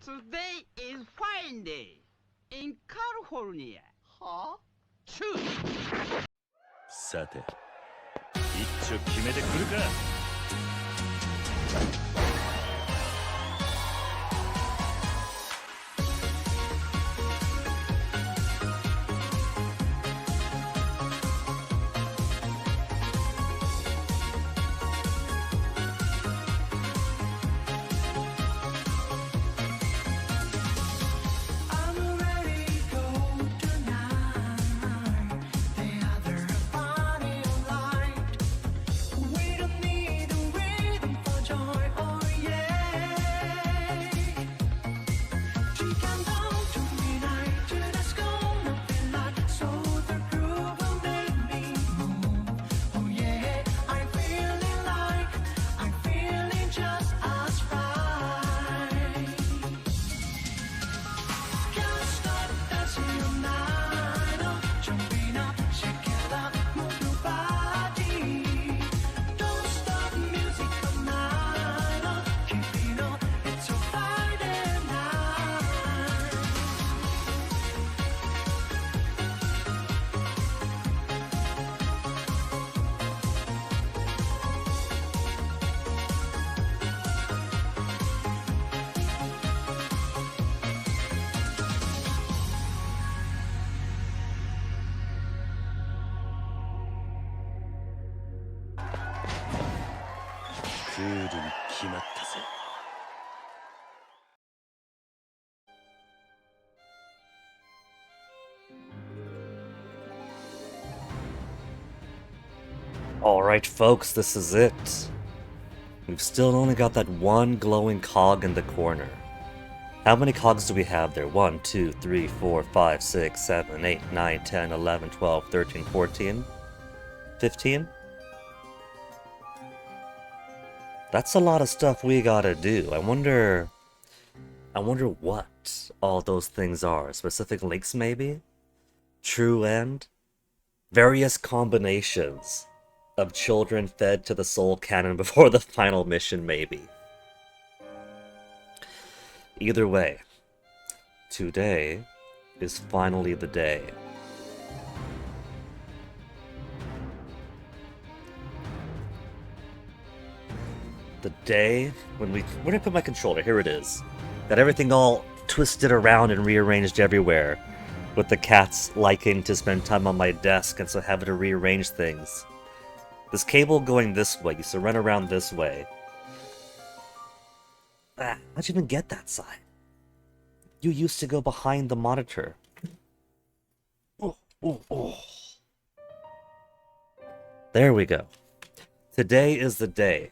Today is fine day in California. Huh? Choose. さて一丁決めてくるか。クールに決まったぜ。Alright folks, this is it. We've still only got that one glowing cog in the corner. How many cogs do we have there? 1, 2, 3, 4, 5, 6, 7, 8, 9, 10, 11, 12, 13, 14, 15? That's a lot of stuff we gotta do. I wonder what all those things are. Specific links maybe? True end? Various combinations of children fed to the soul cannon before the final mission maybe. Either way, today is finally the day. The day when where did I put my controller? Here it is. Got everything all twisted around and rearranged everywhere, with the cats liking to spend time on my desk and so having to rearrange things. This cable going this way used to run around this way. How'd you even get that side? You used to go behind the monitor. Oh. There we go. Today is the day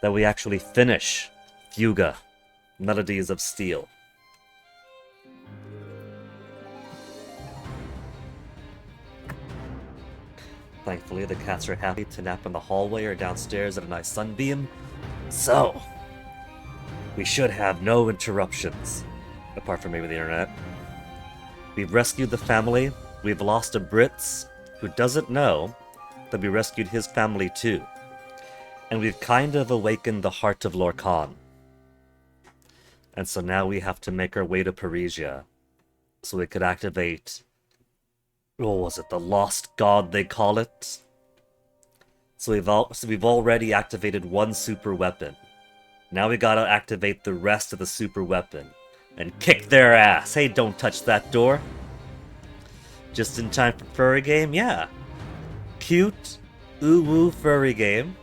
that we actually finish Fuga, Melodies of Steel. Thankfully, the cats are happy to nap in the hallway or downstairs at a nice sunbeam, so we should have no interruptions, apart from maybe the internet. We've rescued the family. We've lost a Brits who doesn't know that we rescued his family too. And we've kind of awakened the heart of Lorcan. And so now we have to make our way to Parisia so we could activate, what was it, the Lost God they call it? So we've already activated one super weapon. Now we gotta activate the rest of the super weapon and kick their ass. Hey, don't touch that door. Just in time for furry game? Yeah. Cute, ooh-woo furry game.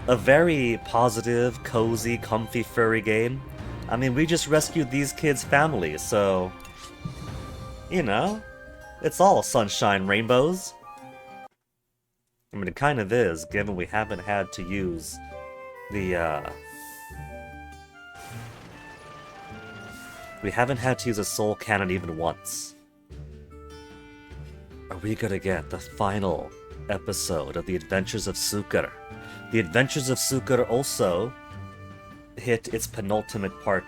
A very positive, cozy, comfy furry game. I mean, we just rescued these kids' families, so, you know, it's all sunshine rainbows. I mean, it kind of is, given we haven't had to use the, we haven't had to use a soul cannon even once. Are we gonna get the final episode of The Adventures of Sukar? The Adventures of Sukar also hit its penultimate part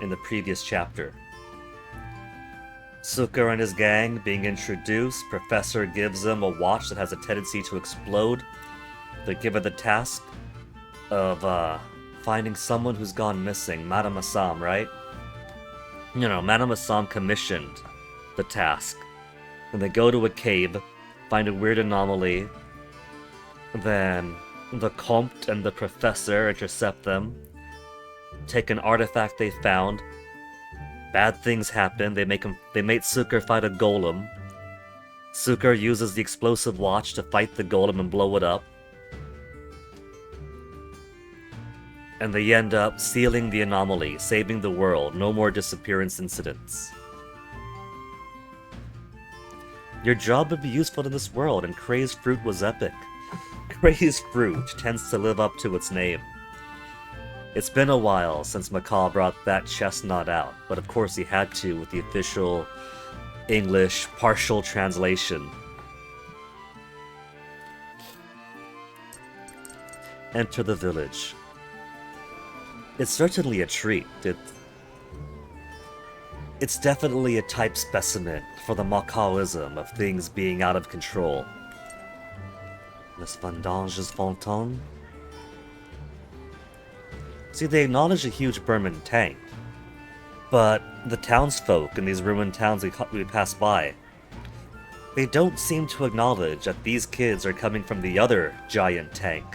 in the previous chapter. Sukar and his gang being introduced. Professor gives them a watch that has a tendency to explode. They're given the task of finding someone who's gone missing. Madame Assam, right? Madame Assam commissioned the task. And they go to a cave, find a weird anomaly, then the Comte and the Professor intercept them, take an artifact they found, bad things happen, they make Suker fight a golem. Suker uses the explosive watch to fight the golem and blow it up. And they end up sealing the anomaly, saving the world, no more disappearance incidents. Your job would be useful in this world, and Crazed Fruit was epic. Crazed Fruit tends to live up to its name. It's been a while since Macaw brought that chestnut out, but of course he had to with the official English partial translation. Enter the village. It's certainly a treat. It's definitely a type specimen for the Macawism of things being out of control. Les vendanges fontaines? See, they acknowledge a huge Burman tank, but the townsfolk in these ruined towns we pass by, they don't seem to acknowledge that these kids are coming from the other giant tank.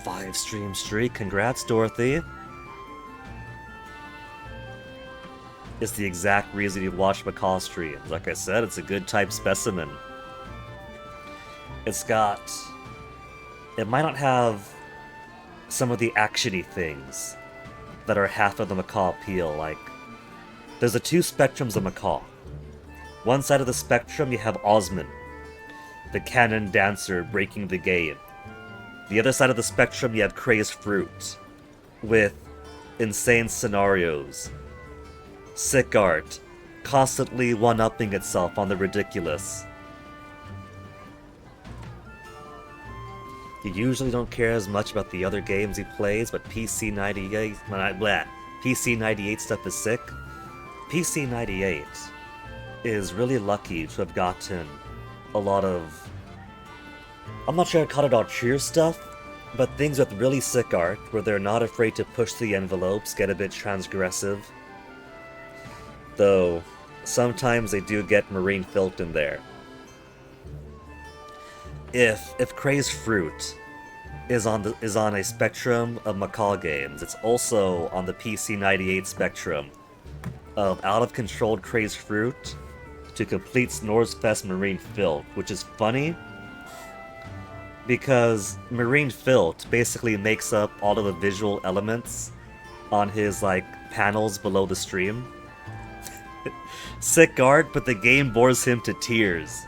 5-stream streak, congrats Dorothy! It's the exact reason you watch Macaw streams. Like I said, it's a good type specimen. It might not have some of the actiony things that are half of the Macaw appeal, like, there's the two spectrums of Macaw. One side of the spectrum you have Osman, the cannon dancer breaking the game. The other side of the spectrum you have Crazed Fruit, with insane scenarios, sick art, constantly one-upping itself on the ridiculous. He usually don't care as much about the other games he plays, but PC98 stuff is sick. PC98 is really lucky to have gotten a lot of, I'm not sure I'd call it all cheer stuff, but things with really sick art, where they're not afraid to push the envelopes, get a bit transgressive. Though, sometimes they do get marine filth in there. If Crazed Fruit is on a spectrum of Macaw games, it's also on the PC98 spectrum of out-of-control Crazed Fruit to complete Snorsfest Marine Filth, which is funny because Marine Filth basically makes up all of the visual elements on his, panels below the stream. Sick art, but the game bores him to tears.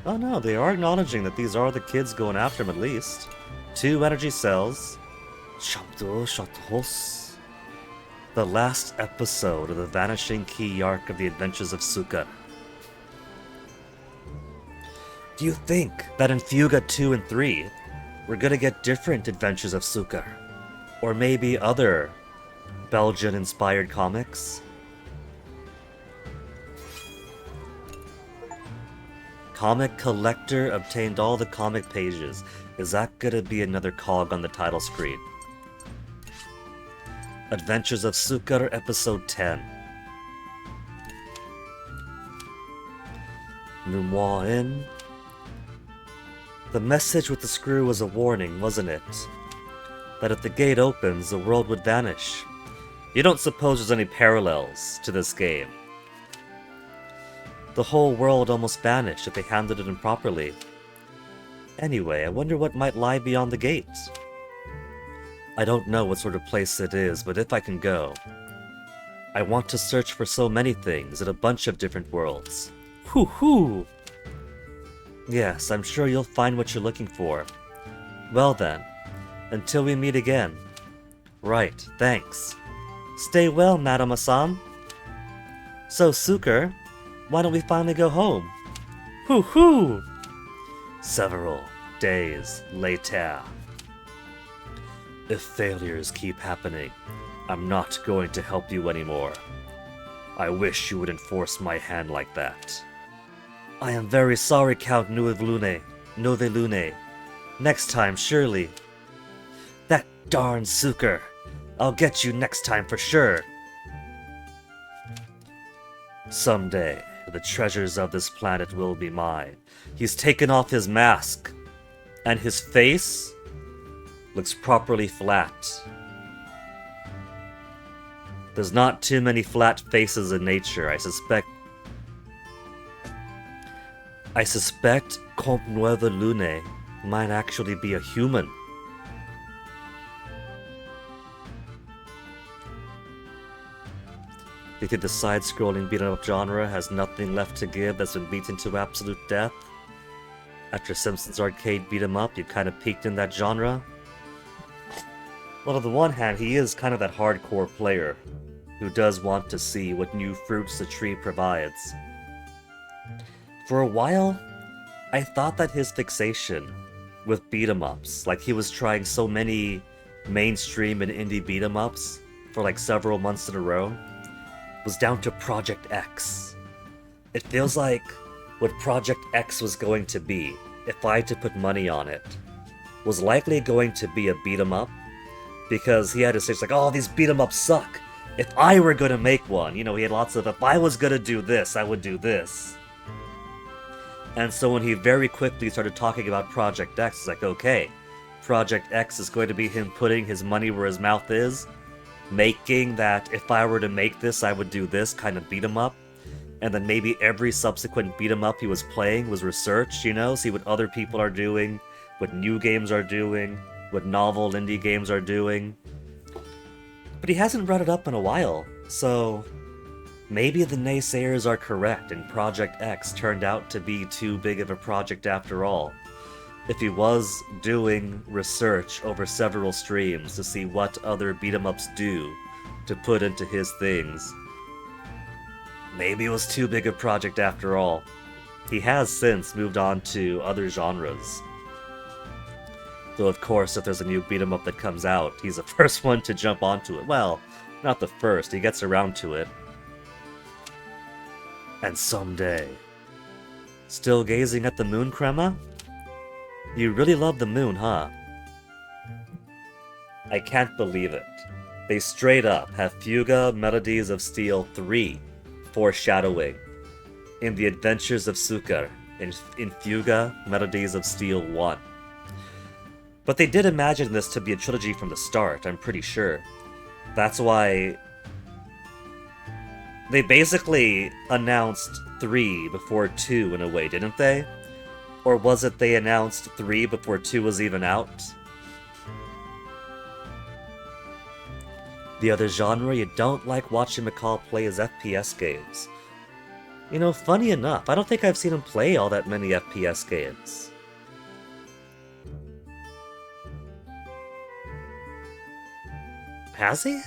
Oh no, they are acknowledging that these are the kids going after him at least. 2 energy cells. The last episode of the Vanishing Key arc of the Adventures of Suka. Do you think that in Fuga 2 and 3, we're gonna get different Adventures of Suka? Or maybe other Belgian-inspired comics? Comic collector obtained all the comic pages. Is that gonna be another cog on the title screen? Adventures of Sukar, Episode 10. Numois in. The message with the screw was a warning, wasn't it? That if the gate opens, the world would vanish. You don't suppose there's any parallels to this game? The whole world almost vanished if they handled it improperly. Anyway, I wonder what might lie beyond the gate. I don't know what sort of place it is, but if I can go, I want to search for so many things in a bunch of different worlds. Hoo-hoo! Yes, I'm sure you'll find what you're looking for. Well then, until we meet again. Right, thanks. Stay well, Madame Assam. So, Suker, why don't we finally go home? Hoo-hoo! Several days later. If failures keep happening, I'm not going to help you anymore. I wish you would enforce my hand like that. I am very sorry, Count Novelune. Next time, surely. Darn Suker. I'll get you next time for sure. Someday, the treasures of this planet will be mine. He's taken off his mask, and his face looks properly flat. There's not too many flat faces in nature. I suspect Comte Nueva Lune might actually be a human. Do you think the side-scrolling beat-em-up genre has nothing left to give that's been beaten to absolute death? After Simpsons Arcade beat-em-up, you kind of peaked in that genre? Well, on the one hand, he is kind of that hardcore player who does want to see what new fruits the tree provides. For a while, I thought that his fixation with beat-em-ups, like he was trying so many mainstream and indie beat-em-ups for like several months in a row, was down to Project X. It feels like what Project X was going to be, if I had to put money on it, was likely going to be a beat-em-up, because he had to say, like, oh, these beat-em-ups suck. If I were gonna make one, you know, he had lots of, if I was gonna do this, I would do this. And so when he very quickly started talking about Project X, it's like, okay, Project X is going to be him putting his money where his mouth is, making that if I were to make this, I would do this kind of beat 'em up. And then maybe every subsequent beat 'em up he was playing was researched, you know, see what other people are doing, what new games are doing, what novel indie games are doing. But he hasn't brought it up in a while, so maybe the naysayers are correct and Project X turned out to be too big of a project after all. If he was doing research over several streams to see what other beat-em-ups do to put into his things, maybe it was too big a project after all. He has since moved on to other genres. Though of course, if there's a new beat-em-up that comes out, he's the first one to jump onto it. Well, not the first, he gets around to it. And someday. Still gazing at the moon, Crema? You really love the moon, huh? I can't believe it. They straight up have Fuga Melodies of Steel 3 foreshadowing in The Adventures of Suker in Fuga Melodies of Steel 1. But they did imagine this to be a trilogy from the start, I'm pretty sure. That's why they basically announced 3 before 2 in a way, didn't they? Or was it they announced 3 before 2 was even out? The other genre you don't like watching McCall play is FPS games. You know, funny enough, I don't think I've seen him play all that many FPS games. Has he?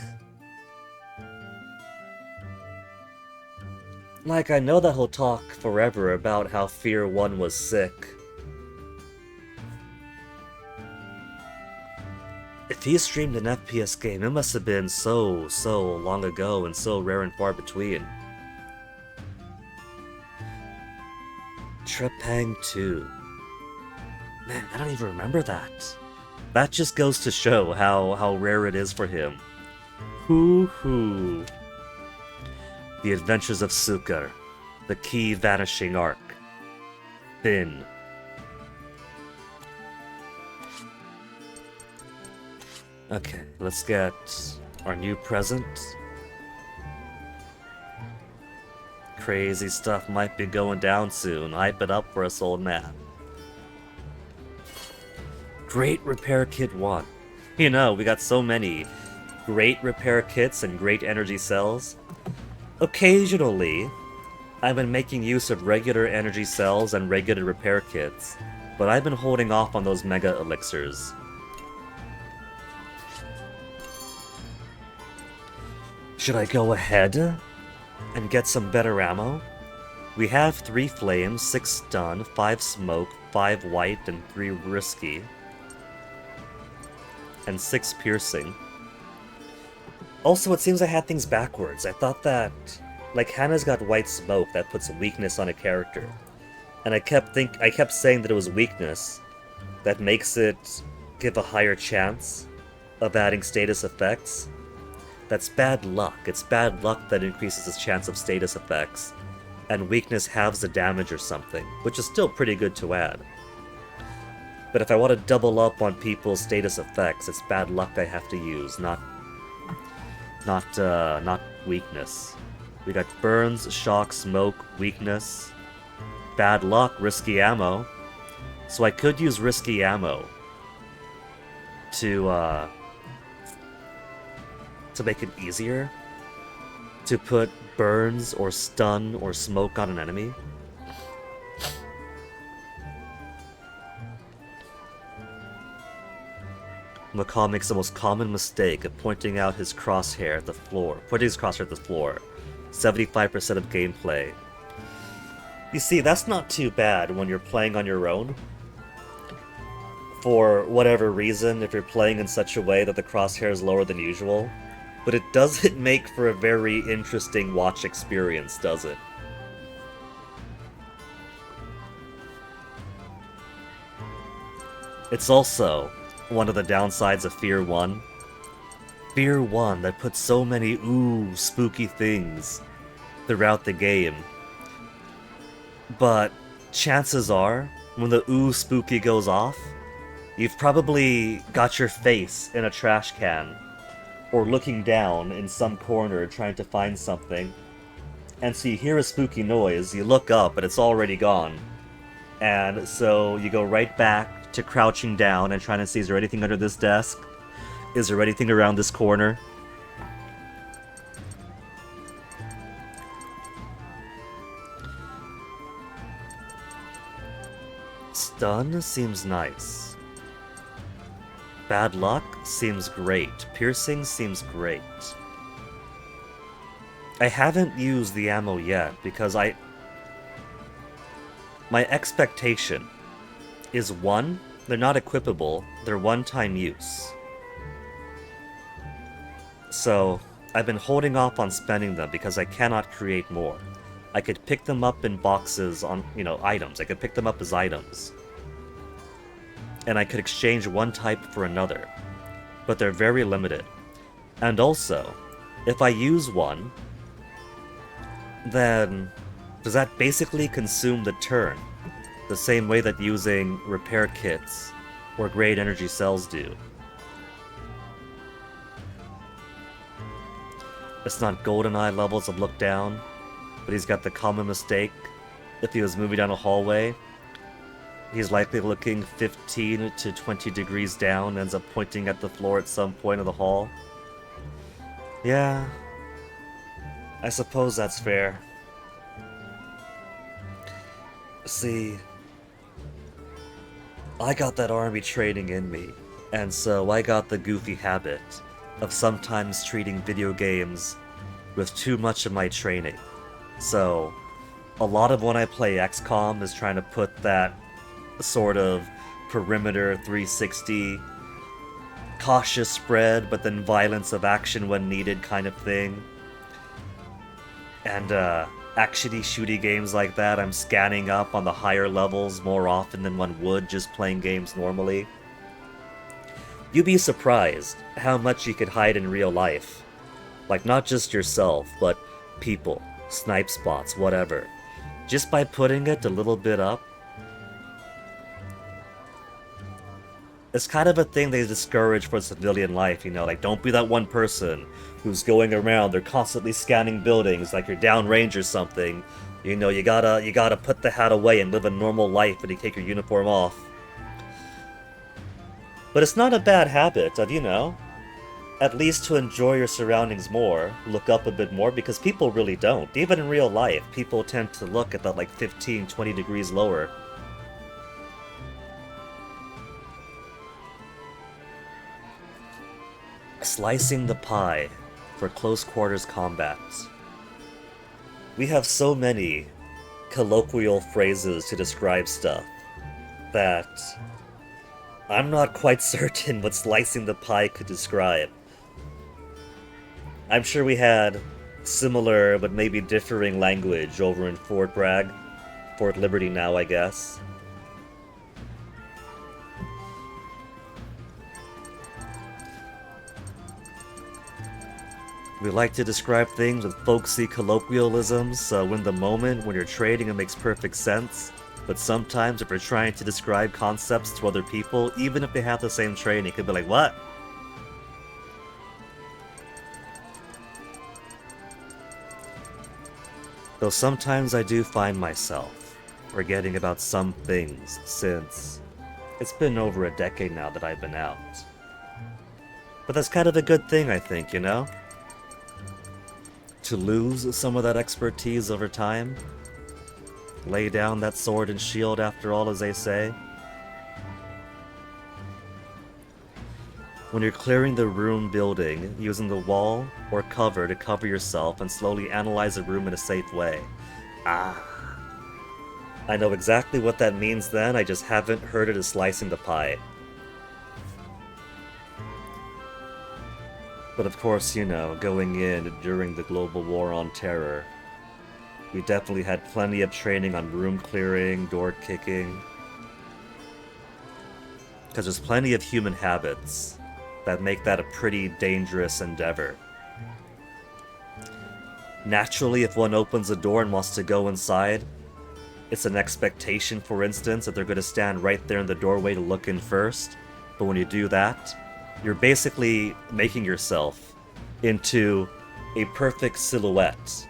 Like, I know that he'll talk forever about how Fear 1 was sick. If he streamed an FPS game, it must have been so long ago and so rare and far between. Trepang 2. Man, I don't even remember that. That just goes to show how rare it is for him. Hoo-hoo. The Adventures of Suker, the Key Vanishing Arc. Bin. Okay, let's get our new present. Crazy stuff might be going down soon. Hype it up for us, old man. Great Repair Kit 1. You know, we got so many great repair kits and great energy cells. Occasionally, I've been making use of regular energy cells and regular repair kits, but I've been holding off on those mega elixirs. Should I go ahead and get some better ammo? We have 3 flames, 6 stun, 5 smoke, 5 white, and 3 risky. And 6 piercing. Also, it seems I had things backwards. I thought that, like, Hannah's got white smoke that puts a weakness on a character. And I kept saying that it was weakness that makes it give a higher chance of adding status effects, that's bad luck. It's bad luck that increases its chance of status effects, and weakness halves the damage or something, which is still pretty good to add. But if I want to double up on people's status effects, it's bad luck I have to use, not weakness. We got burns, shock, smoke, weakness, bad luck, risky ammo. So I could use risky ammo to make it easier to put burns or stun or smoke on an enemy. Macaw makes the most common mistake of pointing out his crosshair at the floor. 75% of gameplay. You see, that's not too bad when you're playing on your own. For whatever reason, if you're playing in such a way that the crosshair is lower than usual. But it doesn't make for a very interesting watch experience, does it? It's also one of the downsides of Fear 1. Fear 1 that puts so many spooky things throughout the game. But chances are, when the spooky goes off, you've probably got your face in a trash can, or looking down in some corner trying to find something, and so you hear a spooky noise, you look up, and it's already gone. And so you go right back to crouching down and trying to see, is there anything under this desk? Is there anything around this corner? Stun seems nice. Bad luck seems great. Piercing seems great. I haven't used the ammo yet because my expectation is 1, they're not equipable, they're one-time use. So I've been holding off on spending them because I cannot create more. I could pick them up in boxes on, items. I could pick them up as items. And I could exchange one type for another. But they're very limited. And also, if I use one, then does that basically consume the turn? The same way that using repair kits or great energy cells do. It's not GoldenEye levels of look down, but he's got the common mistake. If he was moving down a hallway, he's likely looking 15 to 20 degrees down, ends up pointing at the floor at some point of the hall. Yeah, I suppose that's fair. See, I got that army training in me, and so I got the goofy habit of sometimes treating video games with too much of my training. So, a lot of when I play XCOM is trying to put that sort of perimeter 360, cautious spread, but then violence of action when needed kind of thing. And actiony shooty games like that, I'm scanning up on the higher levels more often than one would just playing games normally. You'd be surprised how much you could hide in real life. Like, not just yourself, but people, snipe spots, whatever. Just by putting it a little bit up. It's kind of a thing they discourage for civilian life, like, don't be that one person who's going around, they're constantly scanning buildings like you're downrange or something. You gotta put the hat away and live a normal life when you take your uniform off. But it's not a bad habit of, at least to enjoy your surroundings more, look up a bit more, because people really don't. Even in real life, people tend to look at that like 15, 20 degrees lower. Slicing the pie for close quarters combat. We have so many colloquial phrases to describe stuff that I'm not quite certain what slicing the pie could describe. I'm sure we had similar but maybe differing language over in Fort Liberty now, I guess. We like to describe things with folksy colloquialisms, so in the moment when you're trading it makes perfect sense, but sometimes if you're trying to describe concepts to other people, even if they have the same training, it could be like, what? Though sometimes I do find myself forgetting about some things since it's been over a decade now that I've been out. But that's kind of a good thing, I think, you know? To lose some of that expertise over time. Lay down that sword and shield after all, as they say. When you're clearing the room building, using the wall or cover to cover yourself and slowly analyze the room in a safe way. Ah. I know exactly what that means then, I just haven't heard it as slicing the pie. But of course, you know, going in during the global war on terror, we definitely had plenty of training on room clearing, door kicking. Because there's plenty of human habits that make that a pretty dangerous endeavor. Naturally, if one opens a door and wants to go inside, it's an expectation, for instance, that they're going to stand right there in the doorway to look in first. But when you do that, you're basically making yourself into a perfect silhouette.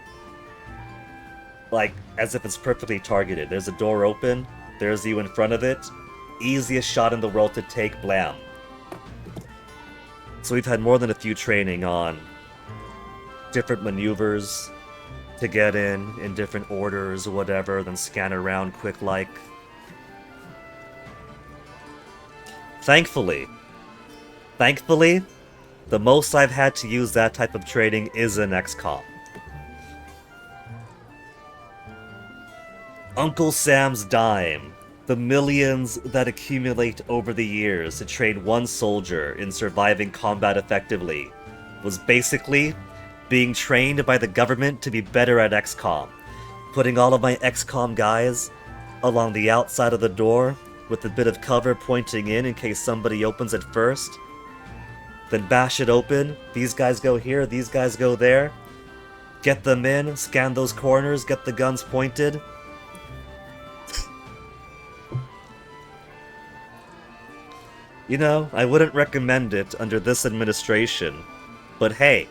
Like, as if it's perfectly targeted. There's a door open, there's you in front of it, easiest shot in the world to take, blam. So we've had more than a few training on different maneuvers to get in different orders or whatever, then scan around quick-like. Thankfully, the most I've had to use that type of training is in XCOM. Uncle Sam's dime, the millions that accumulate over the years to train one soldier in surviving combat effectively, was basically being trained by the government to be better at XCOM, putting all of my XCOM guys along the outside of the door with a bit of cover pointing in case somebody opens it first, then bash it open, these guys go here, these guys go there, get them in, scan those corners, get the guns pointed. You know, I wouldn't recommend it under this administration, but hey,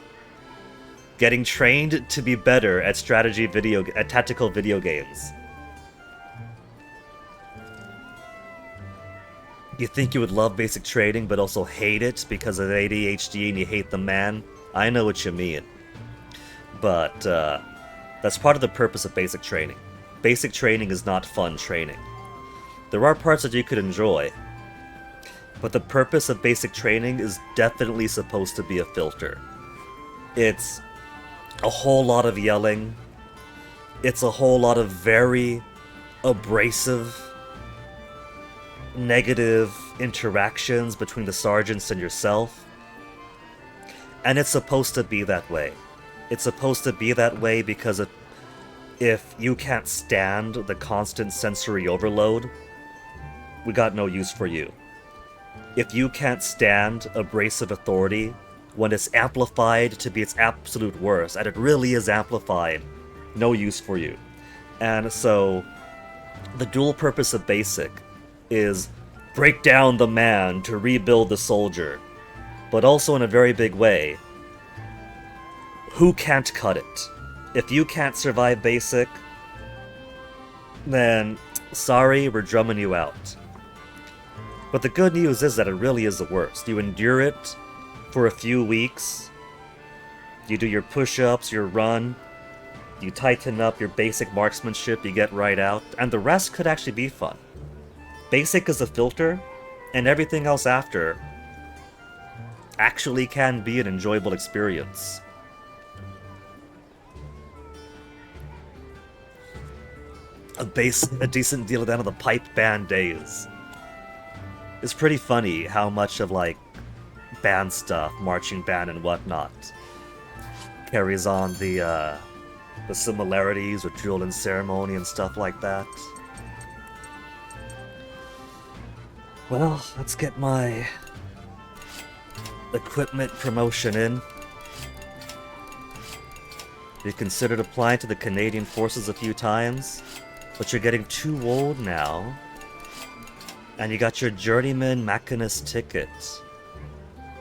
getting trained to be better at tactical video games. You think you would love basic training but also hate it because of ADHD and you hate the man? I know what you mean. But that's part of the purpose of basic training. Basic training is not fun training. There are parts that you could enjoy, but the purpose of basic training is definitely supposed to be a filter. It's a whole lot of yelling. It's a whole lot of very abrasive, negative interactions between the sergeants and yourself. And it's supposed to be that way. It's supposed to be that way because if you can't stand the constant sensory overload, we got no use for you. If you can't stand abrasive authority when it's amplified to be its absolute worst, and it really is amplified, no use for you. And so, the dual purpose of basic is break down the man to rebuild the soldier, but also in a very big way, who can't cut it? If you can't survive basic, then sorry, we're drumming you out. But the good news is that it really is the worst. You endure it for a few weeks, you do your push-ups, your run, you tighten up your basic marksmanship, you get right out, and the rest could actually be fun. Basic is a filter, and everything else after actually can be an enjoyable experience. A decent deal down to the pipe band days. It's pretty funny how much of, like, band stuff, marching band and whatnot, carries on the similarities with drill and ceremony and stuff like that. Well, let's get my equipment promotion in. You considered applying to the Canadian Forces a few times, but you're getting too old now. And you got your journeyman machinist ticket.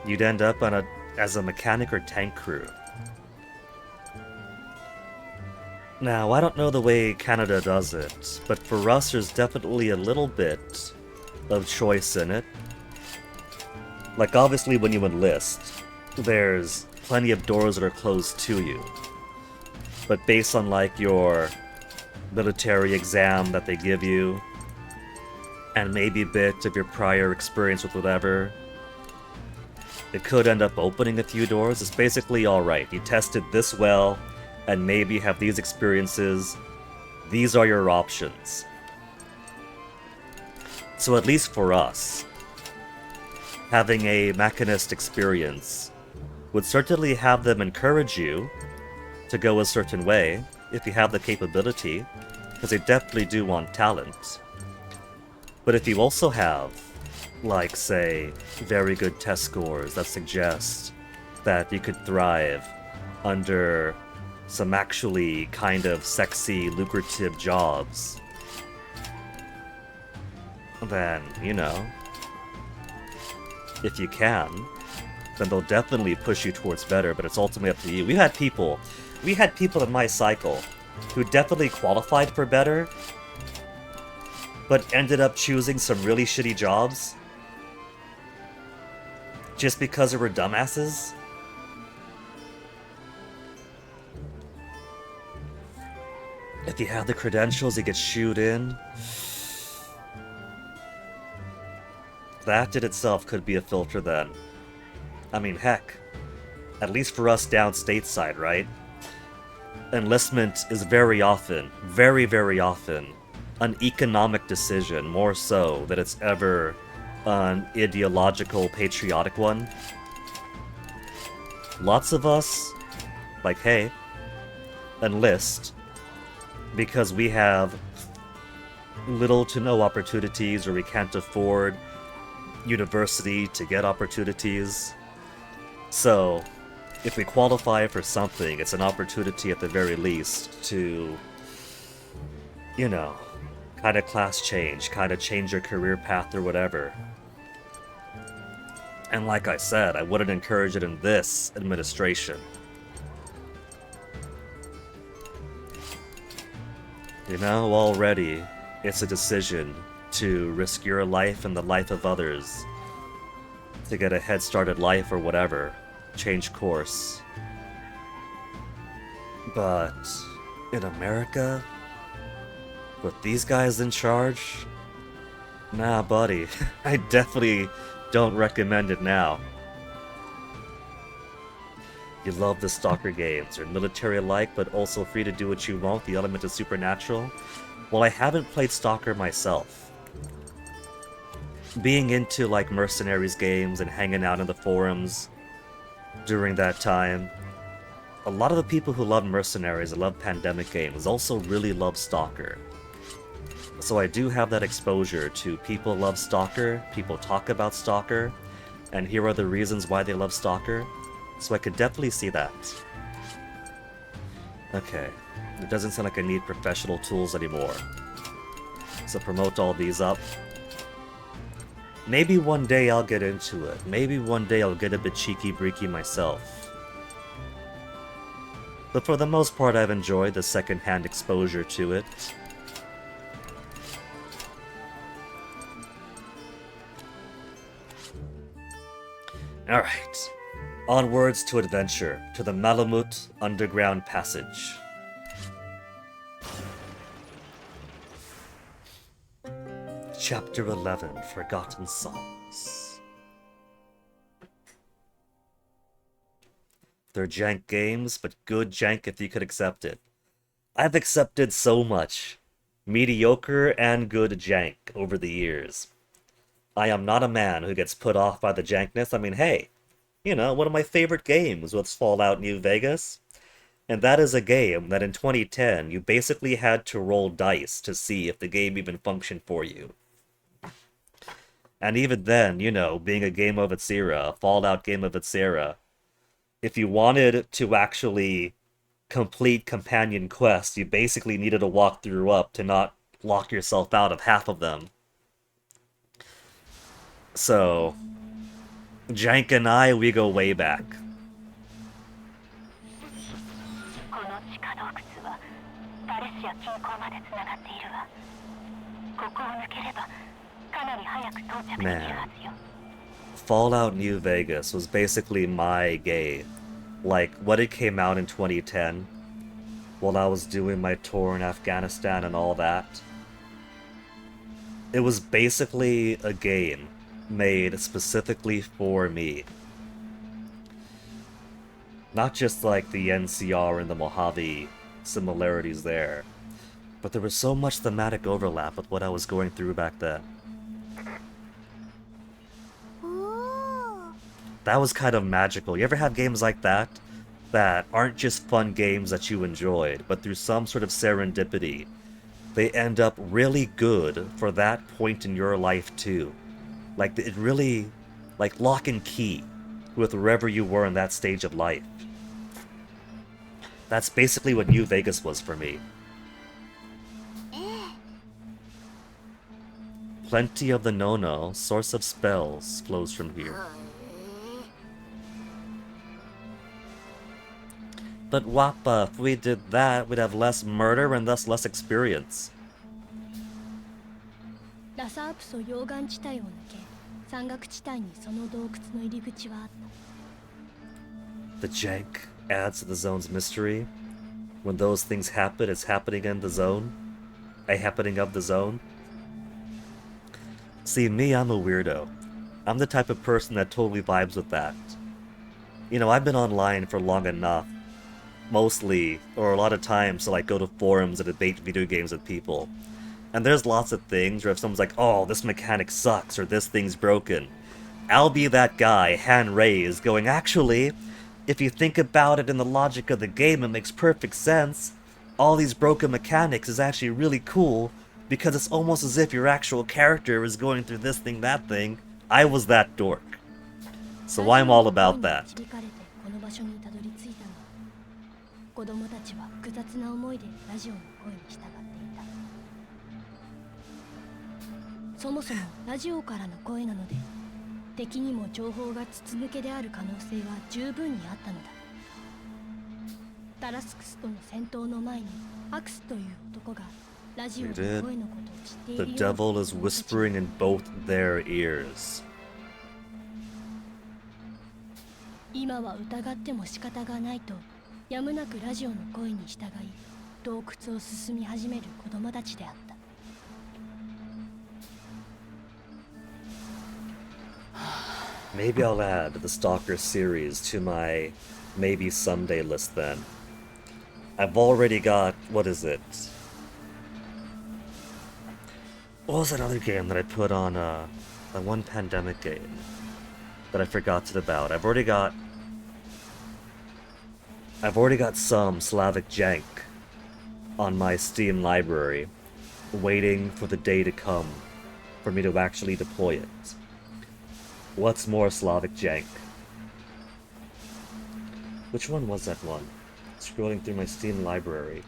You'd end up on as a mechanic or tank crew. Now, I don't know the way Canada does it, but for us there's definitely a little bit of choice in it. Like, obviously when you enlist, there's plenty of doors that are closed to you. But based on, like, your military exam that they give you, and maybe a bit of your prior experience with whatever, it could end up opening a few doors. It's basically, alright, you tested this well, and maybe have these experiences. These are your options. So at least for us, having a machinist experience would certainly have them encourage you to go a certain way, if you have the capability, because they definitely do want talent. But if you also have, like, say, very good test scores that suggest that you could thrive under some actually kind of sexy, lucrative jobs, then, you know, if you can, then they'll definitely push you towards better, but it's ultimately up to you. We had people in my cycle who definitely qualified for better, but ended up choosing some really shitty jobs just because they were dumbasses. If you have the credentials, you get shooed in. That in itself could be a filter then. I mean, heck, at least for us down stateside, right? Enlistment is very often, very, very often, an economic decision, more so than it's ever an ideological, patriotic one. Lots of us, like, hey, enlist because we have little to no opportunities, or we can't afford university to get opportunities. So, if we qualify for something, it's an opportunity at the very least to, you know, kind of class change, kind of change your career path or whatever. And like I said, I wouldn't encourage it in this administration. You know, already, it's a decision to risk your life and the life of others to get a head start at life or whatever, change course. But in America, with these guys in charge, nah, buddy, I definitely don't recommend it now. You love the stalker games, or military-like, but also free to do what you want, the element is supernatural. Well, I haven't played Stalker myself. Being into, like, mercenaries games and hanging out in the forums during that time, a lot of the people who love mercenaries and love pandemic games also really love Stalker. So I do have that exposure to people love Stalker, people talk about Stalker, and here are the reasons why they love Stalker. So I could definitely see that. Okay, it doesn't sound like I need professional tools anymore. So promote all these up. Maybe one day I'll get into it. Maybe one day I'll get a bit cheeky-breaky myself. But for the most part, I've enjoyed the second-hand exposure to it. Alright. Onwards to adventure, to the Malamut Underground Passage. Chapter 11, Forgotten Songs. They're jank games, but good jank if you could accept it. I've accepted so much mediocre and good jank over the years. I am not a man who gets put off by the jankness. I mean, hey, you know, one of my favorite games was Fallout New Vegas. And that is a game that in 2010, you basically had to roll dice to see if the game even functioned for you. And even then, you know, being a game of its era, a Fallout game of its era, if you wanted to actually complete companion quests, you basically needed a walkthrough up to not lock yourself out of half of them. So, Jank and I, we go way back. Man, Fallout New Vegas was basically my game. Like, when it came out in 2010, while I was doing my tour in Afghanistan and all that, it was basically a game made specifically for me. Not just like the NCR and the Mojave similarities there, but there was so much thematic overlap with what I was going through back then. That was kind of magical. You ever have games like that? That aren't just fun games that you enjoyed, but through some sort of serendipity, they end up really good for that point in your life too. Like, it really, like, lock and key with wherever you were in that stage of life. That's basically what New Vegas was for me. Plenty of the no-no, source of spells, flows from here. But Wappa, if we did that, we'd have less murder and thus less experience. The jank adds to the zone's mystery. When those things happen, it's happening in the zone. A happening of the zone. See, me, I'm a weirdo. I'm the type of person that totally vibes with that. You know, I've been online for long enough, mostly, or a lot of times, to like go to forums and debate video games with people. And there's lots of things where if someone's like, oh, this mechanic sucks, or this thing's broken, I'll be that guy, hand raised, going, actually, if you think about it in the logic of the game, it makes perfect sense. All these broken mechanics is actually really cool, because it's almost as if your actual character is going through this thing, that thing. I was that dork. So I'm all about that. We did. The devil is whispering in both their ears. Maybe I'll add the Stalker series to my maybe someday list then. I've already got, what is it? What was that other game that I put on, that one pandemic game that I forgot about? I've already got some Slavic jank on my Steam library, waiting for the day to come for me to actually deploy it. What's more Slavic jank? Which one was that one? Scrolling through my Steam library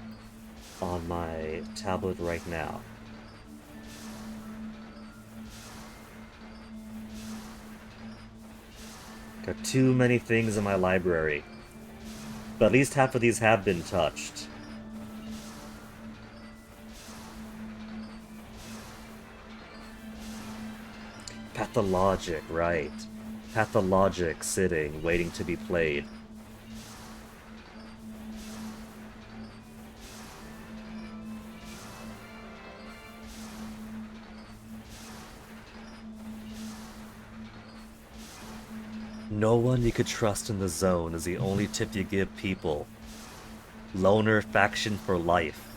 on my tablet right now. Got too many things in my library. But at least half of these have been touched. Pathologic, right. Pathologic sitting, waiting to be played. No one you could trust in the zone is the only tip you give people. Loner faction for life.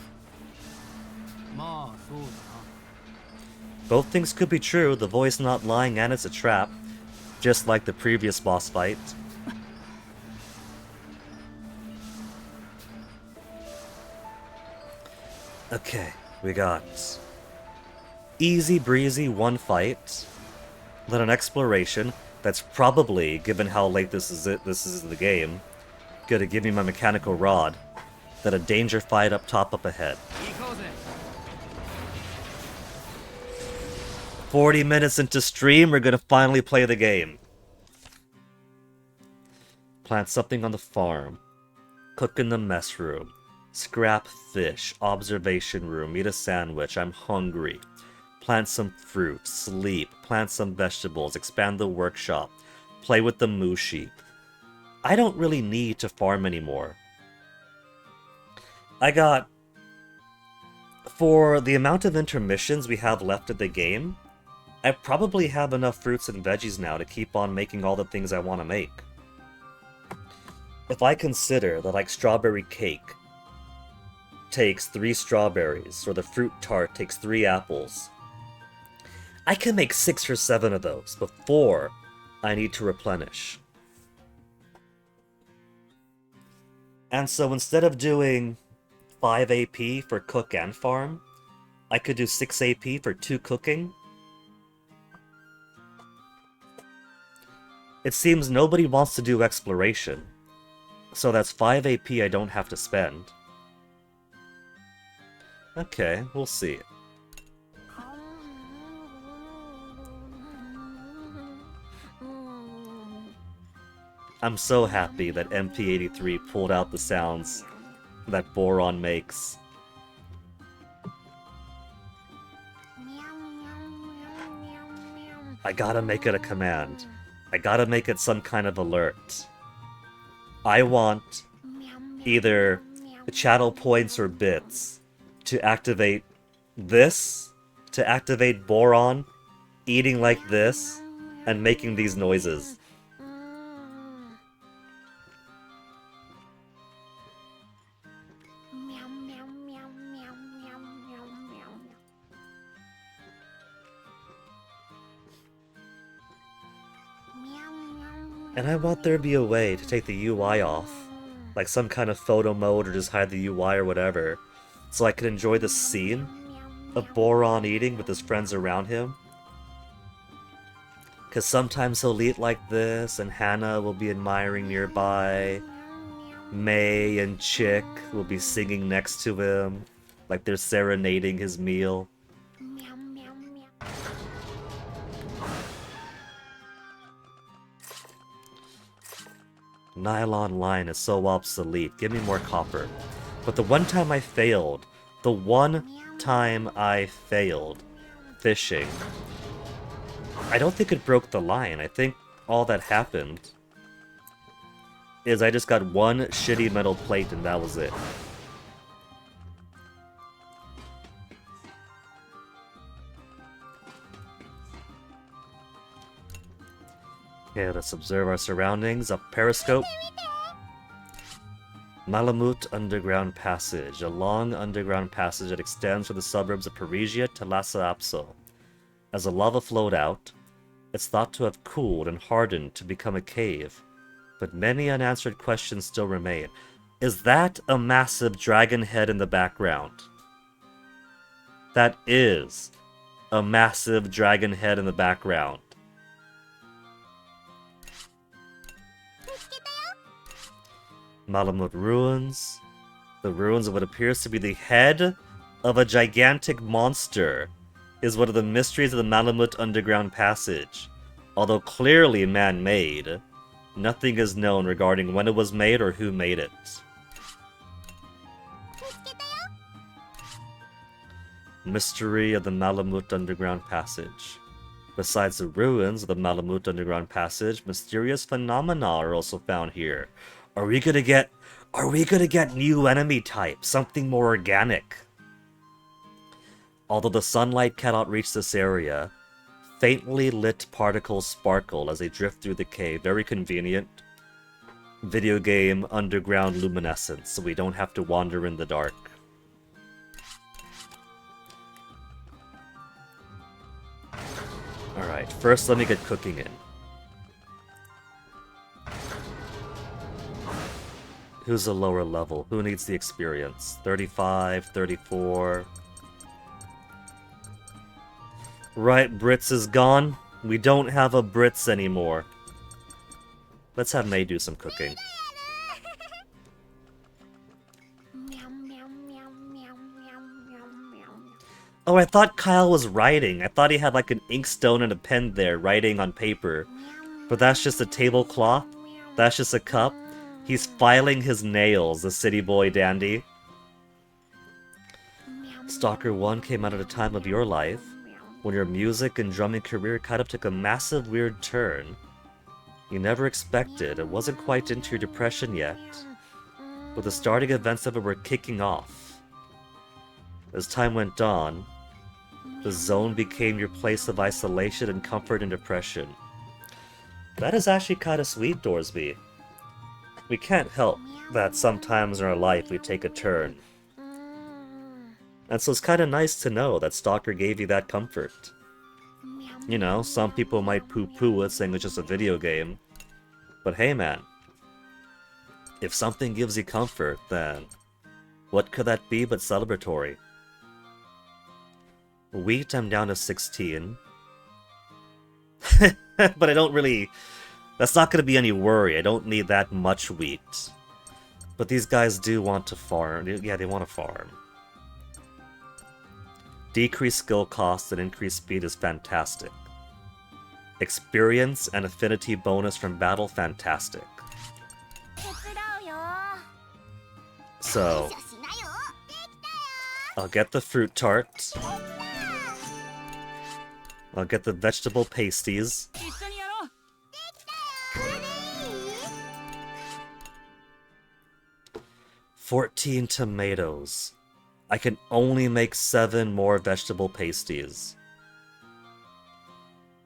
Both things could be true, the voice not lying and it's a trap. Just like the previous boss fight. Okay, we got easy breezy one fight, then an exploration that's probably, given how late this is the game, gonna give me my mechanical rod Then a danger fight up top up ahead. 40 minutes into stream, we're gonna finally play the game. Plant something on the farm. Cook in the mess room. Scrap fish. Observation room. Eat a sandwich. I'm hungry. Plant some fruit. Sleep. Plant some vegetables. Expand the workshop. Play with the mushi. I don't really need to farm anymore. For the amount of intermissions we have left of the game, I probably have enough fruits and veggies now to keep on making all the things I want to make. If I consider that, like, strawberry cake takes 3 strawberries, or the fruit tart takes 3 apples, I can make 6 or 7 of those before I need to replenish. And so instead of doing 5 AP for cook and farm, I could do 6 AP for 2 cooking. It seems nobody wants to do exploration, so that's 5 AP I don't have to spend. Okay, we'll see. I'm so happy that MP83 pulled out the sounds that Boron makes. I gotta make it a command. I gotta make it some kind of alert. I want either channel points or bits to activate this, to activate Boron eating like this, and making these noises. And I want there to be a way to take the UI off, like some kind of photo mode or just hide the UI or whatever, so I can enjoy the scene of Boron eating with his friends around him. Because sometimes he'll eat like this, and Hannah will be admiring nearby. May and Chick will be singing next to him, like they're serenading his meal. Nylon line is so obsolete. Give me more copper. But the one time I failed fishing, I don't think it broke the line. I think all that happened is I just got one shitty metal plate and that was it. Okay, let's observe our surroundings. Up Periscope. Malamute Underground Passage. A long underground passage that extends from the suburbs of Parisia to Lhasa Apso. As the lava flowed out, it's thought to have cooled and hardened to become a cave. But many unanswered questions still remain. Is that a massive dragon head in the background? That is a massive dragon head in the background. Malamute Ruins. The ruins of what appears to be the head of a gigantic monster is one of the mysteries of the Malamute Underground Passage. Although clearly man-made, nothing is known regarding when it was made or who made it. Mystery of the Malamute Underground Passage. Besides the ruins of the Malamute Underground Passage, mysterious phenomena are also found here. Are we gonna get new enemy types? Something more organic? Although the sunlight cannot reach this area, faintly lit particles sparkle as they drift through the cave. Very convenient. Video game underground luminescence, so we don't have to wander in the dark. Alright, first let me get cooking in. Who's a lower level? Who needs the experience? 35, 34... Right, Brits is gone. We don't have a Brits anymore. Let's have May do some cooking. Oh, I thought Kyle was writing. I thought he had like an inkstone and a pen there, writing on paper. But that's just a tablecloth. That's just a cup. He's filing his nails, the city boy dandy. Stalker 1 came out at a time of your life when your music and drumming career kind of took a massive weird turn. You never expected, it wasn't quite into your depression yet, but the starting events of it were kicking off. As time went on, the zone became your place of isolation and comfort and depression. That is actually kind of sweet, Dorsby. We can't help that sometimes in our life we take a turn. And so it's kind of nice to know that Stalker gave you that comfort. You know, some people might poo-poo it saying it's just a video game. But hey man, if something gives you comfort, then what could that be but celebratory? Wheat, I'm down to 16. But I don't really... That's not going to be any worry. I don't need that much wheat. But these guys do want to farm. Yeah, they want to farm. Decreased skill cost and increased speed is fantastic. Experience and affinity bonus from battle, fantastic. So, I'll get the fruit tart. I'll get the vegetable pasties. 14 tomatoes. I can only make 7 more vegetable pasties.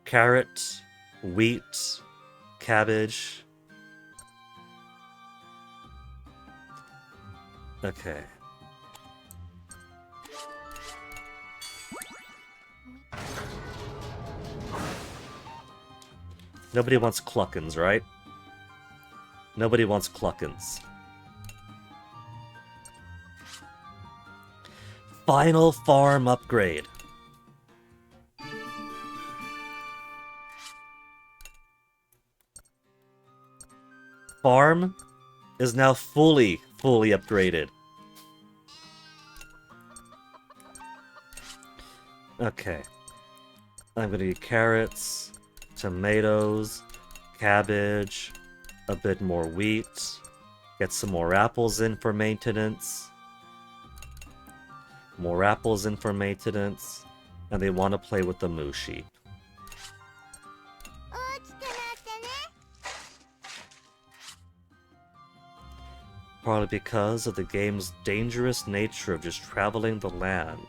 Carrot, wheat, cabbage. Okay. Nobody wants cluckins, right? Nobody wants cluckins. Final farm upgrade. Farm is now fully upgraded. Okay. I'm gonna get carrots, tomatoes, cabbage, a bit more wheat, get some more apples in for maintenance. More apples in for maintenance, and they want to play with the moo sheep. Partly because of the game's dangerous nature of just traveling the land.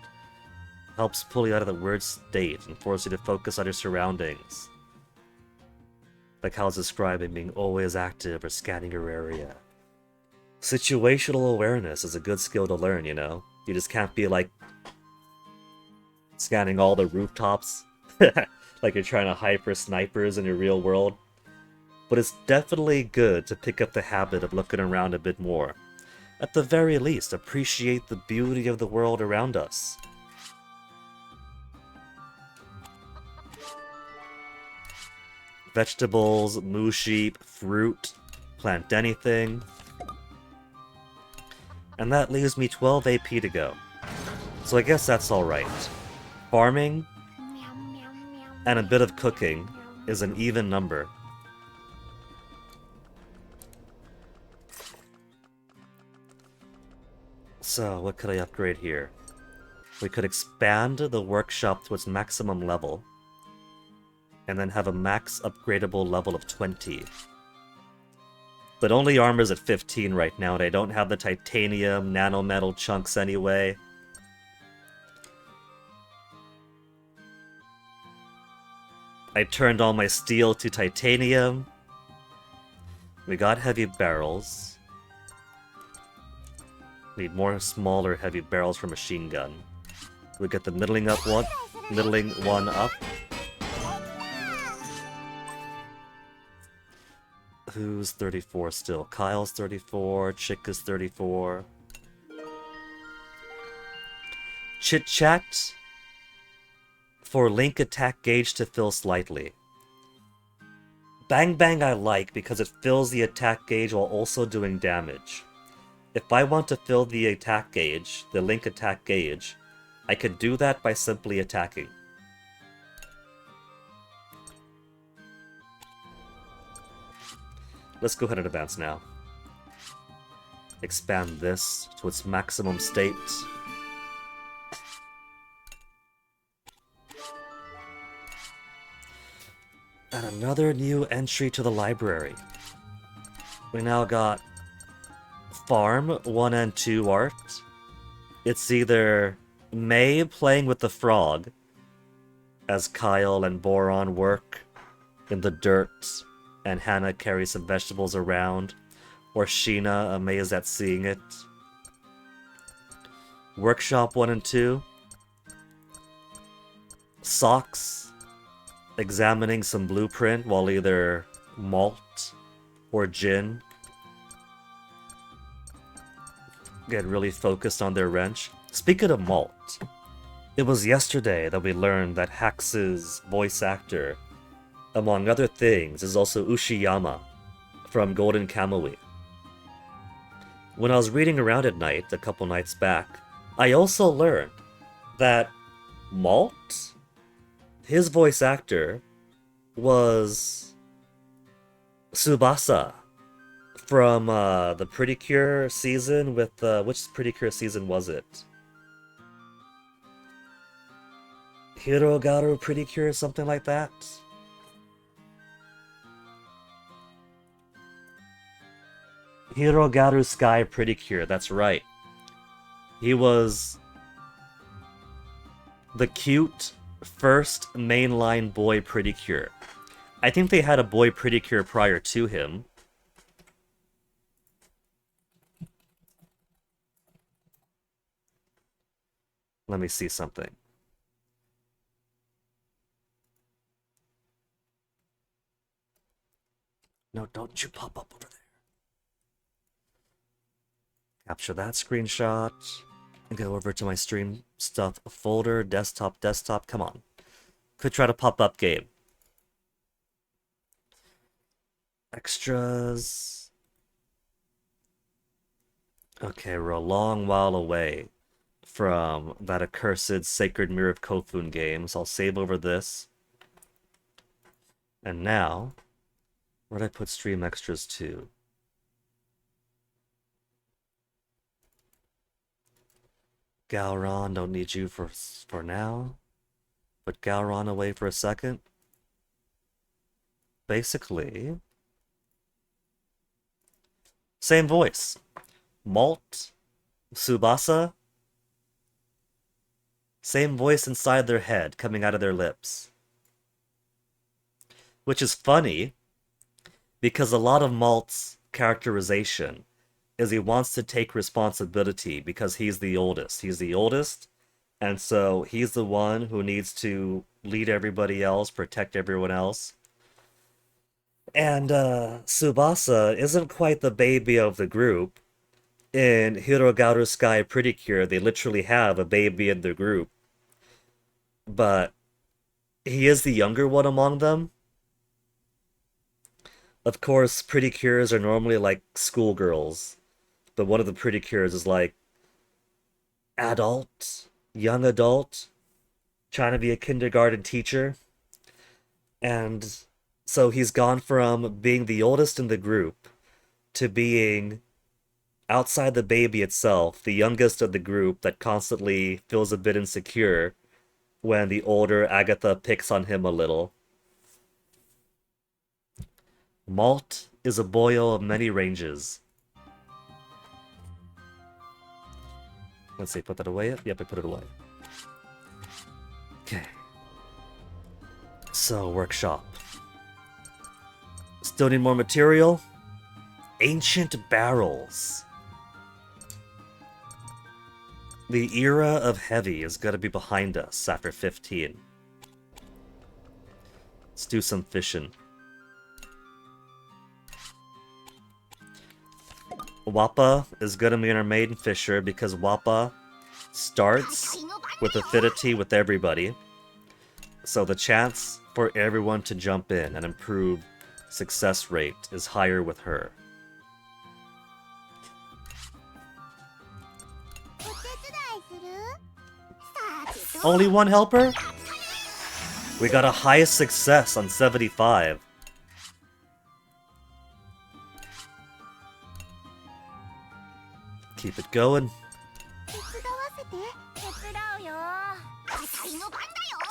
Helps pull you out of the weird state and force you to focus on your surroundings. Like how it's describing being always active or scanning your area. Situational awareness is a good skill to learn, you know? You just can't be like scanning all the rooftops like you're trying to hide for snipers in your real world. But it's definitely good to pick up the habit of looking around a bit more. At the very least, appreciate the beauty of the world around us. Vegetables, moo sheep, fruit, plant anything. And that leaves me 12 AP to go. So I guess that's alright. Farming and a bit of cooking is an even number. So, what could I upgrade here? We could expand the workshop to its maximum level, and then have a max upgradable level of 20. But only armor's at 15 right now, and I don't have the titanium nanometal chunks anyway. I turned all my steel to titanium. We got heavy barrels. Need more smaller heavy barrels for machine gun. We get the middling one up. Who's 34 still? Kyle's 34, Chick is 34. Chit Chat for link attack gauge to fill slightly. Bang Bang I like because it fills the attack gauge while also doing damage. If I want to fill the attack gauge, the link attack gauge, I could do that by simply attacking. Let's go ahead and advance now. Expand this to its maximum state. And another new entry to the library. We now got Farm 1 and 2 art. It's either May playing with the frog, as Kyle and Boron work in the dirt, and Hannah carries some vegetables around, or Sheena amazed at seeing it. Workshop 1 and 2. Socks examining some blueprint while either malt or gin get really focused on their wrench. Speaking of malt, it was yesterday that we learned that Hax's voice actor, among other things, is also Ushiyama from Golden Kamuy. When I was reading around at night a couple nights back, I also learned that Malt, his voice actor, was Tsubasa from the Pretty Cure season with, which Pretty Cure season was it? Hirogaru Pretty Cure, something like that? Hirogaru Sky Pretty Cure, that's right. He was the cute first mainline boy Pretty Cure. I think they had a boy Pretty Cure prior to him. Let me see something. No, don't you pop up over there. Capture that screenshot. And go over to my stream stuff folder, desktop, come on. Could try to pop up game. Extras. Okay, we're a long while away from that accursed Sacred Mirror of Kofun game, so I'll save over this. And now, where did I put stream extras to? Gowron, don't need you for now. Put Gowron away for a second. Basically, same voice. Malt, Tsubasa, same voice inside their head, coming out of their lips. Which is funny, because a lot of Malt's characterization is he wants to take responsibility because he's the oldest. He's the oldest, and so he's the one who needs to lead everybody else, protect everyone else. And Tsubasa isn't quite the baby of the group. In Hirogaru Sky Pretty Cure, they literally have a baby in the group. But he is the younger one among them. Of course, Pretty Cures are normally like schoolgirls. But one of the Pretty Cures is like adult, young adult, trying to be a kindergarten teacher. And so he's gone from being the oldest in the group to being, outside the baby itself, the youngest of the group that constantly feels a bit insecure when the older Agatha picks on him a little. Malt is a boyo of many ranges. Let's see, put that away? Yep, I put it away. Okay. So, workshop. Still need more material? Ancient barrels. The era of heavy is gonna be behind us after 15. Let's do some fishing. Wappa is gonna be our maiden fisher because Wappa starts with affinity with everybody. So the chance for everyone to jump in and improve success rate is higher with her. Only one helper? We got a highest success on 75. Keep it going.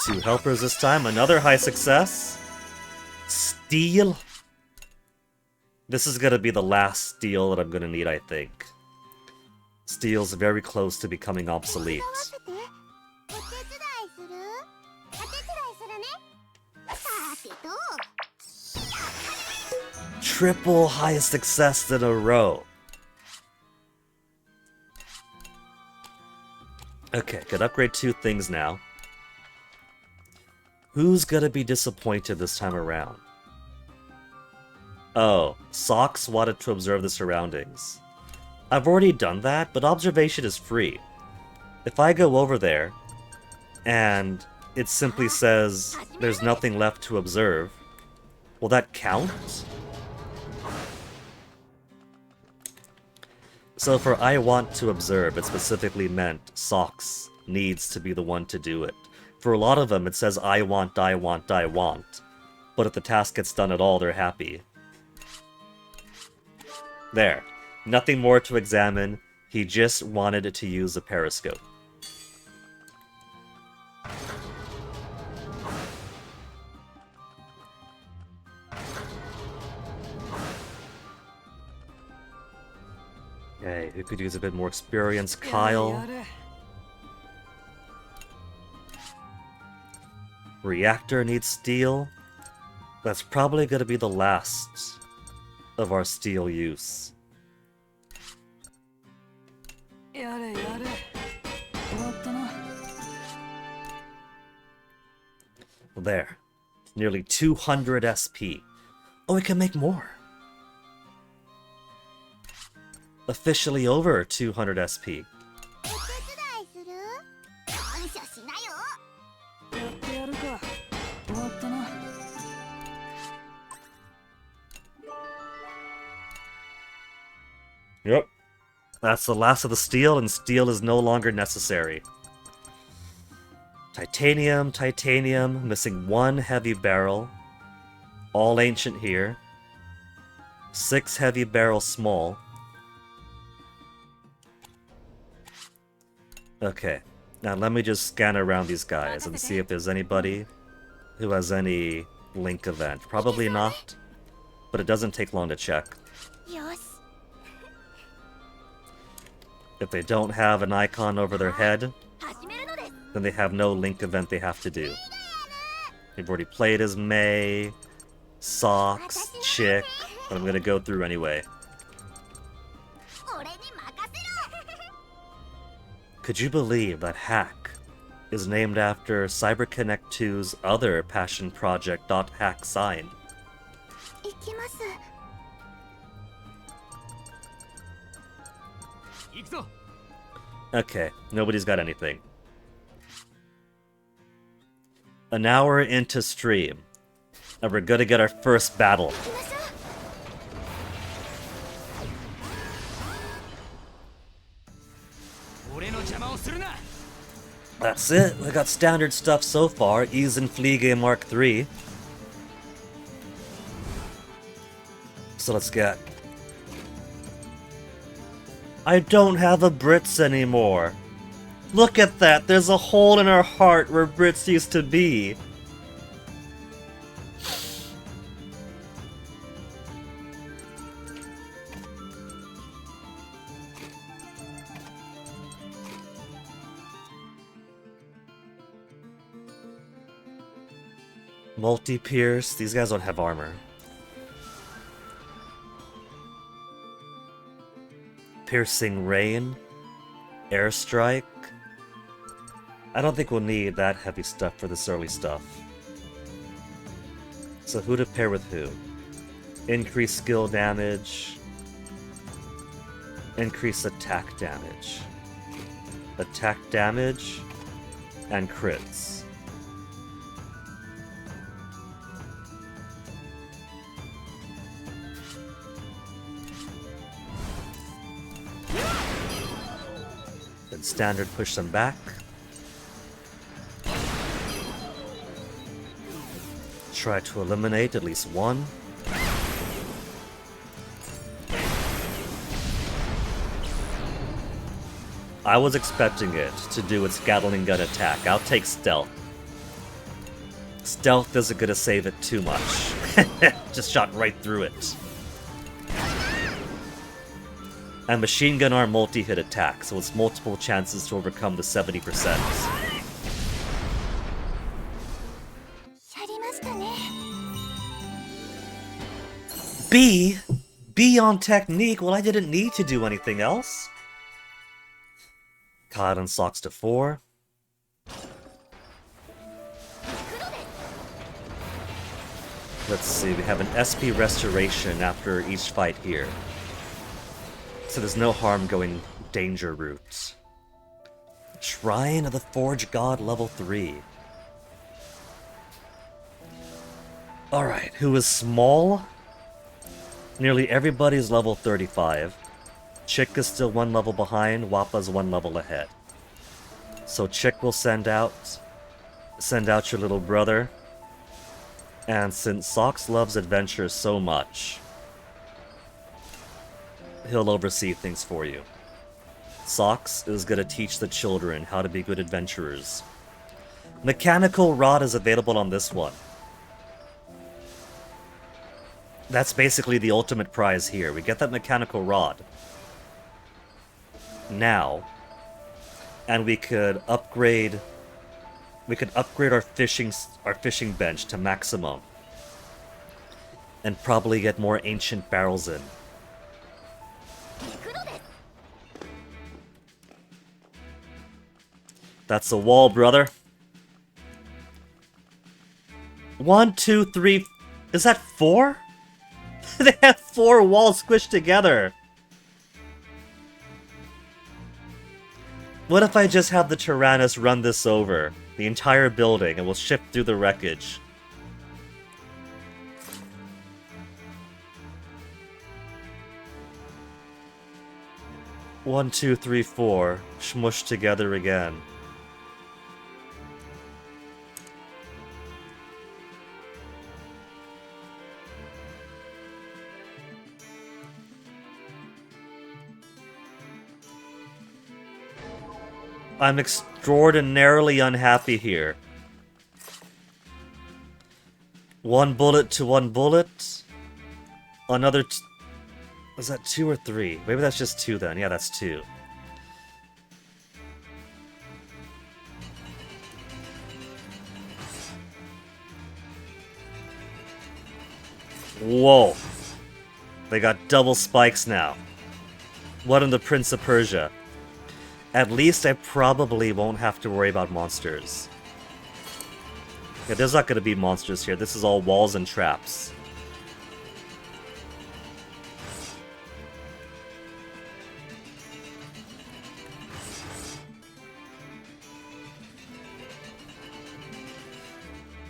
2 helpers this time, another high success. Steel. This is gonna be the last steel that I'm gonna need, I think. Steel's very close to becoming obsolete. Triple highest success in a row. Okay, could upgrade 2 things now. Who's gonna be disappointed this time around? Oh, Socks wanted to observe the surroundings. I've already done that, but observation is free. If I go over there, and it simply says there's nothing left to observe, will that count? So for I want to observe, it specifically meant Socks needs to be the one to do it. For a lot of them, it says I want, I want, I want. But if the task gets done at all, they're happy. There. Nothing more to examine. He just wanted to use a periscope. Okay, who could use a bit more experience? Kyle. Reactor needs steel. That's probably going to be the last of our steel use. There. Nearly 200 SP. Oh, we can make more. Officially over 200 SP. Yep. That's the last of the steel, and steel is no longer necessary. Titanium, titanium, missing 1 heavy barrel. All ancient here. 6 heavy barrel small. Okay, now let me just scan around these guys and see if there's anybody who has any link event. Probably not, but it doesn't take long to check. If they don't have an icon over their head, then they have no link event they have to do. They've already played as May, Socks, Chick, but I'm gonna go through anyway. Could you believe that Hack is named after CyberConnect 2's other passion project, .hack sign? Okay, nobody's got anything. An hour into stream, and we're gonna get our first battle. That's it, we got standard stuff so far, Ease and Fliege Mark III. So let's get... I don't have a Brits anymore. Look at that, there's a hole in our heart where Brits used to be. Multi-pierce, these guys don't have armor. Piercing Rain, Airstrike. I don't think we'll need that heavy stuff for this early stuff. So who to pair with who? Increase skill damage. Increase attack damage. Attack damage and crits. Standard push them back. try to eliminate at least one. I was expecting it to do its Gatling gun attack. I'll take stealth. Stealth isn't gonna save it too much. Just shot right through it. And machine gun arm multi-hit attack, so it's multiple chances to overcome the 70%. B? B on technique? Well, I didn't need to do anything else. Cotton socks to 4. Let's see, we have an SP restoration after each fight here. So there's no harm going danger route. Shrine of the Forge God level 3. Alright, who is small? Nearly everybody's level 35. Chick is still 1 level behind, Wappa's 1 level ahead. So Chick will send out your little brother. And since Socks loves adventure so much, he'll oversee things for you. Socks is gonna teach the children how to be good adventurers. Mechanical Rod is available on this one. That's basically the ultimate prize here. We get that Mechanical Rod now, and we could upgrade our fishing bench to maximum, and probably get more ancient barrels in. That's a wall, brother. 1, 2, 3. Is that 4? They have 4 walls squished together. What if I just have the Tyrannus run this over the entire building and we'll shift through the wreckage? One, two, three, 4. Smushed together again. I'm extraordinarily unhappy here. 1 bullet to 1 bullet. Another... is that 2 or 3? Maybe that's just 2 then. Yeah, that's 2. Whoa. They got double spikes now. What in the Prince of Persia? At least I probably won't have to worry about monsters. Yeah, there's not going to be monsters here. This is all walls and traps.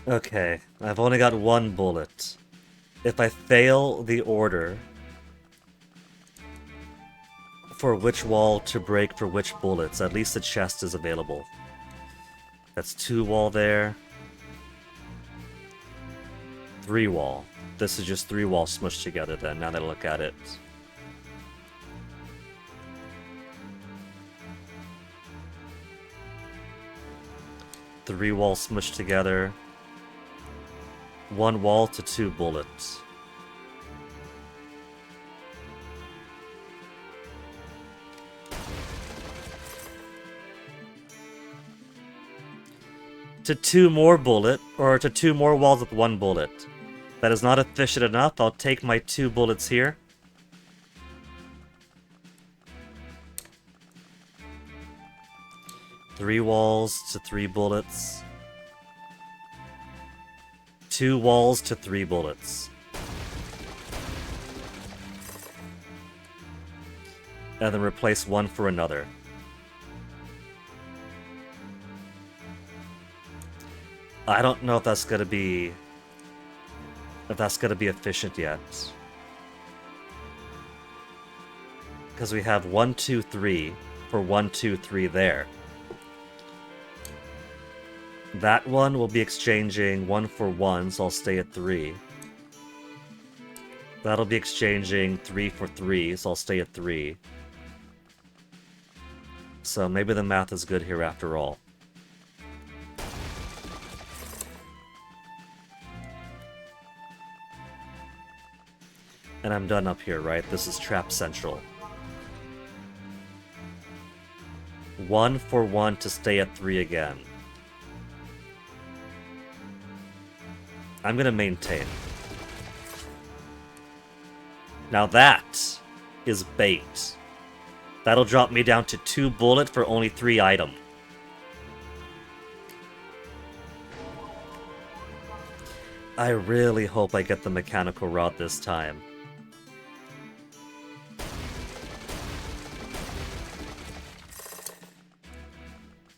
Okay, I've only got 1 bullet. If I fail the order for which wall to break for which bullets, at least the chest is available. That's 2 wall there. 3 wall. This is just 3 walls smushed together then, now that I look at it. Three walls smushed together. 1 wall to 2 bullets. To 2 more bullet, or to 2 more walls with 1 bullet. That is not efficient enough. I'll take my 2 bullets here. Three walls to 3 bullets. 2 walls to 3 bullets. And then replace 1 for another. I don't know if that's gonna be efficient yet. Because we have 1, 2, 3 for 1, 2, 3 there. That one will be exchanging 1 for 1, so I'll stay at 3. That'll be exchanging 3 for 3, so I'll stay at 3. So maybe the math is good here after all. And I'm done up here, right? This is Trap Central. 1 for 1 to stay at 3 again. I'm gonna maintain. Now that is bait. That'll drop me down to 2 bullet for only 3 item. I really hope I get the mechanical rod this time.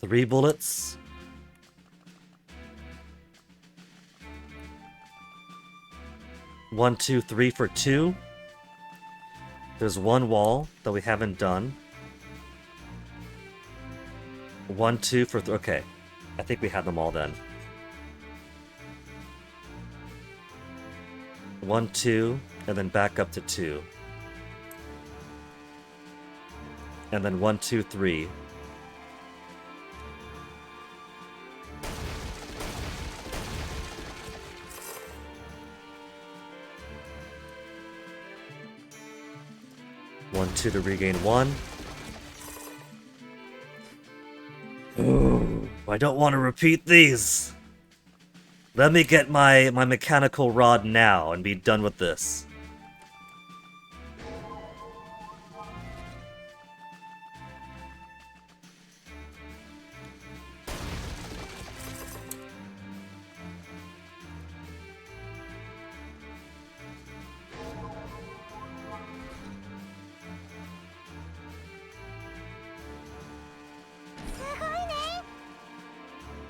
Three bullets. One, two, 3 for 2. There's one wall that we haven't done. 1, 2 for okay. I think we had them all then. 1, 2, and then back up to 2. And then 1, 2, 3. One, 2 to regain 1. Ooh, I don't want to repeat these. Let me get my mechanical rod now and be done with this.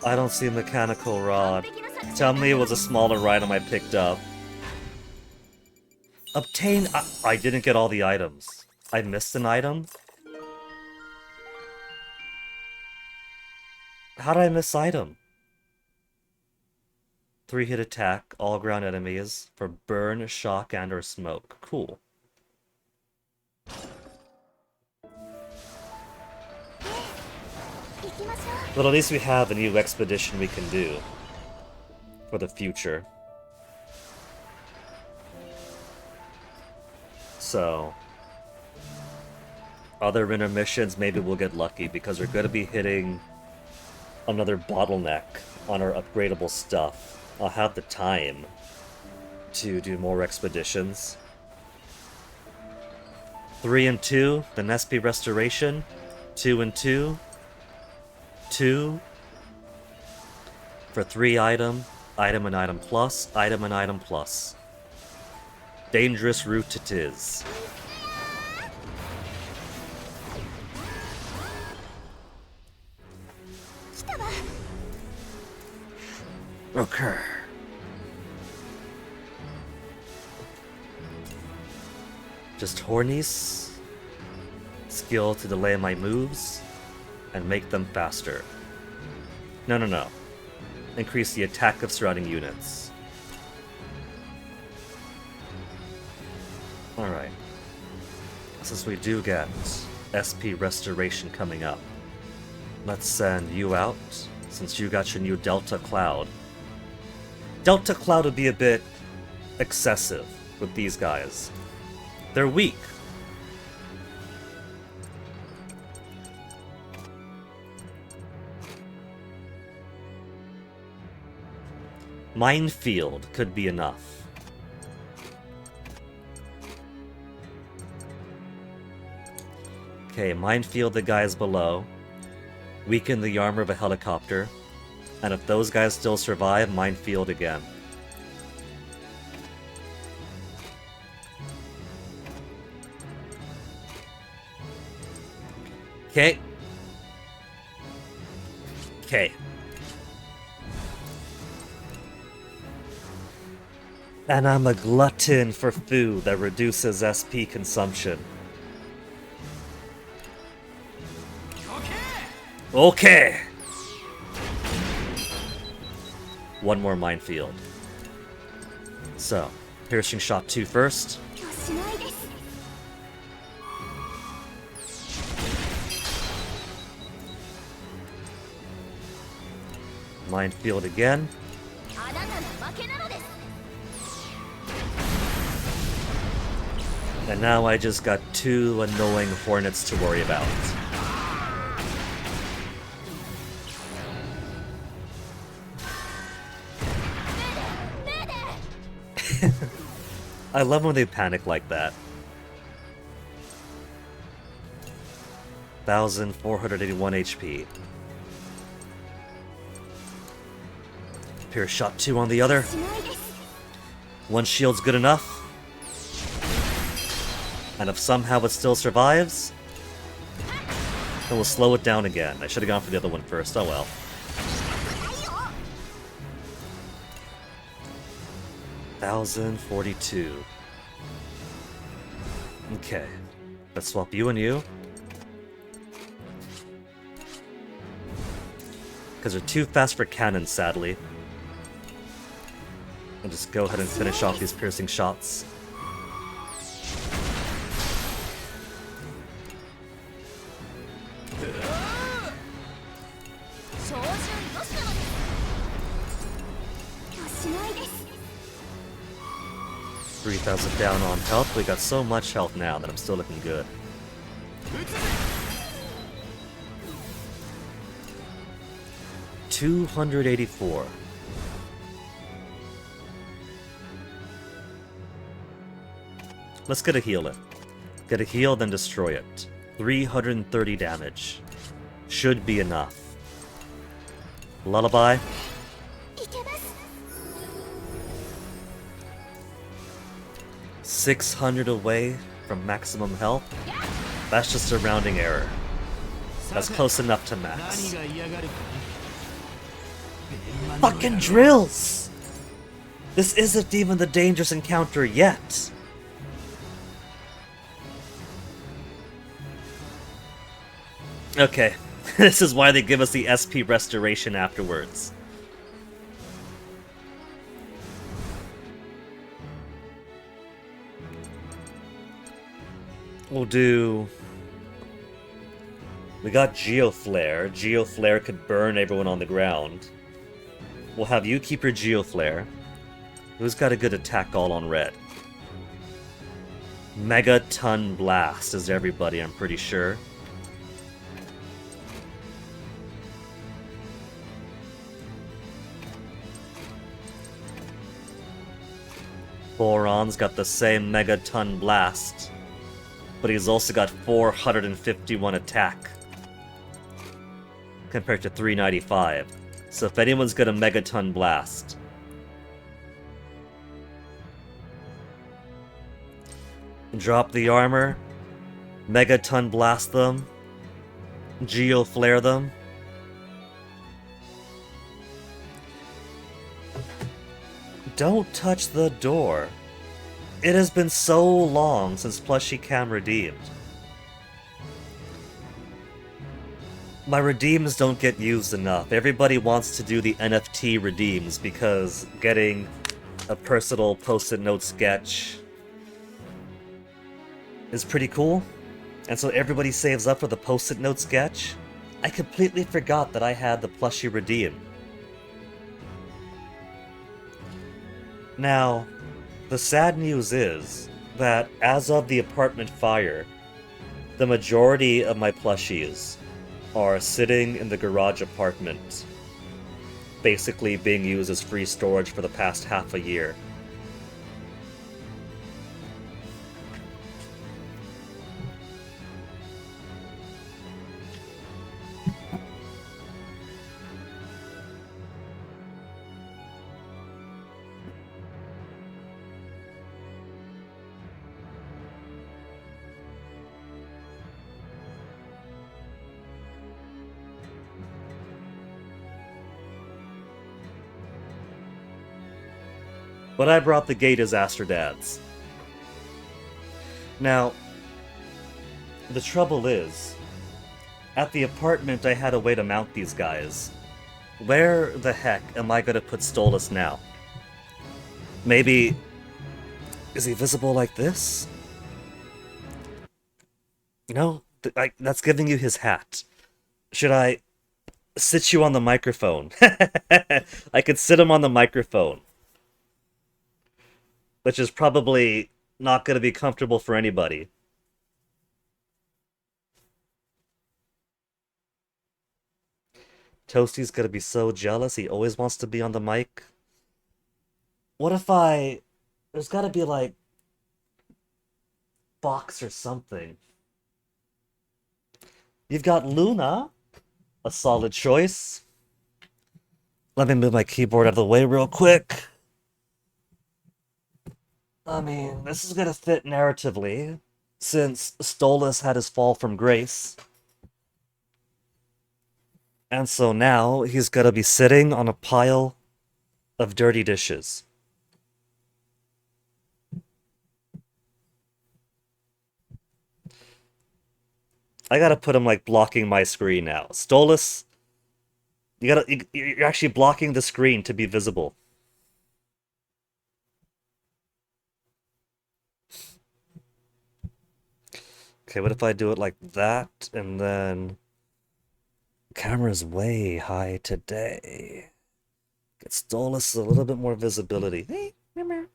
I don't see a mechanical rod. Tell me it was a smaller item I picked up. Obtain... I didn't get all the items. I missed an item? How did I miss item? 3-hit attack, all ground enemies, for burn, shock, and or smoke. Cool. But at least we have a new expedition we can do for the future. So, other intermissions, maybe we'll get lucky because we're going to be hitting another bottleneck on our upgradable stuff. I'll have the time to do more expeditions. 3 and 2, then SP Restoration. 2 and 2. 2 for 3 item, item and item plus, item and item plus. Dangerous route it is. Okay. Just Hornies. Skill to delay my moves and make them faster. No. Increase the attack of surrounding units. Alright. Since we do get SP Restoration coming up, let's send you out, since you got your new Delta Cloud. Delta Cloud would be a bit excessive with these guys. They're weak. Minefield could be enough. Okay, minefield the guys below. Weaken the armor of a helicopter. And if those guys still survive, minefield again. Okay. Okay. And I'm a glutton for food that reduces SP consumption. Okay! one more minefield. So, piercing shot 2 first. Minefield again. And now I just got 2 annoying hornets to worry about. I love when they panic like that. 1,481 HP. Pierce shot 2 on the other. 1 shield's good enough. And if somehow it still survives, then we'll slow it down again. I should have gone for the other one first, oh well. $1,042. Okay, let's swap you and you. Because they're too fast for cannons, sadly. And just go ahead and finish off these piercing shots. $3,000 down on health. We got so much health now that I'm still looking good. $284. Let's get a heal in. Get a heal, then destroy it. 330 damage. Should be enough. Lullaby. 600 away from maximum health. That's just a rounding error. That's close enough to max. Fucking drills! This isn't even the dangerous encounter yet. Okay, this is why they give us the SP restoration afterwards. We'll do... We got Geoflare. Geoflare could burn everyone on the ground. We'll have you keep your Geoflare. Who's got a good attack all on red? Megaton Blast is everybody, I'm pretty sure. Boron's got the same Megaton Blast, but he's also got 451 attack compared to 395. So if anyone's got a Megaton Blast, drop the armor, Megaton Blast them, Geoflare them. Don't touch the door. It has been so long since Plushie Cam redeemed. My redeems don't get used enough. Everybody wants to do the NFT redeems because getting a personal post-it note sketch is pretty cool. And so everybody saves up for the post-it note sketch. I completely forgot that I had the Plushie redeem. Now, the sad news is that as of the apartment fire, the majority of my plushies are sitting in the garage apartment, basically being used as free storage for the past half a year. But I brought the gate as Asterdads. Now, the trouble is, at the apartment I had a way to mount these guys, Where the heck am I gonna put Stolas now? Maybe... Is he visible like this? No, that's giving you his hat. Should I sit you on the microphone? I could sit him on the microphone. Which is probably not going to be comfortable for anybody. Toasty's going to be so jealous. He always wants to be on the mic. What if I... There's got to be, like... box or something. You've got Luna. A solid choice. Let me move my keyboard out of the way real quick. I mean, this is gonna fit narratively, since Stolas had his fall from grace. And so now he's gonna be sitting on a pile of dirty dishes. I gotta put him, like, blocking my screen now. Stolas, you're actually blocking the screen to be visible. Okay, what if I do it like that, and then... Camera's way high today. Get Stolas a little bit more visibility. Hey, remember.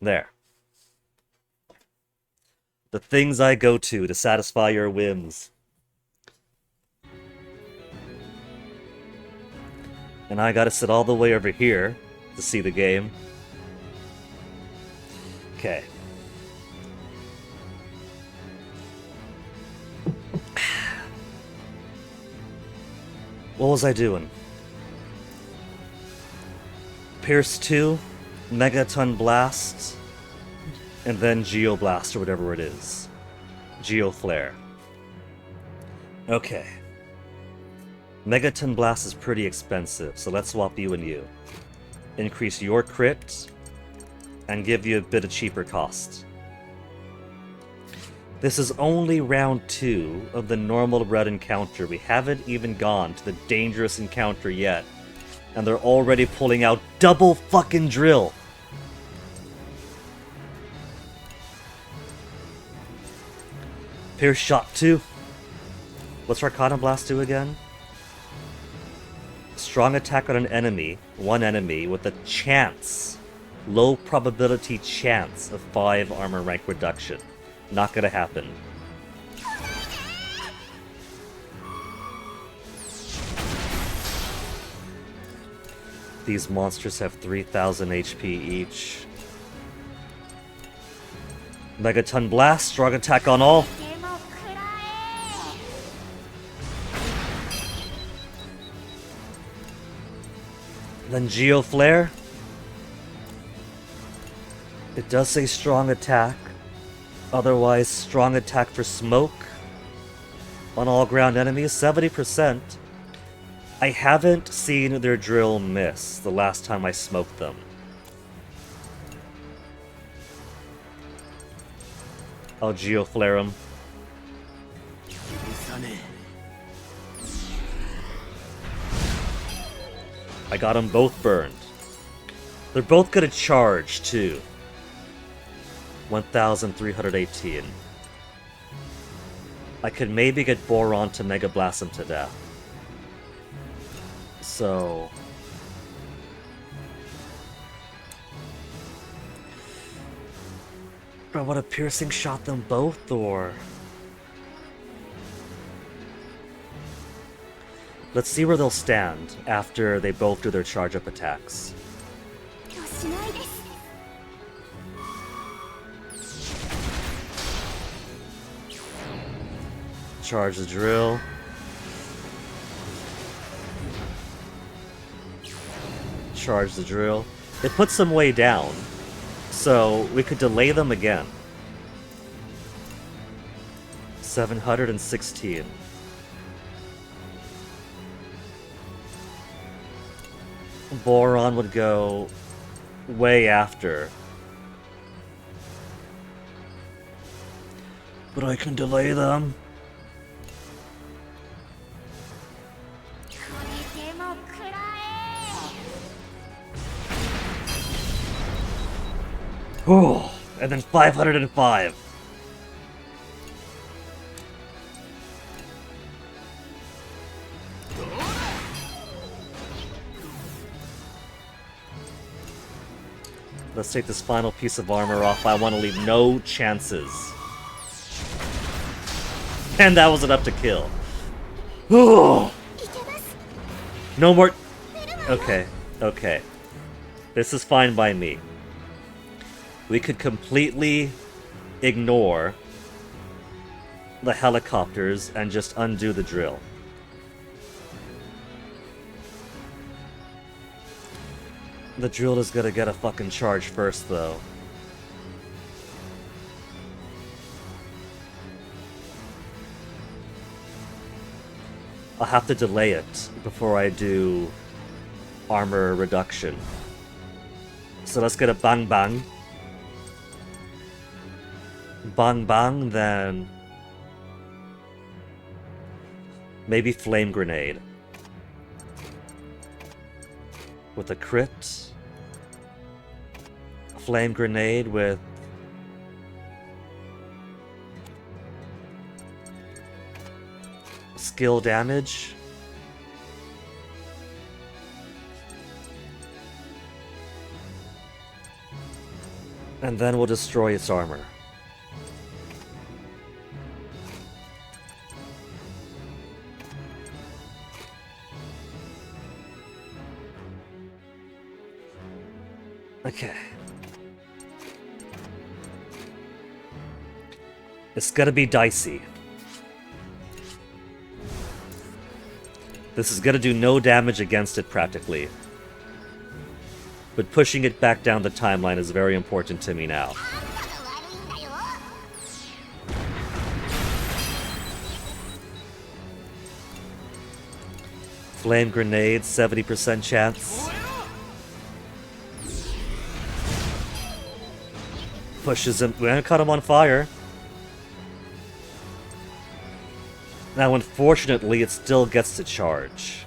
There. The things I go to satisfy your whims. And I gotta sit all the way over here to see the game. Okay. What was I doing? Pierce 2, Megaton Blast, and then Geoblast or whatever it is. Geoflare. Okay. Megaton Blast is pretty expensive, so let's swap you and you. Increase your crit, and give you a bit of cheaper cost. This is only round 2 of the normal red encounter. We haven't even gone to the dangerous encounter yet. And they're already pulling out double fucking drill. Pierce shot 2. What's Arcana Blast do again? Strong attack on an enemy, one enemy, with a chance, low probability chance of 5 armor rank reduction. Not gonna happen. These monsters have 3,000 HP each. Megaton Blast, strong attack on all. Then Geoflare. It does say strong attack. Otherwise, strong attack for smoke on all ground enemies, 70%. I haven't seen their drill miss the last time I smoked them. I'll Geoflare them. I got them both burned. They're both gonna charge, too. 1,318. I could maybe get Boron to Mega Blast him to death. So... Bro, would a piercing shot them both, or... Let's see where they'll stand after they both do their charge-up attacks. Charge the drill. Charge the drill. It puts them way down, so we could delay them again. 716. Boron would go way after. But I can delay them. Oh, and then 505. Let's take this final piece of armor off. I want to leave no chances. And that was enough to kill. Oh. No more... Okay, okay. This is fine by me. We could completely ignore the helicopters and just undo the drill. The drill is gonna get a fucking charge first, though. I'll have to delay it before I do armor reduction. So let's get a bang bang. Bang bang, then maybe flame grenade. With a crit. Flame grenade with skill damage. And then we'll destroy its armor. Okay. It's gonna be dicey. This is gonna do no damage against it, practically. But pushing it back down the timeline is very important to me now. Flame grenade, 70% chance. Pushes him. We're gonna cut him on fire. Now, unfortunately, it still gets to charge.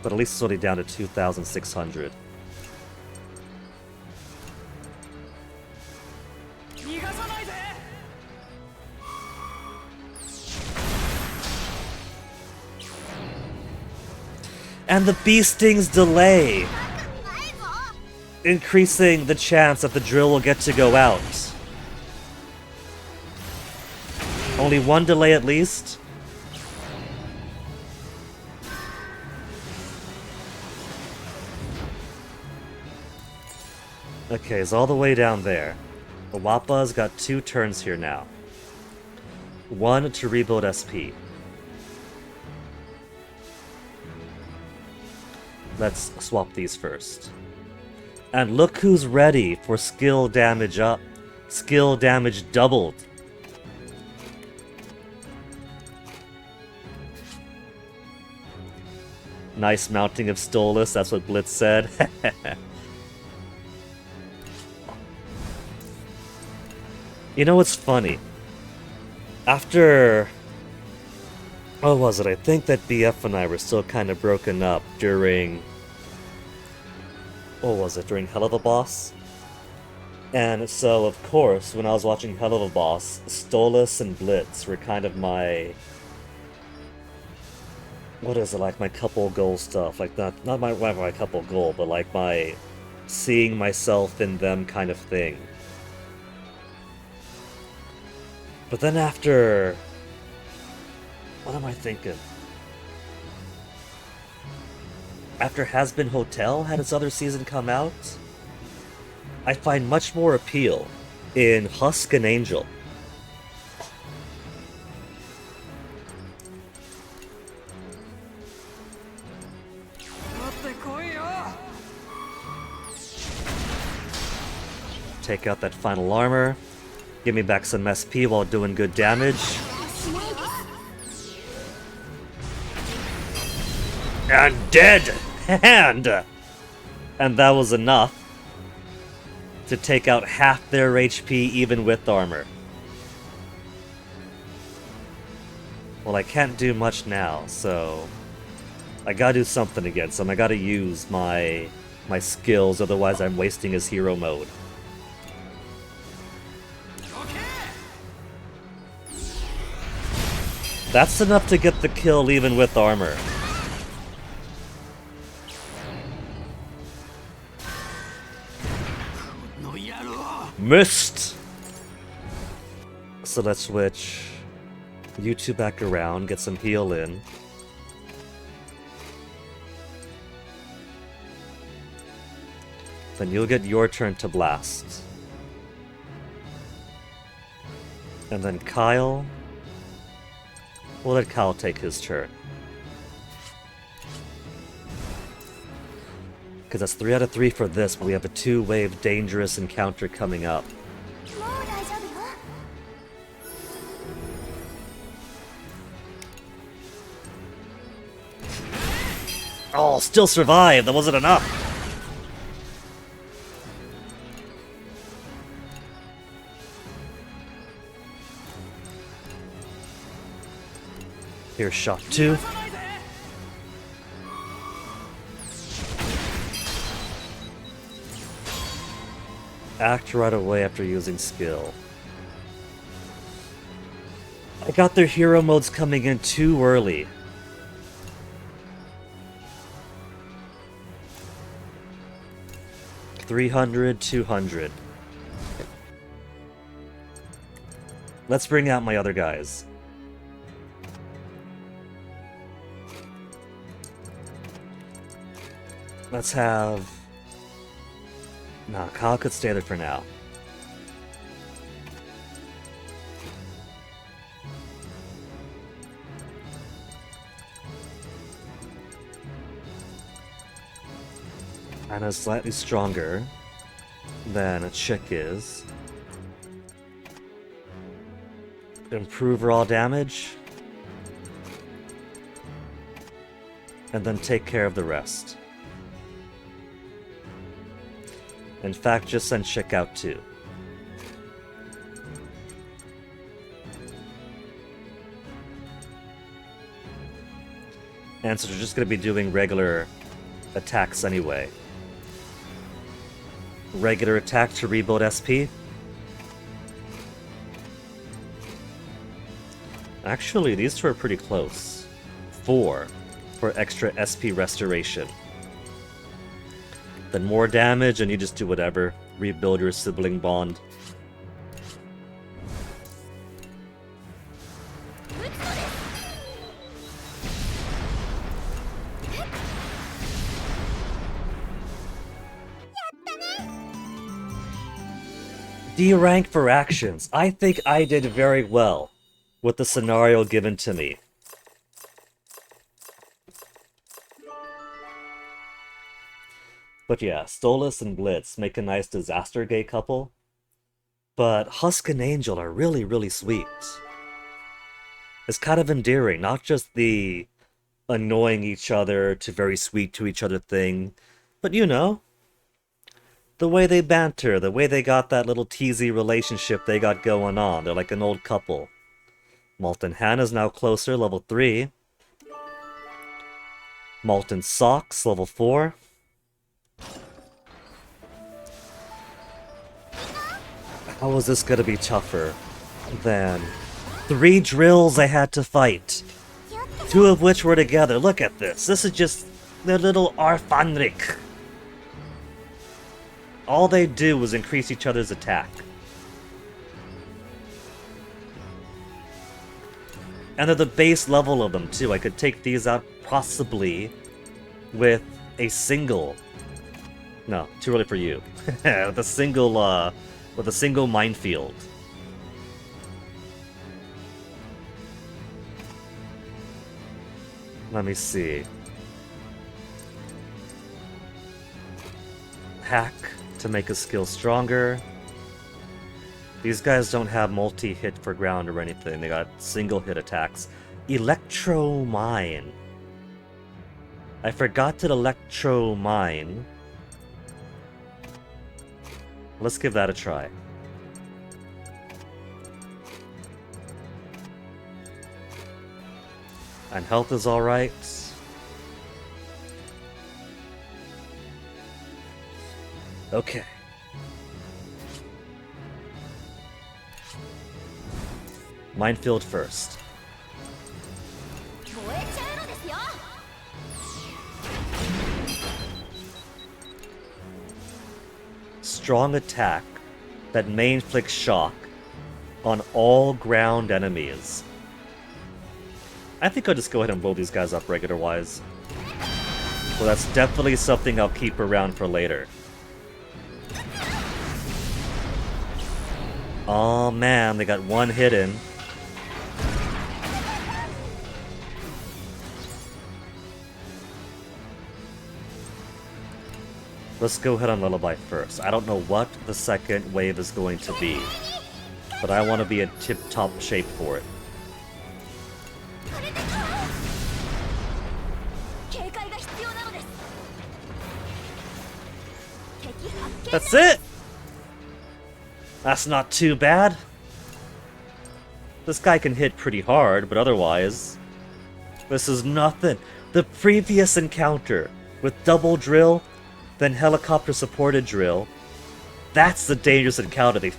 But at least it's only down to 2,600. And the bee stings delay, increasing the chance that the drill will get to go out. Only one delay at least. Okay, it's all the way down there. The Wappa's got 2 turns here now. 1 to rebuild SP. Let's swap these first. And look who's ready for skill damage up. Skill damage doubled. Nice mounting of Stolas, that's what Blitz said. You know what's funny? After... What was it? I think that BF and I were still kind of broken up during... What was it? During Hell of a Boss? And so, of course, when I was watching Hell of a Boss, Stolas and Blitz were kind of my... What is it? Like my couple goal stuff. Like, not my couple goal, but like my... seeing myself in them kind of thing. But then after... What am I thinking? After Has Been Hotel had its other season come out, I find much more appeal in Husk and Angel. Take out that final armor. Give me back some SP while doing good damage. And dead hand! And that was enough to take out half their HP even with armor. Well, I can't do much now, so I gotta do something against him. I gotta use my skills, otherwise I'm wasting his hero mode. That's enough to get the kill even with armor. Missed! So let's switch you two back around, get some heal in. Then you'll get your turn to blast. And then Kyle... We'll let Kyle take his turn. Because that's 3 out of 3 for this, but we have a 2-wave dangerous encounter coming up. Oh, still survived! That wasn't enough! Here's shot 2. Act right away after using skill. I got their hero modes coming in too early. $300, $200. Let's bring out my other guys. Let's have... Nah, Kyle could stay there for now. Anna's slightly stronger than a chick is. Improve raw damage. And then take care of the rest. In fact, just send Chick out too. And so they're just going to be doing regular attacks anyway. Regular attack to rebuild SP. Actually, these two are pretty close. 4 for extra SP restoration. Then more damage, and you just do whatever. Rebuild your sibling bond. D rank for actions. I think I did very well with the scenario given to me. But yeah, Stolas and Blitz make a nice disaster gay couple. But Husk and Angel are really, really sweet. It's kind of endearing, not just the annoying each other to very sweet to each other thing, but you know, the way they banter, the way they got that little teasy relationship they got going on. They're like an old couple. Malt and Hannah's now closer, level 3. Malt and Socks, level 4. How is this gonna be tougher than 3 drills I had to fight? 2 of which were together. Look at this. This is just their little Arfanrik. All they do was increase each other's attack. And they're the base level of them too. I could take these out possibly with a single... No, too early for you. With a single minefield. Let me see. Hack to make a skill stronger. These guys don't have multi-hit for ground or anything. They got single-hit attacks. Electro Mine. I forgot to Electro Mine. Let's give that a try. And health is alright. Okay. Minefield first. strong attack that may inflict shock on all ground enemies. I think I'll just go ahead and blow these guys up regular-wise. Well, that's definitely something I'll keep around for later. Oh man, they got one hit in. Let's go ahead on Lullaby first. I don't know what the second wave is going to be, but I want to be in tip-top shape for it. That's it! That's not too bad. This guy can hit pretty hard, but otherwise, this is nothing. The previous encounter with double drill, then helicopter supported drill, that's the dangerous encounter.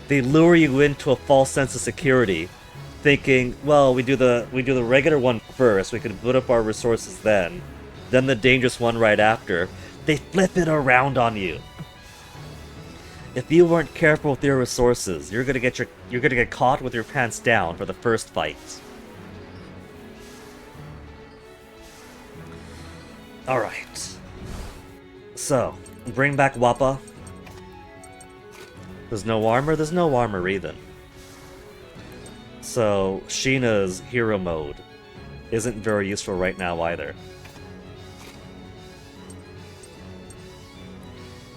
They lure you into a false sense of security, thinking, well, we do the regular one first, we can put up our resources then the dangerous one right after. They flip it around on you. If you weren't careful with your resources, you're gonna get caught with your pants down for the first fight. Alright. So, bring back Wappa. There's no armor? There's no armor either. So, Sheena's hero mode isn't very useful right now either.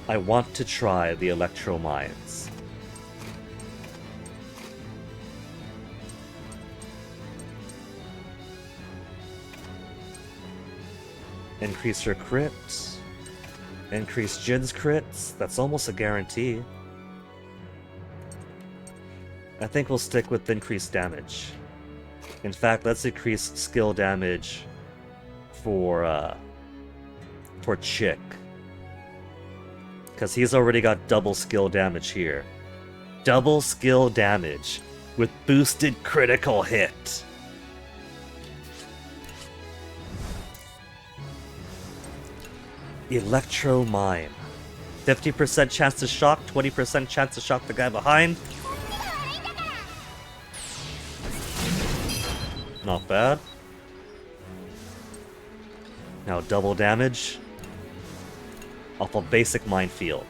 I want to try the Electro Mines. Increase your crits. Increase Jin's crits. That's almost a guarantee. I think we'll stick with increased damage. In fact, let's increase skill damage for Chick. Because he's already got double skill damage here. Double skill damage with boosted critical hit. Electro Mine. 50% chance to shock, 20% chance to shock the guy behind. Not bad. Now double damage off a basic minefield.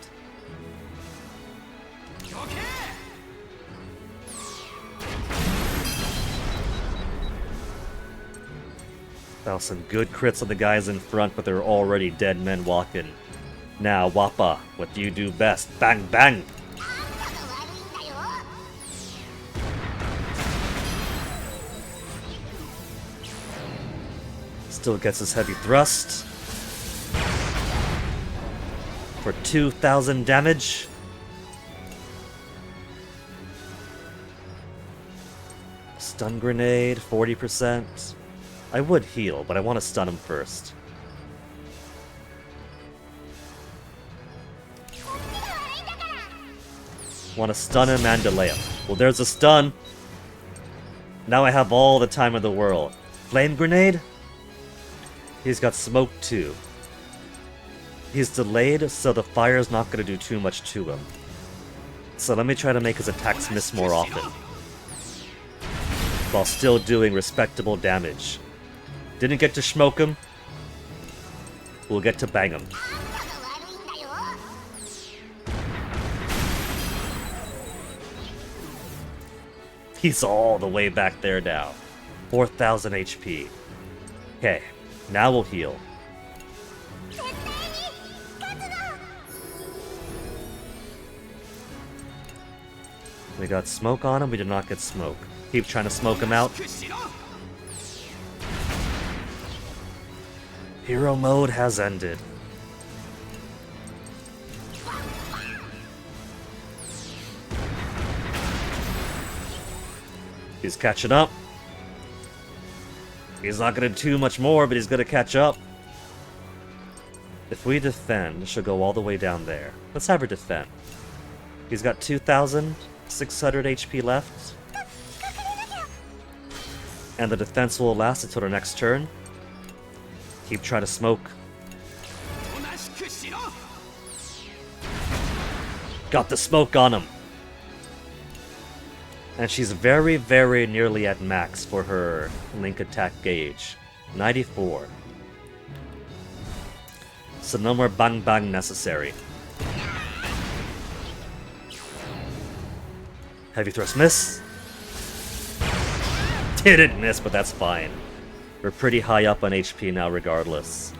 That was some good crits on the guys in front, but they're already dead men walking. Now, Wappa, what do you do best? Bang, bang! Still gets his heavy thrust. For 2,000 damage. Stun grenade, 40%. I would heal, but I want to stun him first. Want to stun him and delay him. Well, there's a stun. Now I have all the time in the world. Flame grenade? He's got smoke too. He's delayed, so the fire's not going to do too much to him. So let me try to make his attacks miss more often, while still doing respectable damage. Didn't get to smoke him. We'll get to bang him. He's all the way back there now. 4,000 HP. Okay, now we'll heal. We got smoke on him, we did not get smoke. Keep trying to smoke him out. Hero mode has ended. He's catching up. He's not gonna do too much more, but he's gonna catch up. If we defend, she'll go all the way down there. Let's have her defend. He's got 2,600 HP left. And the defense will last until our next turn. Keep trying to smoke. Got the smoke on him. And she's very, very nearly at max for her link attack gauge. 94. So no more bang bang necessary. Heavy thrust miss. Didn't miss, but that's fine. We're pretty high up on HP now regardless.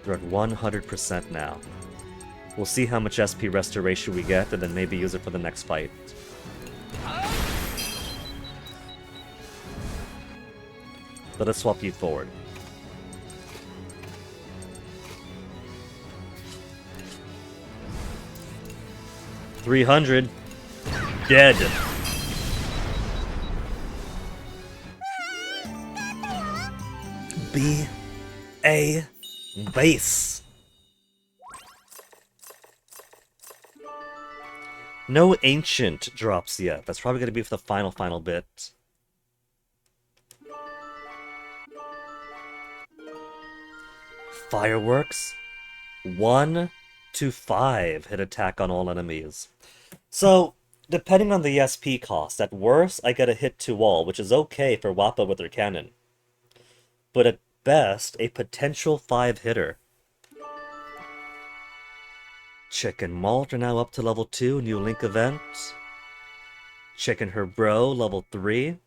We're at 100% now. We'll see how much SP restoration we get, and then maybe use it for the next fight. Let us swap you forward. $300. Dead. B.A. base. No ancient drops yet. That's probably going to be for the final bit. Fireworks. 1 to 5 hit attack on all enemies. So, depending on the SP cost, at worst, I get a hit to all, which is okay for Wappa with her cannon. But at best, a potential 5-hitter. Chicken Malt are now up to level 2, new Link event. Chicken Her Bro, level 3.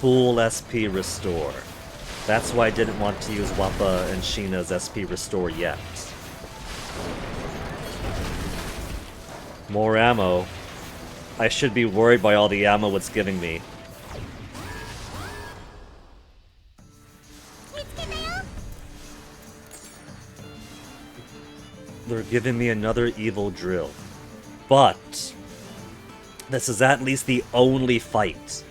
Full SP restore. That's why I didn't want to use Wappa and Sheena's SP restore yet. More ammo. I should be worried by all the ammo it's giving me. They're giving me another evil drill. But this is at least the only fight.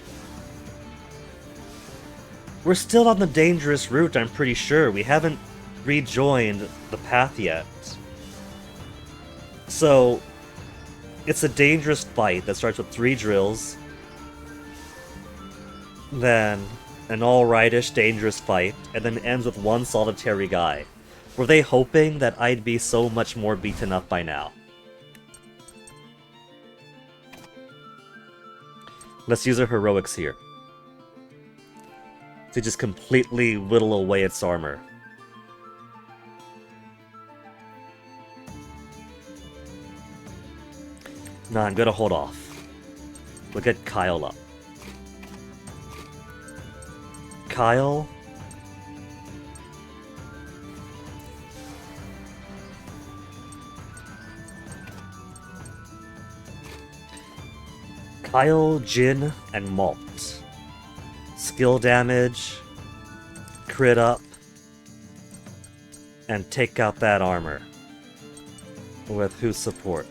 We're still on the dangerous route, I'm pretty sure. We haven't rejoined the path yet. So, it's a dangerous fight that starts with 3 drills. Then, an alrightish dangerous fight, and then ends with 1 solitary guy. Were they hoping that I'd be so much more beaten up by now? Let's use our heroics here. To just completely whittle away its armor. Nah, I'm gonna hold off. We'll get Kyle up. Kyle? Kyle, Jin, and Malt. Skill damage, crit up, and take out that armor. With whose support?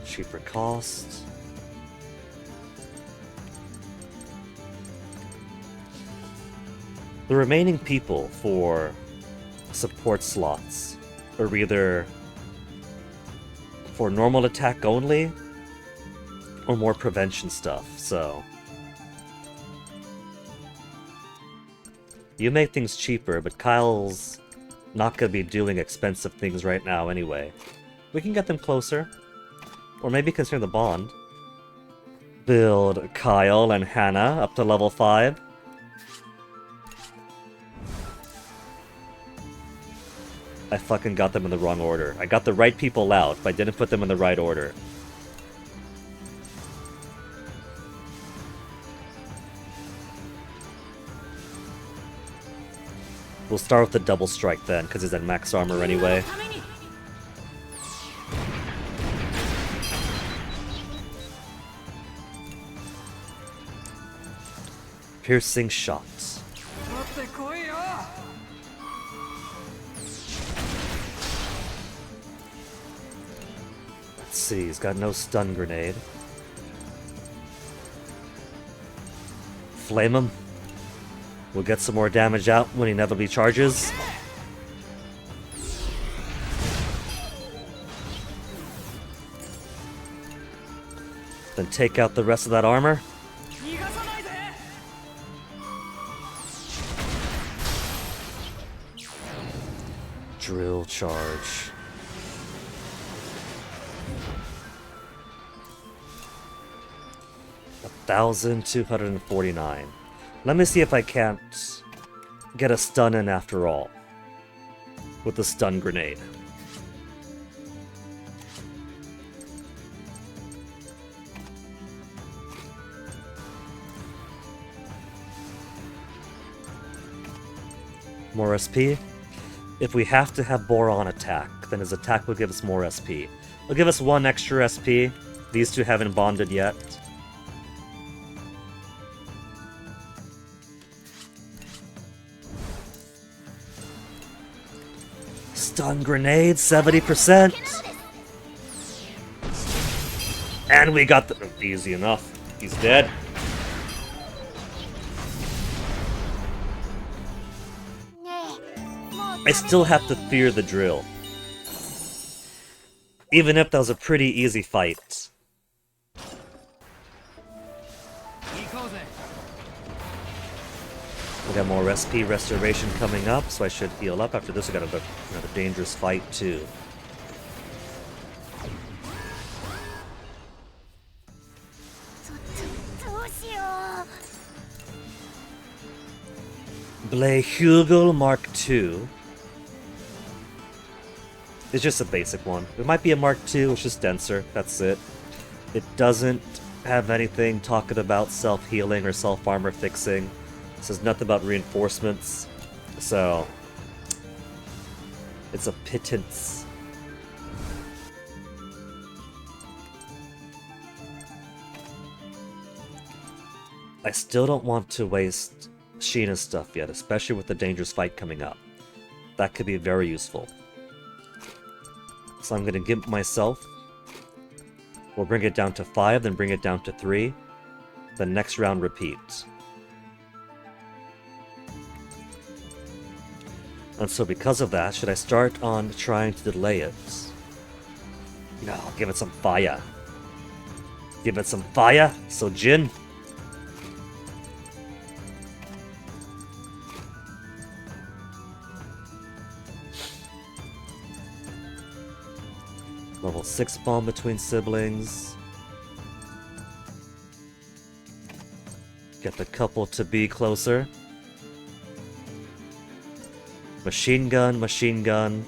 Cheaper cost. The remaining people for support slots are either for normal attack only, or more prevention stuff, so... You make things cheaper, but Kyle's not gonna be doing expensive things right now anyway. We can get them closer. Or maybe consider the bond. Build Kyle and Hannah up to level 5. I fucking got them in the wrong order. I got the right people out, but I didn't put them in the right order. We'll start with the double strike then, because he's at max armor anyway. Piercing shots. Let's see, he's got no stun grenade. Flame him. We'll get some more damage out when he inevitably charges. Then take out the rest of that armor. Drill charge. $1,249. Let me see if I can't get a stun in after all. With the stun grenade. More SP. If we have to have Boron attack, then his attack will give us more SP. It'll give us 1 extra SP. These two haven't bonded yet. Stun grenade, 70%. And we got the... Easy enough. He's dead. I still have to fear the drill. Even if that was a pretty easy fight. We got more SP restoration coming up, so I should heal up. After this, we got another dangerous fight too. Blehugel Mark II. It's just a basic one. It might be a Mark II, it's just denser, that's it. It doesn't have anything talking about self-healing or self-armor fixing. It says nothing about reinforcements, so... it's a pittance. I still don't want to waste Sheena's stuff yet, especially with the dangerous fight coming up. That could be very useful. So I'm going to give myself... We'll bring it down to 5, then bring it down to 3. The next round repeats. And so because of that, should I start on trying to delay it? No, give it some fire. Give it some fire. So Jin. Level 6 bomb between siblings. Get the couple to be closer. Machine gun, machine gun.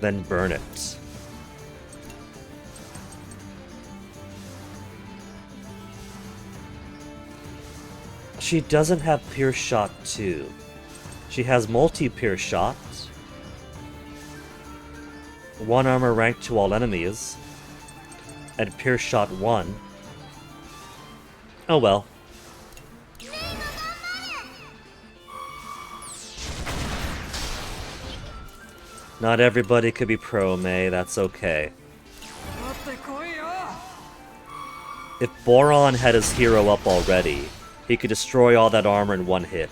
Then burn it. She doesn't have Pierce Shot 2. She has multi-Pierce Shot. 1 armor ranked to all enemies. And Pierce Shot 1. Oh well. Not everybody could be pro, May, that's okay. If Boron had his hero up already, he could destroy all that armor in 1 hit.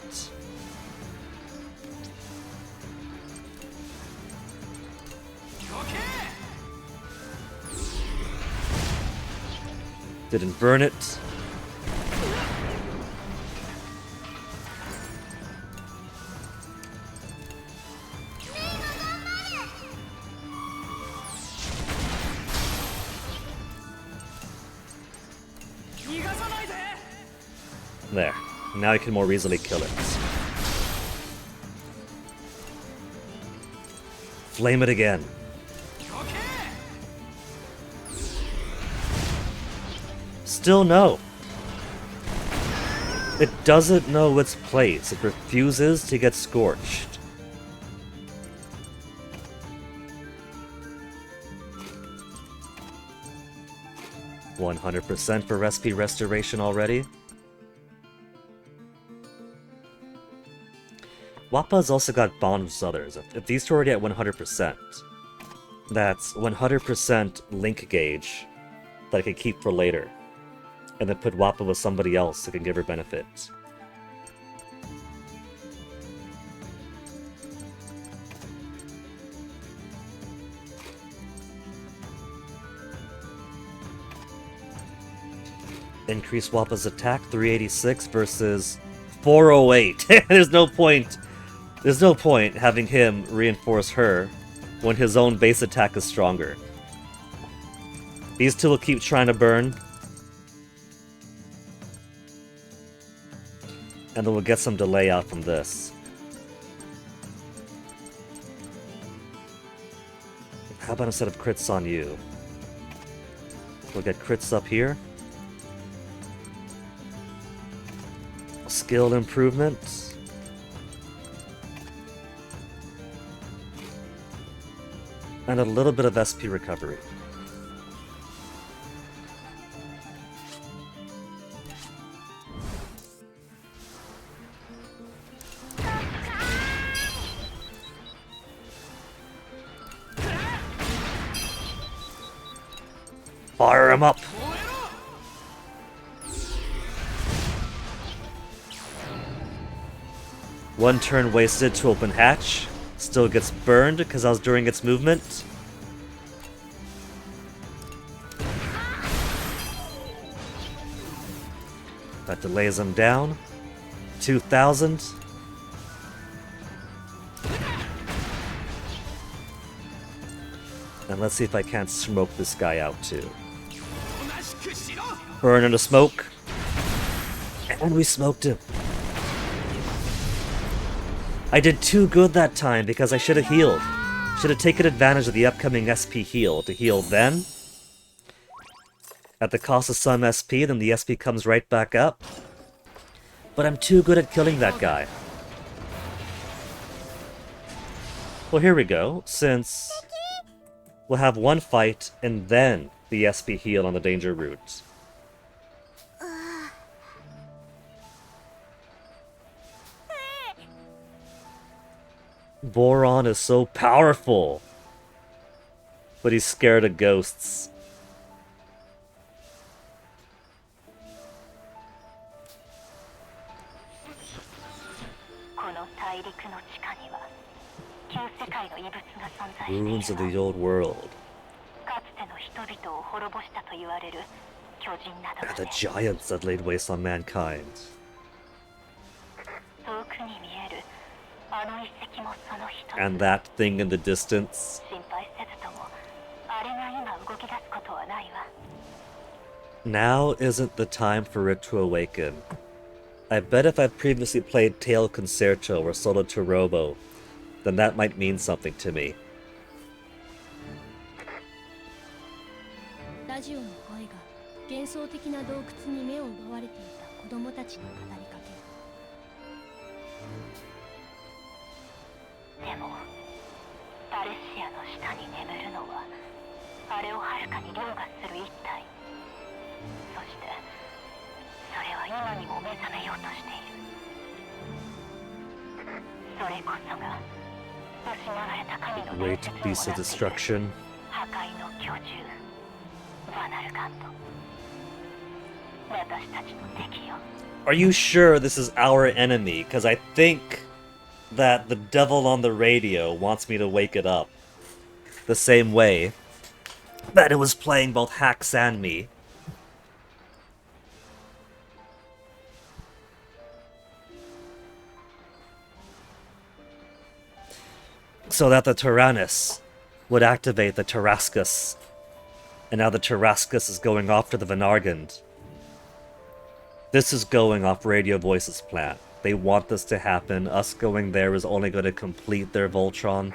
Didn't burn it. There. Now I can more easily kill it. Flame it again. Still no. It doesn't know its place. It refuses to get scorched. %100% for recipe restoration already. Wappa's also got bonus others. If these two are already at 100%, that's 100% link gauge that I can keep for later. And then put Wappa with somebody else that can give her benefits. Increase Wappa's attack 386 versus 408. There's no point. There's no point having him reinforce her when his own base attack is stronger. These two will keep trying to burn. And then we'll get some delay out from this. How about instead of crits on you? We'll get crits up here. Skill improvement. And a little bit of SP recovery. Fire him up! One turn wasted to open hatch. Still gets burned because I was during its movement. That delays him down. 2,000. And let's see if I can't smoke this guy out too. Burn into smoke. And we smoked him. I did too good that time because I should have healed. Should have taken advantage of the upcoming SP heal to heal then. At the cost of some SP, then the SP comes right back up. But I'm too good at killing that guy. Well, here we go. Since we'll have one fight and then the SP heal on the danger route. Boron is so powerful, but he's scared of ghosts. Ruins of the old world. And the giants that laid waste on mankind. And that thing in the distance. Now isn't the time for it to awaken. I bet if I've previously played Tail Concerto or Solo Turobo, then that might mean something to me. Great beast of destruction. Are you sure this is our enemy? Because I think that the devil on the radio wants me to wake it up. The same way that it was playing both Hax and me. So that the Tyrannus would activate the Tarrascus. And now the Tarrascus is going off to the Venargand. This is going off Radio Voice's plan. They want this to happen. Us going there is only going to complete their Voltron.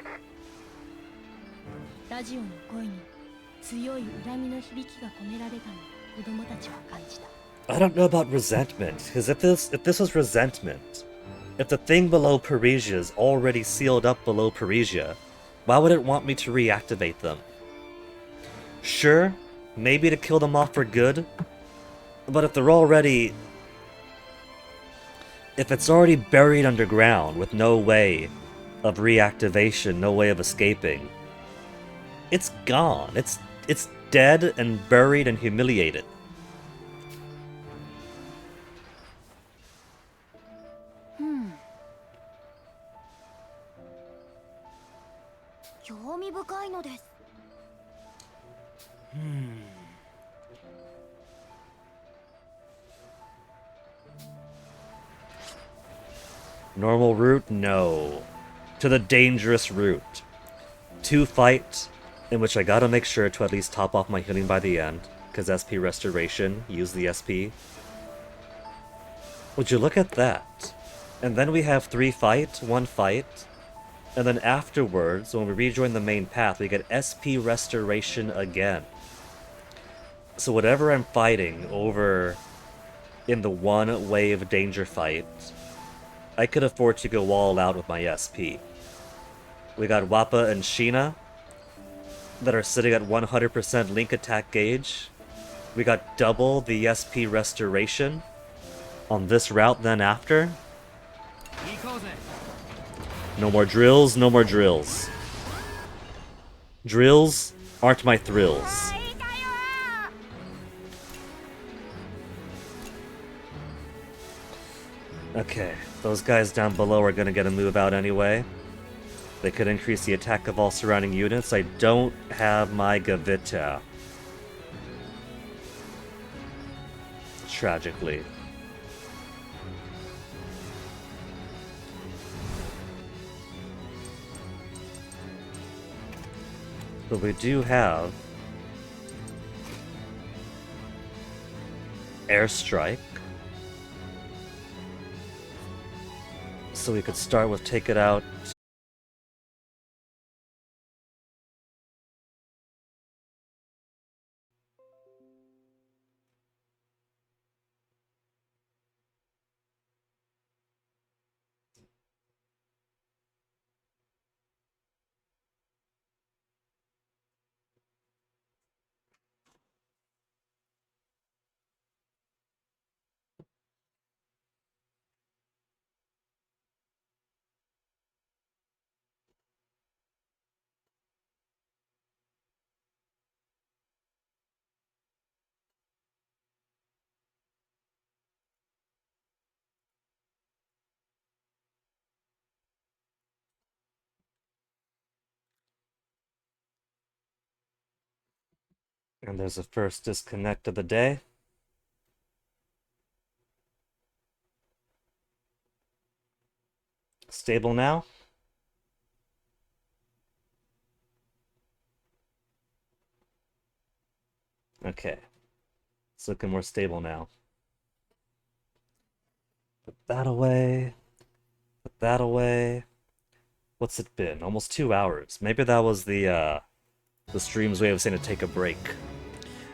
I don't know about resentment, because if this was resentment, if the thing below Parisia is already sealed up below Parisia, why would it want me to reactivate them? Sure, maybe to kill them off for good, but if they're already... if it's already buried underground with no way of reactivation, no way of escaping, it's gone. It's dead and buried and humiliated. Normal route? No. To the dangerous route. 2 fight, in which I gotta make sure to at least top off my healing by the end, because SP restoration, use the SP. Would you look at that? And then we have 3 fight, 1 fight, and then afterwards, when we rejoin the main path, we get SP restoration again. So whatever I'm fighting over in the 1 wave danger fight, I could afford to go all out with my SP. We got Wappa and Sheena that are sitting at 100% link attack gauge. We got double the SP restoration on this route then after. No more drills, no more drills. Drills aren't my thrills. Okay, those guys down below are gonna get a move out anyway. They could increase the attack of all surrounding units. I don't have my Gavita. Tragically. But we do have airstrike. So we could start with take it out. And there's a first disconnect of the day. Stable now. Okay. It's looking more stable now. Put that away. Put that away. What's it been? Almost 2 hours. Maybe that was the stream's way of saying to take a break.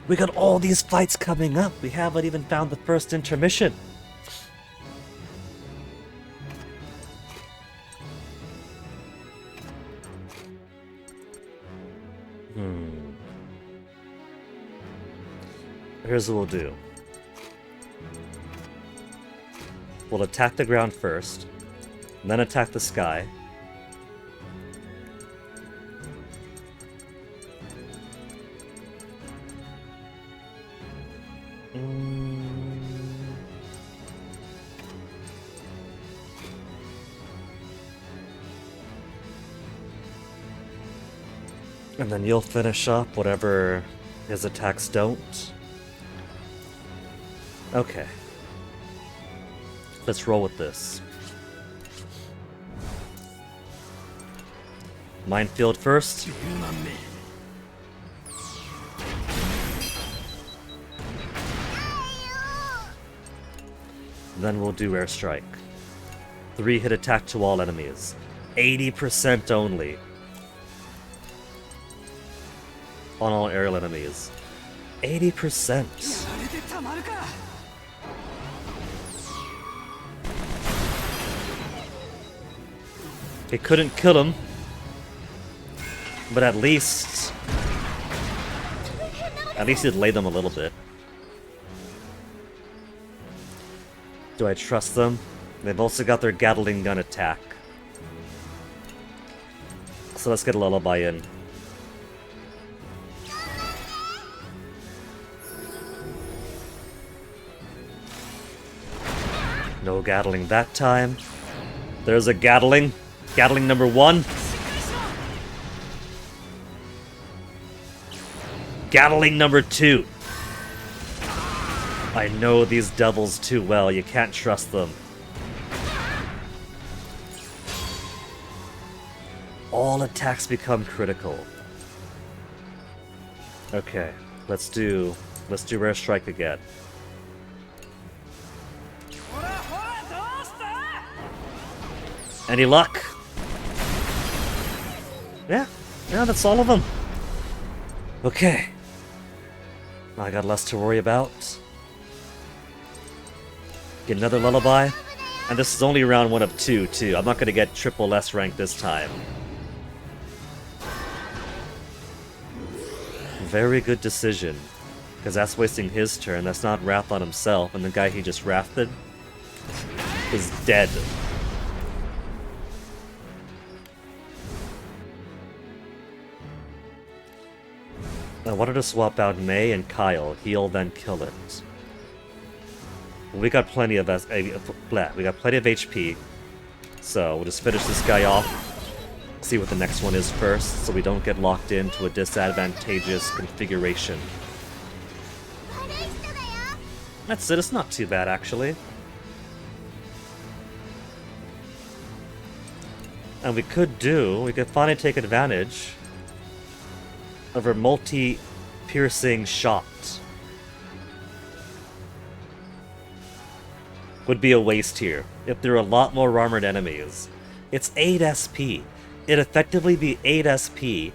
We got all these fights coming up. We haven't even found the first intermission. Here's what we'll do. We'll attack the ground first, and then attack the sky. And then you'll finish up whatever his attacks don't. Okay. Let's roll with this. Minefield first. Then we'll do airstrike. 3-hit attack to all enemies. 80% only. On all aerial enemies. 80%. It couldn't kill him, but at least it laid them a little bit. Do I trust them? They've also got their Gatling gun attack. So let's get a lullaby in. No Gatling that time. There's a Gatling. Gatling number 1. Gatling number 2. I know these devils too well. You can't trust them. all attacks become critical. Okay, let's do Rare Strike again. Any luck? Yeah, that's all of them. Okay. Now I got less to worry about. Get another lullaby. And this is only round 1 of 2, too. I'm not going to get triple S rank this time. Very good decision. Because that's wasting his turn. That's not Wrath on himself. And the guy he just wrathed is dead. I wanted to swap out Mei and Kyle. Heal, then kill it. We got plenty of HP. So we'll just finish this guy off. See what the next one is first, so we don't get locked into a disadvantageous configuration. That's it, it's not too bad actually. And we could finally take advantage of her multi-piercing shot. Would be a waste here if there are a lot more armored enemies. It's 8 SP. It'd effectively be 8 SP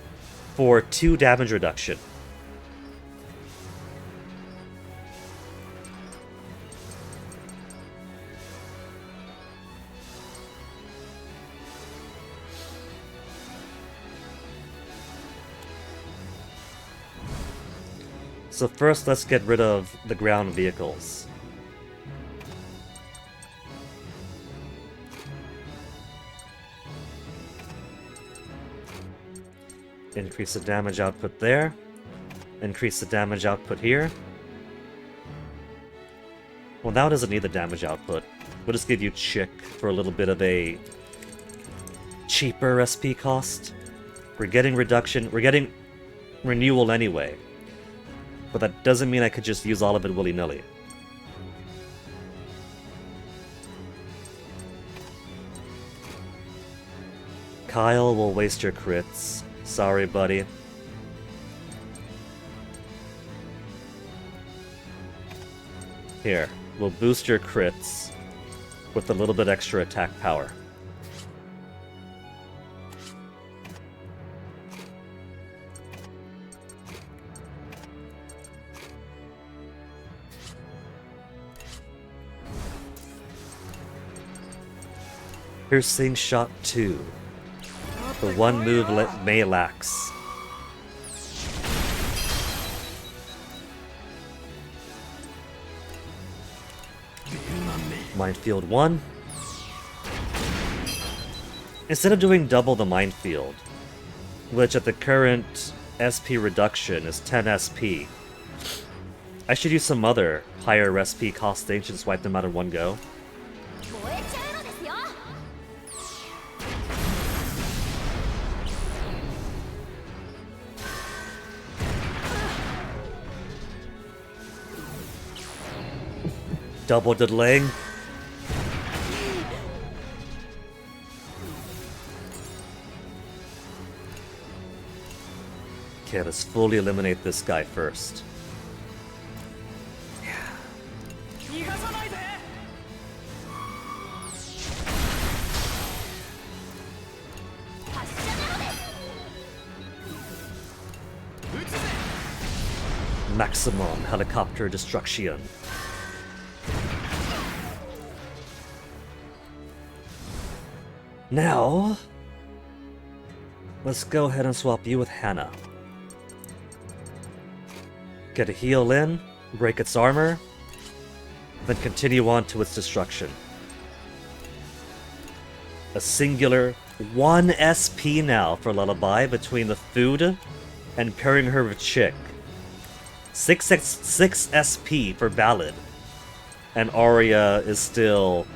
for 2 damage reduction. So first, let's get rid of the ground vehicles. Increase the damage output there. Increase the damage output here. Well, now it doesn't need the damage output. We'll just give you Chick for a little bit of a cheaper SP cost. We're getting reduction. We're getting renewal anyway. But that doesn't mean I could just use all of it willy-nilly. Kyle will waste your crits. Sorry, buddy. Here, we'll boost your crits with a little bit extra attack power. Piercing Shot 2. The one move Mei lacks. Minefield 1. Instead of doing double the minefield, which at the current SP reduction is 10 SP, I should use some other higher SP cost things and swipe them out in one go. Double delaying. Okay, let's fully eliminate this guy first. Maximum helicopter destruction. Now, let's go ahead and swap you with Hannah. Get a heal in, break its armor, then continue on to its destruction. A singular 1 SP now for Lullaby between the food and pairing her with Chick. 6 SP for Ballad. And Arya is still...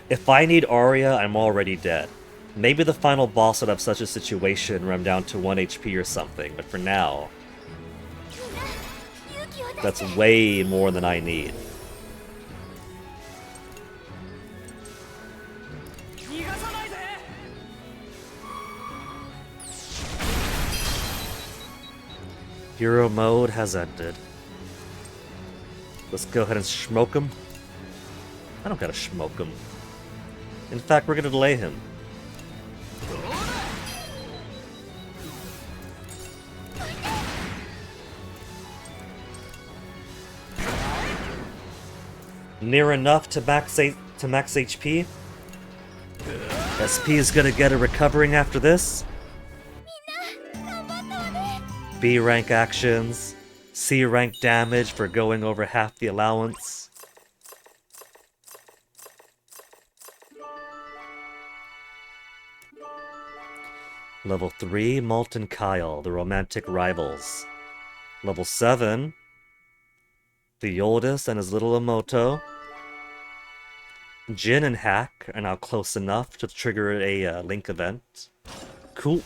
If I need Arya, I'm already dead. Maybe the final boss would have such a situation where I'm down to 1 HP or something, but for now... That's way more than I need. Hero mode has ended. Let's go ahead and smoke him. I don't gotta smoke him. In fact, we're gonna delay him. Near enough to max HP. SP is gonna get a recovering after this. B rank actions. C rank damage for going over half the allowance. Level 3, Malt and Kyle, the romantic rivals. Level 7, the oldest and his little Emoto. Jin and Hack are now close enough to trigger a Link event. Cool.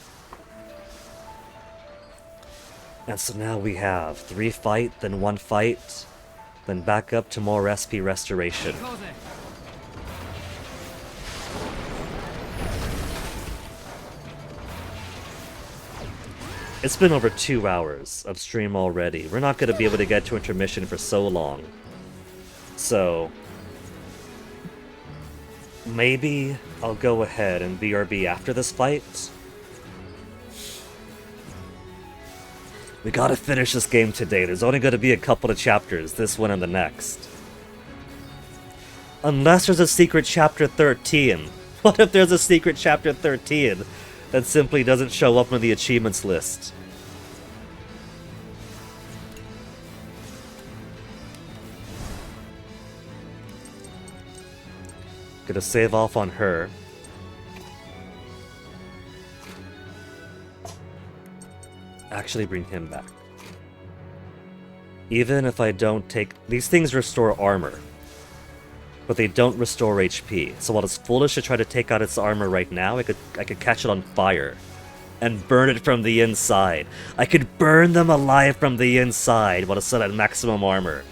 And so now we have 3 fight, then 1 fight, then back up to more SP restoration. It's been over 2 hours of stream already. We're not going to be able to get to intermission for so long. So maybe I'll go ahead and BRB after this fight. We gotta finish this game today. There's only gonna be a couple of chapters, this one and the next. Unless there's a secret chapter 13. What if there's a secret chapter 13 that simply doesn't show up on the achievements list? Gonna save off on her. Actually bring him back. Even if I don't take... These things restore armor, but they don't restore HP. So while it's foolish to try to take out its armor right now, I could catch it on fire and burn it from the inside. I could burn them alive from the inside while it's still at maximum armor.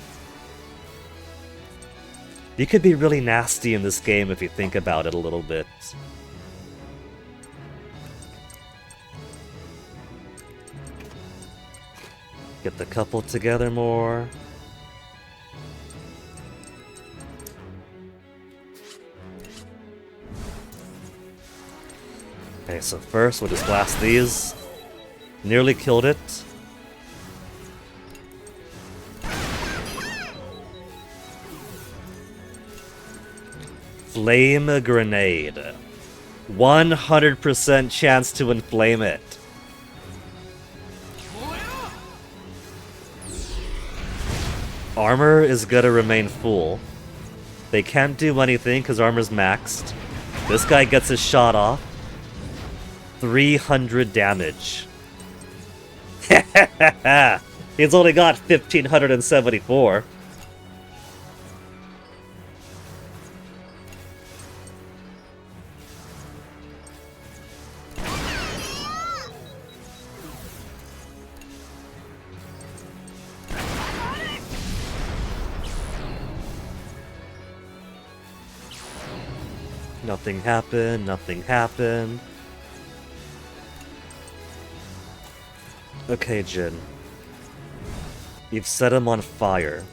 You could be really nasty in this game if you think about it a little bit. Get the couple together more. Okay, so first we'll just blast these. Nearly killed it. Flame a grenade. 100% chance to inflame it. Armor is gonna remain full. They can't do anything because armor's maxed. This guy gets his shot off. 300 damage. He's only got 1,574. Nothing happened, nothing happened. Okay, Jin. You've set him on fire.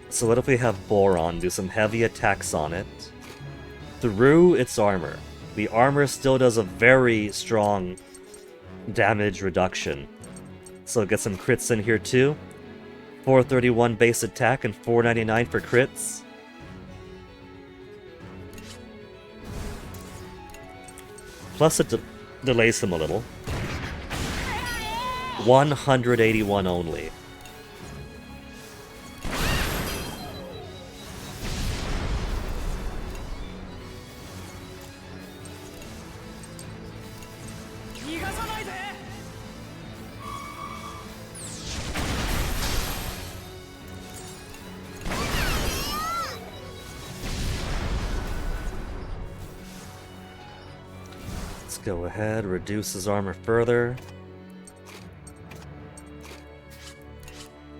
So what if we have Boron do some heavy attacks on it? Through its armor. The armor still does a very strong damage reduction. So get some crits in here too. 431 base attack and 499 for crits. Plus it delays him a little. 181 only. Let's go ahead, reduce his armor further.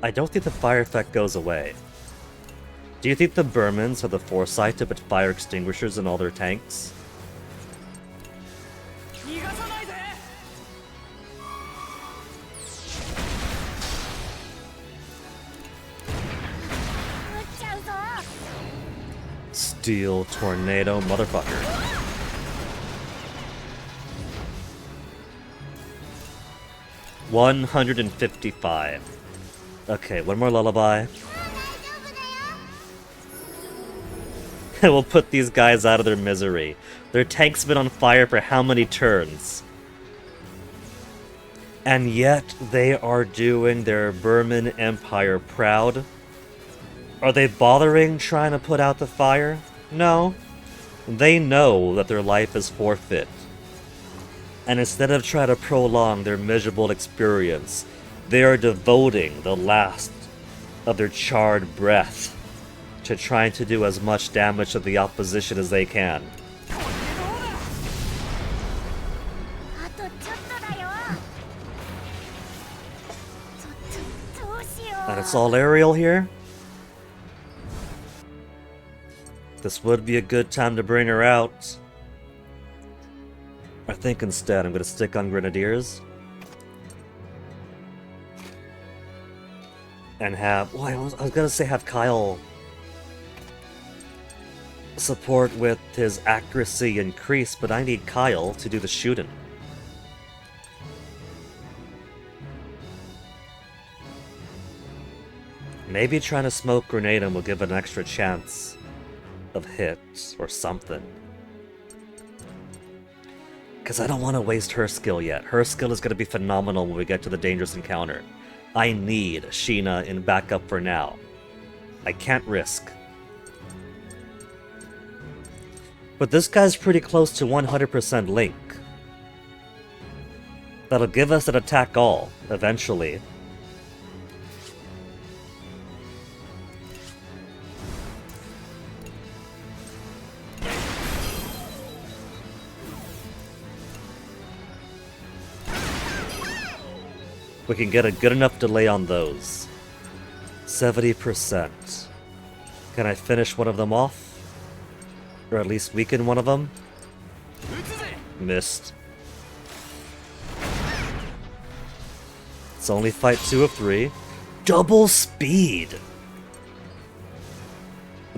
I don't think the fire effect goes away. Do you think the Burmans have the foresight to put fire extinguishers in all their tanks? Steel tornado motherfucker. $155. Okay, one more lullaby. We'll put these guys out of their misery. Their tank's been on fire for how many turns? And yet they are doing their Burman Empire proud. Are they bothering trying to put out the fire? No. They know that their life is forfeit. And instead of trying to prolong their miserable experience, they are devoting the last of their charred breath to trying to do as much damage to the opposition as they can. And it's all aerial here? This would be a good time to bring her out. I think instead I'm gonna stick on Grenadiers. And have... well, I was gonna say have Kyle support with his accuracy increase, but I need Kyle to do the shooting. Maybe trying to smoke grenade him will give it an extra chance of hits or something. Because I don't want to waste her skill yet. Her skill is going to be phenomenal when we get to the dangerous encounter. I need Sheena in backup for now. I can't risk. But this guy's pretty close to 100% Link. That'll give us an attack all, eventually. We can get a good enough delay on those. 70%. Can I finish one of them off? Or at least weaken one of them? Missed. It's only fight 2 of 3. Double speed!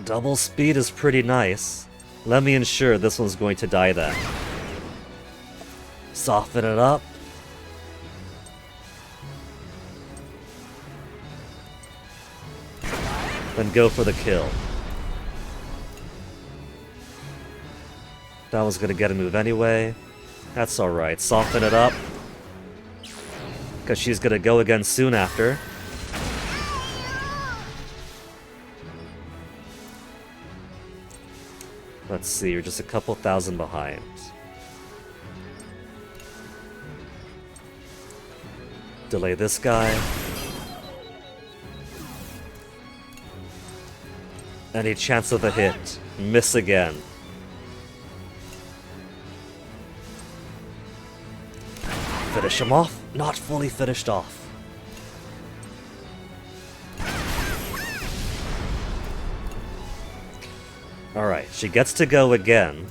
Double speed is pretty nice. Let me ensure this one's going to die then. Soften it up. Then go for the kill. That was gonna get a move anyway. That's alright. Soften it up. Because she's gonna go again soon after. Let's see, you're just a couple thousand behind. Delay this guy. Any chance of a hit. Miss again. Finish him off? Not fully finished off. Alright, she gets to go again.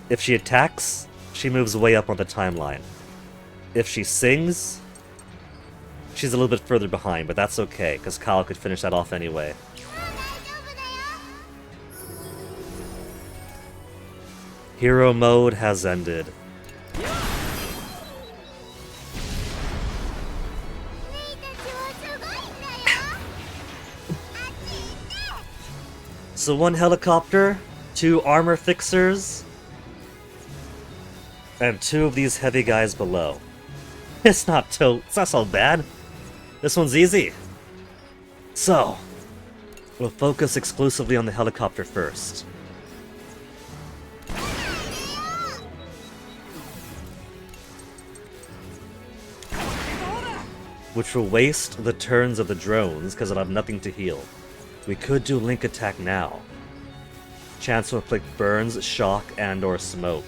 If she attacks, she moves way up on the timeline. If she sings, she's a little bit further behind, but that's okay, because Kyle could finish that off anyway. Hero mode has ended. So 1 helicopter, 2 armor fixers, and 2 of these heavy guys below. It's not so bad. This one's easy. So, we'll focus exclusively on the helicopter first. Which will waste the turns of the drones because it'll have nothing to heal. We could do Link attack now. Chance to inflict burns, shock, and or smoke.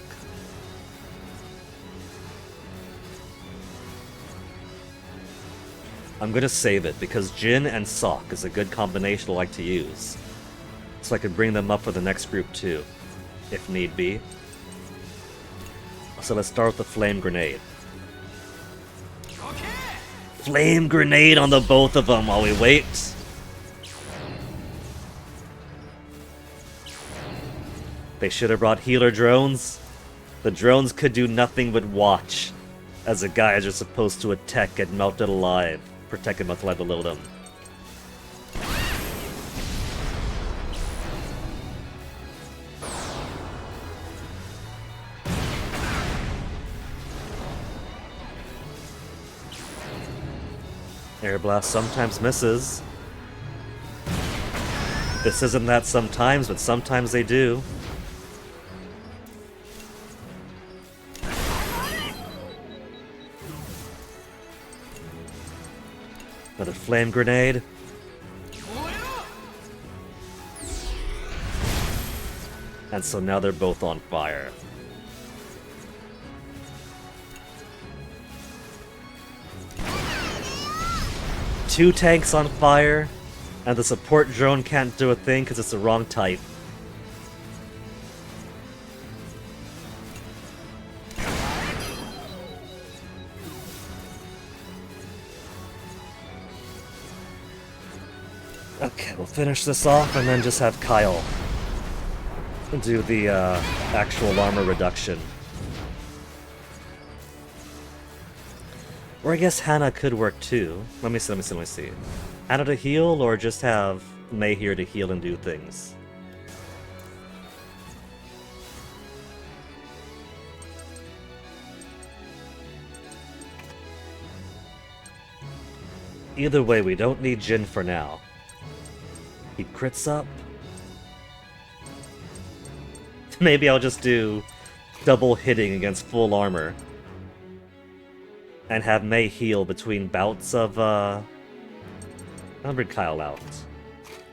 I'm gonna save it because Jin and Sok is a good combination I like to use. So I can bring them up for the next group too, if need be. So let's start with the flame grenade. Flame grenade on the both of them while we wait. They should have brought healer drones. The drones could do nothing but watch as the guys are supposed to attack get melted alive. Protect and melted alive below them. Air Blast sometimes misses. This isn't that sometimes, but sometimes they do. Another flame grenade. And so now they're both on fire. Two tanks on fire, and the support drone can't do a thing because it's the wrong type. Okay, we'll finish this off and then just have Kyle do the actual armor reduction. Or I guess Hannah could work too. Let me see. Hannah to heal, or just have Mei here to heal and do things? Either way, we don't need Jin for now. He crits up. Maybe I'll just do double hitting against full armor. And have Mei heal between bouts of, I'll bring Kyle out.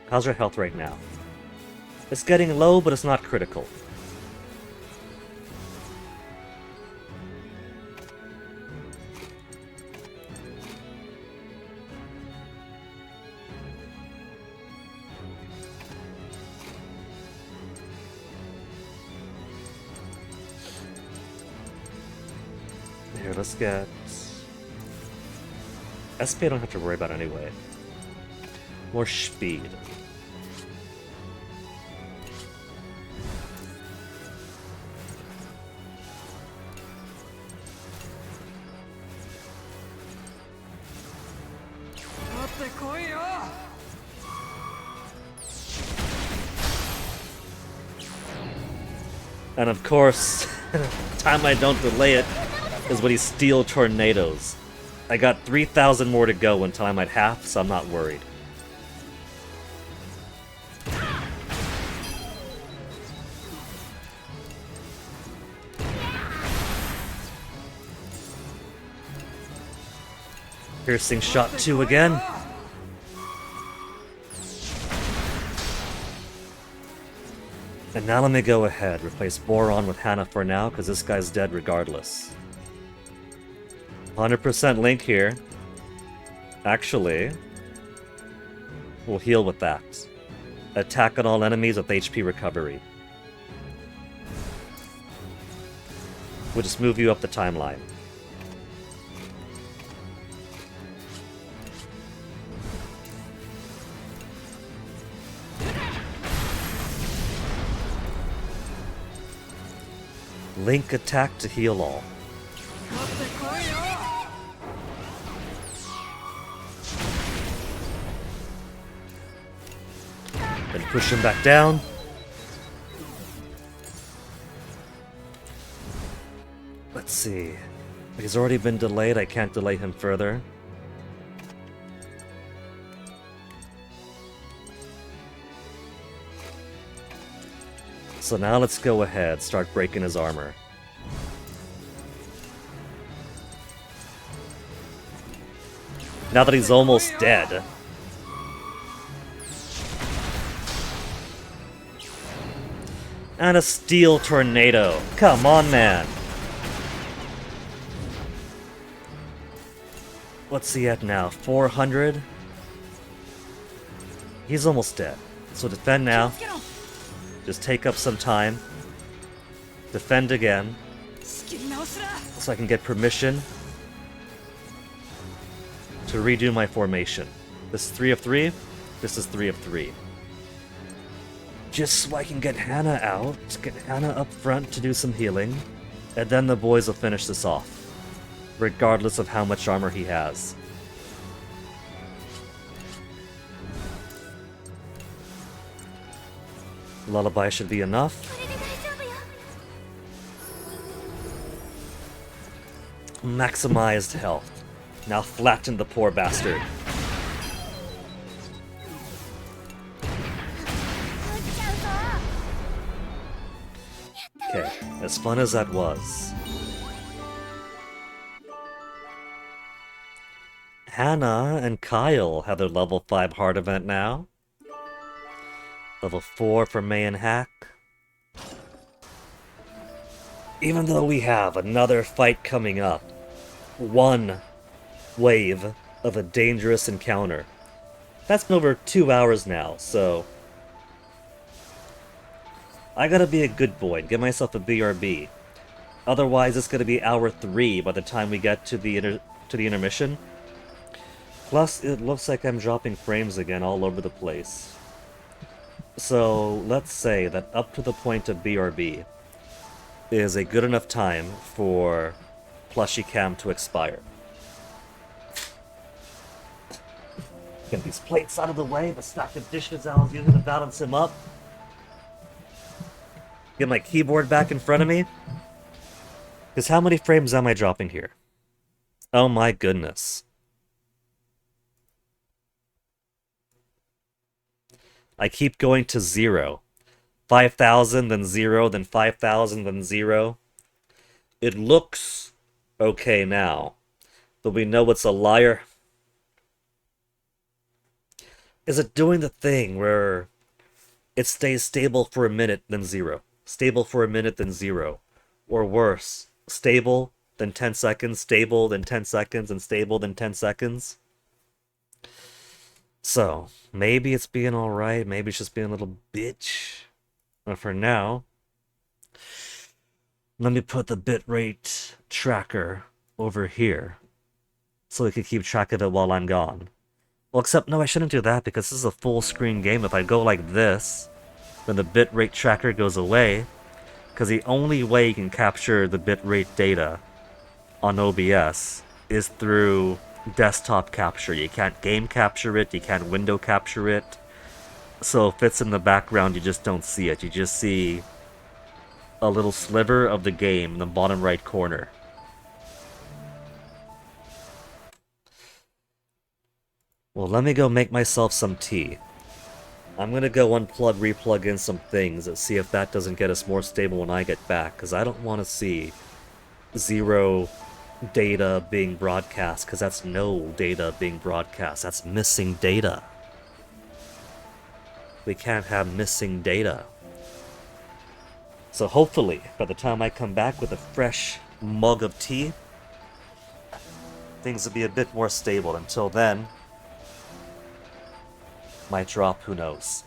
How's her health right now? It's getting low, but it's not critical. Here, let's get... SP I don't have to worry about anyway. More speed. And of course, time I don't delay it is when he Steel Tornadoes. I got 3,000 more to go until I'm at half, so I'm not worried. Piercing shot 2 again. And now let me go ahead, replace Boron with Hannah for now, because this guy's dead regardless. 100% Link here. Actually, we'll heal with that. Attack on all enemies with HP recovery. We'll just move you up the timeline. Link attack to heal all. Then push him back down. Let's see. He's already been delayed, I can't delay him further. So now let's go ahead, start breaking his armor. Now that he's almost dead. And a Steel Tornado. Come on, man. What's he at now? 400? He's almost dead. So defend now. Just take up some time. Defend again. So I can get permission to redo my formation. This is 3 of 3. This is 3 of 3. Just so I can get Hannah out, get Hannah up front to do some healing, and then the boys will finish this off, regardless of how much armor he has. Lullaby should be enough. Maximized health. Now flatten the poor bastard. Okay, as fun as that was. Hannah and Kyle have their level 5 hard event now. Level 4 for May and Hack. Even though we have another fight coming up, one wave of a dangerous encounter. That's been over 2 hours now, so I gotta be a good boy and get myself a BRB. Otherwise, it's gonna be hour 3 by the time we get to the intermission. Plus, it looks like I'm dropping frames again all over the place. So, let's say that up to the point of BRB is a good enough time for Plushie Cam to expire. Get these plates out of the way, the stack of dishes I was using to balance him up. Get my keyboard back in front of me. Because how many frames am I dropping here? Oh my goodness. I keep going to 0. 5,000, then 0, then 5,000, then 0. It looks okay now, but we know it's a liar. Is it doing the thing where it stays stable for a minute, then 0? Stable for a minute, then 0. Or worse, stable, then 10 seconds, stable, then 10 seconds, and stable, then 10 seconds? So, maybe it's being alright, maybe it's just being a little bitch. But for now, let me put the bitrate tracker over here, so we can keep track of it while I'm gone. Well, except, no, I shouldn't do that, because this is a full screen game. If I go like this, then the bitrate tracker goes away, because the only way you can capture the bitrate data on OBS is through desktop capture. You can't game capture it, you can't window capture it. So if it's in the background, you just don't see it. You just see a little sliver of the game in the bottom right corner. Well, let me go make myself some tea. I'm gonna go unplug, replug in some things and see if that doesn't get us more stable when I get back, because I don't want to see 0 data being broadcast, because that's no data being broadcast. That's missing data. We can't have missing data. So hopefully, by the time I come back with a fresh mug of tea, things will be a bit more stable. Until then, might drop, who knows.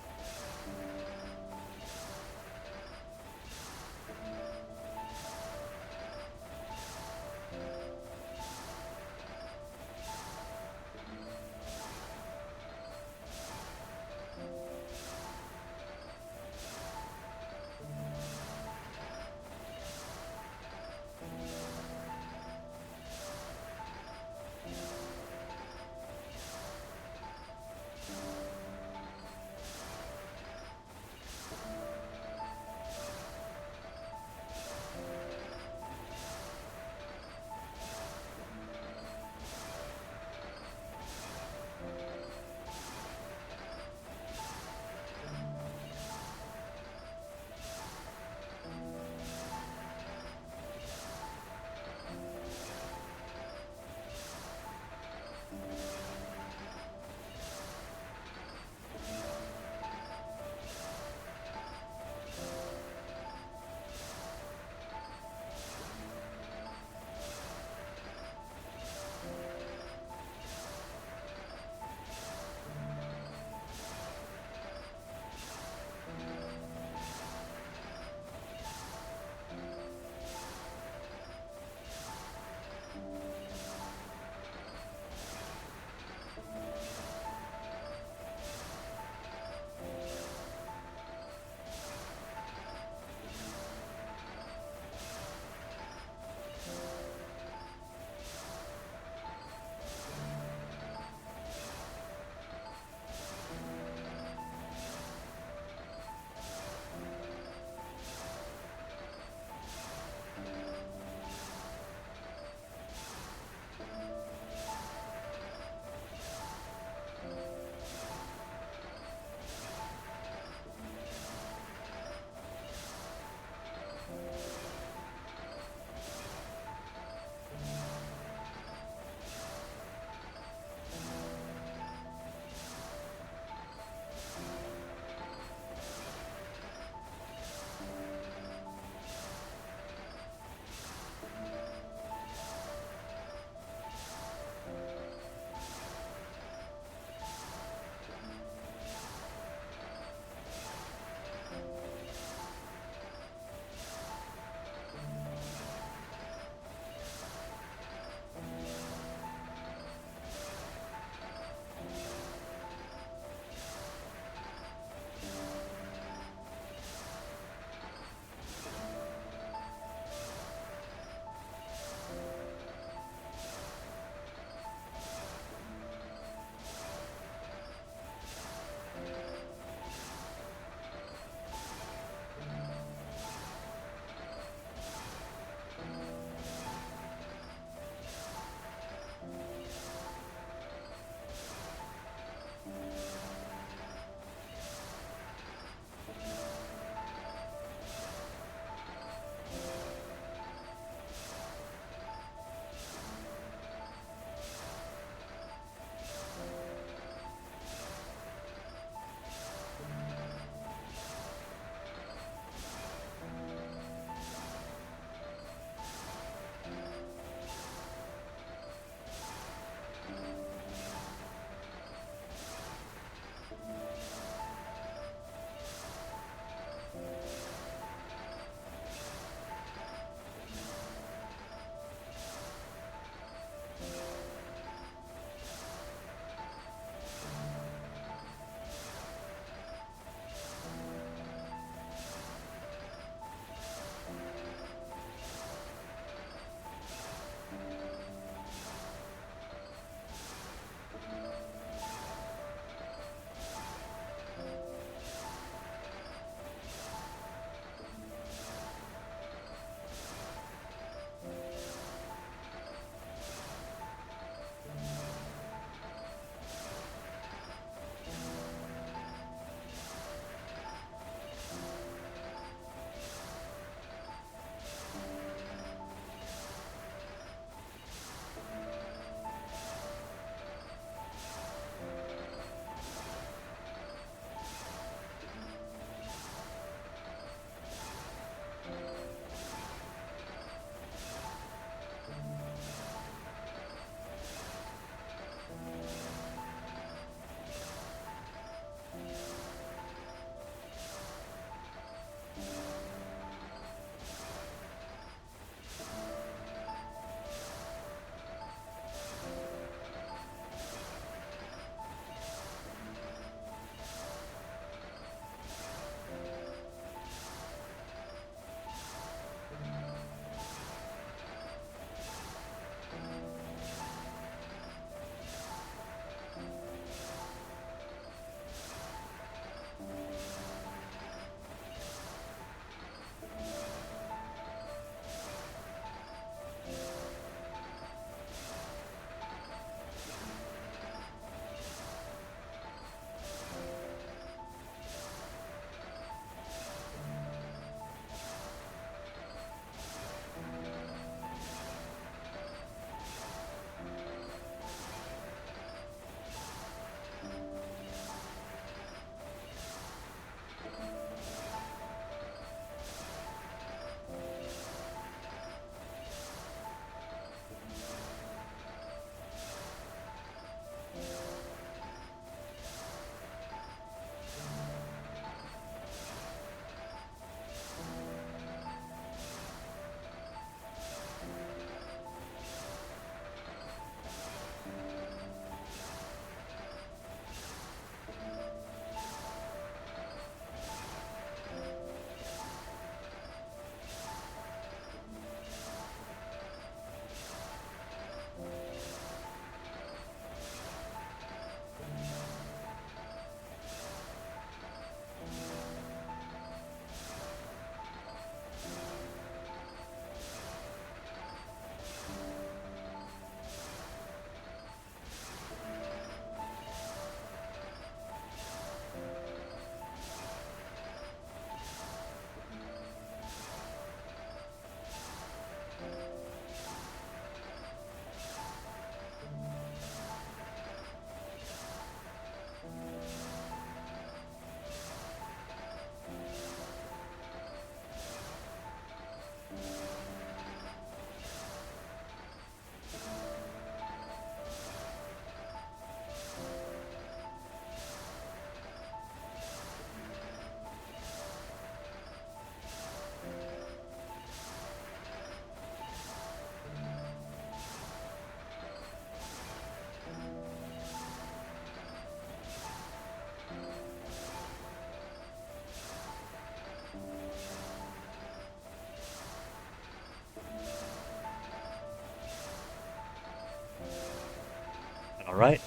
Alright.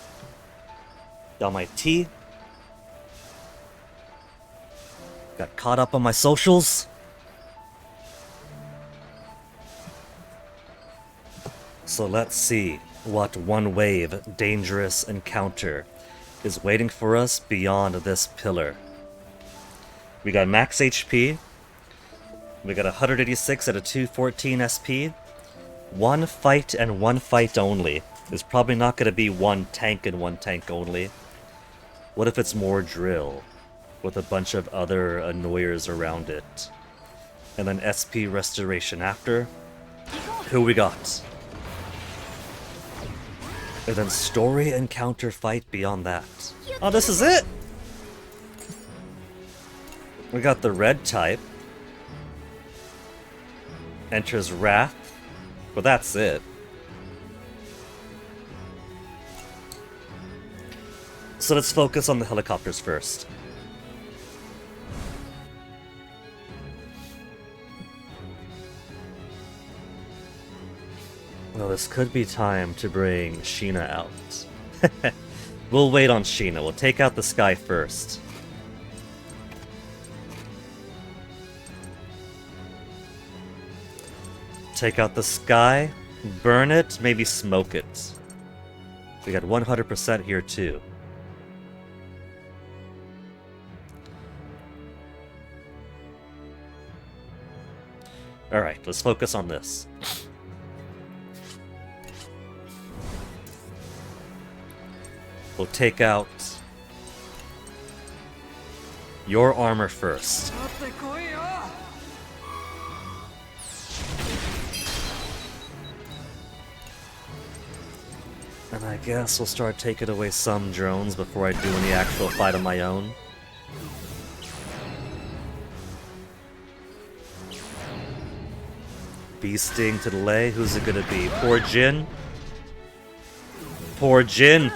Got my tea. Got caught up on my socials. So let's see what one-wave dangerous encounter is waiting for us beyond this pillar. We got max HP. We got 186 at a 214 SP. One fight and one fight only. There's probably not going to be one tank and one tank only. What if it's more drill, with a bunch of other annoyers around it? And then SP restoration after. Who we got? And then story encounter fight beyond that. Oh, this is it! We got the red type. Enters Wrath. Well, that's it. So let's focus on the helicopters first. Well, this could be time to bring Sheena out. We'll wait on Sheena. We'll take out the sky first. Take out the sky, burn it, maybe smoke it. We got 100% here too. Alright, let's focus on this. We'll take out your armor first. And I guess we'll start taking away some drones before I do any actual fight on my own. Bee Sting to delay. Who's it gonna be? Poor Jin? Poor Jin!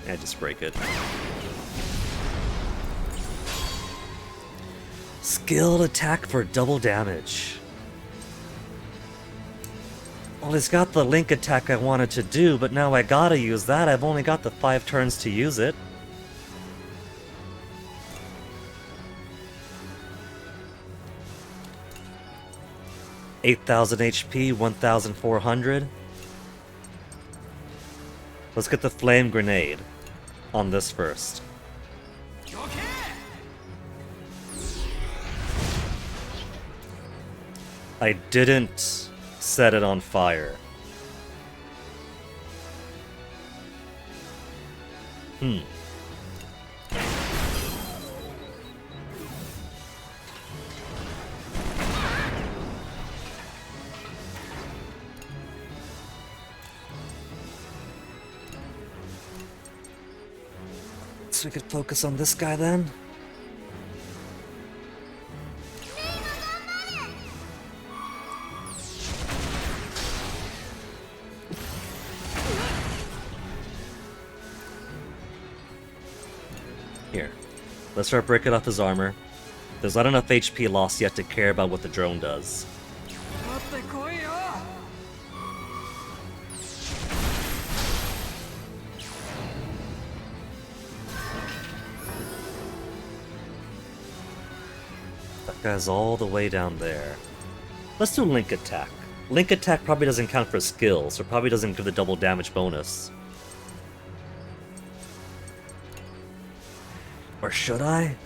I just break it. Skilled attack for double damage. Well, it's got the link attack I wanted to do, but now I gotta use that. I've only got the 5 turns to use it. $8,000 HP, 1,400. Let's get the flame grenade on this first. I didn't set it on fire. So we could focus on this guy then? Here. Let's start breaking off his armor. There's not enough HP lost yet to care about what the drone does. That guy's all the way down there. Let's do Link Attack. Link Attack probably doesn't count for skills, or probably doesn't give the double damage bonus. Or should I?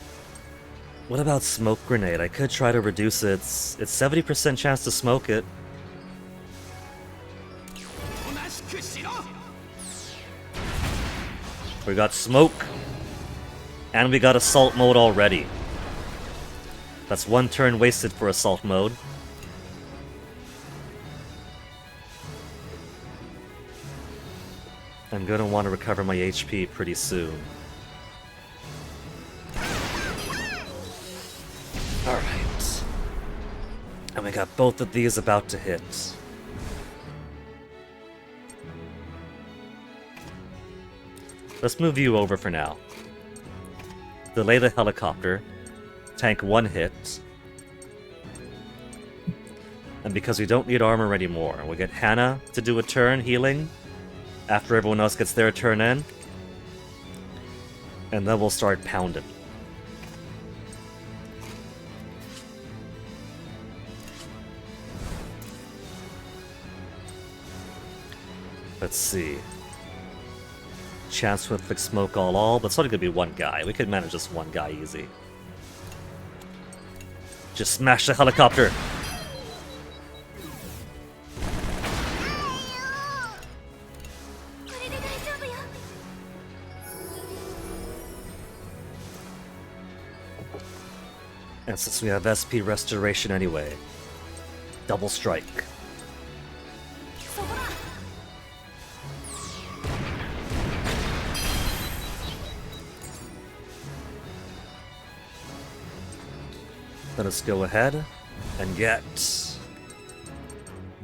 What about Smoke Grenade? I could try to reduce its 70% chance to smoke it. We got Smoke. And we got Assault Mode already. That's 1 turn wasted for Assault Mode. I'm gonna want to recover my HP pretty soon. Alright. And we got both of these about to hit. Let's move you over for now. delay the helicopter, tank 1 hit, and because we don't need armor anymore, we get Hannah to do a turn healing after everyone else gets their turn in, and then we'll start pounding. Let's see. Chance to inflict smoke all, but it's only gonna be one guy. We could manage just one guy easy. Just smash the helicopter! And since we have SP restoration anyway, double strike. Let us go ahead and get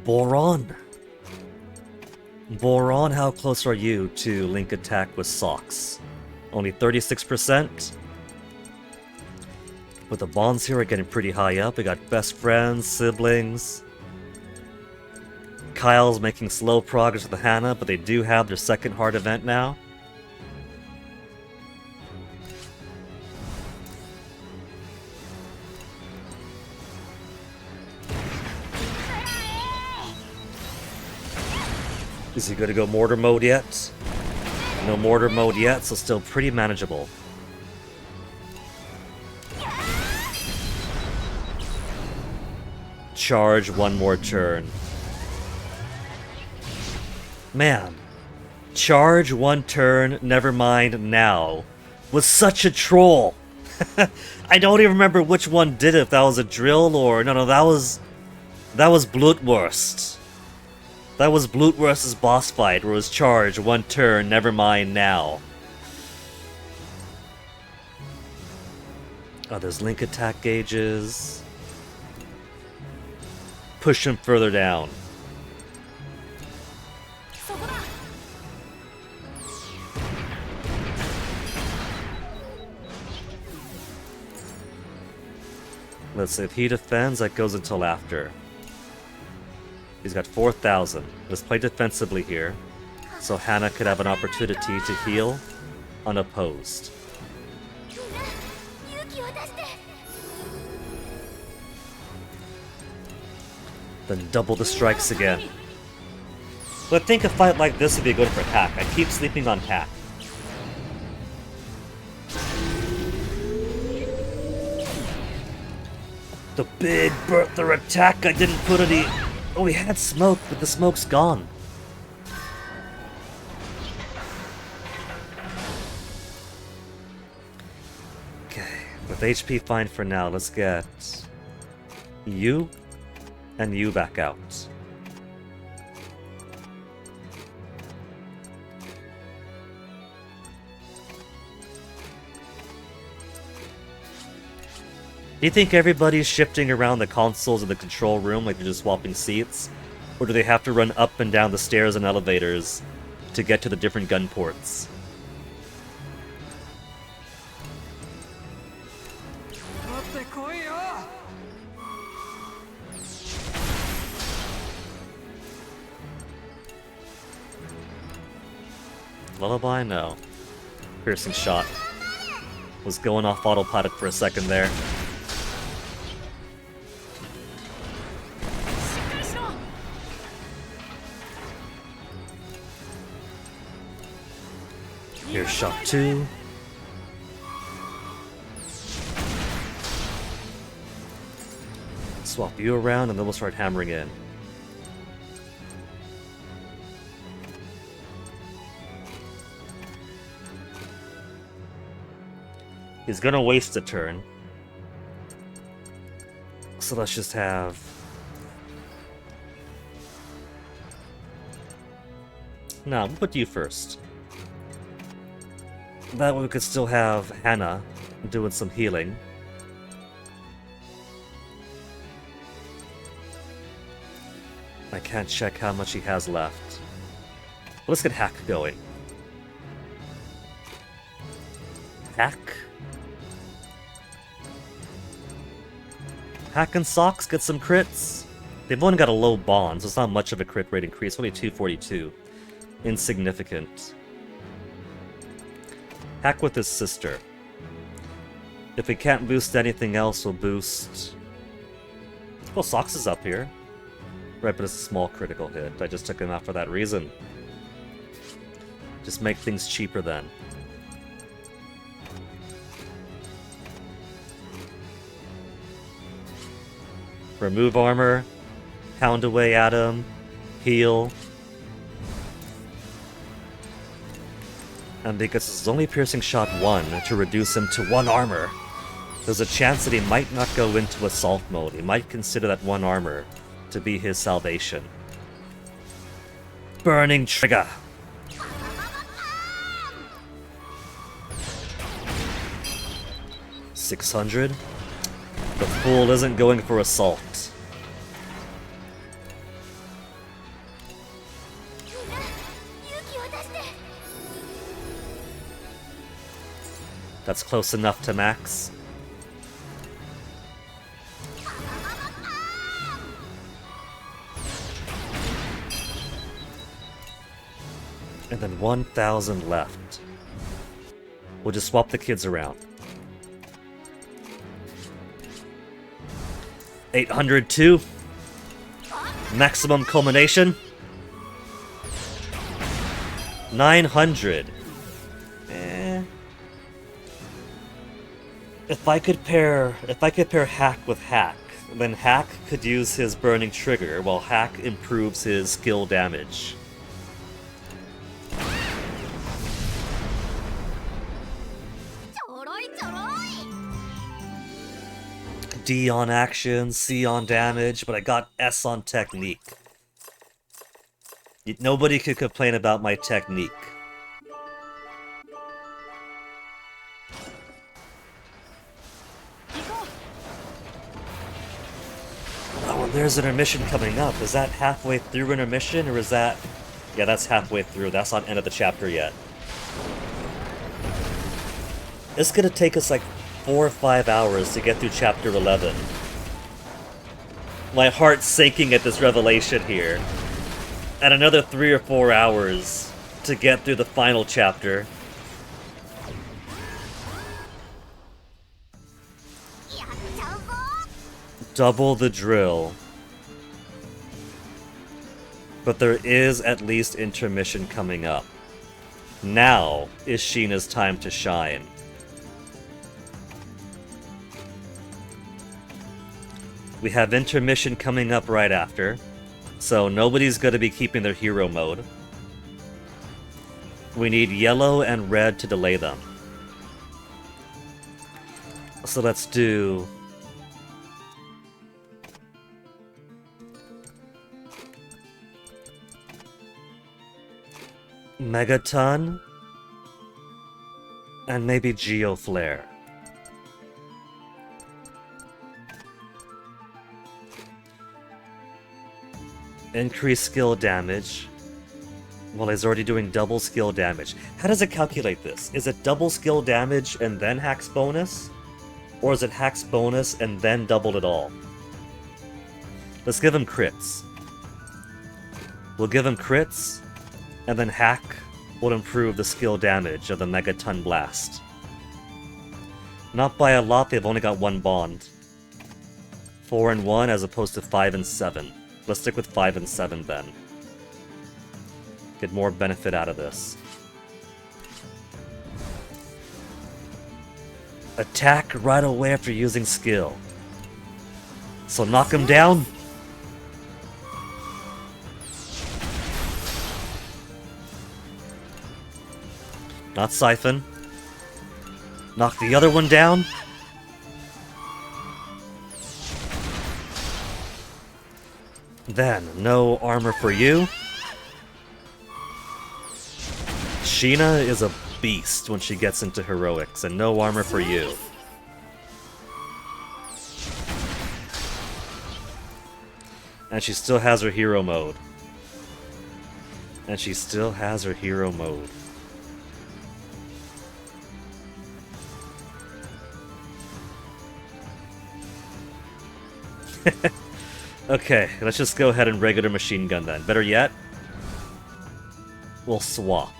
Boron. Boron, how close are you to link attack with socks? Only 36%. But the bonds here are getting pretty high up. We got best friends, siblings. Kyle's making slow progress with Hannah, but they do have their second hard event now. Is he gonna go mortar mode yet? No mortar mode yet, so still pretty manageable. Charge one more turn. Man, charge one turn, never mind now, was such a troll. I don't even remember which one did it, if that was a drill or... No, that was Blutwurst. That was Blutwurst's boss fight, where it was charge, one turn, never mind now. Oh, there's link attack gauges. Push him further down. Let's see, if he defends, that goes until after. He's got 4,000. Let's play defensively here, so Hannah could have an opportunity to heal unopposed. Then double the strikes again. But I think a fight like this would be good for hack. I keep sleeping on hack. The big Bertha attack, I didn't put any... Oh, we had smoke, but the smoke's gone. Okay, with HP fine for now, let's get you and you back out. Do you think everybody's shifting around the consoles in the control room like they're just swapping seats? Or do they have to run up and down the stairs and elevators to get to the different gun ports? Lullaby? No. Piercing shot. Was going off autopilot for a second there. Here's shot 2. Swap you around and then we'll start hammering in. He's gonna waste a turn. So let's just have... No, we'll put you first. That way we could still have Hannah doing some healing. I can't check how much he has left. But let's get Hack going. Hack Hack and Socks get some crits. They've only got a low bond, so it's not much of a crit rate increase. Only 242. Insignificant. Hack with his sister. If we can't boost anything else, we'll boost... Well, Socks is up here. Right, but it's a small critical hit. I just took him out for that reason. Just make things cheaper then. Remove armor. Pound away at him. Heal. And because it's only piercing shot 1 to reduce him to 1 armor, there's a chance that he might not go into assault mode. He might consider that 1 armor to be his salvation. Burning Trigger! $600? The fool isn't going for assault. That's close enough to max. And then 1,000 left. We'll just swap the kids around. 802. Maximum culmination. 900. If I could pair Hack with Hack, then Hack could use his burning trigger while Hack improves his skill damage. D on action, C on damage, but I got S on technique. Nobody could complain about my technique. Oh, and there's intermission coming up. Is that halfway through intermission, or is that... Yeah, that's halfway through. That's not end of the chapter yet. It's gonna take us like 4 or 5 hours to get through chapter 11. My heart's sinking at this revelation here. And another 3 or 4 hours to get through the final chapter. Double the drill. But there is at least intermission coming up. Now is Sheena's time to shine. We have intermission coming up right after, so nobody's going to be keeping their hero mode. We need yellow and red to delay them. So let's do... Megaton, and maybe Geoflare. Increase skill damage. Well, he's already doing double skill damage. How does it calculate this? Is it double skill damage and then Hack's bonus? Or is it Hack's bonus and then double it all? Let's give him crits. We'll give him crits, and then Hack will improve the skill damage of the Megaton Blast. Not by a lot, they've only got 1 bond. 4 and 1 as opposed to 5 and 7. Let's stick with 5 and 7 then. Get more benefit out of this. Attack right away after using skill. So knock him down. Not Siphon. Knock the other one down. Then, no armor for you. Sheena is a beast when she gets into heroics, and no armor for you. And she still has her hero mode. And she still has her hero mode. Okay, let's just go ahead and regular machine gun then. Better yet, we'll swap.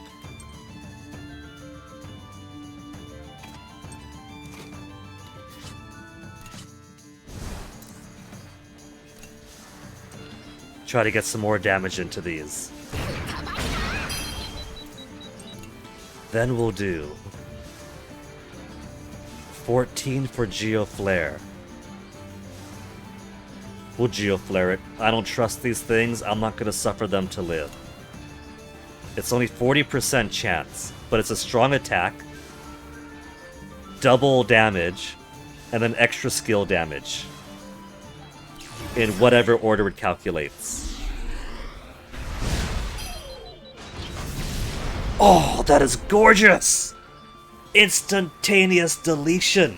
Try to get some more damage into these. Then we'll do 14 for Geo Flare. We'll Geo Flare it. I don't trust these things. I'm not gonna suffer them to live. It's only 40% chance, but it's a strong attack, double damage, and then extra skill damage in whatever order it calculates. Oh, that is gorgeous! Instantaneous deletion!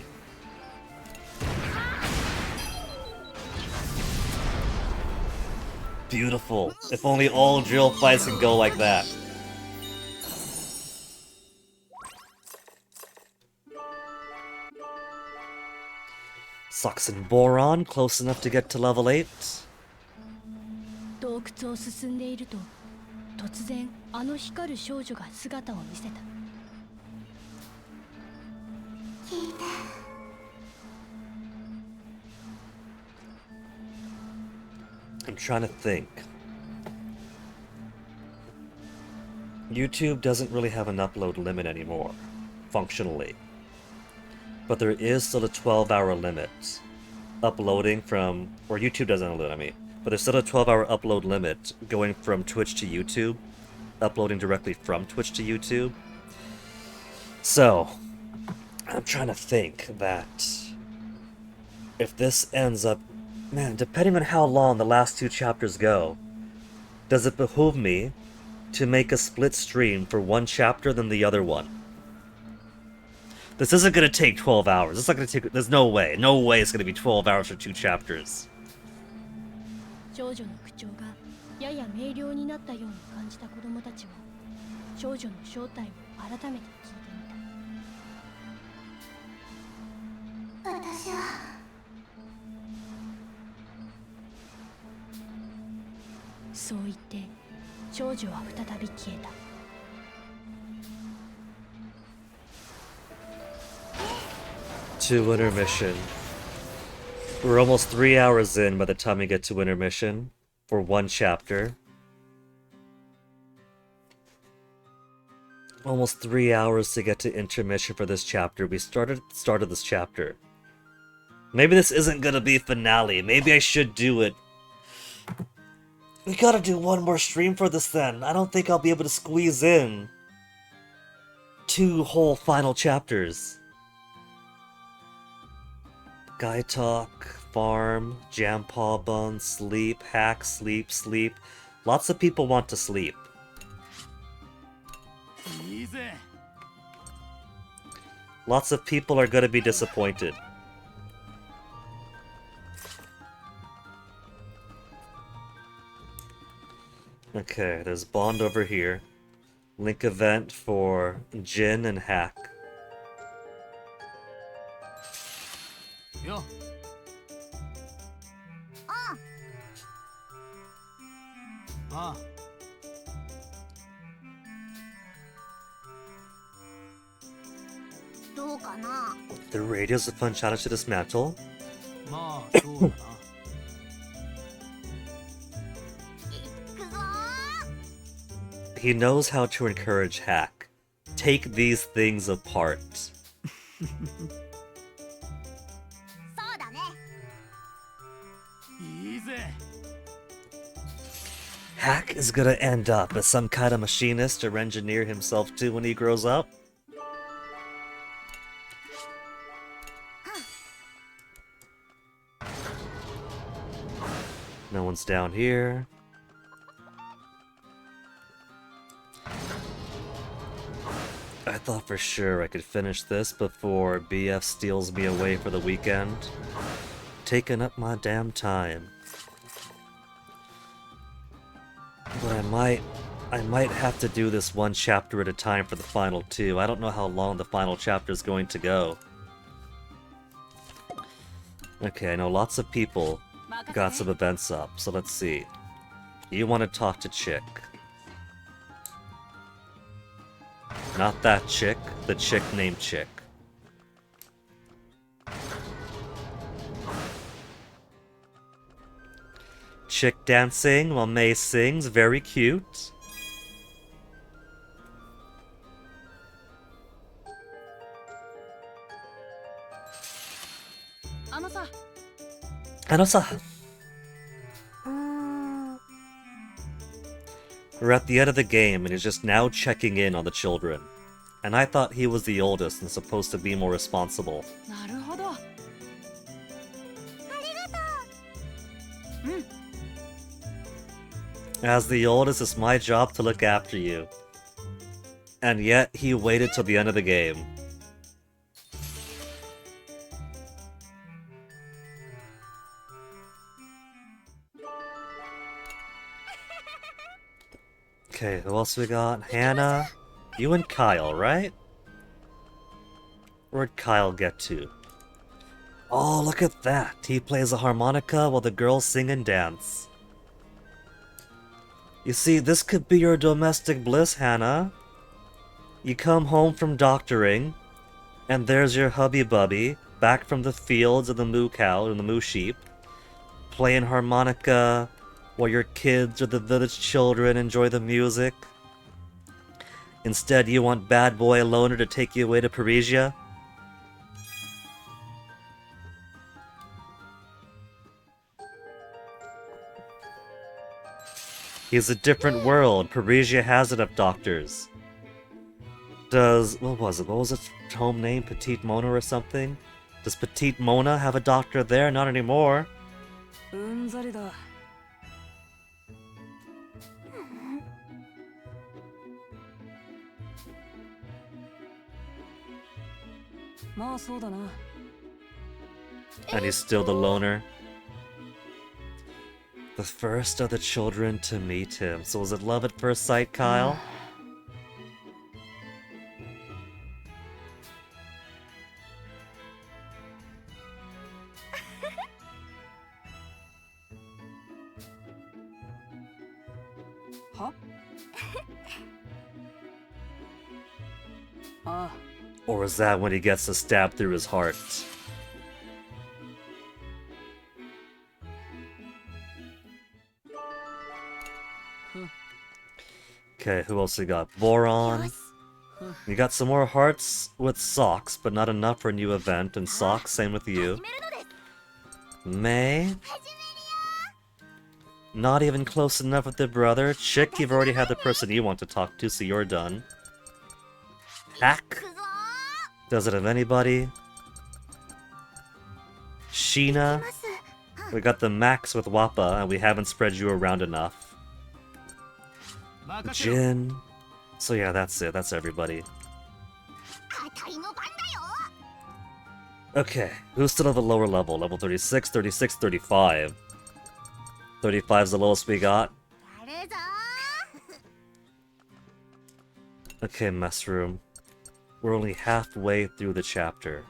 Beautiful. If only all drill fights can go like that. Sucks and Boron, close enough to get to level 8. 洞窟を進んでいると突然あの光る少女が姿を見せた。聞いて。I'm trying to think. YouTube doesn't really have an upload limit anymore, functionally. But there is still a 12-hour limit uploading from, or YouTube doesn't upload, I mean. But there's still a 12-hour upload limit going from Twitch to YouTube, uploading directly from Twitch to YouTube. So, I'm trying to think that if this ends up, man, depending on how long the last 2 chapters go, does it behoove me to make a split stream for one chapter than the other one? This isn't gonna take 12 hours. It's not gonna take. There's no way. No way it's gonna be 12 hours for 2 chapters. 少女の口調がやや明瞭になったように感じた子供たちは少女の正体を改めて聞いてみた。私はそう言って少女は再び消えた。To intermission. We're almost 3 hours in by the time we get to intermission for one chapter. Almost 3 hours to get to intermission for this chapter. We started this chapter. Maybe this isn't gonna be finale. Maybe I should do it. We gotta do one more stream for this then. I don't think I'll be able to squeeze in 2 whole final chapters. Guy talk, farm, jam paw bun, sleep, hack, sleep, sleep. Lots of people want to sleep. Lots of people are gonna be disappointed. Okay, there's Bond over here. Link event for Jin and Hack. Yo. Ah. The radio's a fun challenge to dismantle. He knows how to encourage Hack. Take these things apart. Hack is gonna end up as some kind of machinist or engineer himself too when he grows up. No one's down here. I thought for sure I could finish this before BF steals me away for the weekend. Taking up my damn time. But I might have to do this one chapter at a time for the final 2. I don't know how long the final chapter is going to go. Okay, I know lots of people got some events up, so let's see. You want to talk to Chick. Not that chick, the chick named Chick. Chick dancing while Mei sings, very cute. Ano-sa. We're at the end of the game and he's just now checking in on the children. And I thought he was the oldest and supposed to be more responsible. As the oldest, it's my job to look after you. And yet, he waited till the end of the game. Okay, who else we got? Hannah. You and Kyle, right? Where'd Kyle get to? Oh, look at that! He plays a harmonica while the girls sing and dance. You see, this could be your domestic bliss, Hannah. You come home from doctoring, and there's your hubby-bubby, back from the fields of the moo cow and the moo sheep, playing harmonica while your kids or the village children enjoy the music. Instead, you want bad boy Loner to take you away to Parisia? He's a different world. Parisia has enough doctors. What was its home name? Petite Mona or something? Does Petite Mona have a doctor there? Not anymore. And he's still the loner. The first of the children to meet him. So was it love at first sight, Kyle? Or is that when he gets to stab through his heart? Okay, who else we got? Boron. You got some more hearts with socks, but not enough for a new event. And socks, same with you. May. Not even close enough with the brother. Chick, you've already had the person you want to talk to, so you're done. Hack. Does it have anybody? Sheena. We got the max with Wappa, and we haven't spread you around enough. Jin. So yeah, that's it. That's everybody. Okay, who's still at the lower level? Level 36, 36, 35. 35 is the lowest we got. Okay, mess room. We're only halfway through the chapter.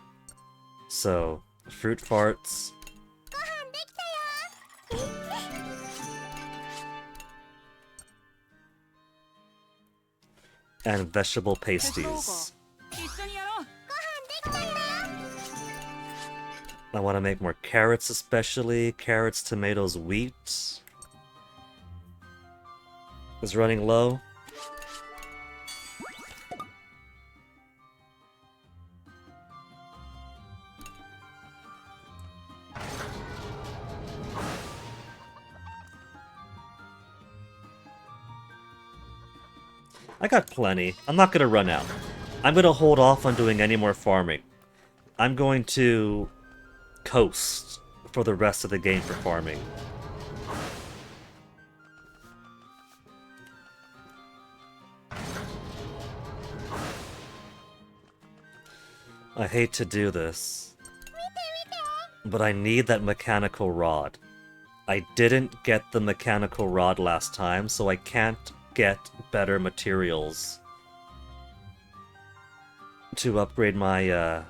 So, fruit farts. And vegetable pasties. I want to make more carrots especially. Carrots, tomatoes, wheat. Is running low. I got plenty. I'm not gonna run out. I'm gonna hold off on doing any more farming. I'm going to coast for the rest of the game for farming. I hate to do this, but I need that mechanical rod. I didn't get the mechanical rod last time, so I can't get better materials to upgrade my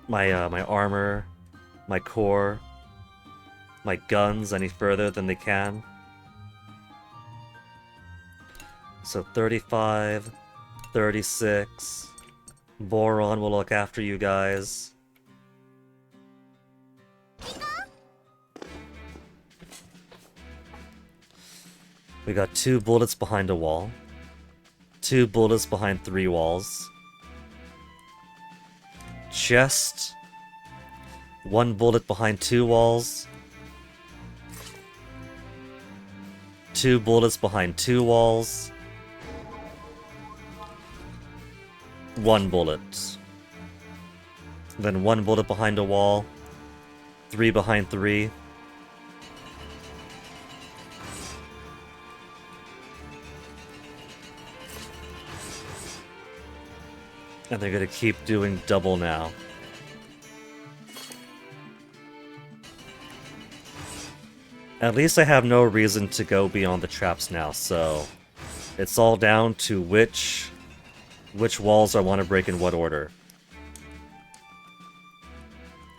my armor, my core, my guns any further than they can. So 35, 36. Boron will look after you guys. We got 2 bullets behind a wall. 2 bullets behind 3 walls. Chest. 1 bullet behind 2 walls. 2 bullets behind 2 walls. 1 bullet. Then 1 bullet behind a wall. 3 behind 3. And they're gonna keep doing double now. At least I have no reason to go beyond the traps now, so it's all down to which walls I want to break in what order.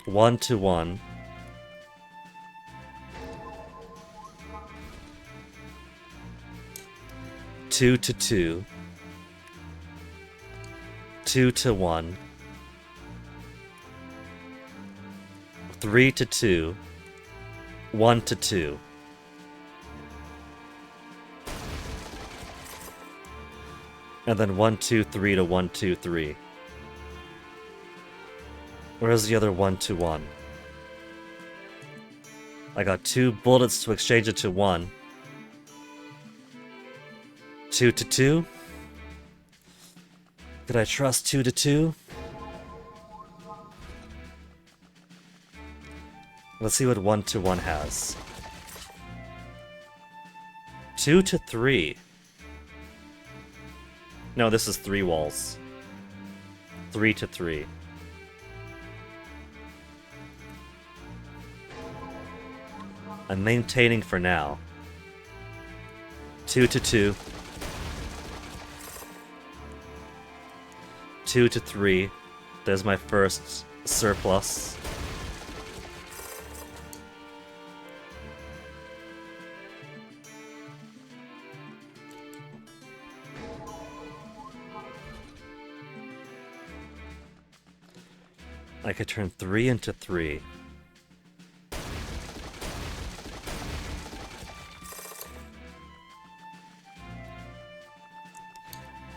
1 to 1. 2 to 2. 2 to 1. 3 to 2. 1 to 2. And then 1, 2, 3 to 1, 2, 3. Where's the other 1 to 1? I got 2 bullets to exchange it to 1. 2 to 2? Could I trust 2 to 2? Let's see what 1 to 1 has. 2 to 3. No, this is 3 walls. 3 to 3. I'm maintaining for now. 2 to 2. 2 to 3. There's my first surplus. I could turn 3 into 3.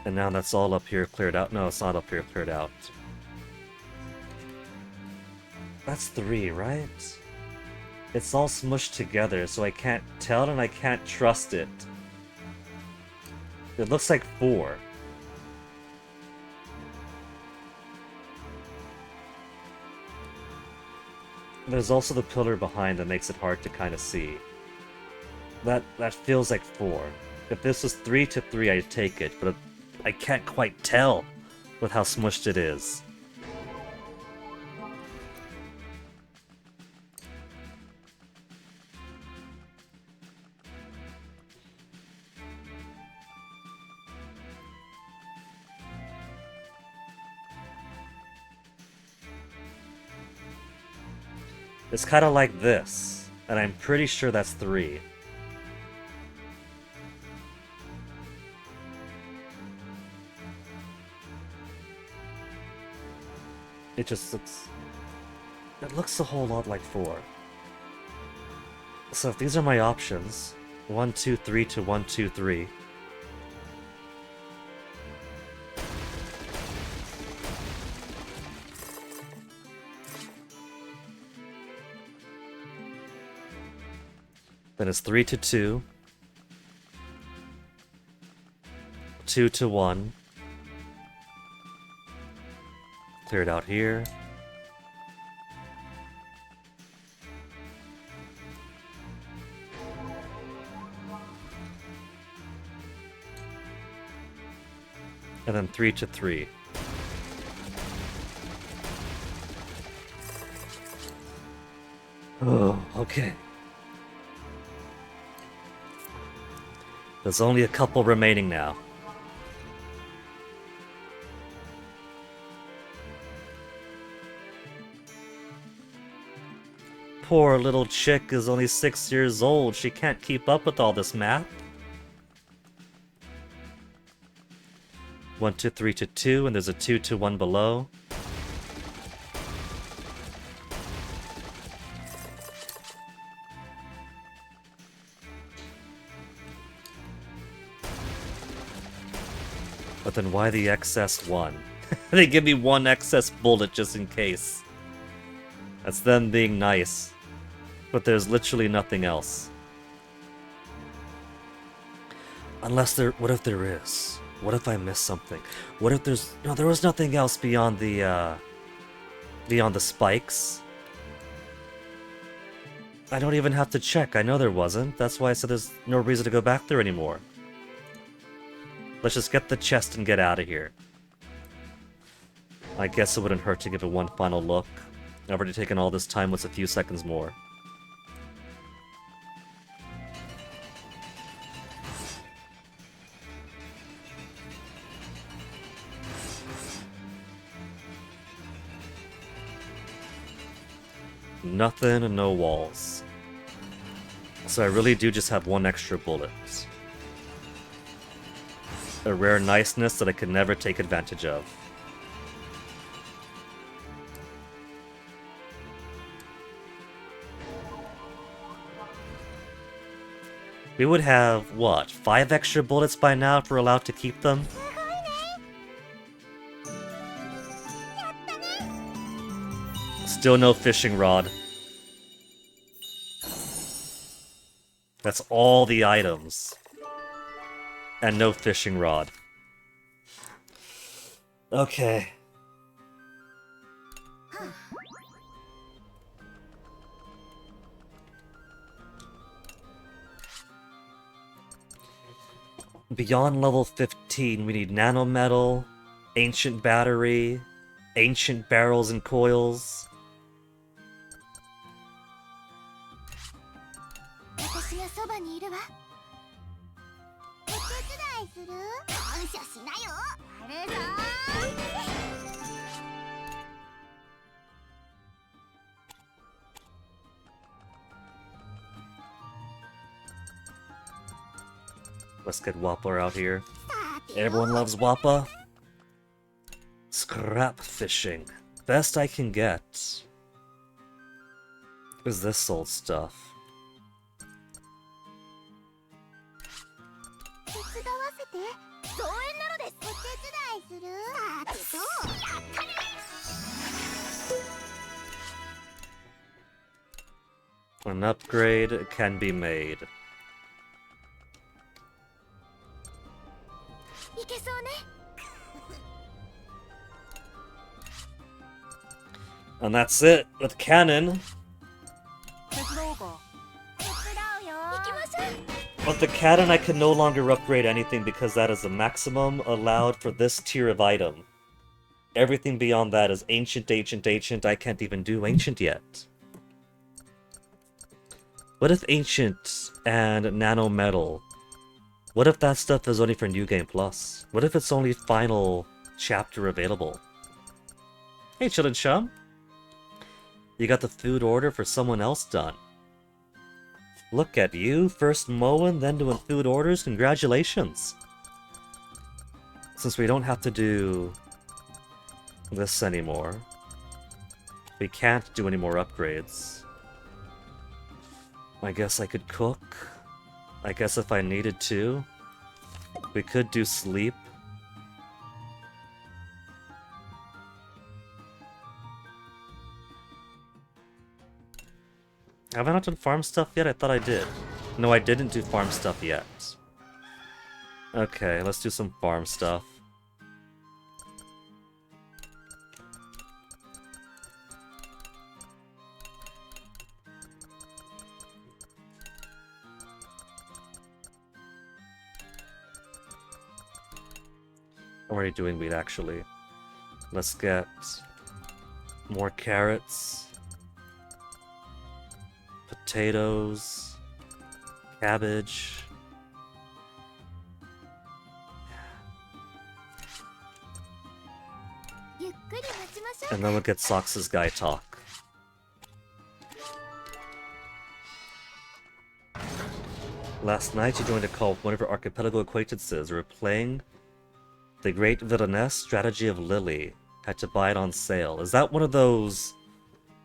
And now that's all up here cleared out. No, it's not up here cleared out. That's 3, right? It's all smushed together, so I can't tell and I can't trust it. It looks like 4. There's also the pillar behind that makes it hard to kind of see. That feels like 4. If this was 3 to 3, I'd take it, but I can't quite tell with how smushed it is. It's kind of like this, and I'm pretty sure that's 3. It just looks... It looks a whole lot like 4. So if these are my options, 1, 2, 3 to 1, 2, 3. Then it's 3 to 2. 2 to 1. Clear it out here. And then 3 to 3. Oh, okay. There's only a couple remaining now. poor little chick is only 6 years old. She can't keep up with all this math. 1 to 3 to 2, and there's a 2 to 1 below. But then why the excess 1? They give me 1 excess bullet just in case. That's them being nice. But there's literally nothing else. Unless there... What if there is? What if I missed something? What if there's... No, there was nothing else beyond the, beyond the spikes. I don't even have to check. I know there wasn't. That's why I said there's no reason to go back there anymore. Let's just get the chest and get out of here. I guess it wouldn't hurt to give it one final look. I've already taken all this time. What's a few seconds more? Nothing and no walls. So I really do just have 1 extra bullet. A rare niceness that I could never take advantage of. We would have, what, 5 extra bullets by now if we're allowed to keep them? Still no fishing rod. That's all the items. And no fishing rod. Okay. Beyond level 15, we need nanometal, ancient battery, ancient barrels and coils. Let's get Wappa out here. Everyone loves Wappa. Scrap fishing. Best I can get is this old stuff. An upgrade can be made. And that's it with cannon. But the cannon I can no longer upgrade anything because that is the maximum allowed for this tier of item. Everything beyond that is ancient, ancient, ancient. I can't even do ancient yet. What if ancient and nano metal? What if that stuff is only for New Game Plus? What if it's only final chapter available? Hey, Chillin' Chum. You got the food order for someone else done. Look at you, first mowing, then doing food orders. Congratulations. Since we don't have to do this anymore, we can't do any more upgrades. I guess I could cook. I guess if I needed to, we could do sleep. Have I not done farm stuff yet? I thought I did. No, I didn't do farm stuff yet. Okay, let's do some farm stuff. I'm already doing wheat, actually. Let's get more carrots. Potatoes, cabbage. And then we'll get Sox's guy talk. Last night you joined a call with one of your archipelago acquaintances. We were playing the Great Villainess Strategy of Lily. Had to buy it on sale. Is that one of those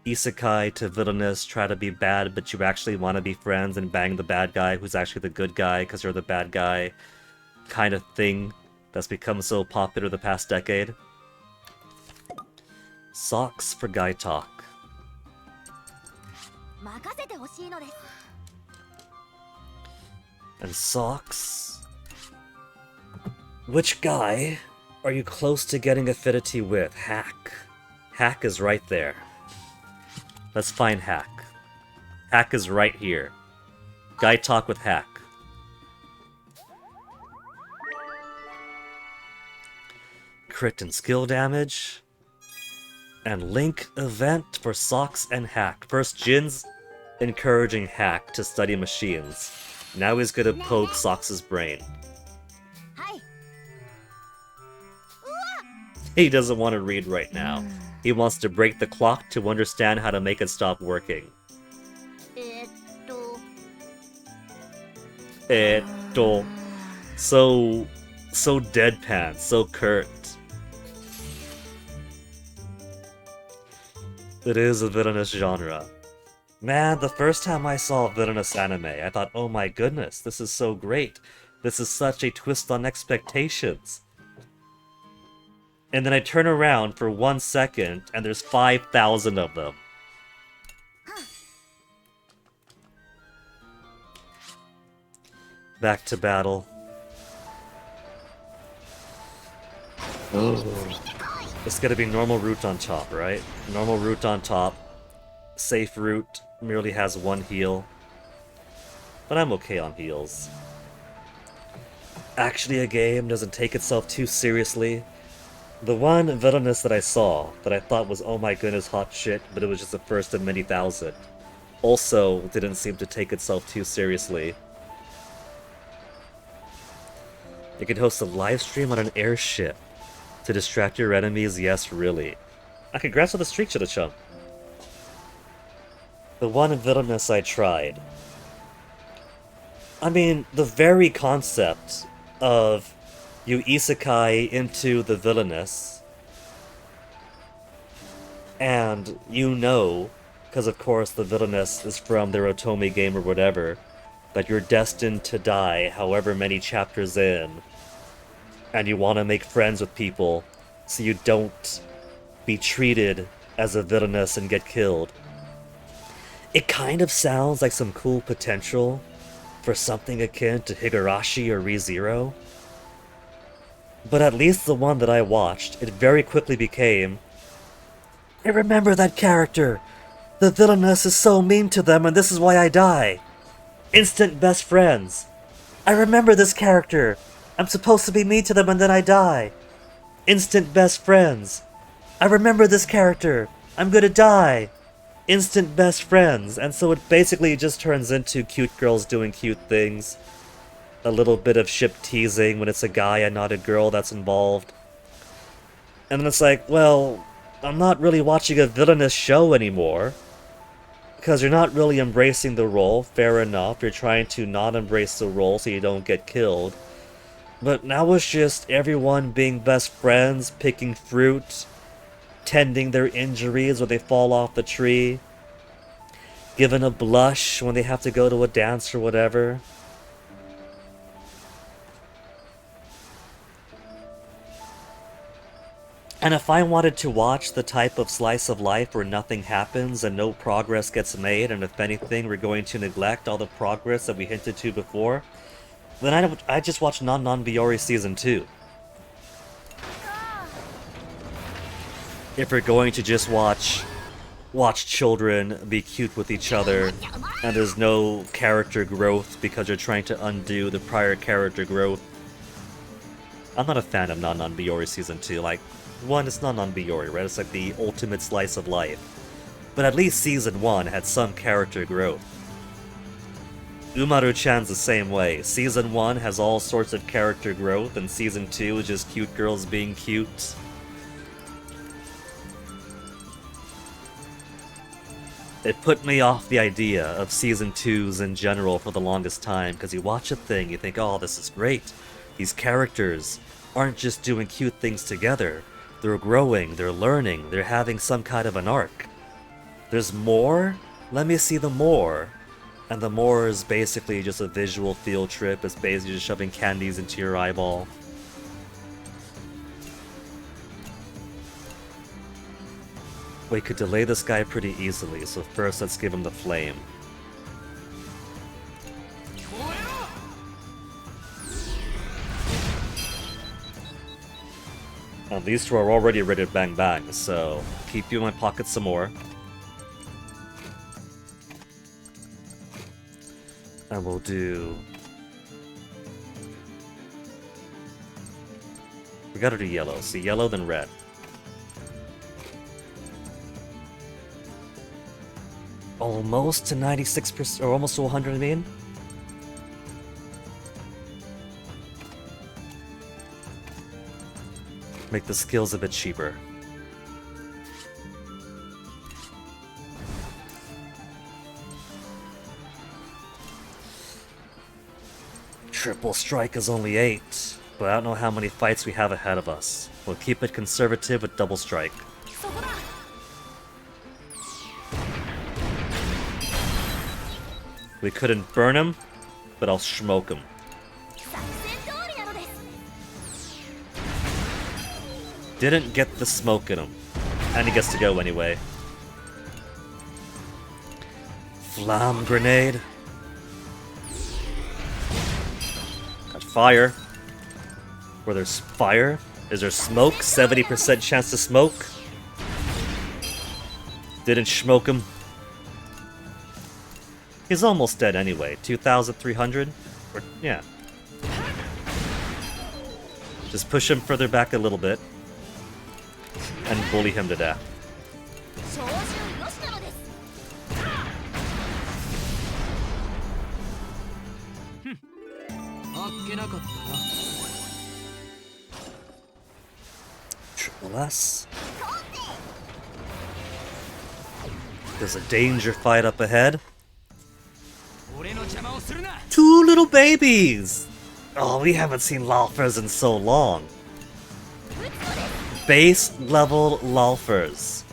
isekai to villainous, try to be bad, but you actually want to be friends and bang the bad guy who's actually the good guy because you're the bad guy kind of thing that's become so popular the past decade? Socks for guy talk. And socks? Which guy are you close to getting affinity with? Hack. Hack is right there. Let's find Hack. Hack is right here. Guy talk with Hack. Crit and skill damage. And link event for Socks and Hack. First, Jin's encouraging Hack to study machines. Now he's gonna poke Socks' brain. He doesn't want to read right now. He wants to break the clock to understand how to make it stop working. So deadpan, so curt. It is a villainous genre. Man, the first time I saw a villainous anime, I thought, oh my goodness, this is so great. This is such a twist on expectations. And then I turn around for 1 second, and there's 5,000 of them. Back to battle. It's gonna be normal route on top, right? Normal route on top. Safe route merely has 1 heal. But I'm okay on heals. Actually, a game doesn't take itself too seriously. The one villainous that I saw, that I thought was oh my goodness hot shit, but it was just the first of many thousand, also didn't seem to take itself too seriously. You can host a live stream on an airship to distract your enemies, yes really. Congrats on the streak, Chita-chum. The one villainous I tried. I mean, the very concept of you isekai into the villainous, and you know, because of course the villainous is from their Otome game or whatever, that you're destined to die however many chapters in, and you want to make friends with people so you don't be treated as a villainous and get killed. It kind of sounds like some cool potential for something akin to Higurashi or ReZero. But at least the one that I watched, it very quickly became, I remember that character! The villainess is so mean to them and this is why I die! Instant best friends! I remember this character! I'm supposed to be mean to them and then I die! Instant best friends! I remember this character! I'm gonna die! Instant best friends! And so it basically just turns into cute girls doing cute things. A little bit of ship teasing when it's a guy and not a girl that's involved. And then it's like, well, I'm not really watching a villainous show anymore. Because you're not really embracing the role, fair enough. You're trying to not embrace the role so you don't get killed. But now it's just everyone being best friends, picking fruit, tending their injuries when they fall off the tree, giving a blush when they have to go to a dance or whatever. And if I wanted to watch the type of slice of life where nothing happens and no progress gets made, and if anything we're going to neglect all the progress that we hinted to before, then I just watch Non-Non-Biori Season 2. If we're going to just watch children be cute with each other, and there's no character growth because you're trying to undo the prior character growth, I'm not a fan of Non-Non-Biori Season 2. Like, one, it's Non-Non-Biori, right? It's like the ultimate slice of life. But at least Season 1 had some character growth. Umaru-chan's the same way. Season 1 has all sorts of character growth, and Season 2 is just cute girls being cute. It put me off the idea of Season 2s in general for the longest time, because you watch a thing, you think, oh, this is great. These characters aren't just doing cute things together. They're growing, they're learning, they're having some kind of an arc. There's more? Let me see the more. And the more is basically just a visual field trip, it's basically just shoving candies into your eyeball. We could delay this guy pretty easily, so first let's give him the flame. And these two are already ready to bang bang, so keep you in my pocket some more. And we'll do... We gotta do yellow, so yellow then red. Almost to 96%, or almost to 100, I mean? Make the skills a bit cheaper. Triple strike is only 8, but I don't know how many fights we have ahead of us. We'll keep it conservative with double strike. We couldn't burn him, but I'll smoke him. Didn't get the smoke in him. And he gets to go anyway. Flam grenade. Got fire. Where there's fire, is there smoke? 70% chance to smoke. Didn't smoke him. He's almost dead anyway. 2,300? Or, yeah. Just push him further back a little bit. And bully him to death. Triple S. There's a danger fight up ahead. 2 little babies! Oh, we haven't seen Lalfers in so long. Base level Lalfers.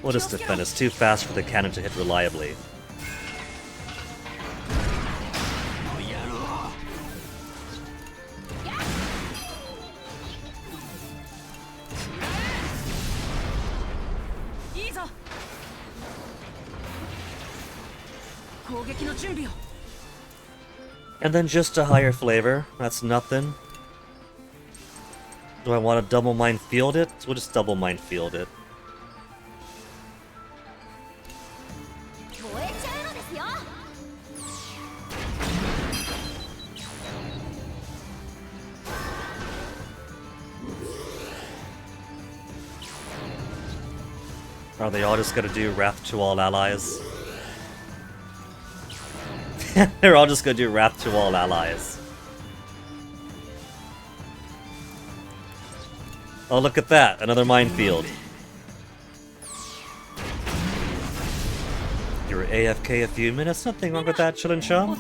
We'll just defend. It's too fast for the cannon to hit reliably. And then just a higher flavor. That's nothing. Do I want to double mind field it? We'll just double mind field it. Are they all just gonna do Wrath to all allies? They're all just gonna do Wrath to all allies. Oh, look at that! Another minefield. You were AFK a few minutes, nothing wrong with that, Chillin' Shaw.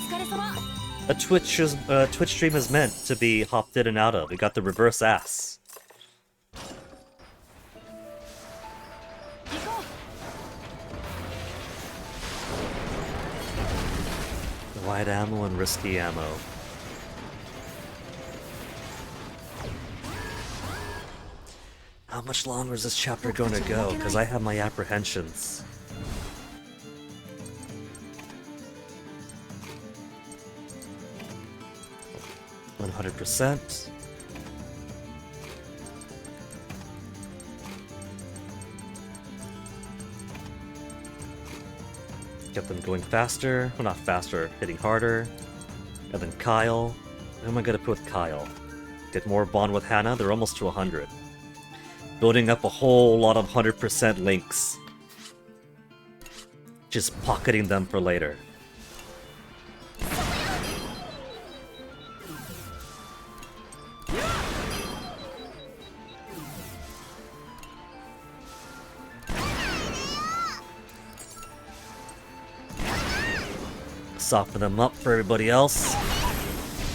A Twitch stream is meant to be hopped in and out of. We got the reverse ass. Wide ammo and risky ammo. How much longer is this chapter going to go? Because I have my apprehensions. %. Get them going faster. Well, not faster, hitting harder. And then Kyle. Who am I gonna put with Kyle? Get more bond with Hannah. They're almost to 100. Building up a whole lot of 100% links. Just pocketing them for later. Soften them up for everybody else.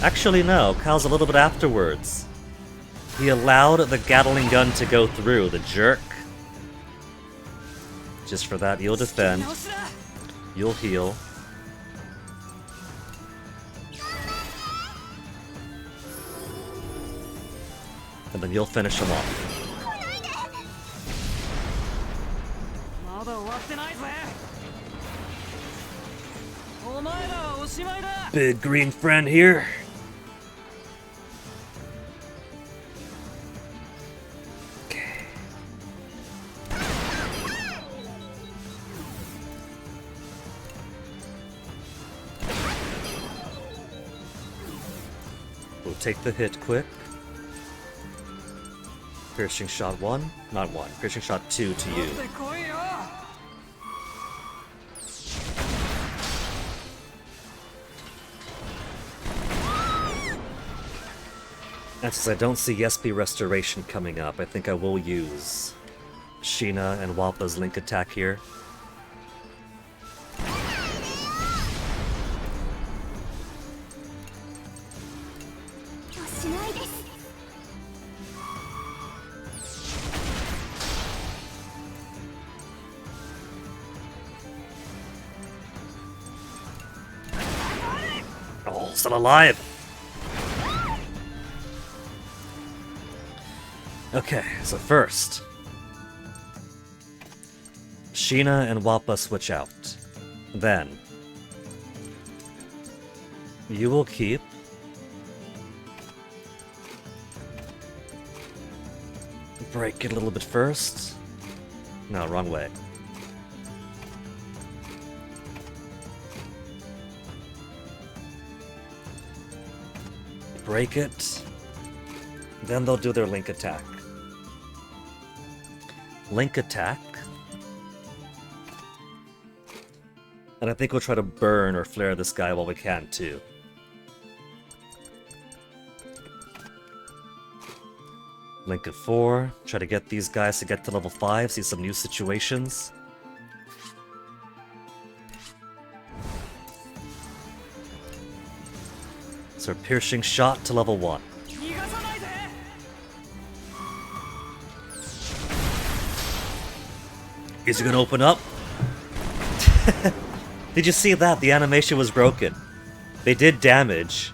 Actually, no. Kyle's a little bit afterwards. He allowed the Gatling gun to go through, the jerk. Just for that, you'll defend. You'll heal. And then you'll finish him off. Big green friend here. Okay. We'll take the hit quick. Piercing shot 1, not 1. Piercing shot 2 to you. And since I don't see SP Restoration coming up, I think I will use Sheena and Wappa's link attack here. Oh, still alive! Okay, so first, Sheena and Wappa switch out. Then, you will keep break it a little bit first. No, wrong way. Break it. Then they'll do their link attack. Link attack. And I think we'll try to burn or flare this guy while we can too. Link at 4. Try to get these guys to get to level 5, see some new situations. So piercing shot to level 1. Is it gonna open up? Did you see that? The animation was broken. They did damage,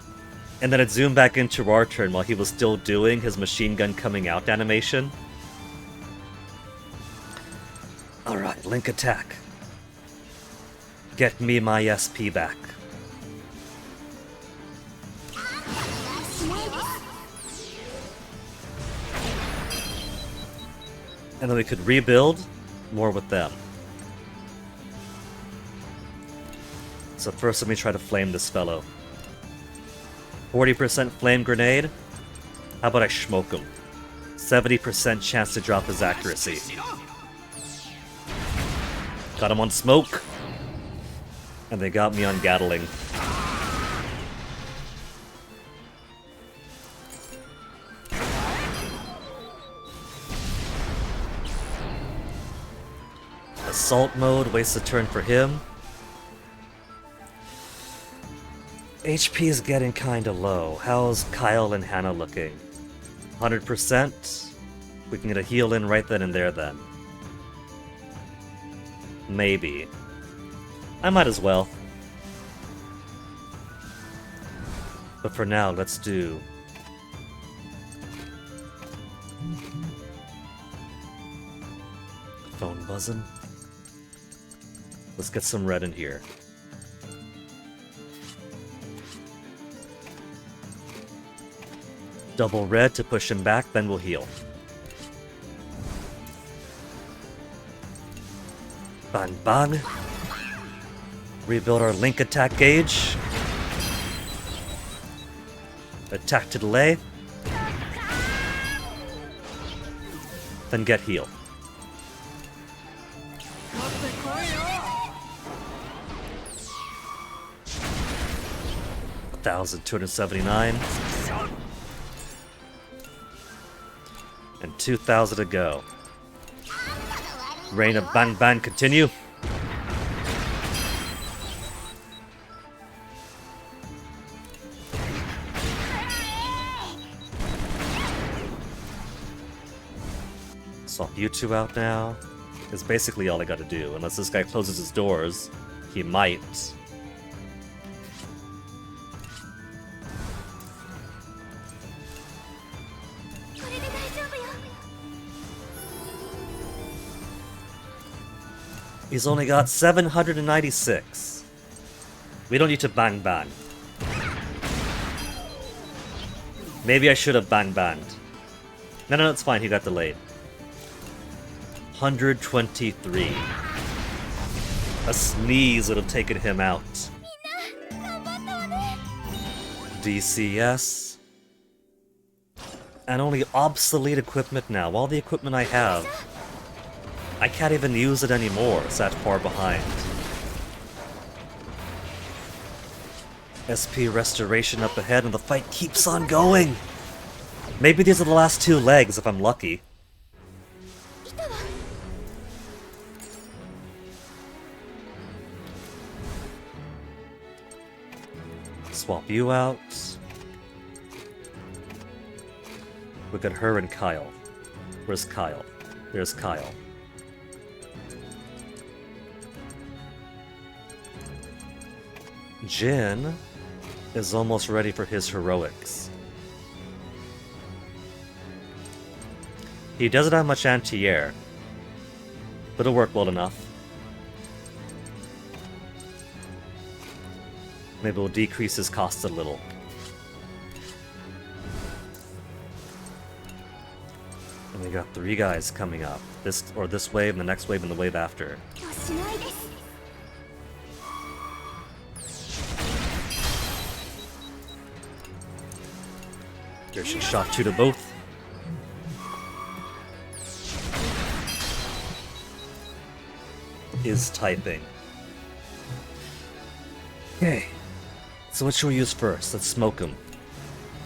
and then it zoomed back into our turn while he was still doing his machine gun coming out animation. Alright, link attack. Get me my SP back. And then we could rebuild more with them. So first let me try to flame this fellow. 40% flame grenade. How about I smoke him? 70% chance to drop his accuracy. Got him on smoke. And they got me on Gatling. Assault mode, wastes a turn for him. HP is getting kinda low. How's Kyle and Hannah looking? 100%? We can get a heal in right then and there then. Maybe. I might as well. But for now, let's do... phone buzzing. Let's get some red in here. Double red to push him back, then we'll heal. Bang bang. Rebuild our link attack gauge. Attack to delay. Then get heal. 1,279. And 2,000 to go. Reign of Bang Bang continue. you two out now is basically all I gotta do. Unless this guy closes his doors, he might. He's only got 796. We don't need to bang bang. Maybe I should have bang banged. No, it's fine, he got delayed. 123. A sneeze would have taken him out. DCS. And only obsolete equipment now. All the equipment I have, I can't even use it anymore, it's that far behind. SP restoration up ahead and the fight keeps on going! Maybe these are the last two legs if I'm lucky. Swap you out. We got her and Kyle. Where's Kyle? There's Kyle. Jin is almost ready for his heroics. He doesn't have much anti-air, but it'll work well enough. Maybe we'll decrease his cost a little. And we got 3 guys coming up. This wave, and the next wave, and the wave after. Here she shot 2 to both. Is typing. Okay. So what should we use first? Let's smoke him.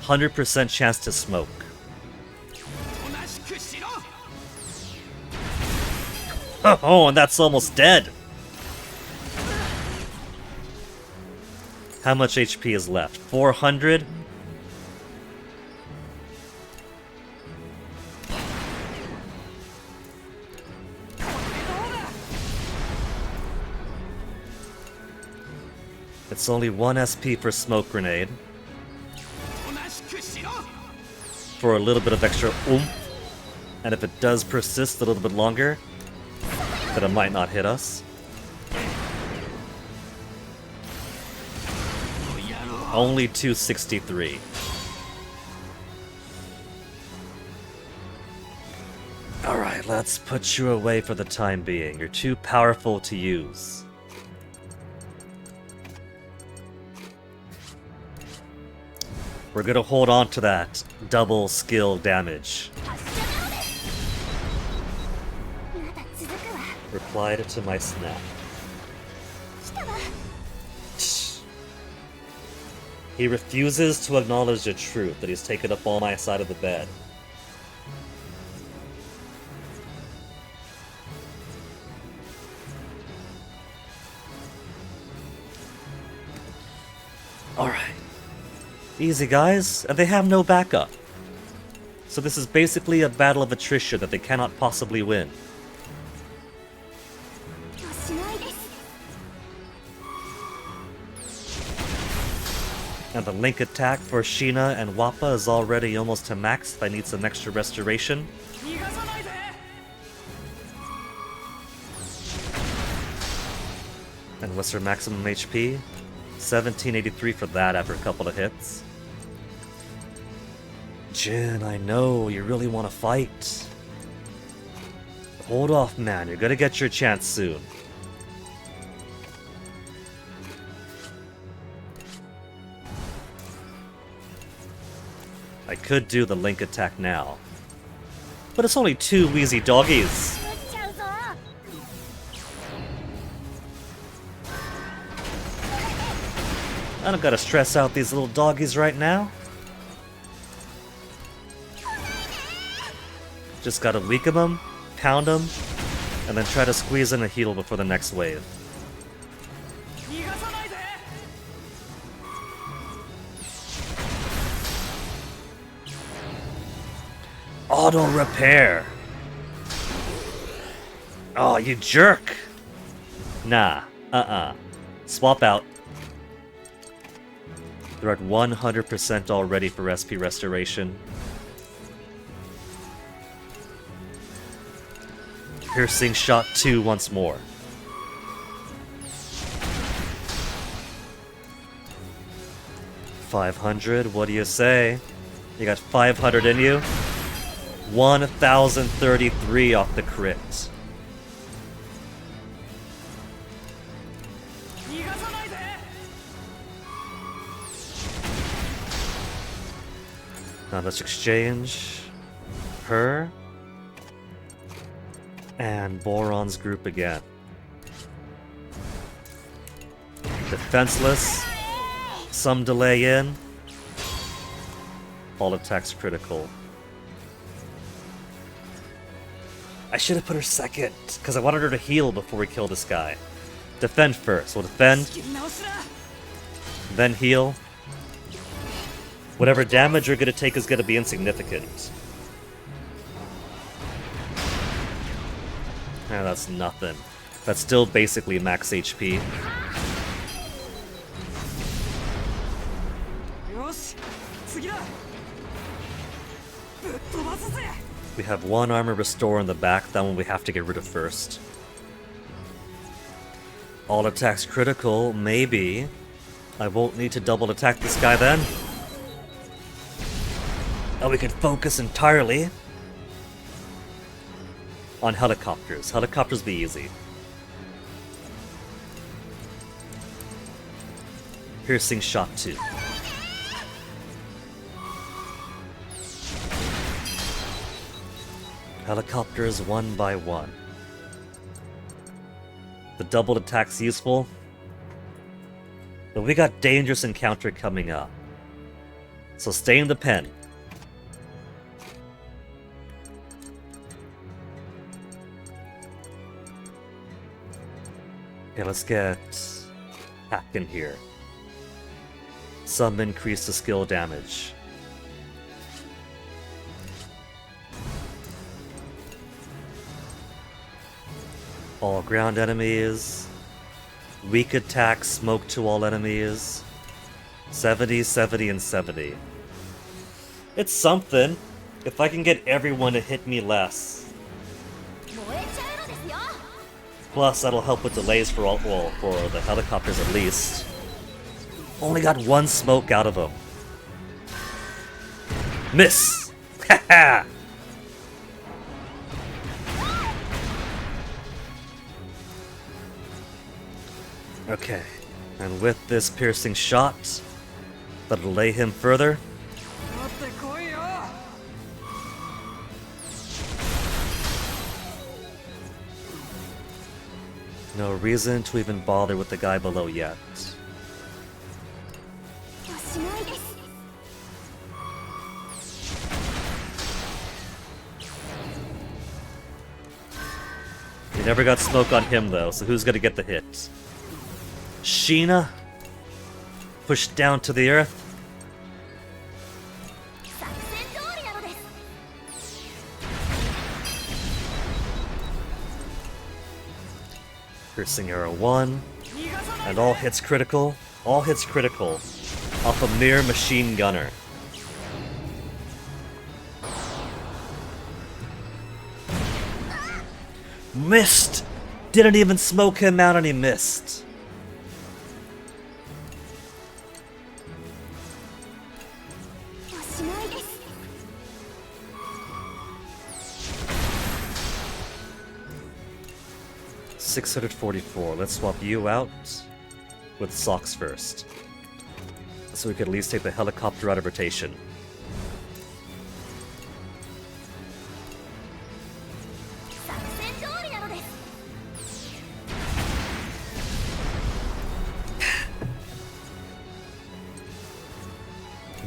100% chance to smoke. Oh, and that's almost dead! How much HP is left? 400? It's only 1 SP for smoke grenade. For a little bit of extra oomph. And if it does persist a little bit longer, then it might not hit us. Only 263. Alright, let's put you away for the time being. You're too powerful to use. We're gonna hold on to that double skill damage. Replied to my snap. He refuses to acknowledge the truth that he's taken up all my side of the bed. Alright. Easy, guys, and they have no backup. So this is basically a battle of attrition that they cannot possibly win. And the link attack for Sheena and Wappa is already almost to max if I need some extra restoration. And what's her maximum HP? 1783 for that after a couple of hits. Jin, I know, you really want to fight. Hold off, man, you're gonna get your chance soon. I could do the link attack now. But it's only 2 wheezy doggies. I don't gotta stress out these little doggies right now. Just gotta weaken them, pound them, and then try to squeeze in a heal before the next wave. Auto repair! Oh, you jerk! Nah, Swap out. They're at 100% already for SP restoration. Piercing shot 2 once more. $500, what do you say? You got 500 in you? 1,033 off the crit. Now let's exchange her and Boron's group again. Defenseless. Some delay in. All attacks critical. I should have put her second, because I wanted her to heal before we kill this guy. Defend first. We'll defend. Then heal. Whatever damage you're going to take is going to be insignificant. Ah, that's nothing. That's still basically max HP. We have 1 armor restore in the back, that one we have to get rid of first. All attacks critical, maybe. I won't need to double attack this guy then. Now we can focus entirely on helicopters. Helicopters be easy. Piercing shot 2. Helicopters 1 by 1. The double attack's useful. But we got dangerous encounter coming up. So stay in the pen. Okay, let's get Hack in here. Some increase to skill damage. All ground enemies. Weak attack, smoke to all enemies. 70, 70, and 70. It's something. If I can get everyone to hit me less. Plus, that'll help with delays for all, well, for the helicopters at least. Only got 1 smoke out of them. Miss! Haha! Okay, and with this piercing shot, that'll delay him further. No reason to even bother with the guy below yet. We never got smoke on him though, so who's gonna get the hit? Sheena? Pushed down to the earth? Piercing arrow 1. And all hits critical. All hits critical. Off a mere machine gunner. Missed! Didn't even smoke him out and he missed. $644. Let's swap you out with socks first. So we could at least take the helicopter out of rotation.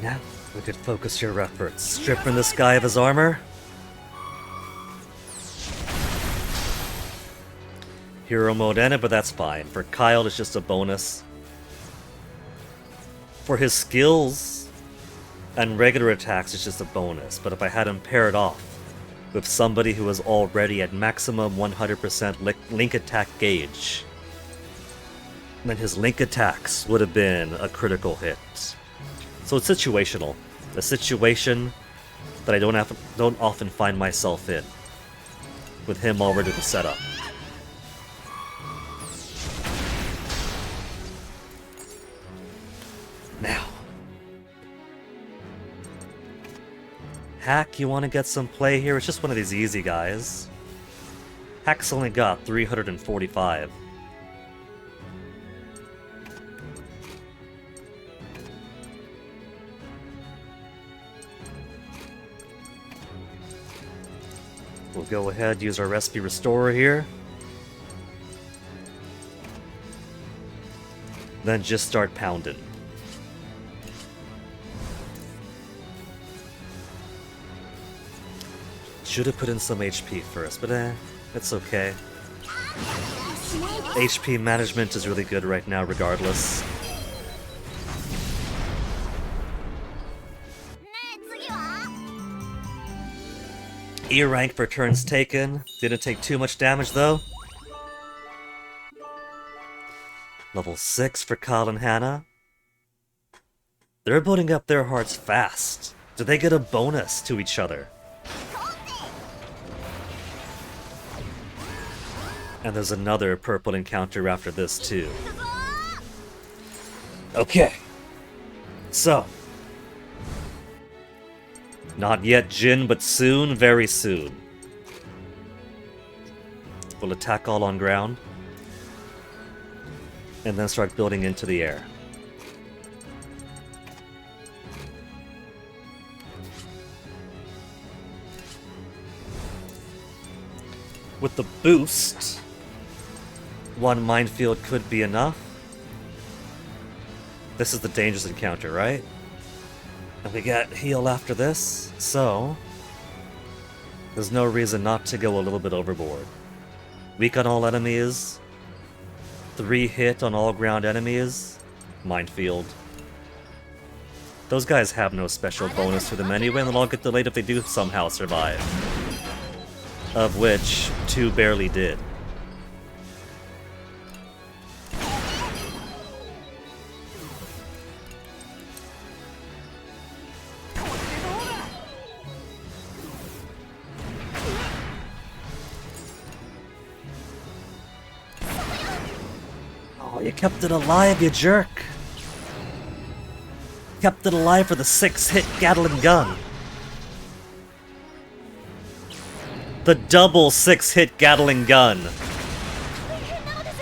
Now we could focus your efforts. Stripping this guy of his armor. Hero mode ended, but that's fine. For Kyle, it's just a bonus. For his skills and regular attacks, it's just a bonus. But if I had him paired off, with somebody who was already at maximum 100% link attack gauge, then his link attacks would have been a critical hit. So it's situational. A situation that I don't often find myself in, with him already the setup. Now, Hack, you want to get some play here? It's just one of these easy guys. Hack's only got 345. We'll go ahead, use our recipe restorer here. Then just start pounding. Should have put in some HP first, but it's okay. HP management is really good right now regardless. E rank for turns taken. Didn't take too much damage though. Level 6 for Kyle and Hannah. They're building up their hearts fast. Do they get a bonus to each other? And there's another purple encounter after this too. Okay. So. Not yet Jin, but soon, very soon. We'll attack all on ground. And then start building into the air. With the boost, one minefield could be enough. This is the dangerous encounter, right? And we get heal after this, so there's no reason not to go a little bit overboard. Weak on all enemies, 3 hit on all ground enemies, minefield. Those guys have no special bonus to them anyway, and they'll all get delayed if they do somehow survive. Of which 2 barely did. Oh, you kept it alive, you jerk! Kept it alive for the 6-hit Gatling gun. The double 6-hit Gatling gun.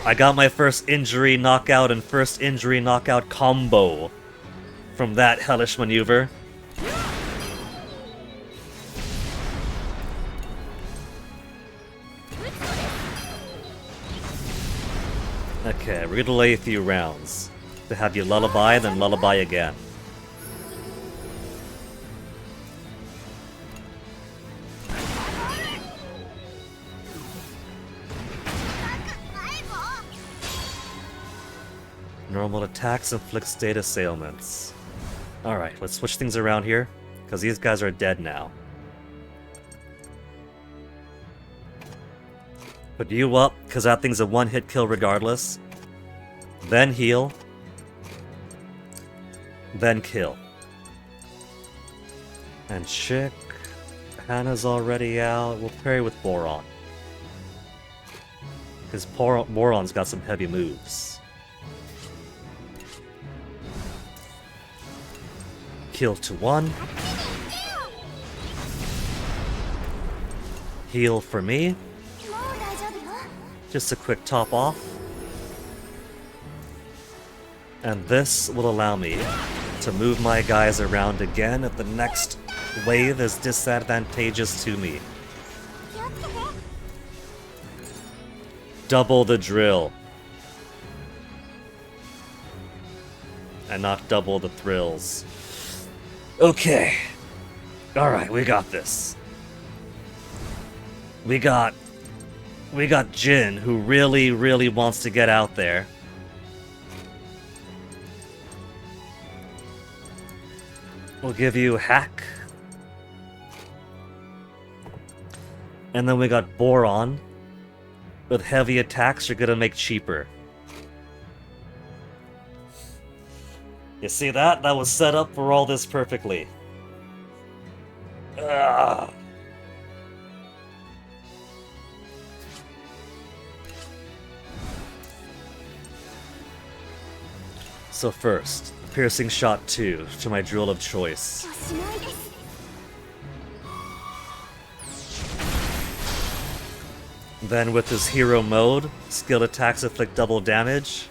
I got my first injury knockout and first injury knockout combo from that hellish maneuver. Okay, we're gonna delay a few rounds to have you lullaby, then lullaby again. Normal attacks inflict state assailments. Alright, let's switch things around here, because these guys are dead now. Put you up, because that thing's a one-hit kill regardless. Then heal. Then kill. And Chick. Hannah's already out. We'll parry with Boron. Because Boron's got some heavy moves. Kill to 1. Heal for me. Just a quick top off. And this will allow me to move my guys around again if the next wave is disadvantageous to me. Double the drill. And not double the thrills. Okay. Alright, we got this. We got Jin, who really, really wants to get out there. We'll give you Hack. And then we got Boron. With heavy attacks, you're gonna make cheaper. You see that? That was set up for all this perfectly. Ugh. So first, Piercing Shot 2 to my drill of choice. Then with his hero mode, skill attacks inflict double damage.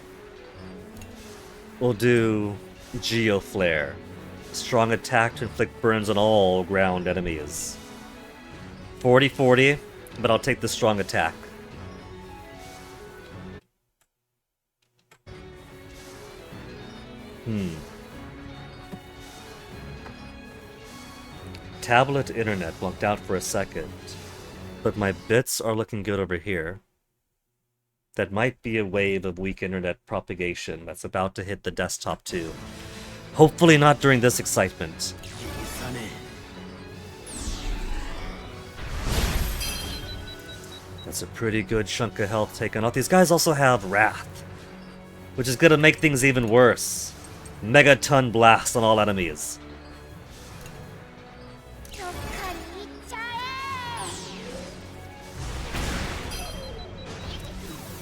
We'll do Geo Flare. Strong attack to inflict burns on all ground enemies. 40-40, but I'll take the strong attack. Tablet internet blanked out for a second, but my bits are looking good over here. That might be a wave of weak internet propagation that's about to hit the desktop too. Hopefully not during this excitement. That's a pretty good chunk of health taken off. These guys also have Wrath, which is gonna make things even worse. Megaton Blast on all enemies.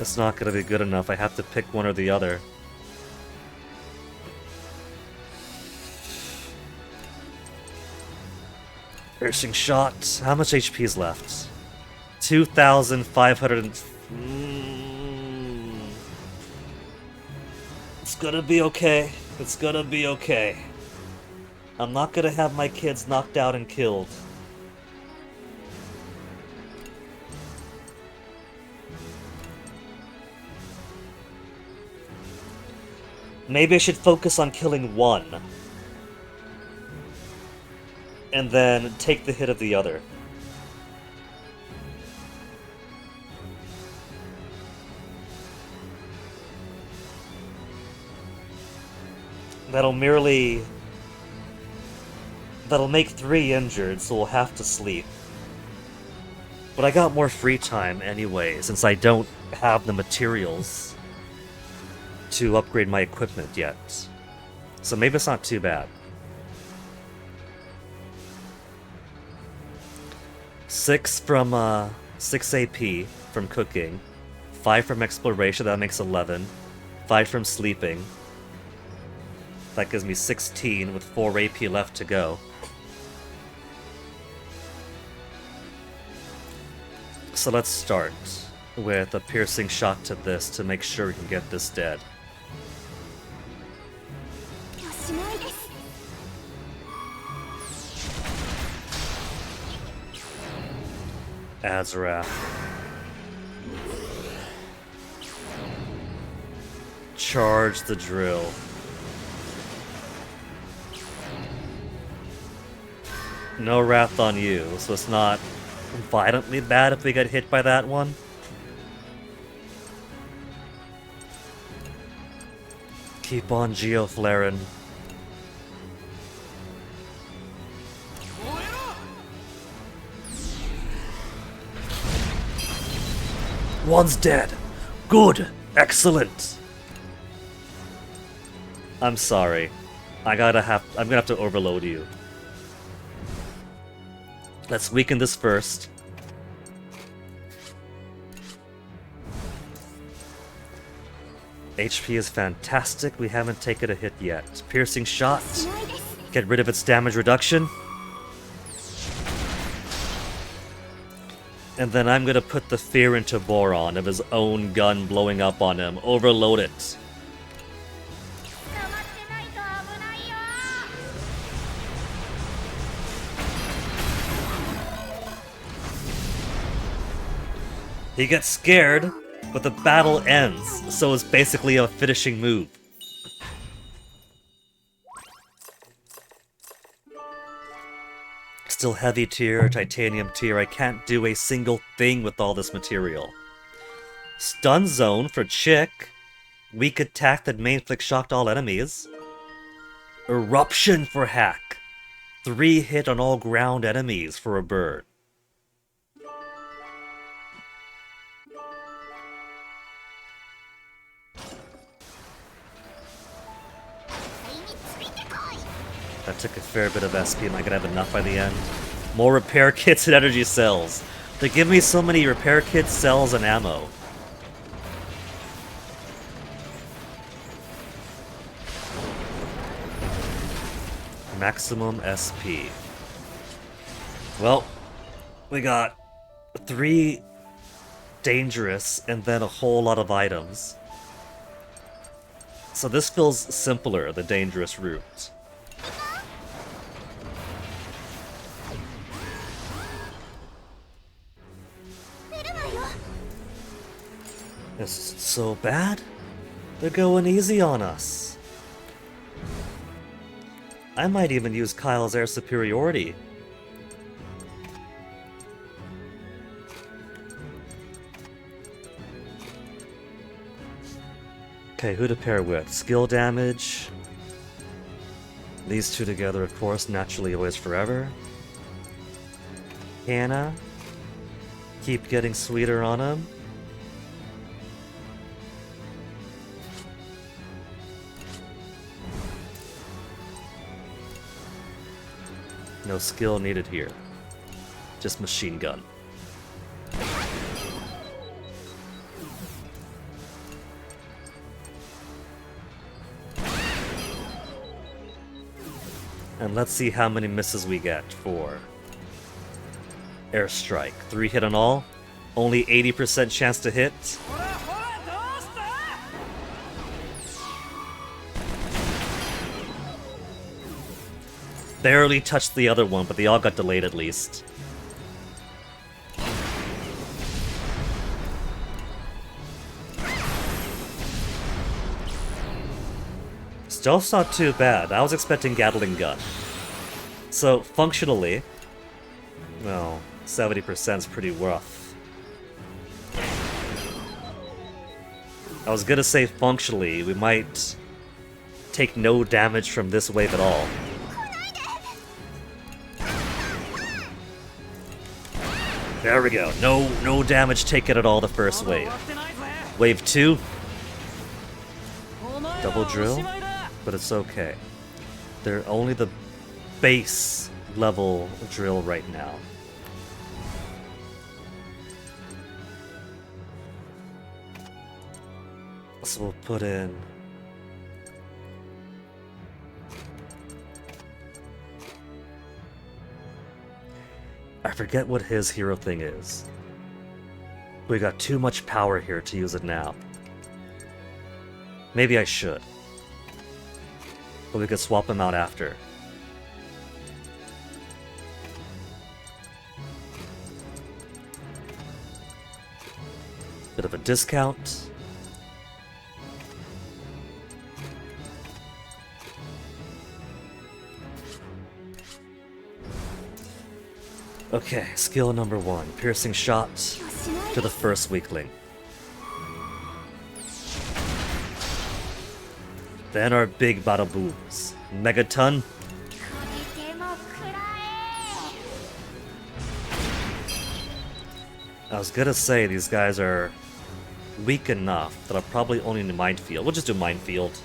It's not gonna be good enough. I have to pick one or the other. Piercing Shot. How much HP is left? 2,500. It's gonna be okay. It's gonna be okay. I'm not gonna have my kids knocked out and killed. Maybe I should focus on killing one. And then take the hit of the other. That'll make 3 injured, so we'll have to sleep. But I got more free time anyway, since I don't have the materials to upgrade my equipment yet. So maybe it's not too bad. 6 from 6 AP from cooking, 5 from exploration, that makes 11, 5 from sleeping. That gives me 16 with 4 AP left to go. So let's start with a piercing shot to this to make sure we can get this dead. Azrath. Charge the drill. No wrath on you, so it's not violently bad if we get hit by that one. Keep on geoflaring. One's dead. Good. Excellent. I'm sorry. I'm gonna have to overload you. Let's weaken this first. HP is fantastic. We haven't taken a hit yet. Piercing shot. Get rid of its damage reduction. And then I'm gonna put the fear into Boron of his own gun blowing up on him. Overload it. He gets scared, but the battle ends, so it's basically a finishing move. Still heavy tier, titanium tier, I can't do a single thing with all this material. Stun zone for Chick. Weak attack that may inflict shock to all enemies. Eruption for Hack. 3 hit on all ground enemies for a bird. That took a fair bit of SP. Am I gonna have enough by the end? More repair kits and energy cells. They give me so many repair kits, cells, and ammo. Maximum SP. Well, we got 3 dangerous and then a whole lot of items. So this feels simpler, the dangerous route. This is so bad. They're going easy on us. I might even use Kyle's air superiority. Okay, who to pair with? Skill damage. These two together, of course, naturally always forever. Hannah. Keep getting sweeter on him. No skill needed here. Just machine gun. And let's see how many misses we get for airstrike. 3 hit on all. Only 80% chance to hit. Barely touched the other one, but they all got delayed at least. Stealth's not too bad. I was expecting Gatling gun. So, functionally, well, 70% is pretty rough. I was gonna say functionally, we might take no damage from this wave at all. There we go. No damage taken at all the first wave. Wave 2. Double drill, but it's okay. They're only the base level drill right now. So we'll put in I forget what his hero thing is. We got too much power here to use it now. Maybe I should. But we could swap him out after. Bit of a discount. Okay, skill number 1. Piercing shot to the first weakling. Then our big bada booms. Megaton. I was gonna say these guys are weak enough that I'll probably only need Minefield. We'll just do Minefield.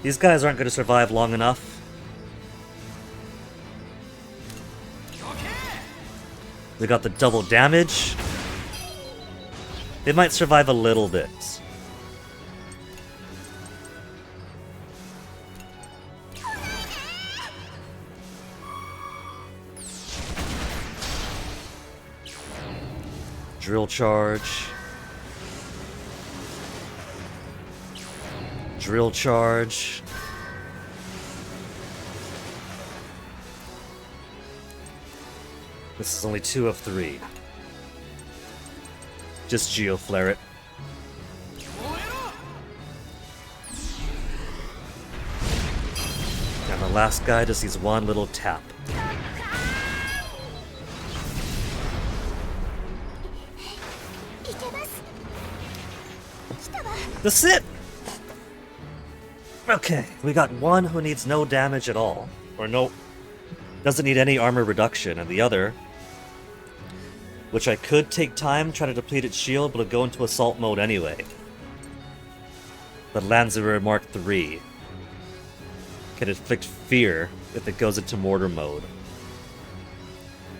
These guys aren't gonna survive long enough. They got the double damage. They might survive a little bit. Drill charge. Drill charge. This is only 2 of 3. Just Geoflare it. And the last guy just needs one little tap. That's it! Okay, we got one who needs no damage at all. Or no... doesn't need any armor reduction, and the other... which I could take time, try to deplete its shield, but it'll go into assault mode anyway. The Lanzerer Mark III. can inflict fear if it goes into mortar mode.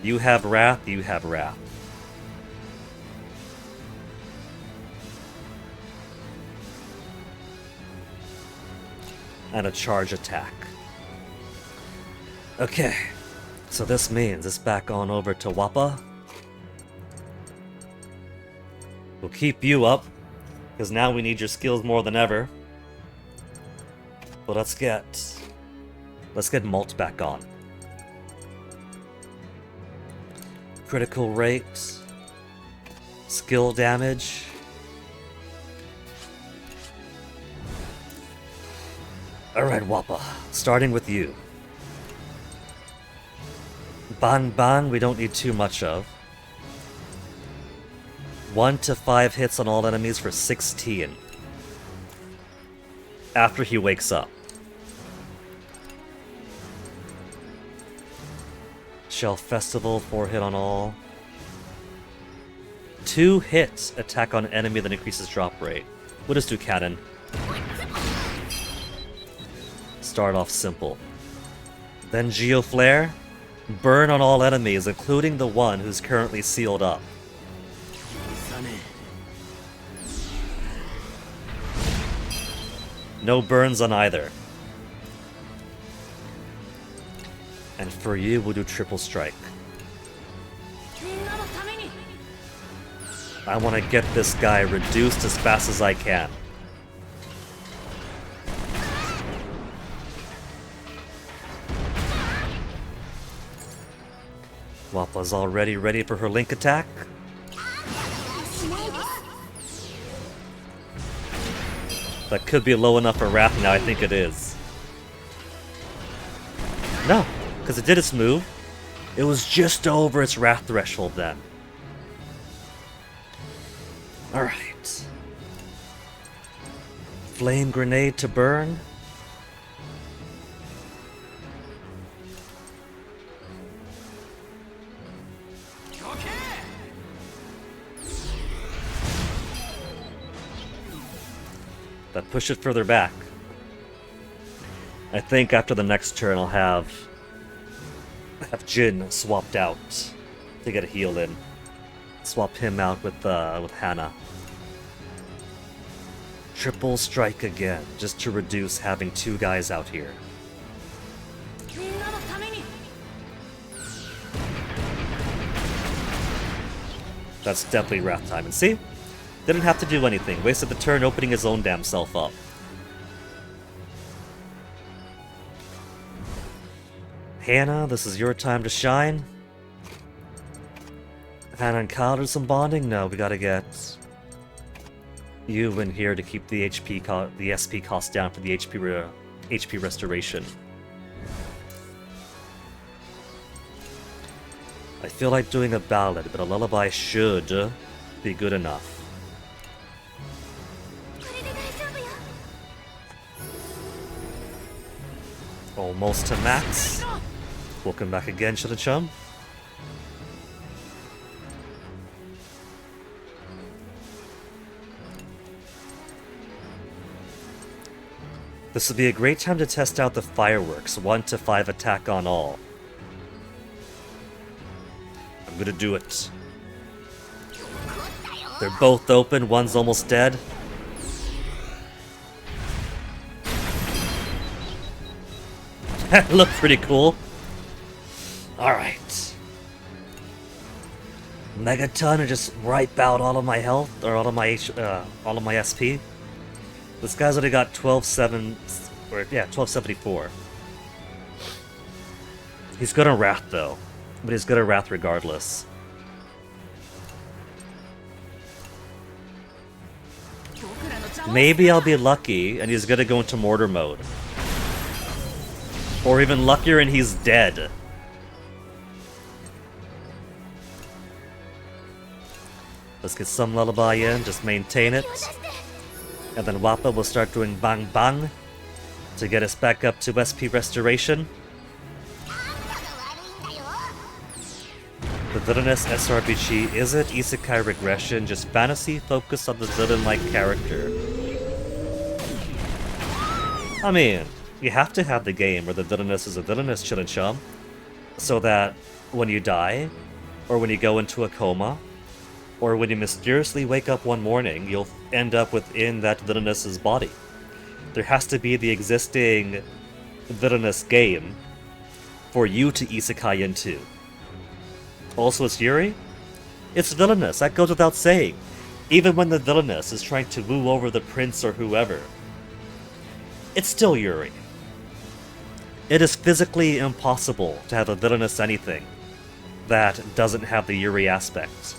You have wrath, you have wrath. And a charge attack. Okay, so this means it's back on over to Wappa. We'll keep you up, because now we need your skills more than ever. But let's get Malt back on. Critical rate, skill damage. Alright, Wappa, starting with you. Bang Bang, we don't need too much of. 1 to 5 hits on all enemies for 16. After he wakes up. Shell Festival, 4 hit on all. 2 hits attack on enemy that increases drop rate. We'll just do cannon. Start off simple. Then Geo Flare. Burn on all enemies, including the one who's currently sealed up. No burns on either. And for you, we'll do Triple Strike. I want to get this guy reduced as fast as I can. Wappa's already ready for her Link attack. That could be low enough for Wrath now, I think it is. No, because it did its move. It was just over its Wrath threshold then. Alright. Flame Grenade to burn. That push it further back. I think after the next turn I'll have Jin swapped out to get a heal in. Swap him out with Hannah. Triple Strike again, just to reduce having 2 guys out here. That's definitely Wrath time. And see? Didn't have to do anything. Wasted the turn opening his own damn self up. Hannah, this is your time to shine. Hannah and Kyle, do some bonding? No, we gotta get you in here to keep the SP cost down for the HP restoration. I feel like doing a ballad, but a lullaby should be good enough. Almost to max. Welcome back again, Chum. This would be a great time to test out the fireworks, 1 to 5 attack on all. I'm gonna do it. They're both open, one's almost dead. That looked pretty cool. Alright. Megaton and just wipe out all of my health, or all of my SP. This guy's already got 1274. He's good on Wrath though, but he's good at Wrath regardless. Maybe I'll be lucky and he's gonna go into mortar mode. Or even luckier and he's dead. Let's get some lullaby in, just maintain it. And then Wappa will start doing Bang Bang to get us back up to SP restoration. The villainous SRPG isn't isekai regression, just fantasy focused on the villain-like character. I mean, You have to have the game where the villainess is a villainous, Chillin' Chum, so that when you die, or when you go into a coma, or when you mysteriously wake up one morning, you'll end up within that villainous's body. There has to be the existing villainous game for you to isekai into. Also, it's Yuri? It's villainous, that goes without saying. Even when the villainess is trying to woo over the prince or whoever, it's still Yuri. It is physically impossible to have a villainous anything that doesn't have the Yuri aspect.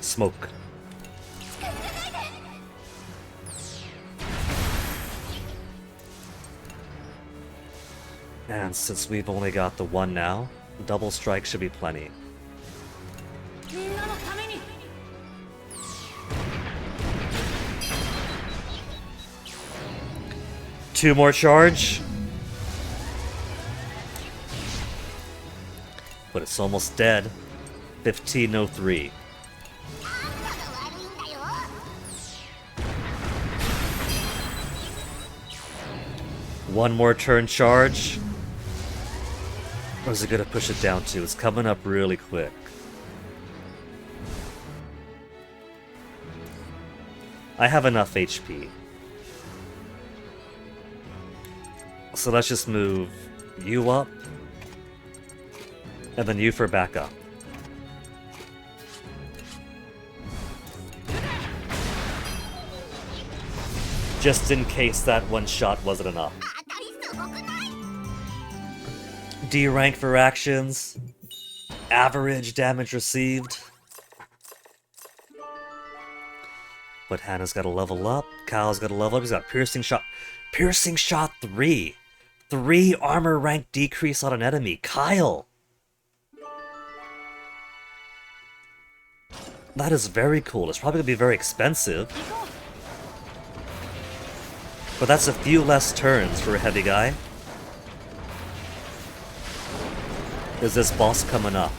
Smoke. And since we've only got the one now, double strike should be plenty. Two more charge. But it's almost dead. 1503. One more turn charge. Or is it gonna push it down to? It's coming up really quick. I have enough HP. So let's just move you up, and then you for backup. Just in case that one shot wasn't enough. D rank for actions. Average damage received. But Hannah's got to level up. Kyle's got to level up. He's got piercing shot. Piercing shot 3. 3 armor rank decrease on an enemy. Kyle! That is very cool. It's probably going to be very expensive. But that's a few less turns for a heavy guy. Is this boss coming up?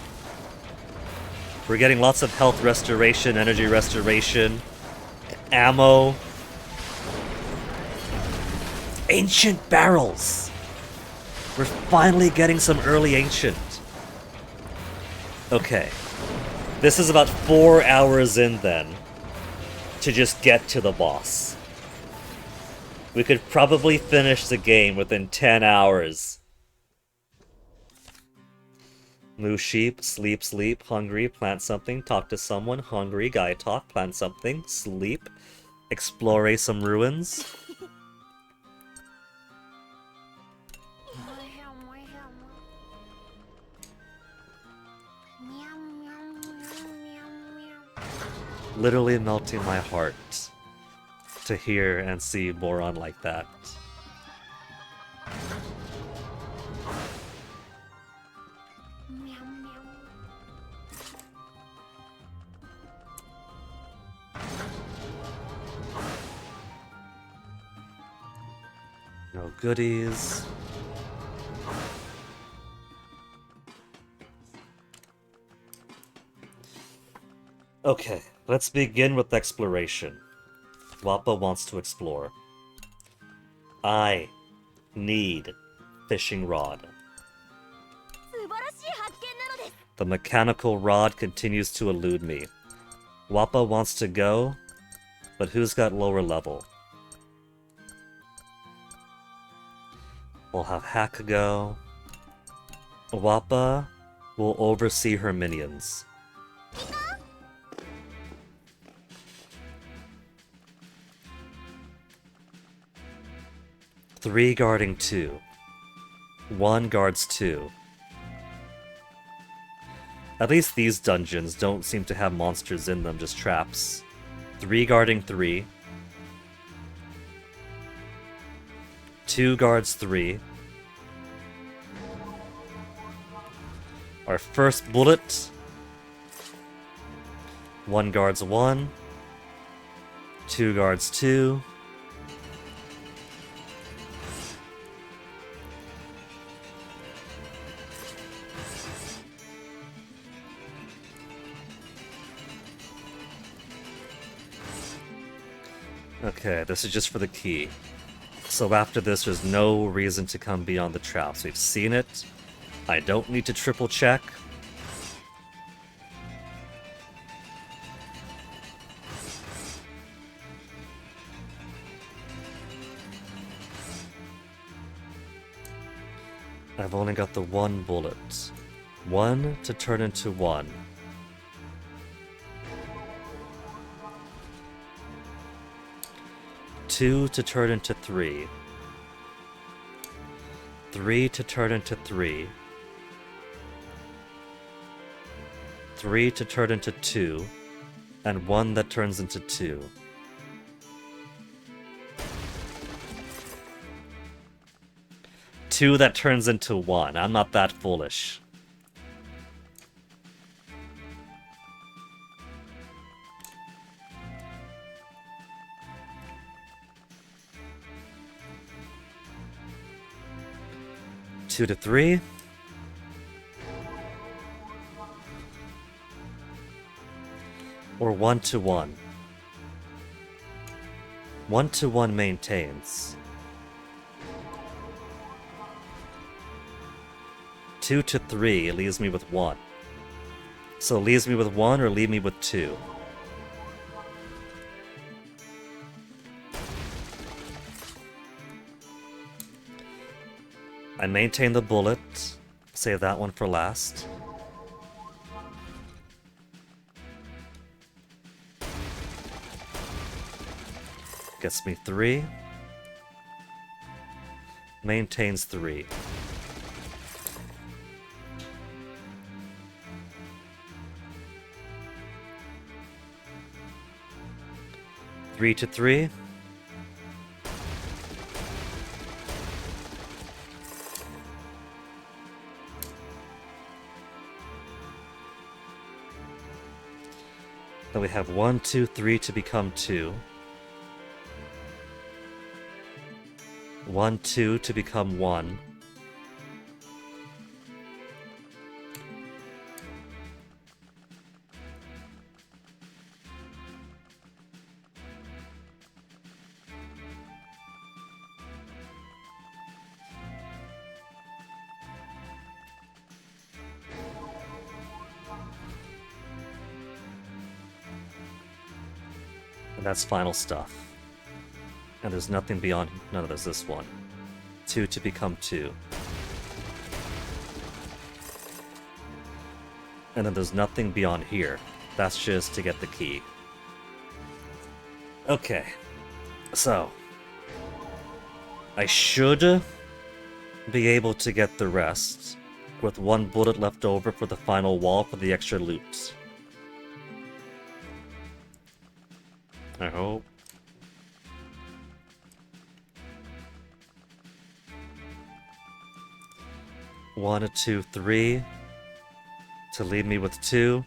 We're getting lots of health restoration, energy restoration, ammo. Ancient barrels! We're finally getting some early ancient. Okay. This is about 4 hours in then, to just get to the boss. We could probably finish the game within 10 hours. Moo sheep, sleep, sleep, hungry, plant something, talk to someone, hungry, guy talk, plant something, sleep, explore some ruins. Literally melting my heart to hear and see Boron like that. No goodies. Okay, let's begin with exploration. Wappa wants to explore. I need fishing rod. The mechanical rod continues to elude me. Wappa wants to go, but who's got lower level? We'll have Hack go. Wappa will oversee her minions. Three guarding 2. 1 guards 2. At least these dungeons don't seem to have monsters in them, just traps. 3 guarding 3. 2 guards 3. Our first bullet. 1 guards 1. 2 guards 2. Okay, this is just for the key. So after this, there's no reason to come beyond the traps. We've seen it. I don't need to triple check. I've only got the one bullet. One to turn into one. Two to turn into three. Three to turn into three. Three to turn into two. And one that turns into two. Two that turns into one. I'm not that foolish. Two to three. Or one to one. One to one maintains. Two to three leaves me with one. So leaves me with one or leave me with two. I maintain the bullet. Save that one for last. Gets me three. Maintains three. Three to three. Then we have 1, 2, 3 to become 2. 1, 2 to become 1. And that's final stuff. And there's nothing beyond. No, there's this one. 2 to become 2. And then there's nothing beyond here. That's just to get the key. Okay. So. I should be able to get the rest with one bullet left over for the final wall for the extra loot. I hope. One, 2, 3 to leave me with 2.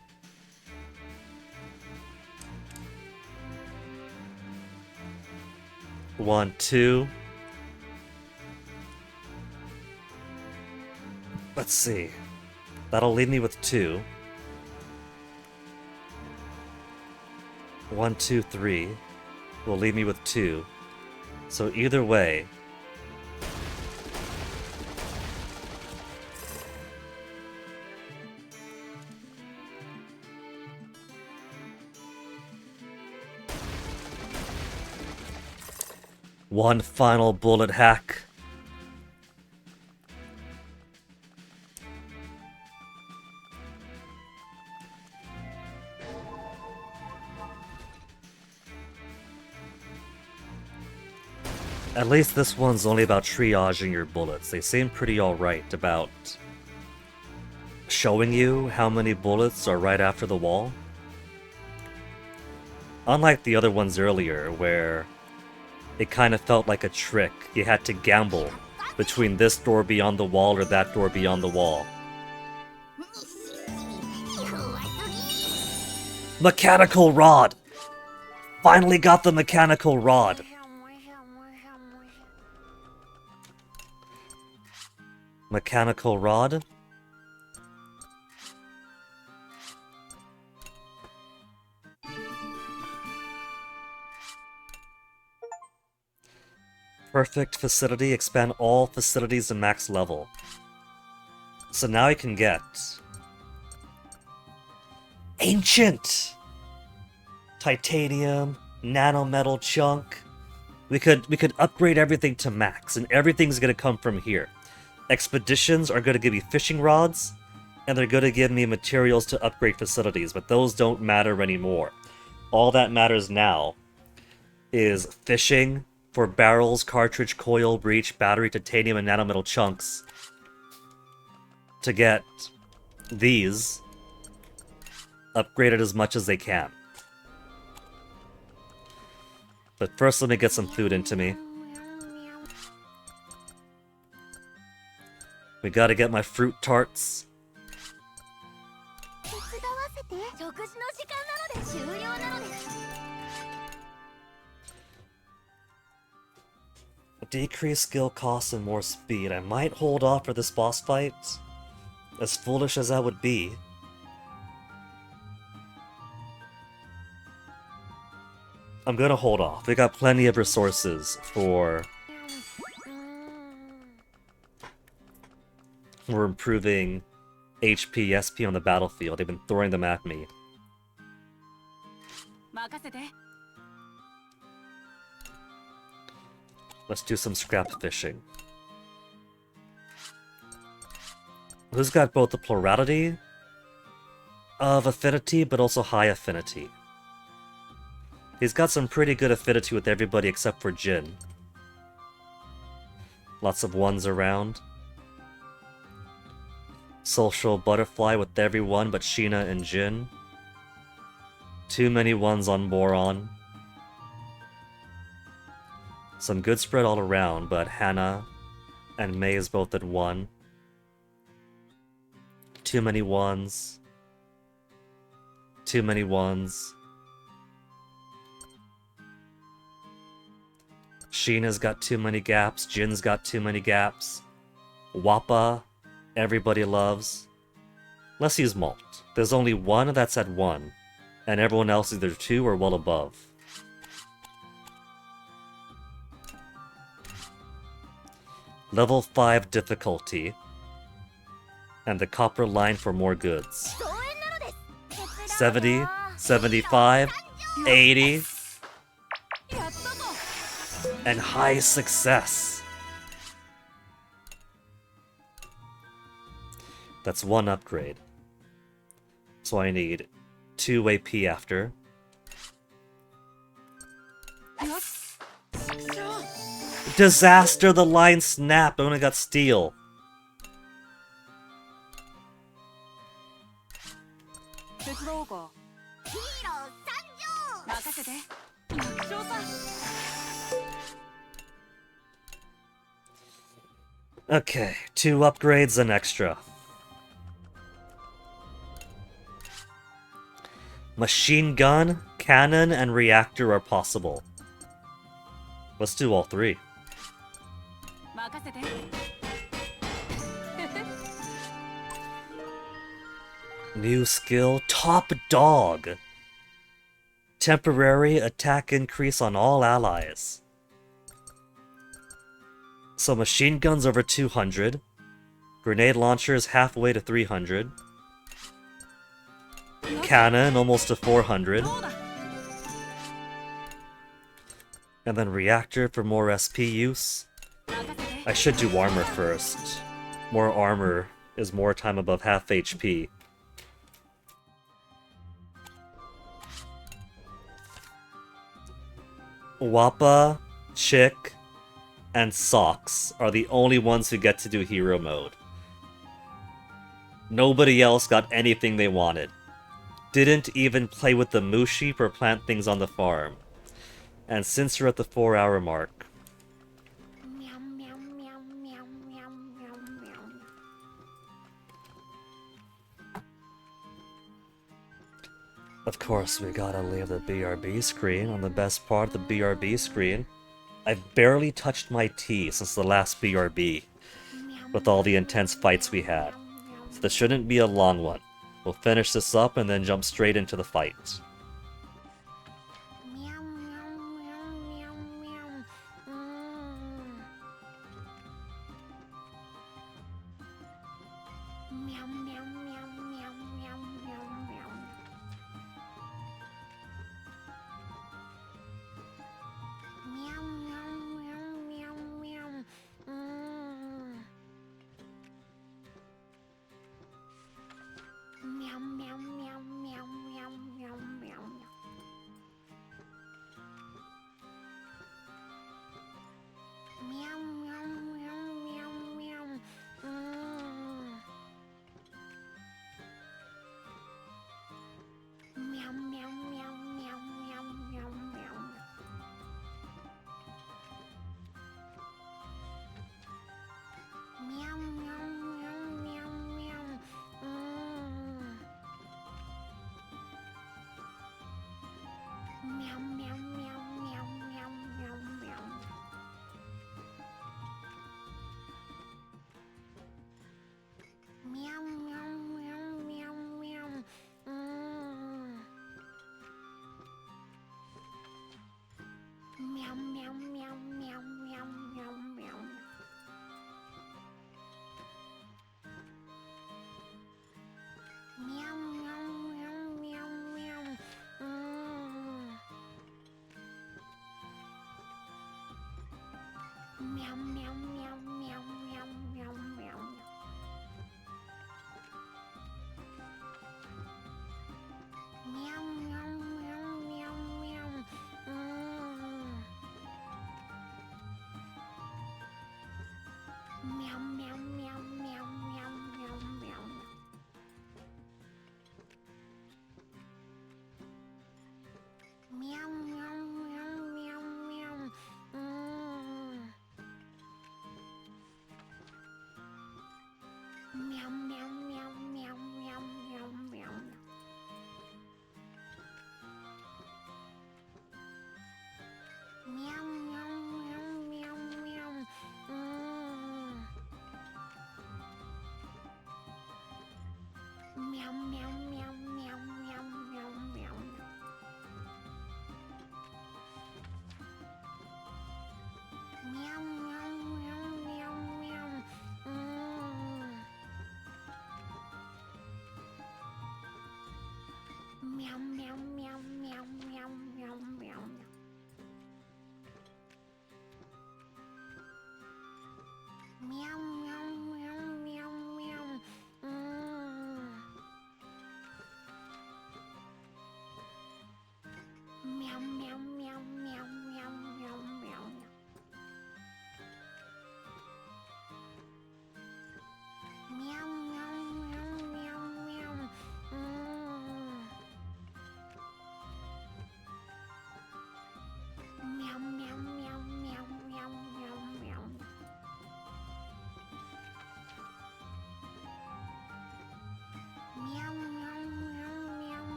One, 2. Let's see. That'll leave me with 2. 1, 2, 3 will leave me with 2. So either way, one final bullet hack. At least this one's only about triaging your bullets. They seem pretty alright about showing you how many bullets are right after the wall. Unlike the other ones earlier, where it kind of felt like a trick. You had to gamble between this door beyond the wall or that door beyond the wall. Mechanical rod! Finally got the mechanical rod! Mechanical rod? Perfect facility, expand all facilities to max level. So now I can get ancient titanium, nanometal chunk. We could upgrade everything to max, and everything's gonna come from here. Expeditions are gonna give me fishing rods, and they're gonna give me materials to upgrade facilities, but those don't matter anymore. All that matters now is fishing for barrels, cartridge, coil, breech, battery, titanium, and nanometal chunks to get these upgraded as much as they can. But first, let me get some food into me. We gotta get my fruit tarts. Decrease skill costs and more speed. I might hold off for this boss fight. As foolish as that would be. I'm gonna hold off. We got plenty of resources for improving HP, SP on the battlefield. They've been throwing them at me. Let's do some scrap fishing. Who's got both the plurality of affinity, but also high affinity? He's got some pretty good affinity with everybody except for Jin. Lots of ones around. Social butterfly with everyone but Sheena and Jin. Too many ones on Boron. Some good spread all around, but Hannah and May is both at 1. Too many ones. Too many ones. Sheena's got too many gaps. Jin's got too many gaps. Wappa, everybody loves. Let's use Malt. There's only one that's at 1, and everyone else is either 2 or well above. Level 5 difficulty. And the copper line for more goods. 70, 75, 80. And high success. That's 1 upgrade. So I need 2 AP after. Disaster, the line snapped. I only got steel. Okay, 2 upgrades and extra. Machine gun, cannon, and reactor are possible. Let's do all 3. New skill, Top Dog. Temporary attack increase on all allies. So machine guns over 200. Grenade launchers halfway to 300. Cannon almost to 400. And then reactor for more SP use. I should do armor first. More armor is more time above half HP. Wappa, Chick, and Socks are the only ones who get to do hero mode. Nobody else got anything they wanted. Didn't even play with the moose sheep or plant things on the farm. And since we're at the 4-hour mark, of course we gotta leave the BRB screen on the best part of the BRB screen. I've barely touched my tea since the last BRB, with all the intense fights we had. So this shouldn't be a long one. We'll finish this up and then jump straight into the fight.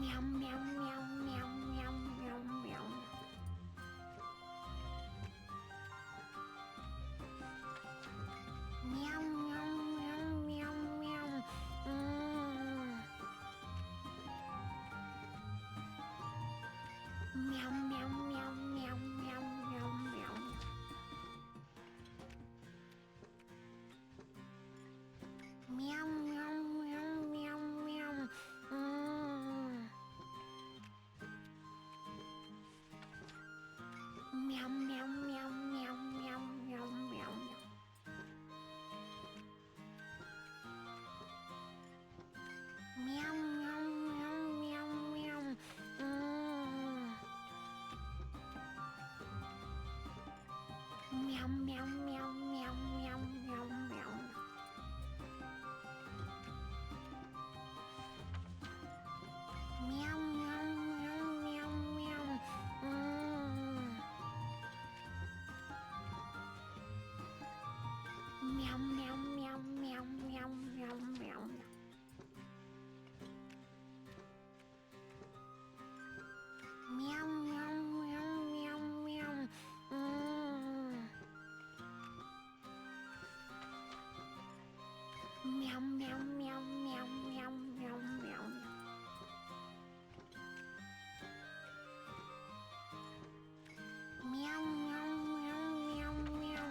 Meow meow meow meow meow meow meow. Meow meow meow meow meow. Meow meow meow meow meow meow meow. Meow meow meow meow meow. Meow meow meow meow meow meow meow. Meow meow meow meow meow. Meow meow meow meow meow meow meow. Meow meow meow meow meow. Meow meow meow meow meow meow meow. Meow meow meow meow meow. Meow meow meow meow meow meow meow. Meow meow meow meow meow.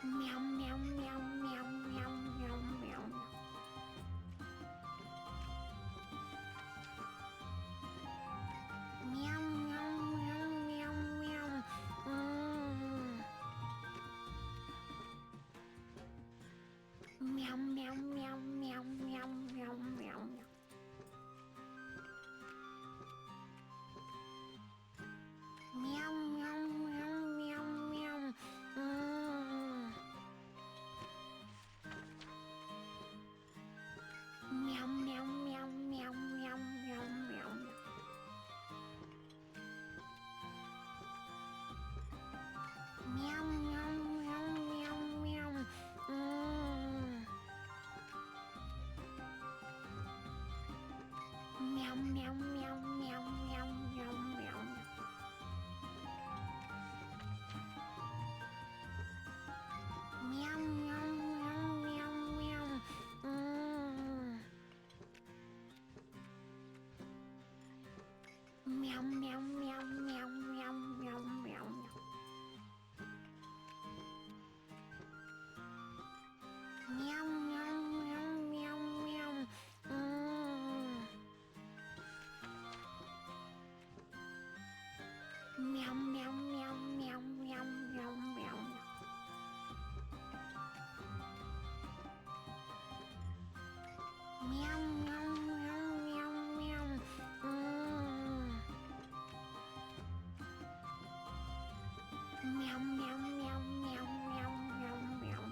Meow meow meow meow meow meow meow. Meow meow meow meow meow. Meow meow meow meow meow meow meow. Meow meow meow meow meow. Meow meow meow meow meow meow meow. Meow meow meow meow meow. Meow meow meow meow meow meow meow. Meow meow meow meow meow. Meow meow meow meow meow meow meow. Meow meow meow meow meow. Meow meow meow meow meow meow meow. Meow meow meow meow meow. Meow meow meow meow meow meow meow.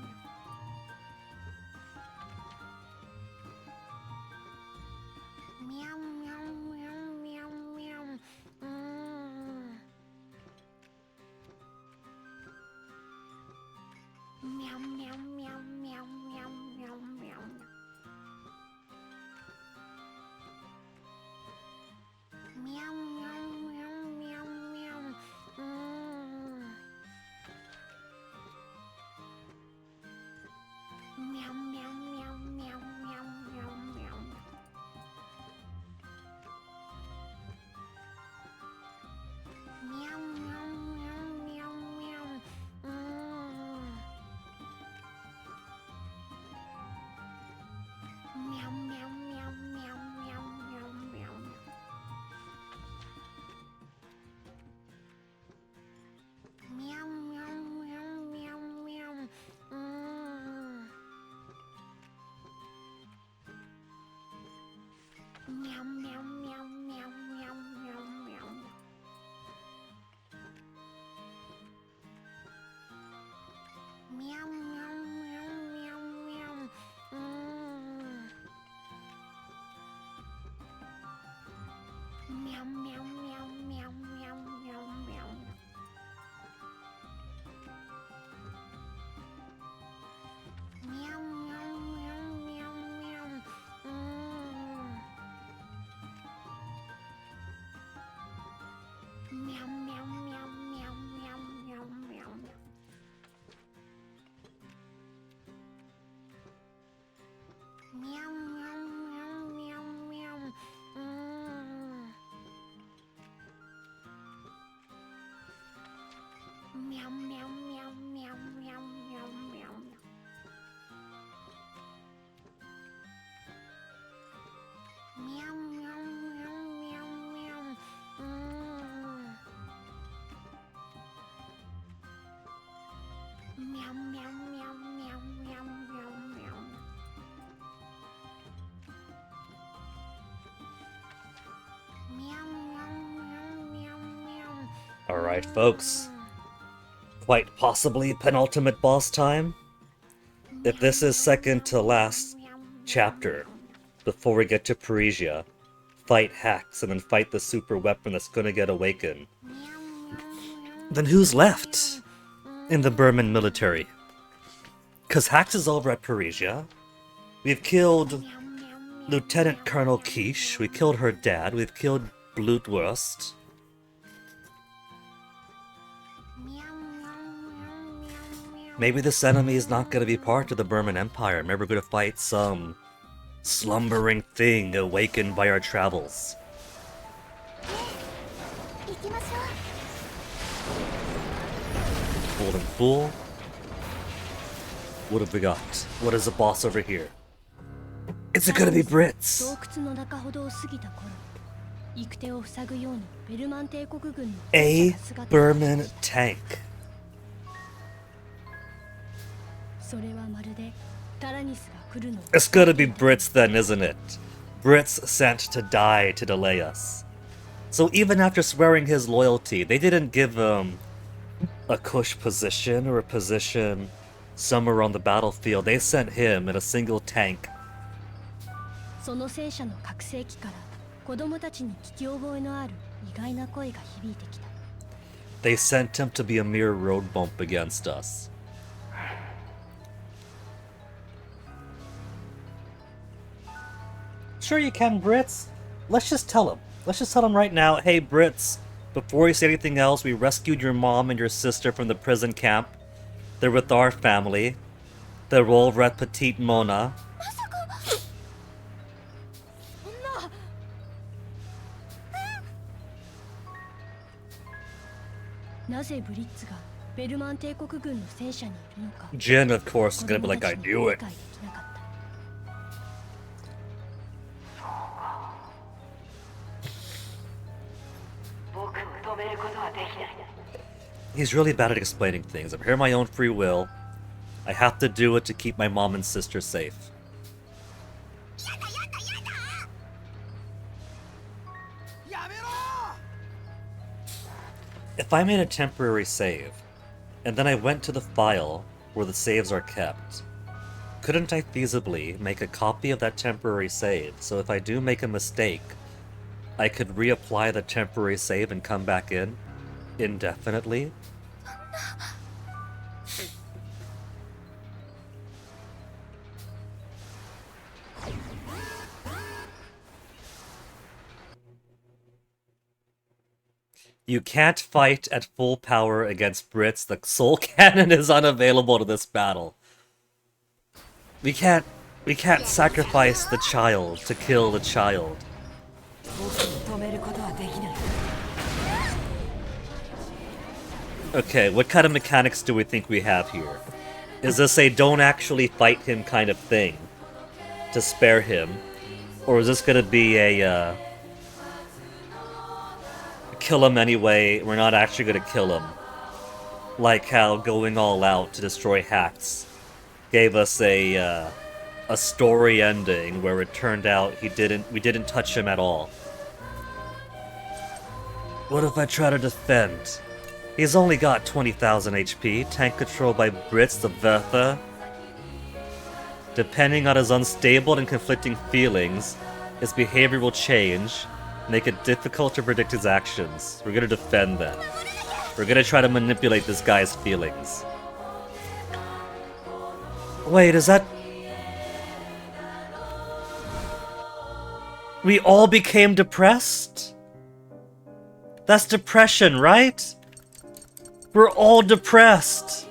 Meow meow meow meow meow. Meow meow meow meow meow meow meow. Meow meow meow meow meow. Meow meow meow meow meow meow meow. Meow meow meow meow meow. Meow meow meow meow meow meow meow. Meow meow meow meow meow. Meow meow meow meow meow meow meow. Meow meow meow meow meow. Meow meow meow meow meow meow meow. Meow meow meow Meow, meow, meow, meow, meow. Meow, meow, meow, meow, meow, meow, meow. Meow, meow, meow, meow, meow. Meow, meow, meow, meow, meow, meow, meow. Meow, meow, meow, meow, meow. Alright, folks. Quite possibly penultimate boss time? If this is second to last chapter, before we get to Parisia, fight Hax and then fight the super weapon that's gonna get awakened, then who's left in the Burman military? Cause Hax is over at Parisia. We've killed Lieutenant Colonel Quiche, we killed her dad, we've killed Blutwurst. Maybe this enemy is not gonna be part of the Burman Empire. Maybe we're gonna fight some slumbering thing awakened by our travels. Golden Fool. What have we got? What is the boss over here? Is it gonna be Brits? 洞窟の中ほどを過ぎた頃、行く手を塞ぐようにベルマン帝国軍の A 戦車が姿を Burman 現した tank. それはまるでタラニスが来るのを It's gonna be Brits then, isn't it? Brits sent to die to delay us. So even after swearing his loyalty, they didn't give him a cush position or a position somewhere on the battlefield. They sent him in a single tank. その戦車の拡声器から子供たちに聞き覚えのある意外な声が響いてきた。 They sent him to be a mere road bump against us. Sure you can, Brits. Let's just tell him. Let's just tell him right now, hey Brits, before you say anything else, we rescued your mom and your sister from the prison camp. They're with our family. They're over at Petite Mona. なぜブリッツがベルマン帝国軍の戦車にいるのか Jin, of course, is 子 gonna be 供 like, た I ちに knew 理 it. 解できなかった。 He's really bad at explaining things. I'm here of my own free will. I have to do it to keep my mom and sister safe. If I made a temporary save, and then I went to the file where the saves are kept, couldn't I feasibly make a copy of that temporary save, so if I do make a mistake, I could reapply the temporary save and come back in indefinitely? You can't fight at full power against Brits. The soul cannon is unavailable to this battle. We can't sacrifice the child to kill the child. Okay, what kind of mechanics do we think we have here? Is this a don't actually fight him kind of thing to spare him? Or is this gonna be a, kill him anyway, we're not actually gonna kill him? Like how going all out to destroy Hax gave us a story ending where it turned out we didn't touch him at all. What if I try to defend? He's only got 20,000 HP, tank control by Brits the Vertha. Depending on his unstable and conflicting feelings, his behavior will change, make it difficult to predict his actions. We're gonna defend that. We're gonna try to manipulate this guy's feelings. Wait, is that... We all became depressed? That's depression, right? We're all depressed.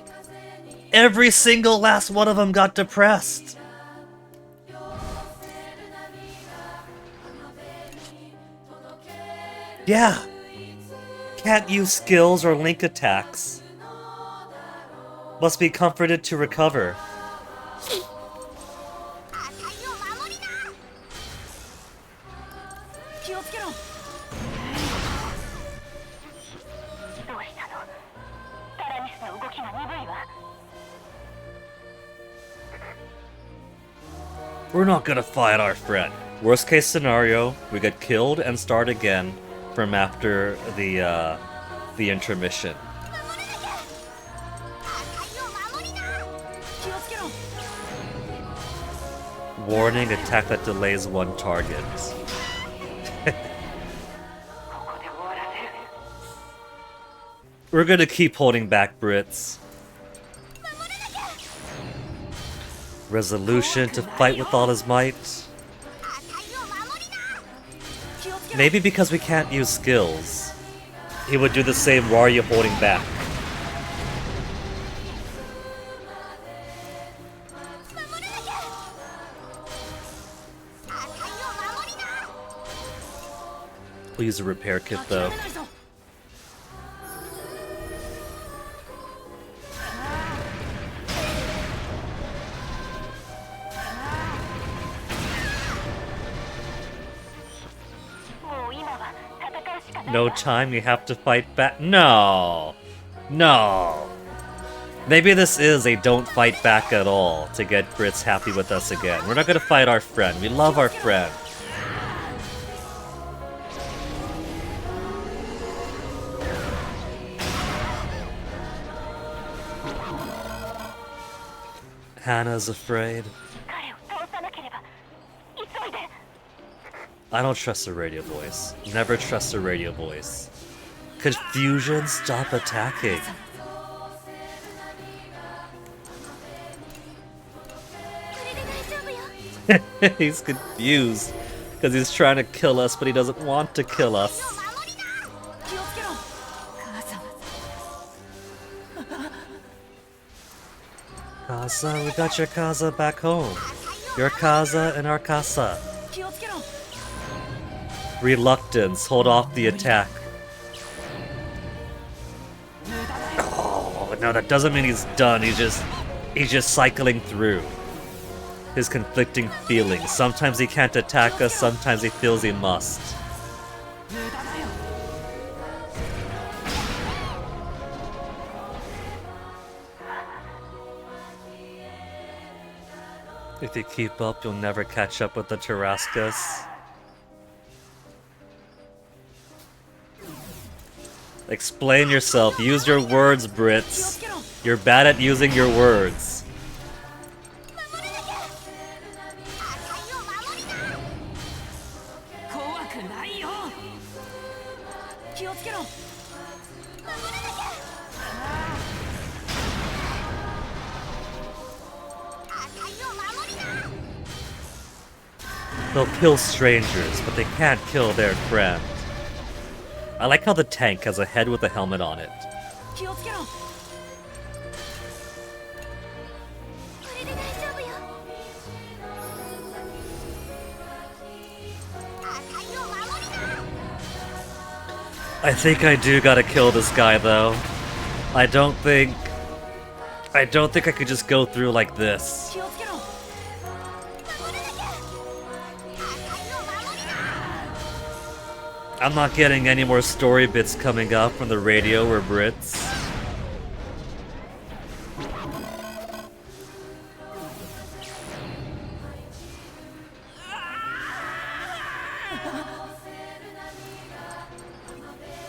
Every single last one of them got depressed. Yeah! Can't use skills or link attacks. Must be comforted to recover. あたいを守りな。気をつけろ。どうしたの？タラミスの動きが鈍いわ。 We're not gonna fight our friend. Worst case scenario, we get killed and start again from after the intermission. あたいを守りな。気をつけろ。 Warning, attack that delays one target. ここで終わらせる。 We're gonna keep holding back Brits. Resolution to fight with all his might. あたいを守りな。 気をつけろ。 Maybe because we can't use skills. He would do the same, why are you holding back? あたいを守りな。 We'll use a repair kit though. 諦めないぞ。 もう今は戦うしかない。 No time, you have to fight back. No! No! Maybe this is a don't fight back at all to get Brits happy with us again. We're not gonna fight our friend. We love our friend. Hannah's afraid. 彼を倒さなければ。急いで。 I don't trust the radio voice. Never trust the radio voice. Confusion, stop attacking. これで大丈夫よ。 He's confused because he's trying to kill us, but he doesn't want to kill us. 守りな。気をつけろ。母さん。 Casa, we got your casa back home. Your casa and our casa. 気をつけろ。 Reluctance, hold off the attack. Oh, no, that doesn't mean he's done. He's just cycling through his conflicting feelings. Sometimes he can't attack us, sometimes he feels he must. 無駄だよ。 If you keep up, you'll never catch up with the Tarascas. Explain yourself. Use your words, 気を Brits. つけろ。 You're bad at using your words. 守らなきゃ。あたいを守りな。怖くないよ。気をつけろ。 守らなきゃ。あたいを守りな。 They'll kill strangers, but they can't kill their friend. I like how the tank has a head with a helmet on it. 気をつけろ。 これで大丈夫よ。あたいを守りな。 I think I do gotta kill this guy though. I don't think I could just go through like this. 気をつけろ。 守らなきゃ。あたいを守りな。 I'm not getting any more story bits coming up from the radio or Brits.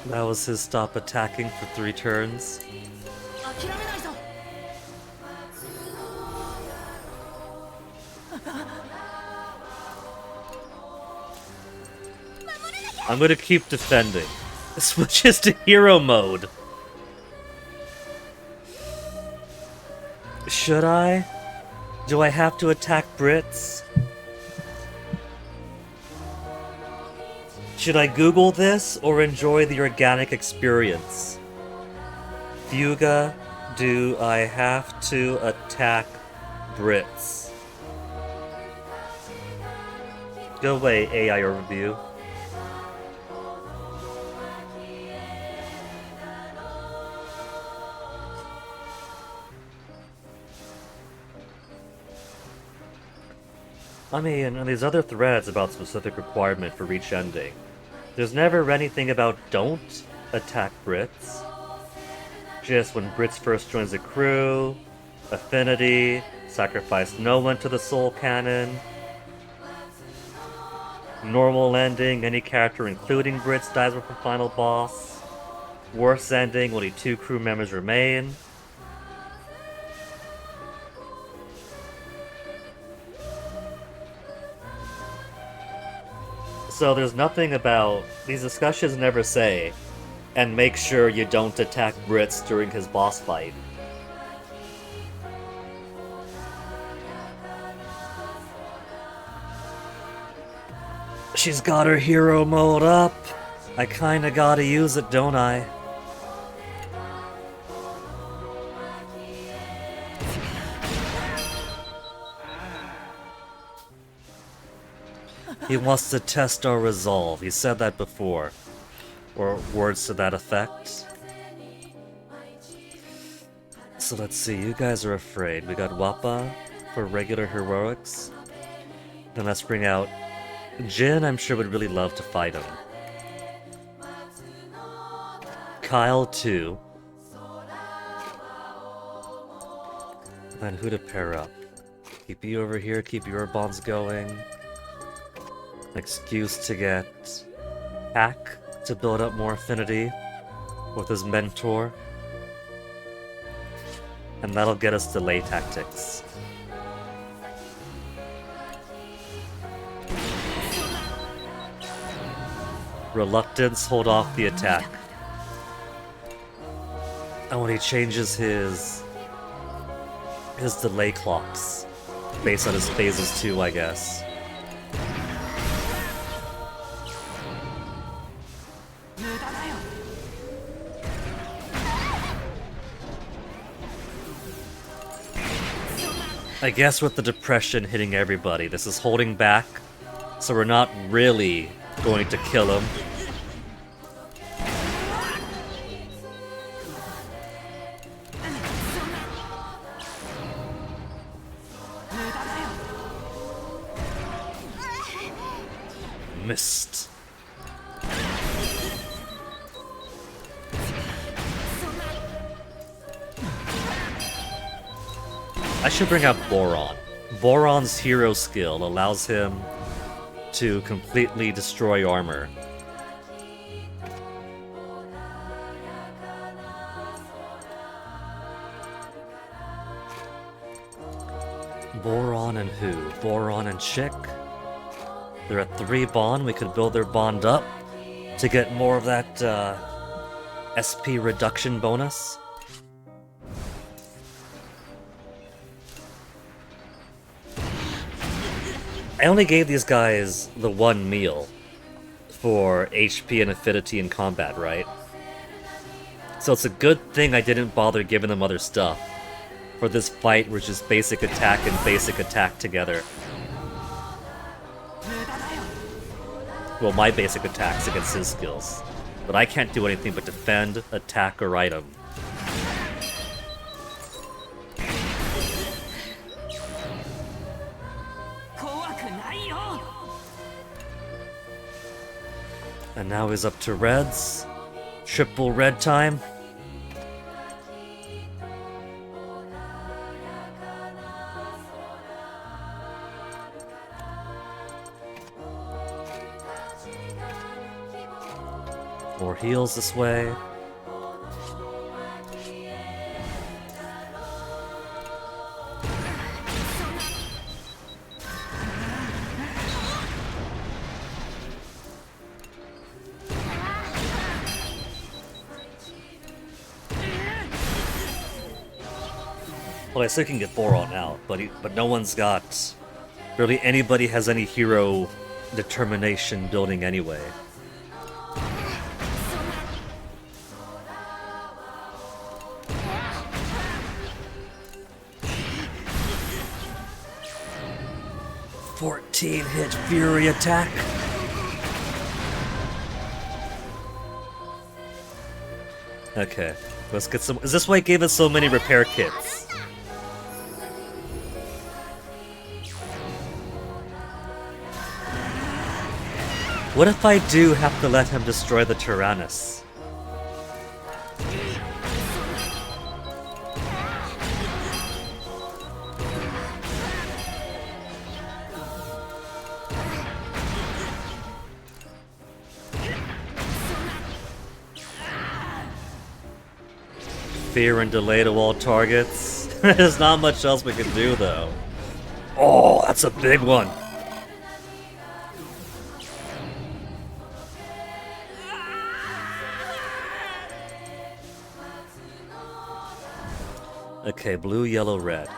That was his stop attacking for 3 turns. 諦めないぞ。 I'm gonna keep defending. Switches to hero mode. Should I? Do I have to attack Brits? Should I Google this or enjoy the organic experience? Fuga, do I have to attack Brits? Go away, AI overview. I mean, and these other threads about specific requirement for each ending, there's never anything about don't attack Brits. Just when Brits first joins the crew, affinity, sacrifice no one to the soul cannon. Normal ending, any character including Brits dies with the final boss. Worst ending, only 2 crew members remain. So there's nothing about, these discussions never say, and make sure you don't attack Brits during his boss fight. She's got her hero mode up. I kinda gotta use it, don't I? He wants to test our resolve. He said that before. Or words to that effect. So let's see, you guys are afraid. We got Wappa for regular heroics. Then let's bring out Jin. I'm sure would really love to fight him. Kyle too. Then who to pair up? Keep you over here, keep your bonds going. An excuse to get Hack to build up more affinity with his mentor. And that'll get us delay tactics. Reluctance, hold off the attack. And when he changes his delay clocks, based on his phases too, I guess. I guess with the depression hitting everybody, this is holding back, so we're not really going to kill him. Missed. I should bring out Boron. Boron's hero skill allows him to completely destroy armor. Boron and who? Boron and Chick? They're at 3 bond. We could build their bond up to get more of that SP reduction bonus. I only gave these guys the 1 meal for HP and affinity in combat, right? So it's a good thing I didn't bother giving them other stuff for this fight, which is basic attack and basic attack together. Well, my basic attacks against his skills. But I can't do anything but defend, attack, or item. And now he's up to reds. Triple red time. More heals this way. Well, I still can get Boron out, but no one's got... Really anybody has any hero determination building anyway. Hit Fury attack. Okay, let's get some. Is this why it gave us so many repair kits? What if I do have to let him destroy the Tyrannus? Fear and delay to all targets. There's not much else we can do though. Oh, that's a big one. Okay, blue, yellow, red.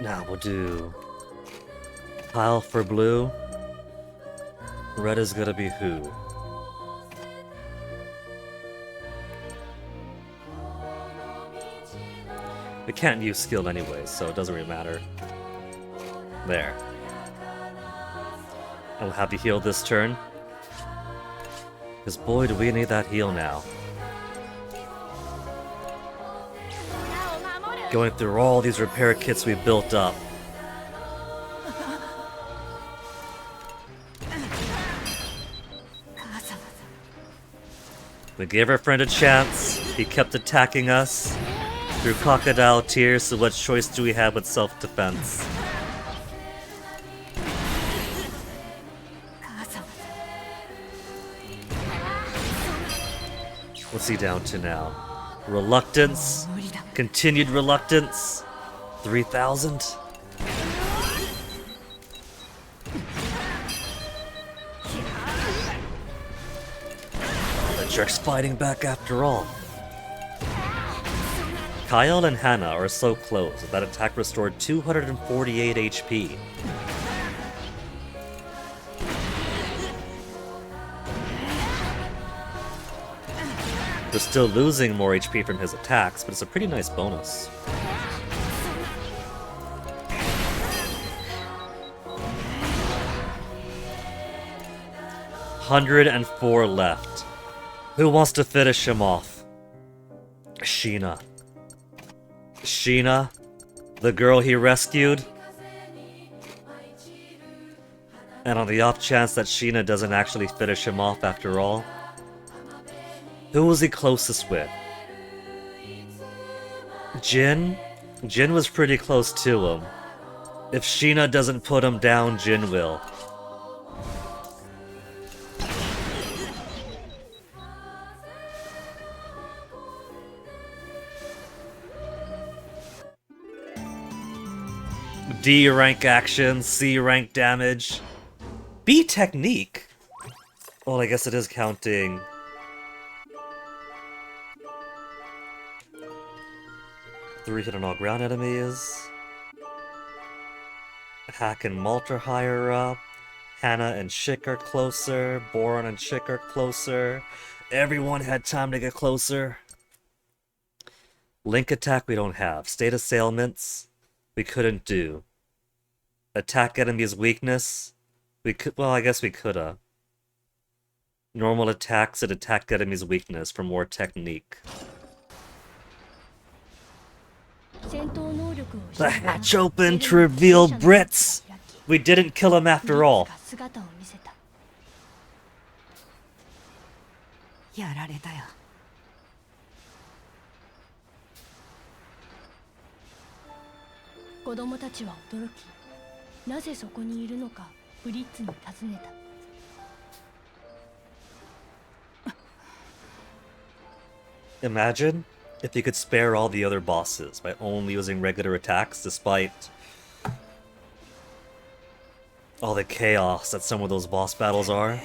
Now we'll do pile for blue. Red is gonna be who? We can't use skill anyway, so it doesn't really matter. There. And we'll have you heal this turn. Because boy, do we need that heal now. Going through all these repair kits we built up. We gave our friend a chance. He kept attacking us through crocodile tears, so what choice do we have with self-defense? What's he down to now? Reluctance? Continued reluctance? 3,000? The jerk's fighting back after all. Kyle and Hannah are so close that attack restored 248 HP. We're still losing more HP from his attacks, but it's a pretty nice bonus. $104 left. Who wants to finish him off? Sheena. Sheena? The girl he rescued? And on the off chance that Sheena doesn't actually finish him off after all, who was he closest with? Jin? Jin was pretty close to him. If Sheena doesn't put him down, Jin will. D rank action, C rank damage. B technique? Well, I guess it is counting. Three hit on all ground enemies. Hack and Malt are higher up. Hannah and Schick are closer. Boron and Schick are closer. Everyone had time to get closer. Link attack we don't have. State assailments we couldn't do. Attack enemy's weakness we could. Well, I guess we coulda. Normal attacks at attack enemy's weakness for more technique. The hatch opened to reveal Brits! We didn't kill him after all. やられたよ。子供たちは驚き、なぜそこにいるのかブリッツに尋ねた。Imagine if you could spare all the other bosses by only using regular attacks despite all the chaos that some of those boss battles are.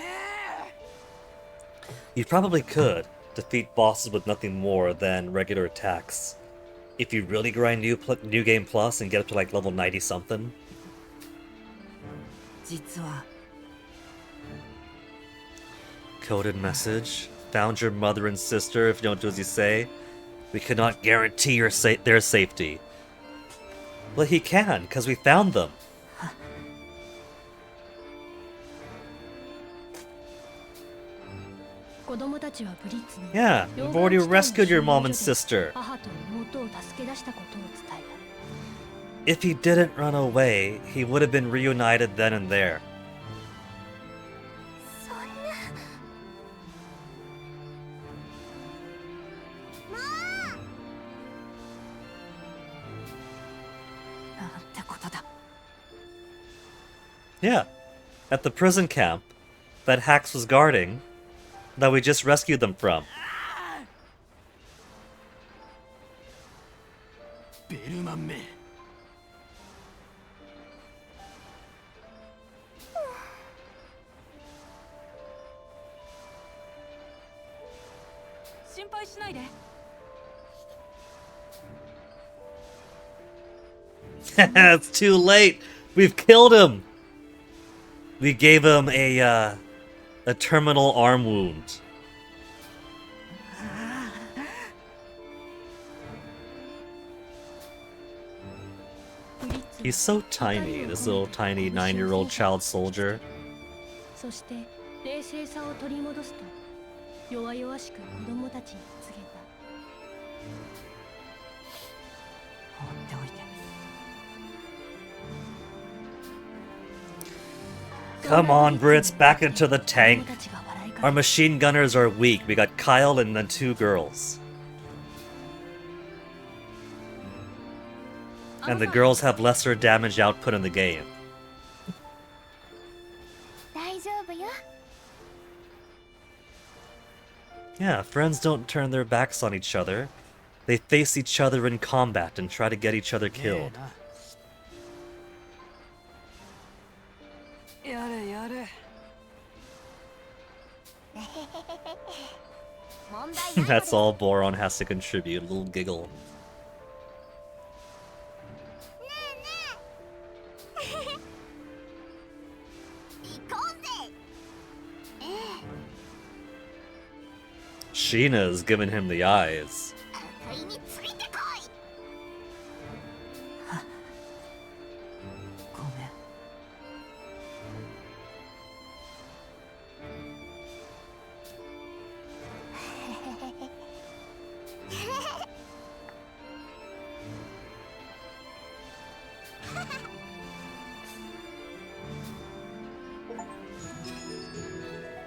You probably could defeat bosses with nothing more than regular attacks. If you really grind New Game Plus and get up to like level 90 something. 実は Coded message. Found your mother and sister. If you don't do as you say, we cannot guarantee their safety. Well, he can, because we found them. Yeah, we've already rescued your mom and sister. if he didn't run away, he would have been reunited then and there. そんなもうなんてことだ Yeah, at the prison camp that Hax was guarding, that we just rescued them from. ベルマンめ心配しないで It's too late. We've killed him. We gave him a terminal arm wound. He's so tiny, this little tiny 9-year-old child soldier. そして冷静さを取り戻すと弱々しく子供たちに告げた。放っておいて Come on, Brits, back into the tank. Our machine gunners are weak. We got Kyle and then 2 girls. And the girls have lesser damage output in the game. 大丈夫よ Yeah, friends don't turn their backs on each other. They face each other in combat and try to get each other killed. やれやれ 問題ない That's all Boron has to contribute. A little giggle. 行こうぜ Sheena's giving him the eyes. あたいについてこいごめん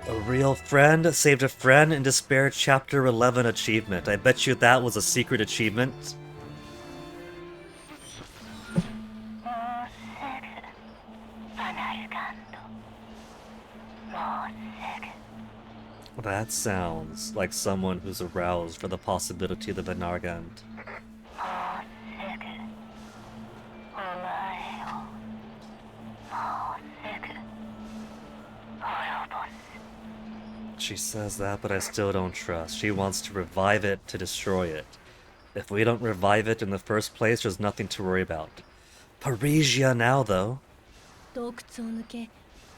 A real friend saved a friend in despair chapter 11 achievement. I bet you that was a secret achievement. That sounds like someone who's aroused for the possibility of the Vanargand. She says that, but I still don't trust. She wants to revive it to destroy it. If we don't revive it in the first place, there's nothing to worry about. Parisia now, though. 洞窟を抜け、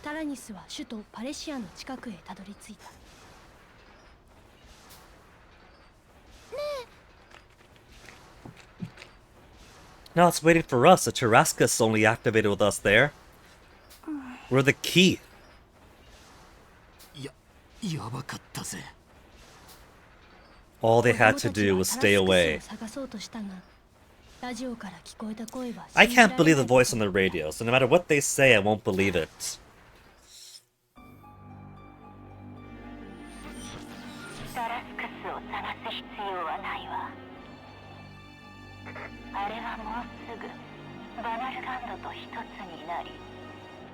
タラニスは首都パレシアの近くへたどり着いた。 Now it's waiting for us. The Tarascus only activated with us there. We're the key. やばかったぜ All they had to do was stay away. I can't believe the voice on the radio, so no matter what they say, I won't believe it. タラスクスを探す必要はないわ。あれはもうすぐバナルガンドと一つになり、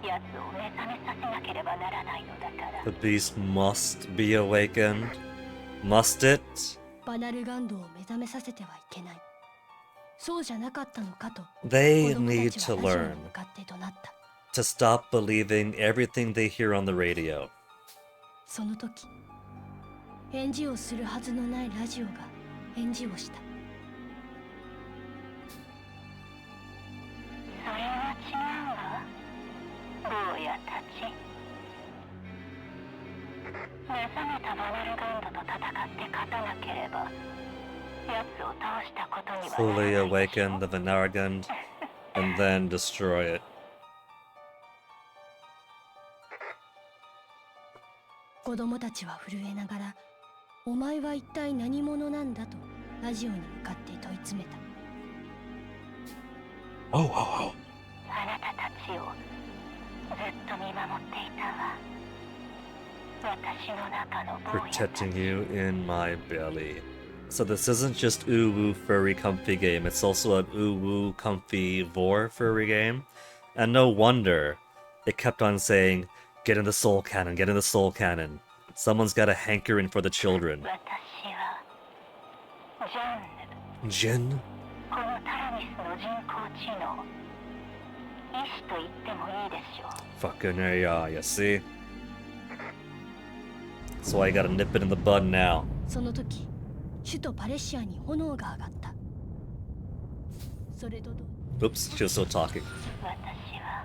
奴を目覚めさせなければならないのだから。 The beast must be awakened. Must it? バナルガンドを目覚めさせてはいけない。そうじゃなかったのかと。 They 子供 need たちは to ラジオ learn に向かって怒鳴った。 to stop believing everything they hear on the radio. その時、返事をするはずのないラジオが返事をした。 それは違うわ。坊やたち。目覚めたバナルガンドと戦って勝たなければ、奴を倒したことにはなら Fully ないでしょ awaken the Vanargand and then destroy it. 子供たちは震えながら、お前は一体何者なんだとラジオに向かって問い詰めた。Oh, oh, あなたたちをずっと見守っていたわ。私の中の oh. 坊やたち。 Protecting you in my belly. So this isn't just ooh woo furry comfy game, it's also an ooh woo comfy vor furry game. And no wonder it kept on saying, get in the soul cannon, get in the soul cannon. Someone's got a hankering for the children. 私はジャンヌ、 Jin? このタラミスの人工知能、医師と言ってもいいでしょう。 Fucking yeah, you see? That's why you gotta nip it in the bud now. その時首都パレシアに炎が上がった。それと同 Oops, she was still talking. 私は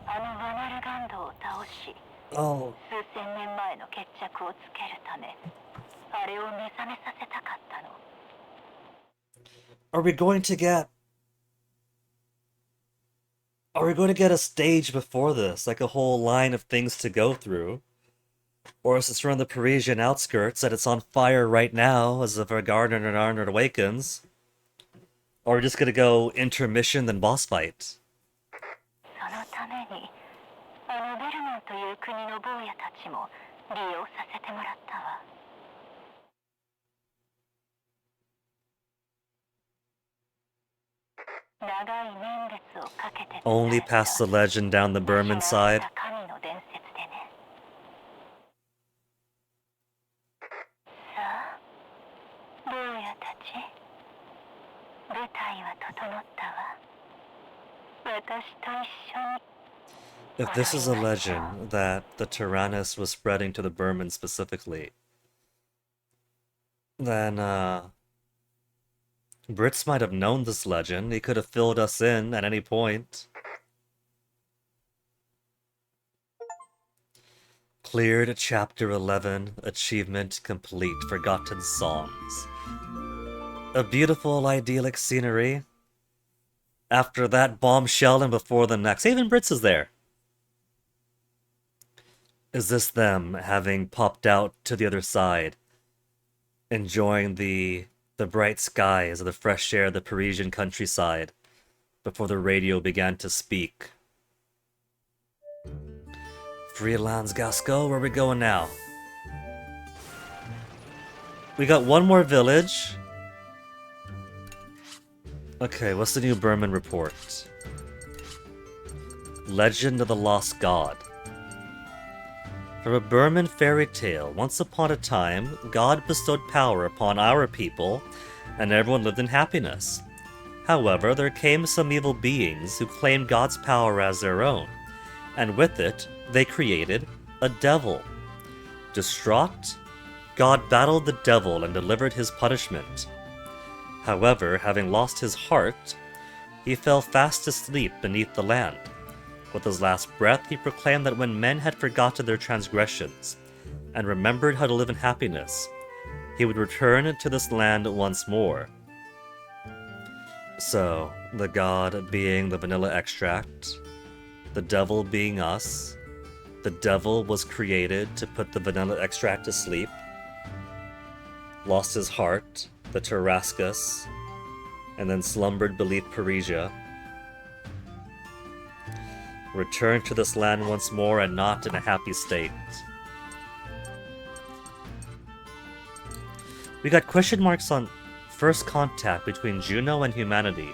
あのバナルガンドを倒し、 Oh. 数千年前の決着をつけるため、あれを目覚めさせたかったの。 Are we going to get... Are we going to get a stage before this? Like a whole line of things to go through? Or is this around the Parisian outskirts and it's on fire right now as if our garden and Arnold awakens? Or are we just gonna go intermission then boss fight? そのためにあのベルモンという国の坊やたちも利用させてもらったわ。長い年月をかけて Only past the legend down the Berman side? 神の伝説でね。さあ、坊やたち、舞台は整ったわ。私と一緒に。 If this is a legend that the Tyrannus was spreading to the Burman specifically, then, Brits might have known this legend. He could have filled us in at any point. Cleared Chapter 11, Achievement Complete, Forgotten Songs. A beautiful, idyllic scenery. After that bombshell and before the next. Even Brits is there. Is this them having popped out to the other side? Enjoying the bright skies, the fresh air, the Parisian countryside, before the radio began to speak. Freelance Gasco, where are we going now? We got one more village. Okay, what's the new Burman report? Legend of the Lost God. From a Burman fairy tale, once upon a time, God bestowed power upon our people, and everyone lived in happiness. However, there came some evil beings who claimed God's power as their own, and with it, they created a devil. Distraught, God battled the devil and delivered his punishment. However, having lost his heart, he fell fast asleep beneath the land. With his last breath, he proclaimed that when men had forgotten their transgressions and remembered how to live in happiness, he would return to this land once more. So, the god being the vanilla extract, the devil being us, the devil was created to put the vanilla extract to sleep, lost his heart, the Tarascus, and then slumbered beneath Parisia. Returned to this land once more and not in a happy state. We got question marks on first contact between Juno and humanity.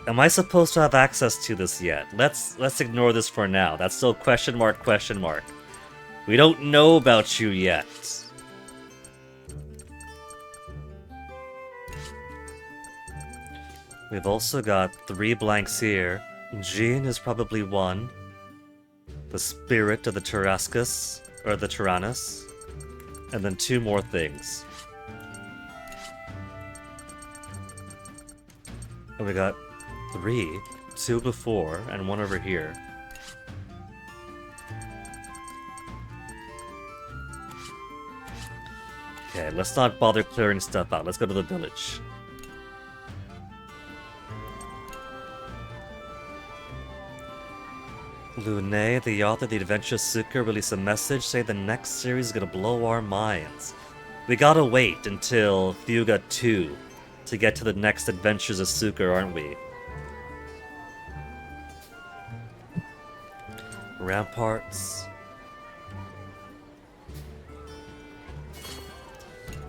Am I supposed to have access to this yet? Let's ignore this for now. That's still question mark, question mark. We don't know about you yet. We've also got 3 blanks here. Jean is probably 1. The spirit of the Tarascus, or the Tyrannus. And then 2 more things. And we got 3, 2 before, and 1 over here. Okay, let's not bother clearing stuff out. Let's go to the village. Lune, the author of the Adventure Suka, released a message saying the next series is gonna blow our minds. We gotta wait until Fuga 2 to get to the next Adventures of Suka, aren't we? Ramparts.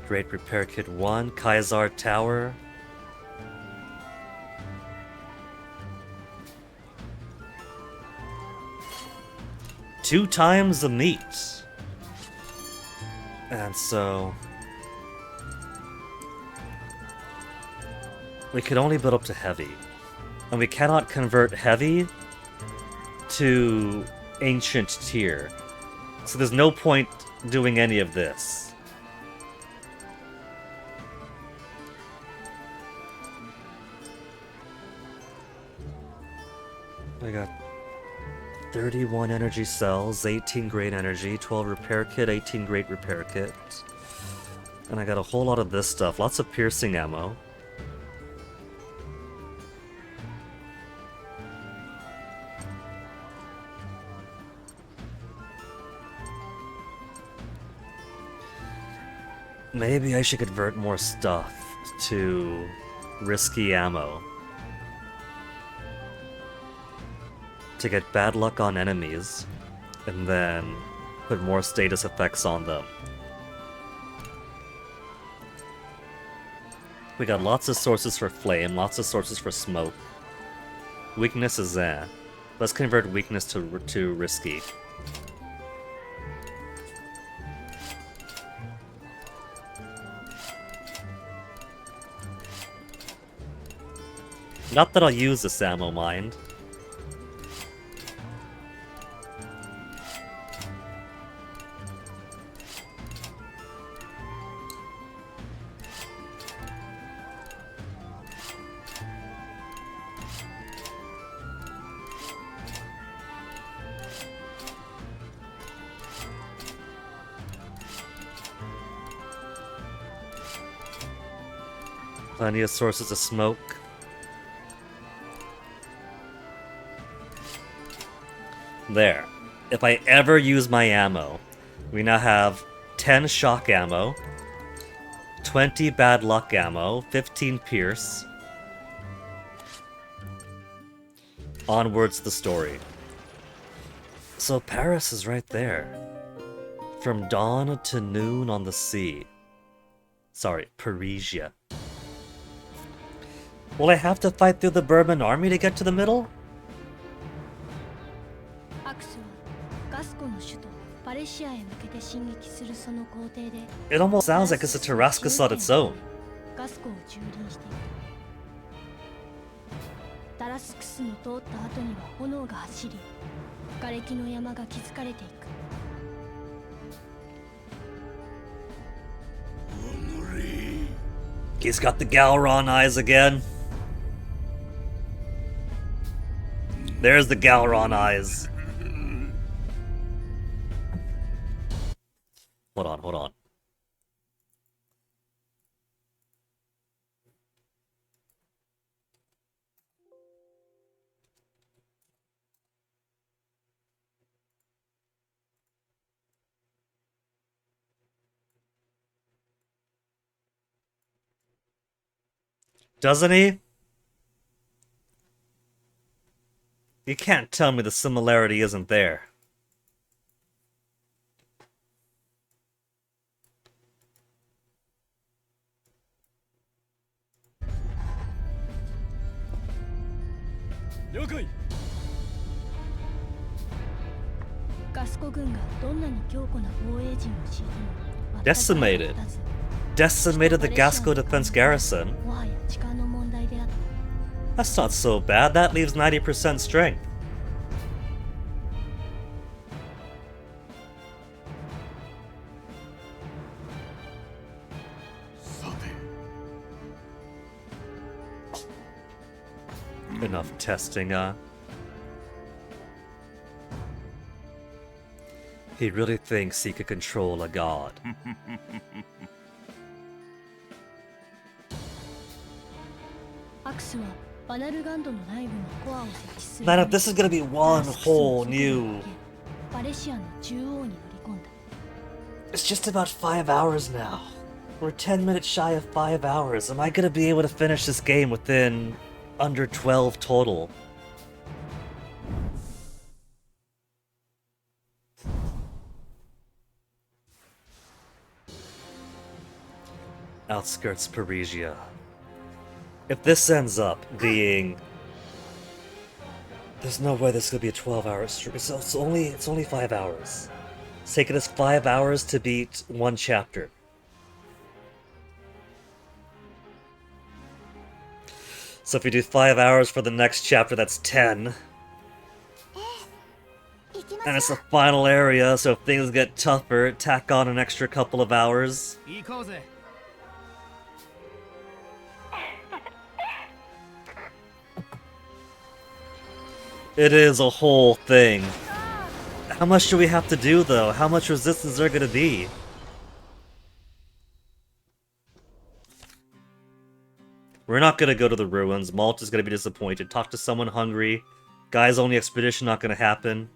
Great Repair Kit 1. Kaisar Tower. Two times the meat. And so... we can only build up to heavy. And we cannot convert heavy to ancient tier. So there's no point doing any of this. I got 31 energy cells, 18 great energy, 12 repair kit, 18 great repair kit. And I got a whole lot of this stuff, lots of piercing ammo. Maybe I should convert more stuff to risky ammo. To get bad luck on enemies, and then put more status effects on them. We got lots of sources for flame, lots of sources for smoke. Weakness is there. Let's convert weakness to risky. Not that I'll use this ammo, mind. Plenty of sources of smoke. There. If I ever use my ammo, we now have 10 shock ammo, 20 bad luck ammo, 15 pierce. Onwards the story. So Paris is right there. From dawn to noon on the sea. Sorry, Parisia. Will I have to fight through the Bourbon army to get to the middle? アクスはガスコの首都パレシアへ向けて進撃するその工程で It almost sounds like it's a Tarrascus on its own. ガスコを蹂躙していく。タラスクスの通った後には炎が走り、瓦礫の山が築かれていく。 He's got the Galron eyes again. There's the Galron eyes. Hold on, hold on. Doesn't he? You can't tell me the similarity isn't there. Decimated. Decimated the Gasco defense garrison. That's not so bad. That leaves 90% strength. Enough testing, He really thinks he could control a god. Man, if this is gonna be one whole new... It's just about 5 hours now. We're 10 minutes shy of 5 hours. Am I gonna be able to finish this game within under 12 total? Outskirts Parisia. If this ends up being... There's no way this could be a 12-hour stream. It's only 5 hours. It's taken us 5 hours to beat one chapter. So if we do 5 hours for the next chapter, that's 10. And it's the final area, so if things get tougher, tack on an extra couple of hours. It is a whole thing. How much do we have to do, though? How much resistance is there gonna be? We're not gonna go to the ruins. Malt is gonna be disappointed. Talk to someone hungry. Guys only expedition not gonna happen.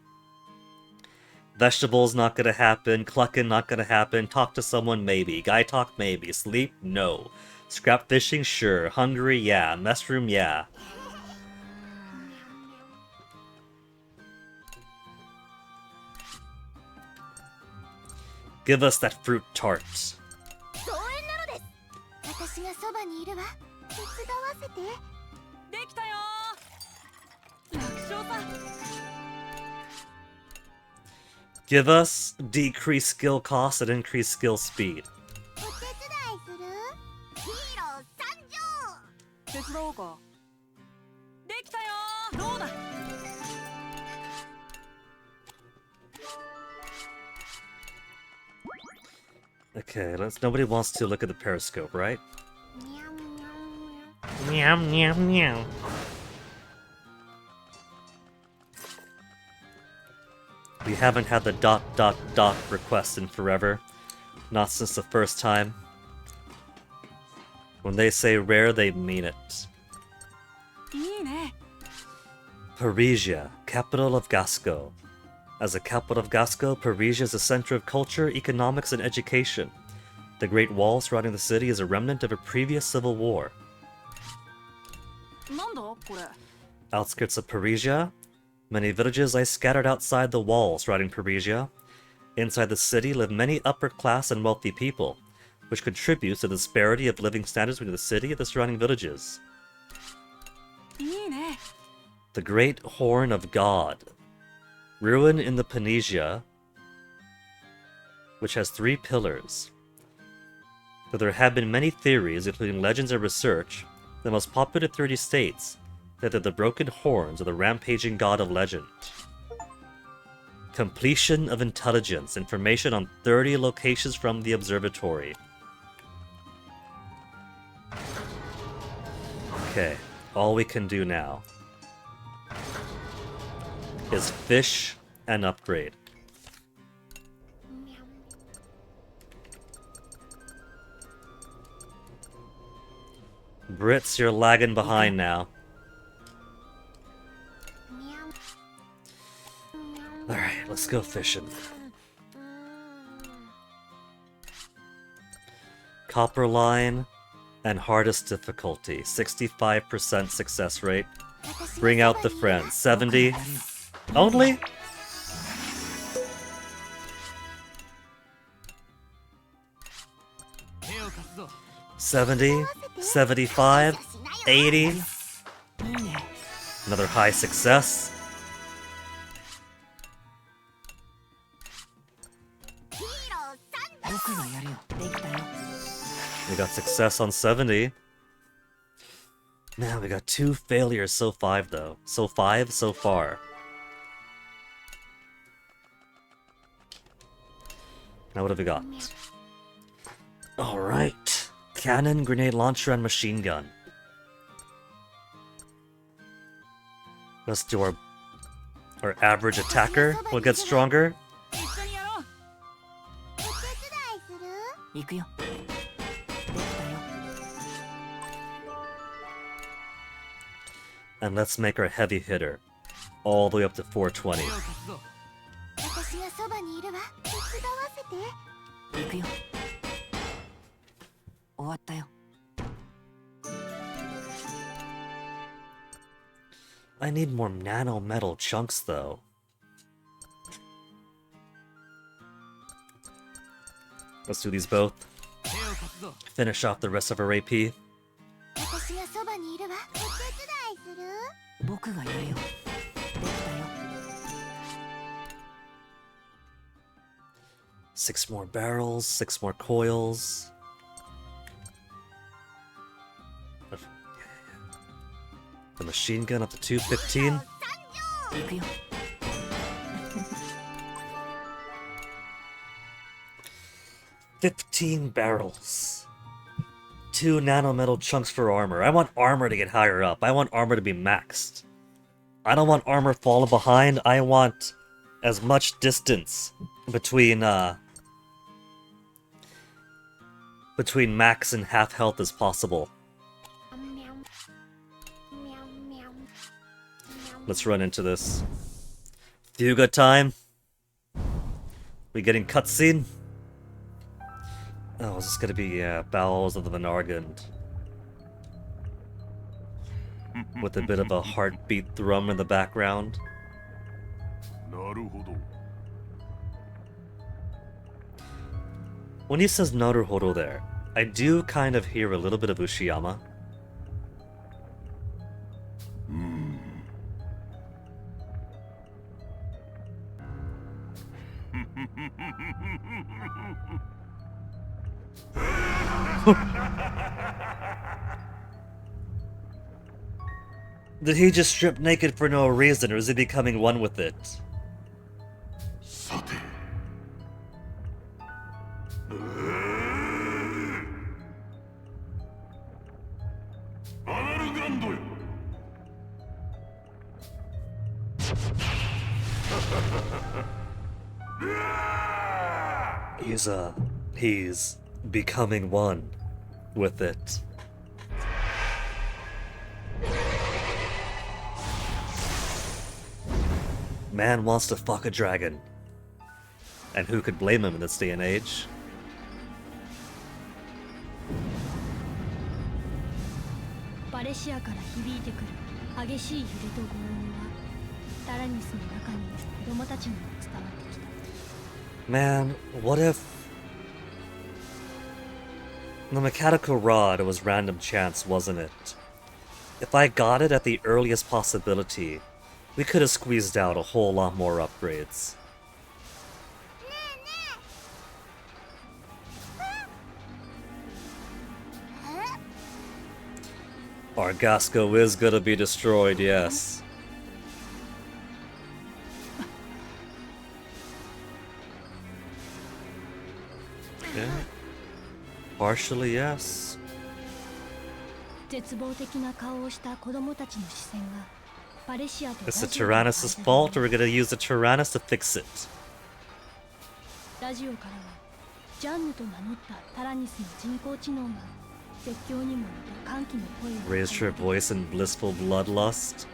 Vegetables not gonna happen. Clucking not gonna happen. Talk to someone maybe. Guy talk maybe. Sleep? No. Scrap fishing? Sure. Hungry? Yeah. Mess room? Yeah. Give us that fruit tart. Give us decreased skill cost and increased skill speed. Okay, nobody wants to look at the periscope, right? Meow, meow, meow. We haven't had the ... request in forever. Not since the first time. When they say rare, they mean it. Parisia, capital of Gasco. As a capital of Gasco, Parisia is a center of culture, economics, and education. The Great Wall surrounding the city is a remnant of a previous civil war. Outskirts of Parisia. Many villages lie scattered outside the walls surrounding Parisia. Inside the city live many upper-class and wealthy people, which contributes to the disparity of living standards between the city and the surrounding villages. The Great Horn of God. Ruin in the Panisia, which has 3 pillars. Though there have been many theories, including legends and research, the most popular theory states that they're the broken horns of the rampaging god of legend. Completion of intelligence. Information on 30 locations from the observatory. Okay, all we can do now is fish and upgrade. Brits, you're lagging behind now. Alright, let's go fishing. Copper line and hardest difficulty. 65% success rate. Bring out the friends. 70. Only? $70, $75, $80. Another high success. We got success on 70. Man, we got 2 failures so far, though. So far. Now what have we got? Alright. Cannon, grenade launcher, and machine gun. Let's do our average attacker. We'll get stronger. And let's make our heavy hitter all the way up to 420. I need more nano metal chunks though. Let's do these both. ぞ。 Finish off the rest of her AP. 私がそばにいるわ。お手伝いする？僕がやるよ。できたよ。 6 more barrels, 6 more coils. The machine gun up to 215. 行くよ。 15 barrels. 2 nanometal chunks for armor. I want armor to get higher up. I want armor to be maxed. I don't want armor falling behind. I want as much distance between max and half health as possible. Let's run into this. Fuga time. We getting cutscene? Oh, is this gonna be Bowels of the Venargand? With a bit of a heartbeat thrum in the background. When he says Naruhodo there, I do kind of hear a little bit of Ushiyama. Did he just strip naked for no reason, or is he becoming one with it? He's becoming one with it. Man wants to fuck a dragon. And who could blame him in this day and age? Man, what if... The mechanical rod was random chance, wasn't it? If I got it at the earliest possibility, we could have squeezed out a whole lot more upgrades. Argasco is gonna be destroyed, yes. Yeah. Partially, yes. It's the Tyrannus' fault, or we're gonna use the Tyrannus to fix it. Raised her voice in blissful bloodlust.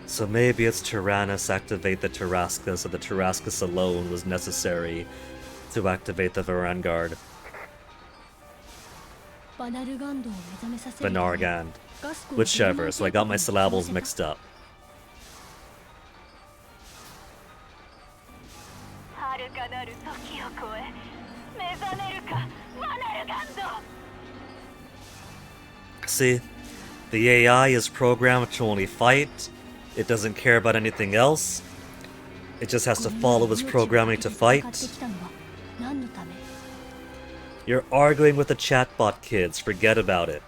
So maybe it's Tyrannus activate the Tarrasque, so the Tarrascus alone was necessary to activate the Varangard. Venargand. Whichever, so I got my syllables mixed up. See, the AI is programmed to only fight. It doesn't care about anything else. It just has to follow its programming to fight. You're arguing with the chatbot, kids. Forget about it.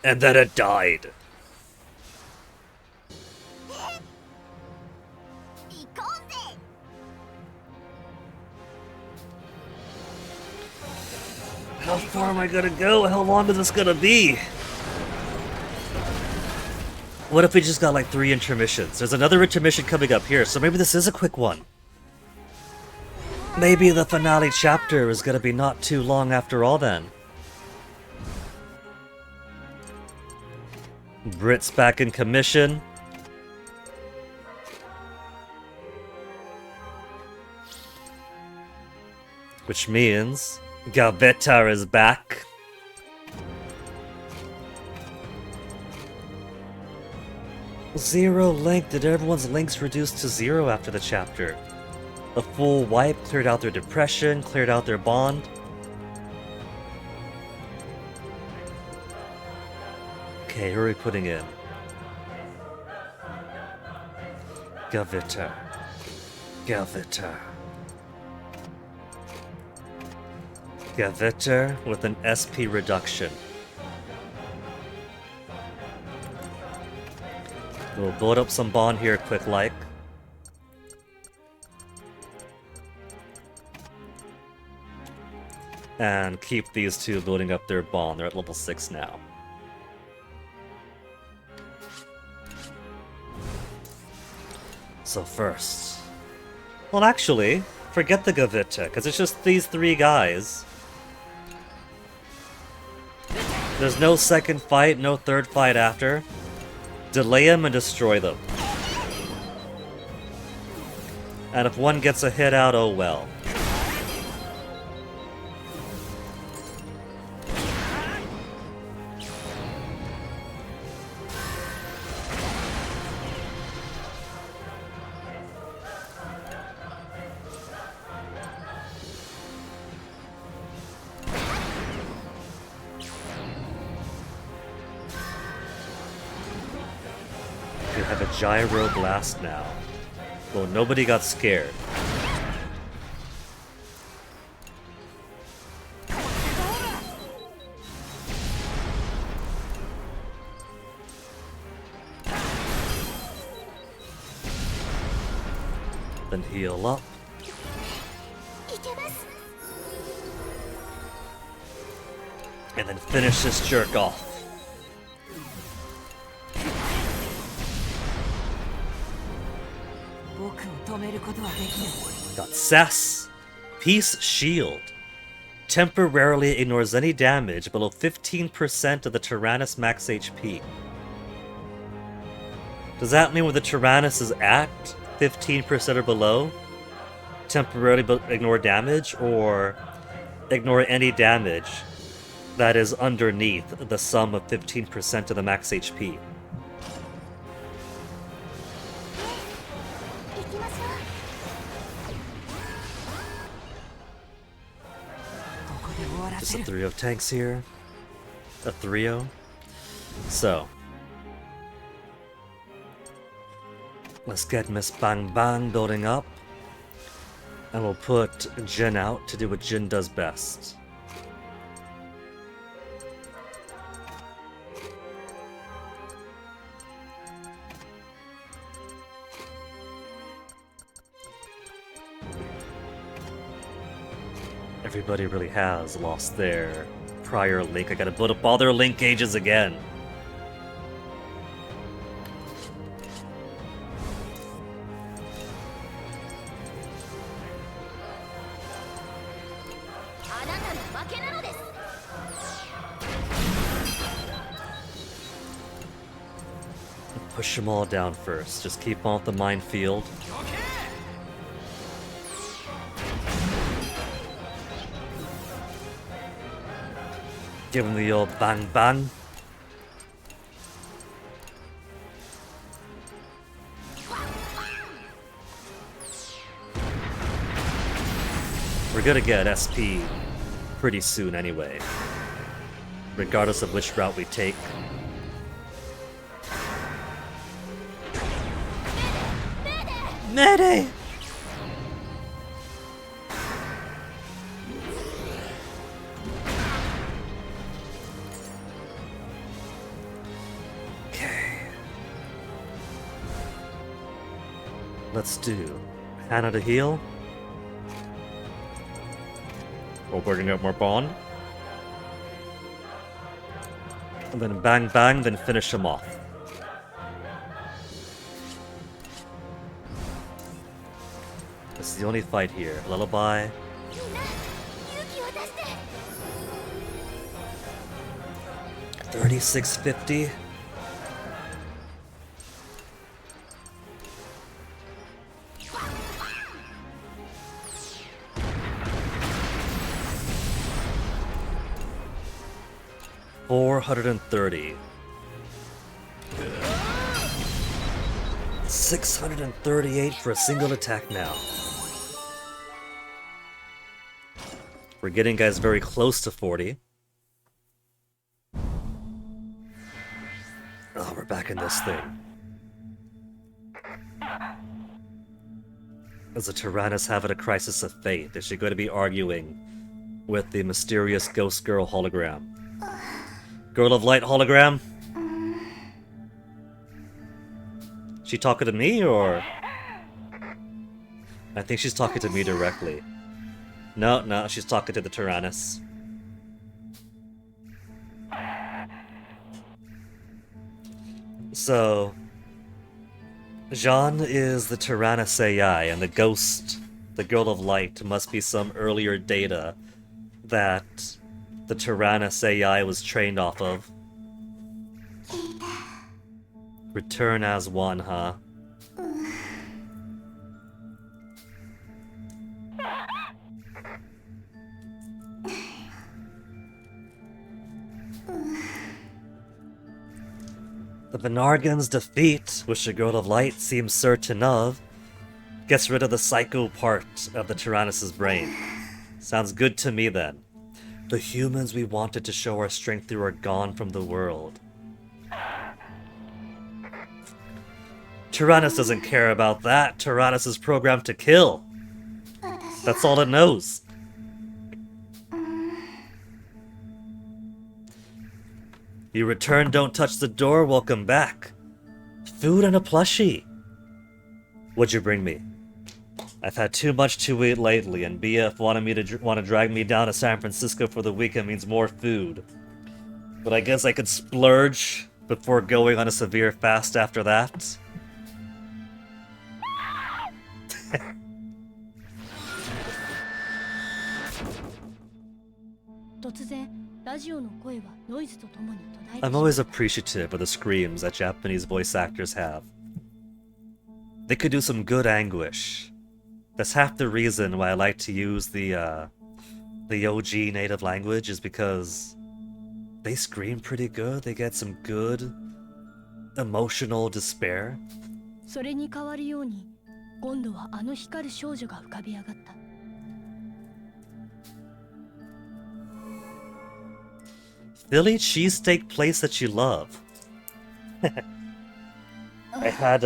And then it died. How far am I gonna go? How long is this gonna be? What if we just got like 3 intermissions? There's another intermission coming up here, so maybe this is a quick one. Maybe the finale chapter is gonna be not too long after all then. Brit's back in commission. Which means Galvetar is back. Zero link. Did everyone's links reduce to zero after the chapter? A full wipe cleared out their depression, cleared out their bond. Okay, who are we putting in? Galvetar. Galvetar. Galvetar with an SP reduction. We'll build up some bond here quick like. And keep these two building up their bond. They're at level 6 now. So first... Well, actually, forget the Gavita, because it's just these three guys. There's no second fight, no third fight after. Delay them and destroy them. And if one gets a hit out, oh well. You have a gyro blast now. Well, nobody got scared. Then heal up. And then finish this jerk off. Got Sass. Peace Shield. Temporarily ignores any damage below 15% of the Tyrannus max HP. Does that mean when the Tyrannus is at 15% or below, temporarily ignore damage, or ignore any damage that is underneath the sum of 15% of the max HP? Just a 3 of tanks here. A 3-0. So. Let's get Miss Bang Bang building up. And we'll put Jin out to do what Jin does best. Everybody really has lost their prior link. I gotta build up all their link gauges again. Push them all down first. Just keep on with the minefield. Give him the old bang bang. We're gonna get SP pretty soon anyway, regardless of which route we take. Mayday! Let's do Hannah to heal. We're building up more bond. And then bang bang, then finish him off. This is the only fight here. Lullaby. 3650. 430. 638 for a single attack now. We're getting guys very close to 40. Oh, we're back in this thing. Is the Tyrannus having a crisis of faith? Is she going to be arguing with the mysterious ghost girl hologram? Girl of Light hologram? She talking to me, or...? I think she's talking to me directly. No, she's talking to the Tyrannus. So... Jean is the Tyrannus AI, and the ghost, the Girl of Light, must be some earlier data that the Tyrannus AI was trained off of. Return as one, huh? The Venargan's defeat, which the Girl of Light seems certain of, gets rid of the psycho part of the Tyrannus' brain. Sounds good to me then. The humans we wanted to show our strength through are gone from the world. Tyrannus doesn't care about that. Tyrannus is programmed to kill. That's all it knows. You return, don't touch the door, welcome back. Food and a plushie. What'd you bring me? I've had too much to eat lately, and BF wanted to drag me down to San Francisco for the weekend means more food. But I guess I could splurge before going on a severe fast after that. 突然ラジオの声はノイズとともに途絶えてし I'm まう always appreciative of the screams that Japanese voice actors have. They could do some good anguish. That's half the reason why I like to use the OG native language, is because they scream pretty good. They get some good emotional despair. それに代わるように今度はあの光る少女が浮かび上がった。 Philly cheesesteak place that you love. I had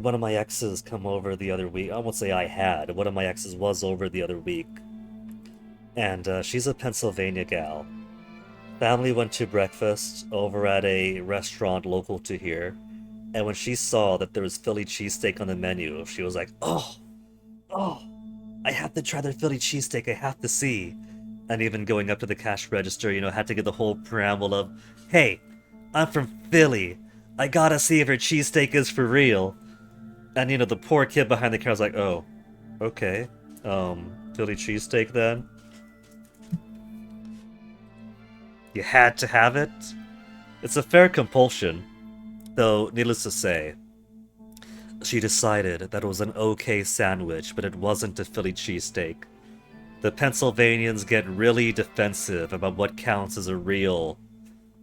one of my exes come over the other week. I won't say I had. One of my exes was over the other week. And she's a Pennsylvania gal. Family went to breakfast over at a restaurant local to here. And when she saw that there was Philly cheesesteak on the menu, she was like, oh, I have to try their Philly cheesesteak. I have to see. And even going up to the cash register, you know, had to get the whole preamble of, hey, I'm from Philly. I gotta see if her cheesesteak is for real. And, you know, the poor kid behind the counter was like, oh, okay. Philly cheesesteak then? You had to have it? It's a fair compulsion. Though, needless to say, she decided that it was an okay sandwich, but it wasn't a Philly cheesesteak. The Pennsylvanians get really defensive about what counts as a real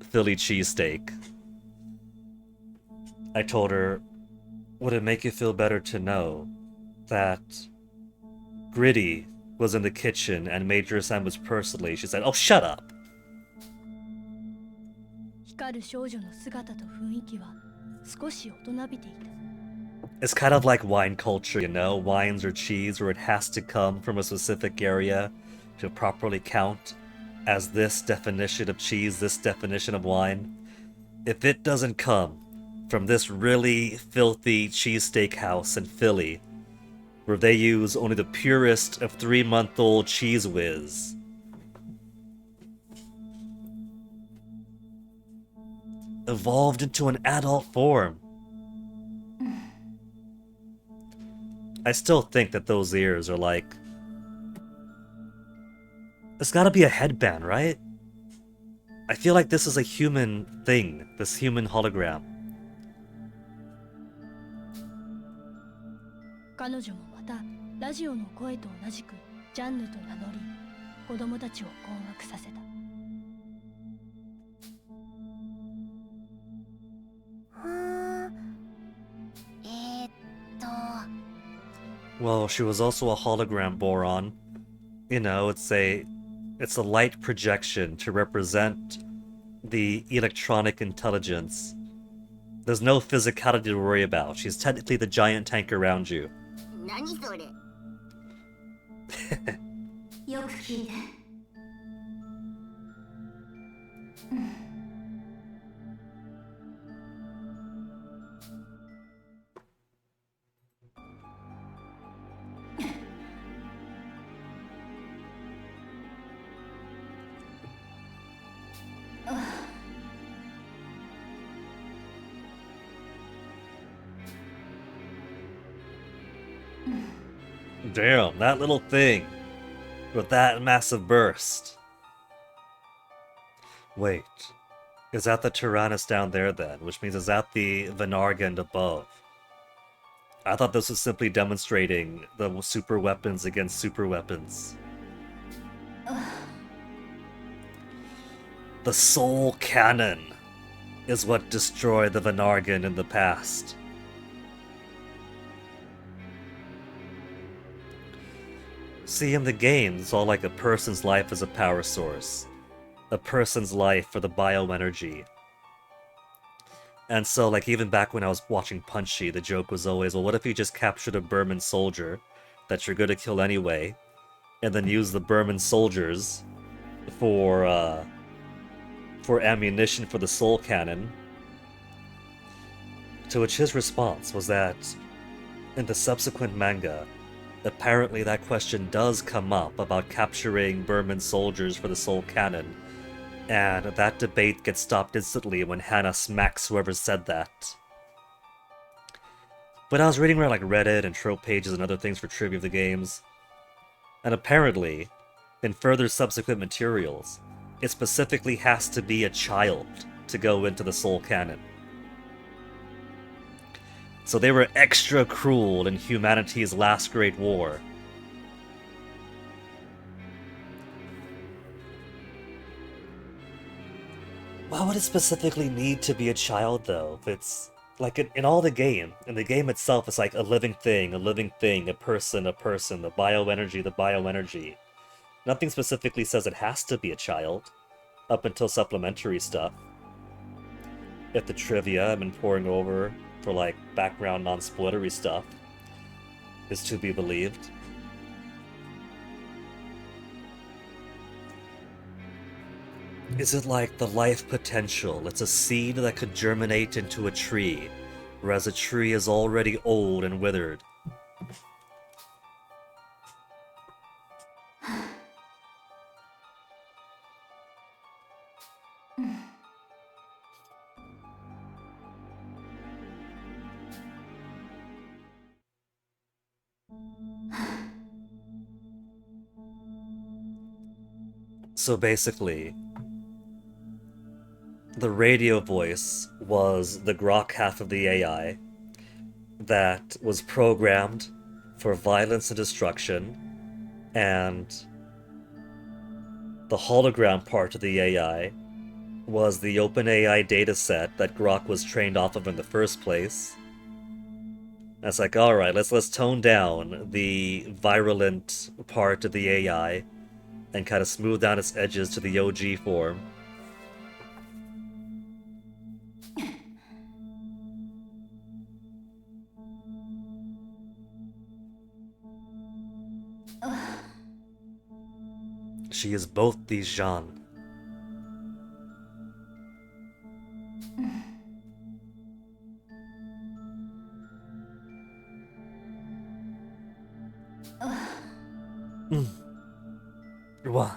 Philly cheesesteak. I told her, would it make you feel better to know that Gritty was in the kitchen and made your sandwich personally? She said, oh, shut up! 光る少女の姿と雰囲気は少し大人びていた。 It's kind of like wine culture, you know? Wines or cheese, where it has to come from a specific area to properly count as this definition of cheese, this definition of wine. If it doesn't come from this really filthy cheesesteak house in Philly, where they use only the purest of 3-month-old Cheese Whiz, evolved into an adult form. I still think that those ears are like... It's gotta be a headband, right? I feel like this is a human thing, this human hologram. 彼女もまたラジオの声と同じくジャンヌと名乗り子供たちを困惑させた。Well, she was also a hologram boron. You know, it's a light projection to represent the electronic intelligence. There's no physicality to worry about. She's technically the giant tank around you. 何それ。よく聞いて。Damn, that little thing with that massive burst. Wait, is that the Tyrannus down there then? Which means is that the Venargand above? I thought this was simply demonstrating the super weapons against super weapons. The Soul Cannon is what destroyed the Venargand in the past. See, in the game, it's all like a person's life as a power source. A person's life for the bioenergy. And so, like, even back when I was watching Punchy, the joke was always, well, what if you just captured a Burman soldier that you're gonna kill anyway, and then use the Burman soldiers for ammunition for the Soul Cannon? To which his response was that, in the subsequent manga, apparently that question does come up about capturing Burman soldiers for the Soul Cannon, and that debate gets stopped instantly when Hannah smacks whoever said that. But I was reading around like Reddit and trope pages and other things for trivia of the games, and apparently, in further subsequent materials, it specifically has to be a child to go into the Soul Cannon. So they were extra cruel in humanity's last great war. Why would it specifically need to be a child, though? If it's like in all the game, in the game itself, it's like a living thing, a person, the bioenergy. Nothing specifically says it has to be a child, up until supplementary stuff. If the trivia I've been pouring over for like background non-spoilery stuff is to be believed. Is it like the life potential? It's a seed that could germinate into a tree, whereas a tree is already old and withered. So basically, the radio voice was the grok half of the AI that was programmed for violence and destruction, and the hologram part of the AI was the OpenAI dataset that Grok was trained off of in the first place. That's like, alright, let's tone down the virulent part of the AI and kind of smooth down its edges to the OG form. She is both these Jean. Wow.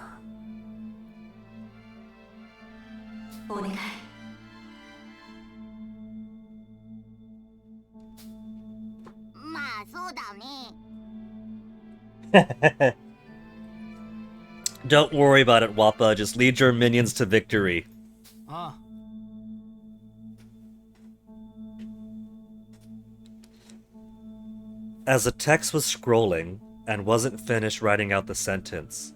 お願い。まあそうだね。 Don't worry about it, Wappa. Just lead your minions to victory. As the text was scrolling and wasn't finished writing out the sentence,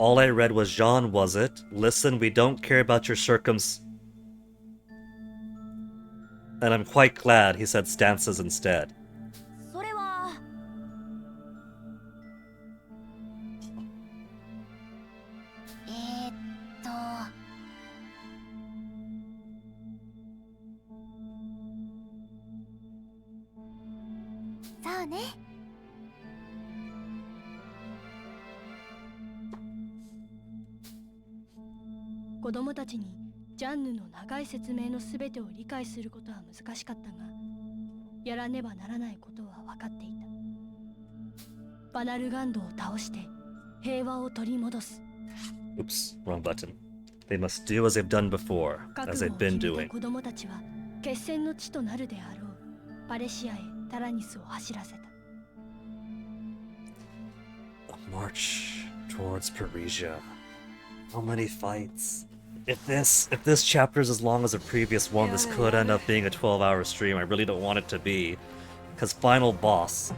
all I read was, Jean, was it? Listen, we don't care about your And I'm quite glad he said stances instead. それはそうね。子供たちにジャンヌの長い説明の全てを理解することは難しかったが、やらねばならないことは分かっていた。バナルガンドを倒して平和を取り戻す。 Oops, wrong button. They must do as they've done before, 覚 as 悟 they've を been 決め doing. た子供たちは決戦の地となるであろうパレシアへタラニスを走らせた。 A march towards Parisia. How many fights? If this chapter is as long as the previous one, this could end up being a 12-hour stream. I really don't want it to be. Because final boss.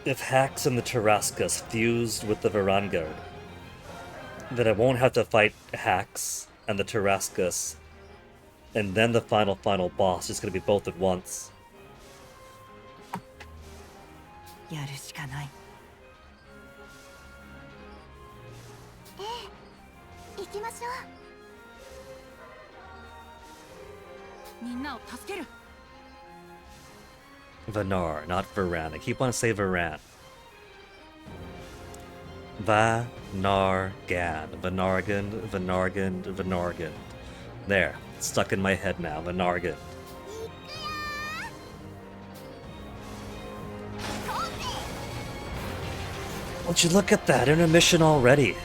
If Hax and the Tarascus fused with the Varangard, then I won't have to fight Hax and the Tarascus. And then the final boss is going to be both at once. やるしかない。行きましょう。みんなを助ける。 Vanar, not Varan. I keep wanting to say Varan. Vanargan. Vanargan, Vanargan, Vanargan. There. It's stuck in my head now. Vanargan. Would you look at that? Intermission already.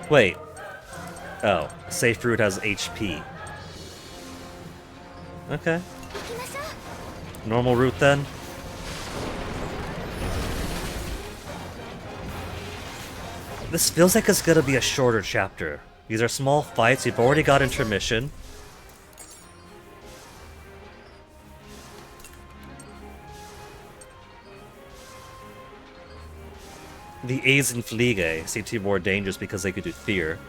Wait. Oh. Safe route has HP. Okay. 行きましょう。 Normal route then? This feels like it's gonna be a shorter chapter. These are small fights, you've already got intermission. The Eisenfliege seem to be more dangerous because they could do fear.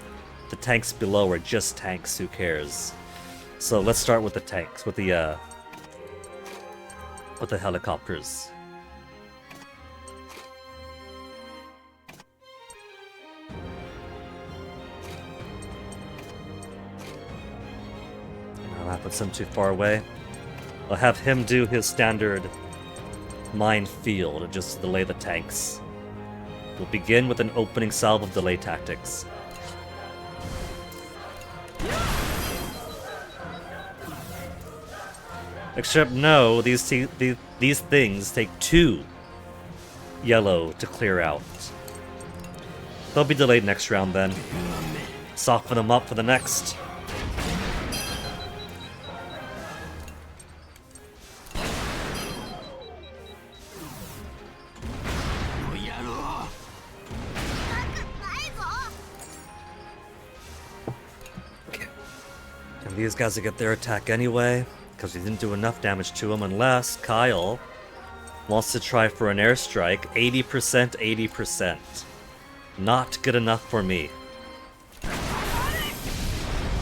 The tanks below are just tanks, who cares? So let's start with the tanks, with the helicopters. No, that puts him too far away. I'll have him do his standard minefield just to delay the tanks. We'll begin with an opening salve of delay tactics. Except no, these things take 2 yellow to clear out. They'll be delayed next round then. Soften them up for the next. And these guys will get their attack anyway, because we didn't do enough damage to him unless Kyle wants to try for an airstrike. 80%, 80%. Not good enough for me.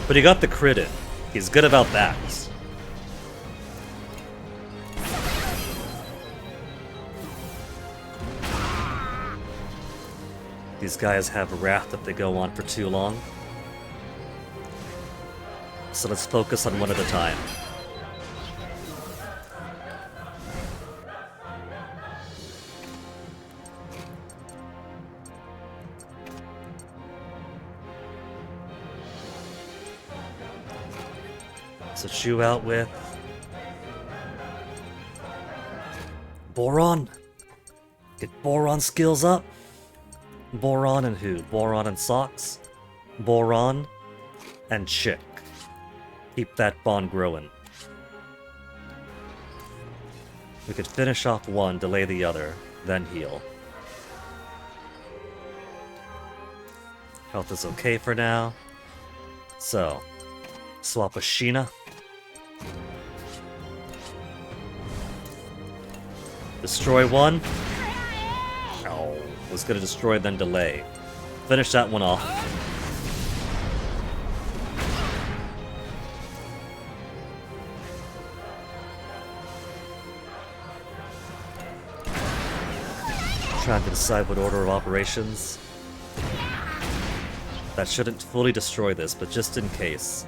But he got the crit in. He's good about that. These guys have wrath if they go on for too long. So let's focus on one at a time. So chew out with Boron. Get Boron skills up. Boron and who? Boron and Socks. Boron and Chick. Keep that bond growing. We could finish off one, delay the other, then heal. Health is okay for now. So, swap with Sheena. Destroy one. Oh, was gonna destroy then delay. Finish that one off. Trying to decide what order of operations. That shouldn't fully destroy this, but just in case.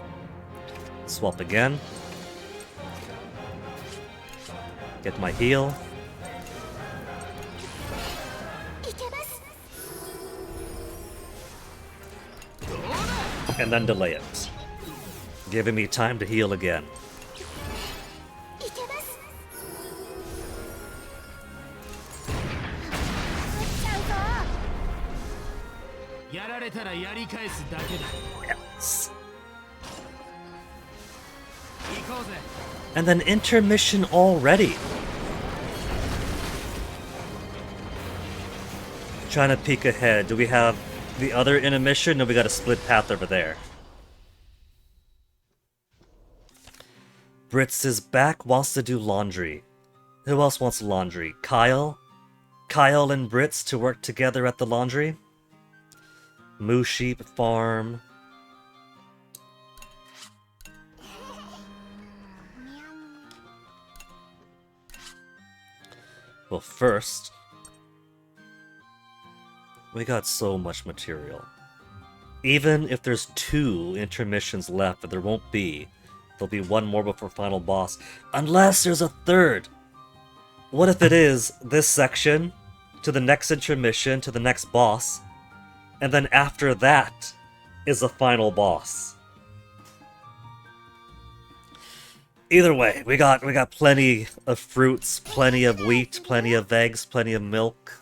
Swap again. Get my heal. And then delay it, giving me time to heal again. Yes. And then intermission already. Trying to peek ahead. Do we have the other intermission, or we got a split path over there? Brits is back, wants to do laundry. Who else wants laundry? Kyle? Kyle and Brits to work together at the laundry? Moo Sheep Farm. Well, first, we got so much material. Even if there's 2 intermissions left, but there won't be. There'll be one more before final boss. Unless there's a third! What if it is this section, to the next intermission, to the next boss, and then after that is the final boss? Either way, we got plenty of fruits, plenty of wheat, plenty of eggs, plenty of milk.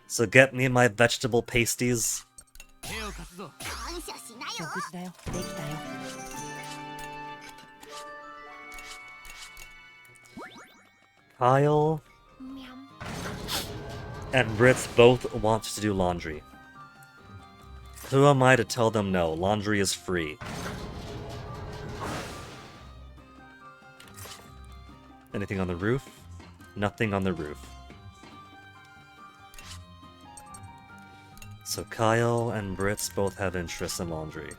So get me my vegetable pasties. Kyle and Brits both want to do laundry. Who am I to tell them no? Laundry is free. Anything on the roof? Nothing on the roof. So Kyle and Brits both have interest in laundry.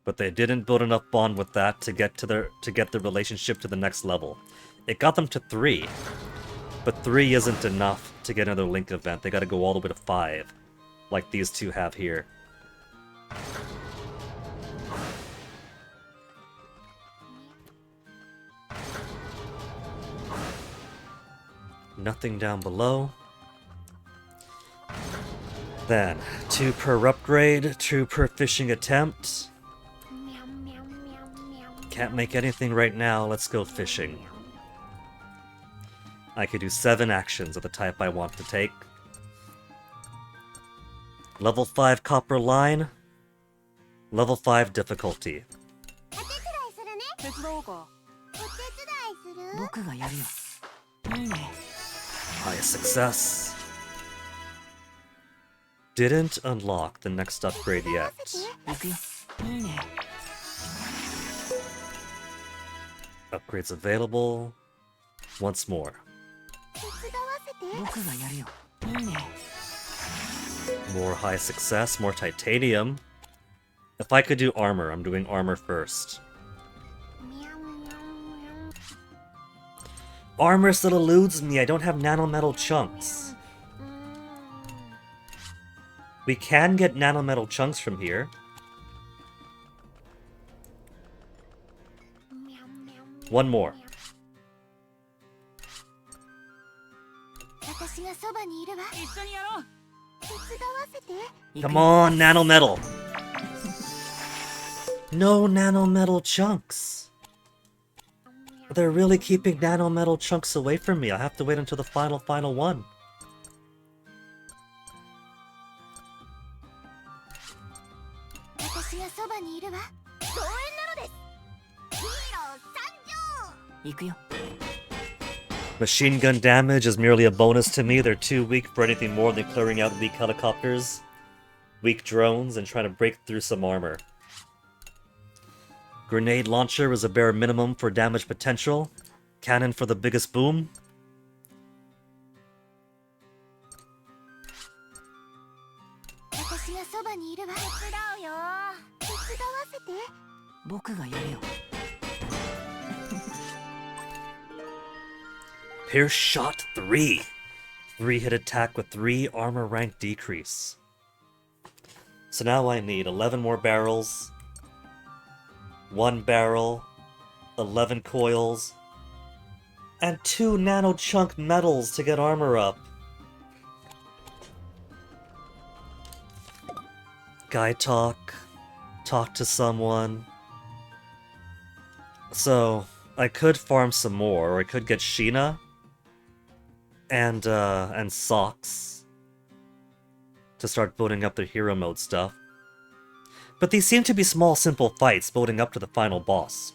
But they didn't build enough bond with that to get the relationship to the next level. It got them to 3, but 3 isn't enough to get another Link event. They gotta go all the way to 5, like these two have here. Nothing down below. Then, 2 per upgrade, 2 per fishing attempt. Can't make anything right now, let's go fishing. I could do 7 actions of the type I want to take. Level 5 copper line. Level 5 difficulty. High success. Didn't unlock the next upgrade yet. Upgrades available. Once more. More high success, more titanium. If I could do armor, I'm doing armor first. Armor still eludes me, I don't have nanometal chunks. We can get nanometal chunks from here. One more. Come on, nanometal! No nanometal chunks! They're really keeping nanometal chunks away from me. I have to wait until the final one. Machine gun damage is merely a bonus to me. They're too weak for anything more than clearing out weak helicopters, weak drones, and trying to break through some armor. Grenade launcher is a bare minimum for damage potential. Cannon for the biggest boom. Pierce shot 3. 3-hit attack with 3 armor rank decrease. So now I need 11 more barrels, 1 barrel, 11 coils, and 2 nano chunk metals to get armor up. Guy talk to someone. So, I could farm some more, or I could get Sheena and Socks to start building up their hero mode stuff. But these seem to be small, simple fights building up to the final boss.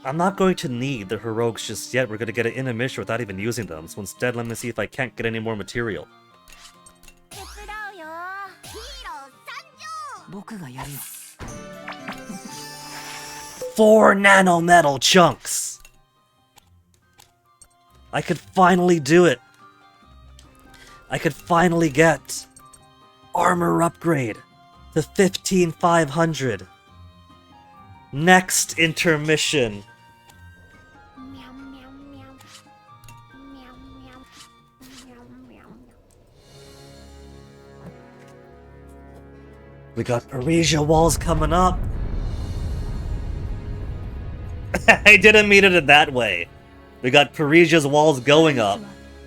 I'm not going to need the heroics just yet. We're going to get an intermission without even using them. So instead, let me see if I can't get any more material. 僕がやるよ。 4 nano metal chunks! I could finally do it! I could finally get armor upgrade to 15,500. Next intermission. Meow, meow, meow. Meow, meow. Meow, meow. We got Parisia walls coming up. I didn't mean it in that way. We got Parisia's walls going up.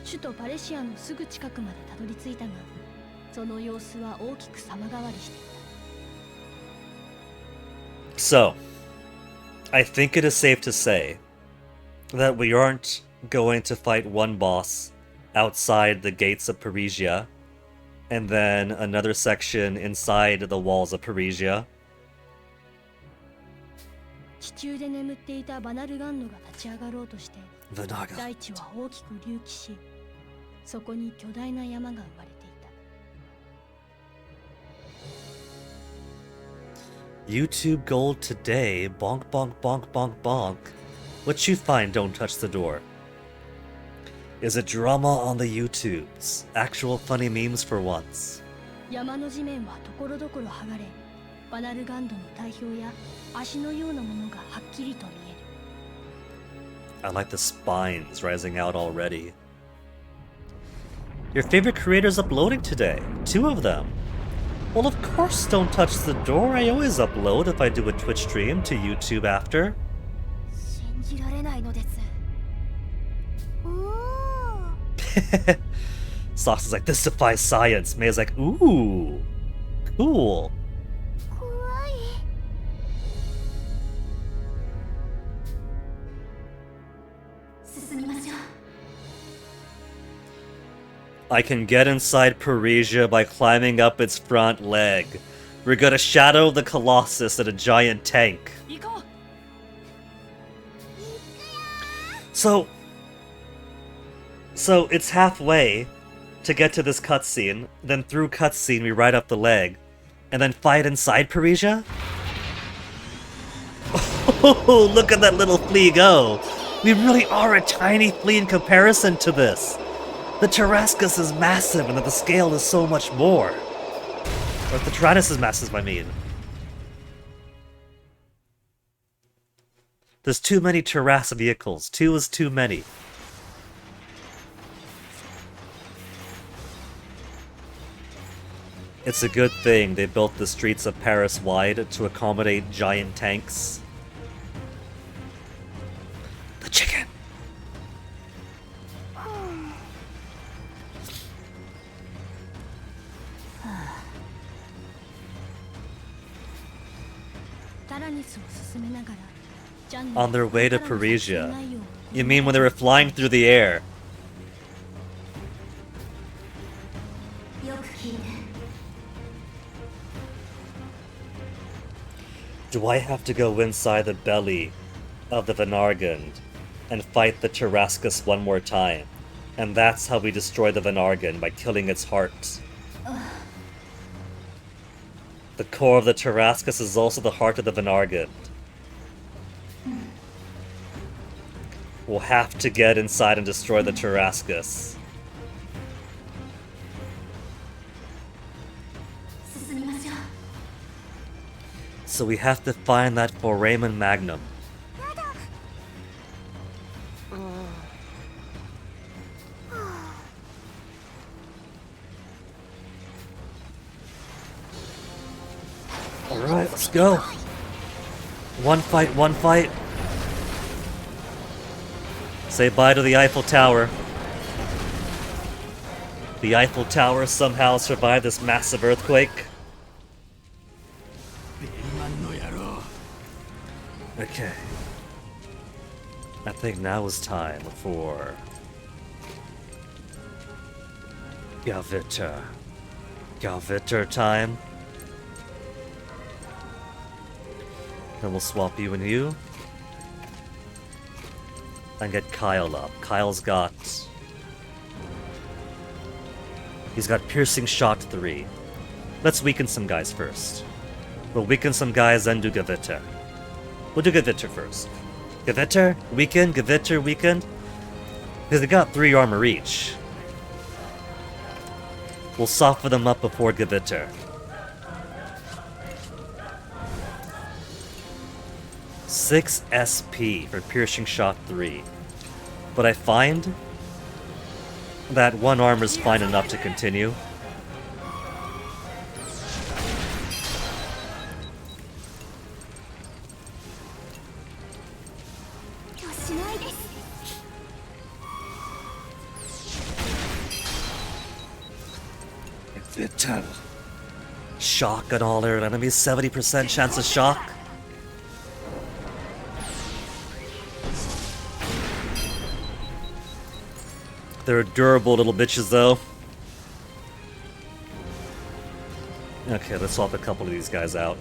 首都パレシアのすぐ近くまでたどり着いたが、その様子は大きく様変わりしていた。 So, I think it is safe to say that we aren't going to fight one boss outside the gates of Parisia, and then another section inside the walls of Parisia. 地中で眠っていたバナルガンドが立ち上がろうとして、 Vanaga. 大地は大きく隆起し、そこに巨大な山が生まれていた。 YouTube gold today. Bonk, bonk, bonk, bonk, bonk. What you find, don't touch the door. Is it drama on the YouTubes? Actual funny memes for once. 山の地面はところどころ剥がれ、バナルガンドの体表や足のようなものがはっきりと見える。 I like the spines rising out already. Your favorite creators uploading today. 2 of them. Well, of course, don't touch the door. I always upload if I do a Twitch stream to YouTube after. 信じられないのです。おー。 Socks is like, this defies science. May's like, ooh, cool. 怖い。進みましょう。 I can get inside Parisia by climbing up its front leg. We're gonna shadow the Colossus in a giant tank. 行こう。 So it's halfway to get to this cutscene, then through cutscene we ride up the leg, and then fight inside Parisia? Oh, look at that little flea go! We really are a tiny flea in comparison to this! The Tarascus is massive and that the scale is so much more. Or the Tyrannus is massive, I mean. There's too many Tarras vehicles. 2 is too many. It's a good thing they built the streets of Paris wide to accommodate giant tanks. The chicken! タラニスを進めながら、ジャンヌ On their way to これからの Parisia. 作品内容を You mean when they were flying through the air? よく聞いて。 Do I have to go inside the belly of the Venargand and fight the Tarascus one more time? And that's how we destroy the Venargand, by killing its heart. The core of the Tarascus is also the heart of the Venargand. We'll have to get inside and destroy the Tarascus. 進みましょう。 So we have to find that Foramen Magnum. やだ。Alright, let's go. One fight, one fight. Say bye to the Eiffel Tower. The Eiffel Tower somehow survived this massive earthquake. Okay. I think now is time for Gavita. Gavita time. Then we'll swap you and you. And get Kyle up. Kyle's got... He's got Piercing Shot 3. Let's weaken some guys first. We'll weaken some guys, then do Gavita. We'll do Gavita first. Gavita, weaken, Gavita, weakened. Because they got 3 armor each. We'll soften them up before Gavita. 6 SP for Piercing Shot 3. But I find that 1 armor's fine enough to continue. Shock on all their enemies, 70% chance of shock. They're durable little bitches though. Okay, let's swap a couple of these guys out.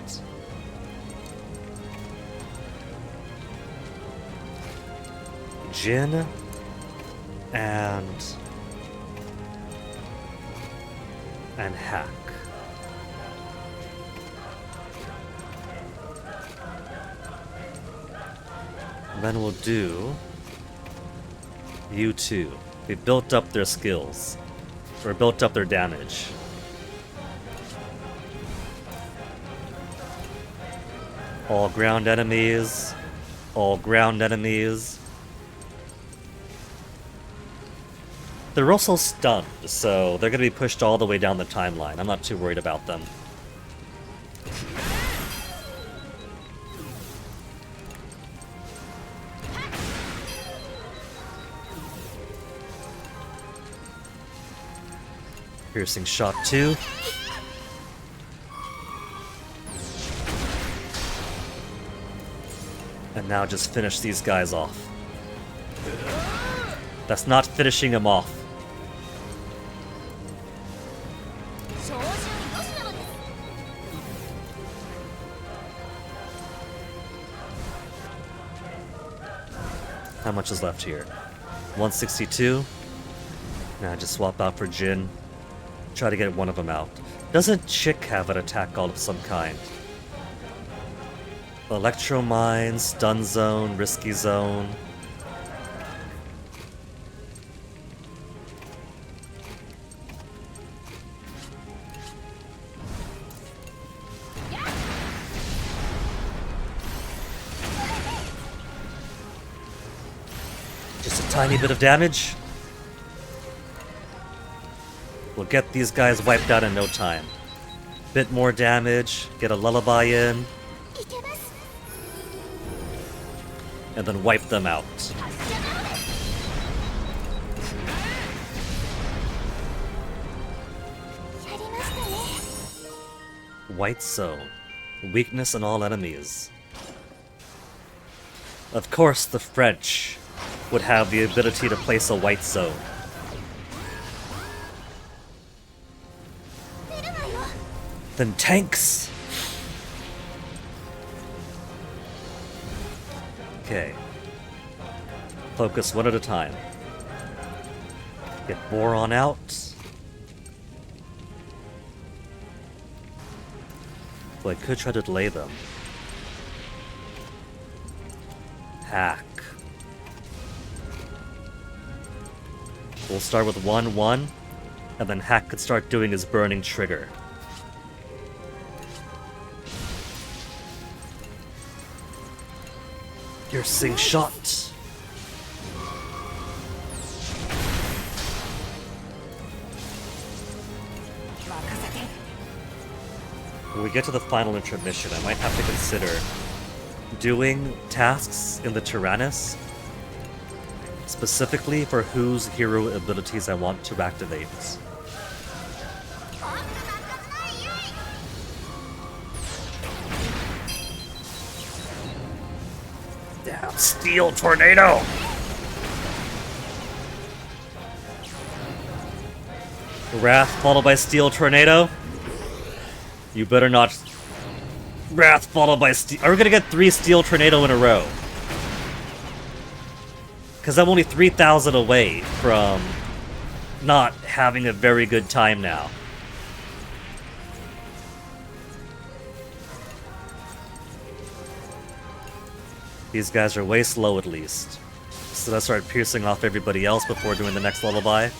Jin and Hack. And then we'll do you two. They built up their skills, or built up their damage. All ground enemies. All ground enemies. They're also stunned, so they're going to be pushed all the way down the timeline. I'm not too worried about them. Piercing Shot 2. And now just finish these guys off. That's not finishing them off. How much is left here? 162. Now just swap out for Jin. Try to get one of them out. Doesn't Chick have an attack all of some kind? Electro Mine, Stun Zone, Risky Zone. Just a tiny bit of damage. We'll get these guys wiped out in no time. Bit more damage, get a lullaby in, and then wipe them out. White Zone. Weakness in all enemies. Of course the French would have the ability to place a white zone. Then tanks! Okay. Focus one at a time. Get Boron out. Well, I could try to delay them. Hack. We'll start with 1-1, and then Hack could start doing his burning trigger. Piercing Shot. We get to the final intermission, I might have to consider doing tasks in the Tyrannus specifically for whose hero abilities I want to activate. Damn, Steel Tornado! Wrath followed by Steel Tornado? You better not... Wrath followed by Steel... Are we gonna get 3 Steel Tornado in a row? Because I'm only 3,000 away from not having a very good time now. These guys are way slow at least. So let's start piercing off everybody else before doing the next lullaby.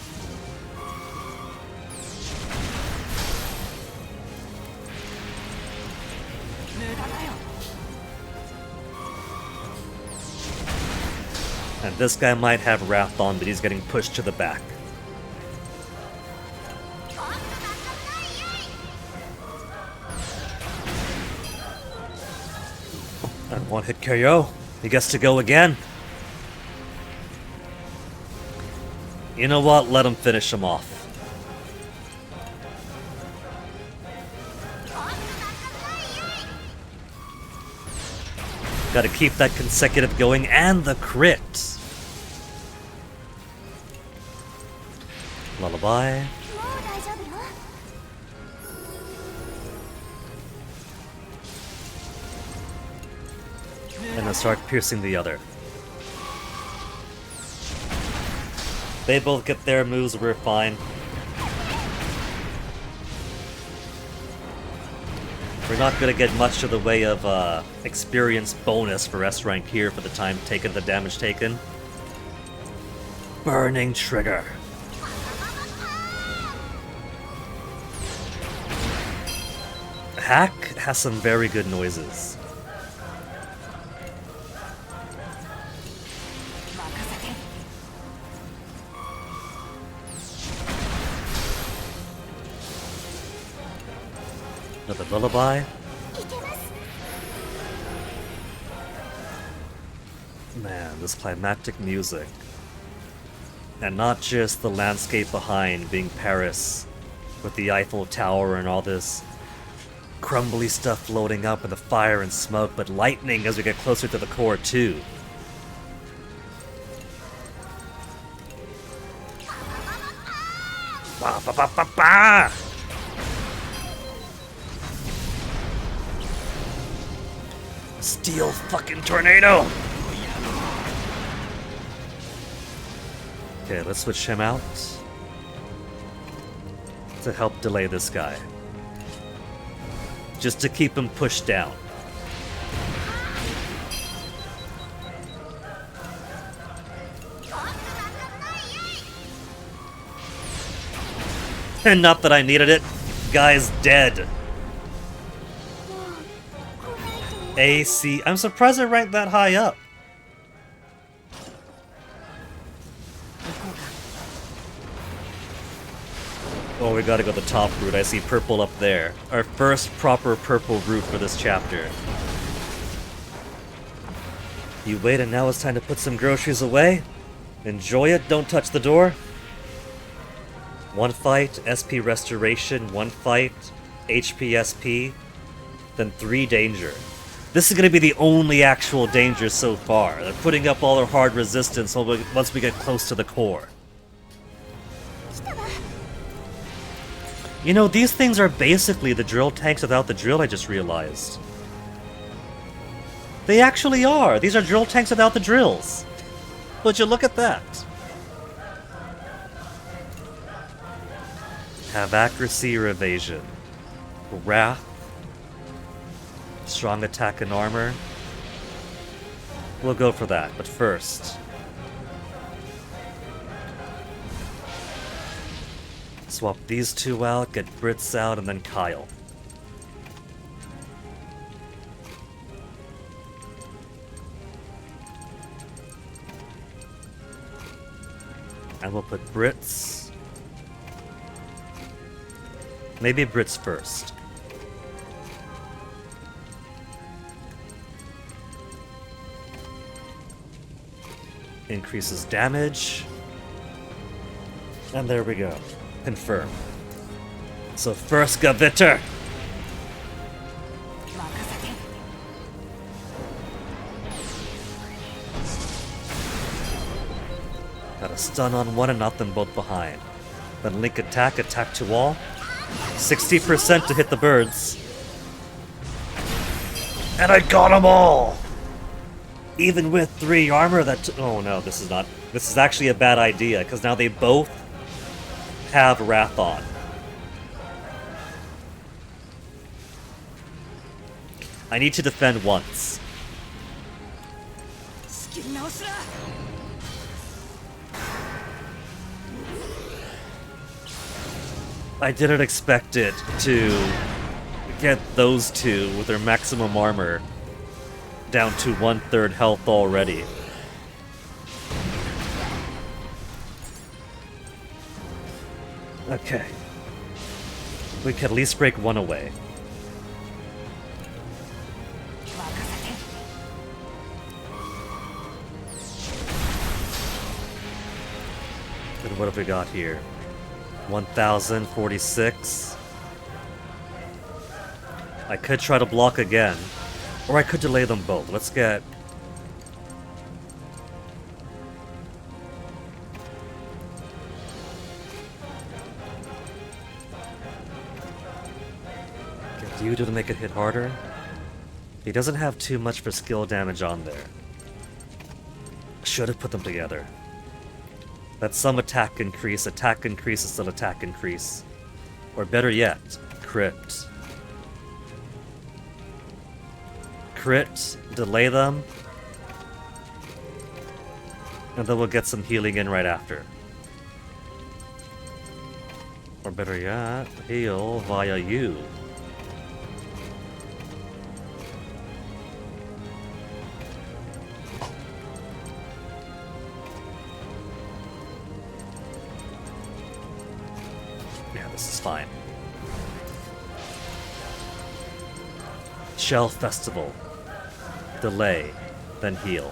And this guy might have Wrath on, but he's getting pushed to the back. And one hit KO. He gets to go again. You know what? Let him finish him off. Gotta keep that consecutive going, and the crit. Lullaby. And then start piercing the other. They both get their moves, we're fine. We're not gonna get much of the way of experience bonus for S rank here for the time taken, the damage taken. Burning Trigger. Hack has some very good noises. Another lullaby. Man, this climactic music. And not just the landscape behind being Paris with the Eiffel Tower and all this crumbly stuff floating up with the fire and smoke, but lightning as we get closer to the core too. Ba ba ba ba ba! Steel fucking tornado! Okay, let's switch him out to help delay this guy. Just to keep him pushed down. And not that I needed it. Guy's dead. AC. I'm surprised I ranked that high up. Oh, we gotta go the top route. I see purple up there. Our first proper purple route for this chapter. You wait, and now it's time to put some groceries away. Enjoy it, don't touch the door. One fight, SP restoration, one fight, HP SP, then 3 danger. This is gonna be the only actual danger so far. They're putting up all their hard resistance once we get close to the core. You know, these things are basically the drill tanks without the drill, I just realized. They actually are! These are drill tanks without the drills! Would you look at that? Have accuracy or evasion. Wrath. Strong attack and armor. We'll go for that, but first... swap these two out, get Brits out, and then Kyle. And we'll put Brits. Maybe Brits first. increases damage. And there we go. Confirm. So first Gewitter! Got a stun on one and knock them both behind. Then link attack, attack to all. 60% to hit the birds. And I got them all! Even with 3 armor oh no, this is not. This is actually a bad idea, because now they both have Wrath on. I need to defend once. I didn't expect it to get those two with their maximum armor down to 1/3 health already. Okay. We can at least break one away. And what have we got here? 1046. I could try to block again, or I could delay them both. Let's get... Get you to make it hit harder. He doesn't have too much for skill damage on there. Should have put them together. That's some attack increase instead of attack increase. Or better yet, crit. Crit, delay them, and then we'll get some healing in right after. Or better yet, heal via you. Yeah, this is fine. Shell Festival. Delay, then heal.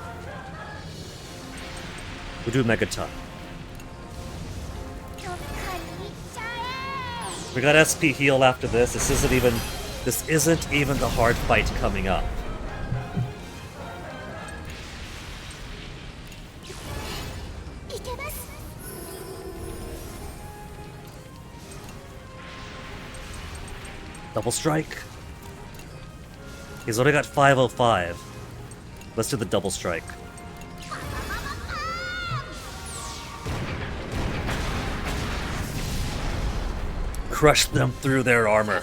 We do Megaton. We got SP heal after this. This isn't even the hard fight coming up. Double strike. He's already got 505. Let's do the double strike. Crush them through their armor.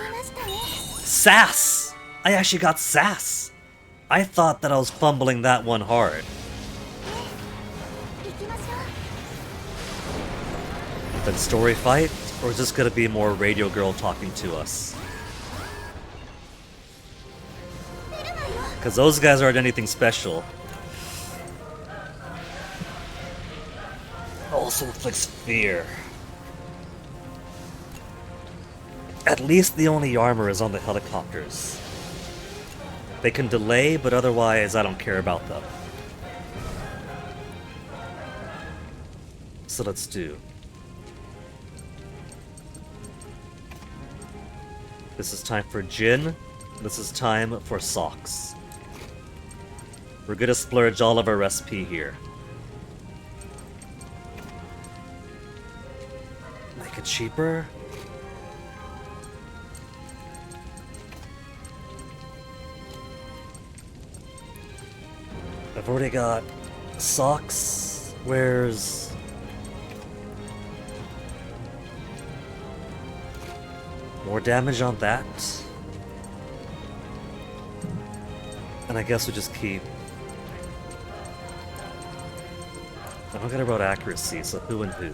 Sass! I actually got sass. I thought that I was fumbling that one hard. Then story fight? Or is this gonna be more radio girl talking to us? Because those guys aren't anything special. Also inflicts fear. At least the only armor is on the helicopters. They can delay, but otherwise I don't care about them. So let's do. This is time for Jin. This is time for socks. We're gonna splurge all of our SP here. Make it cheaper? I've already got socks. Where's... more damage on that? And I guess we just keep... I don't gotta worry about accuracy, so who and who?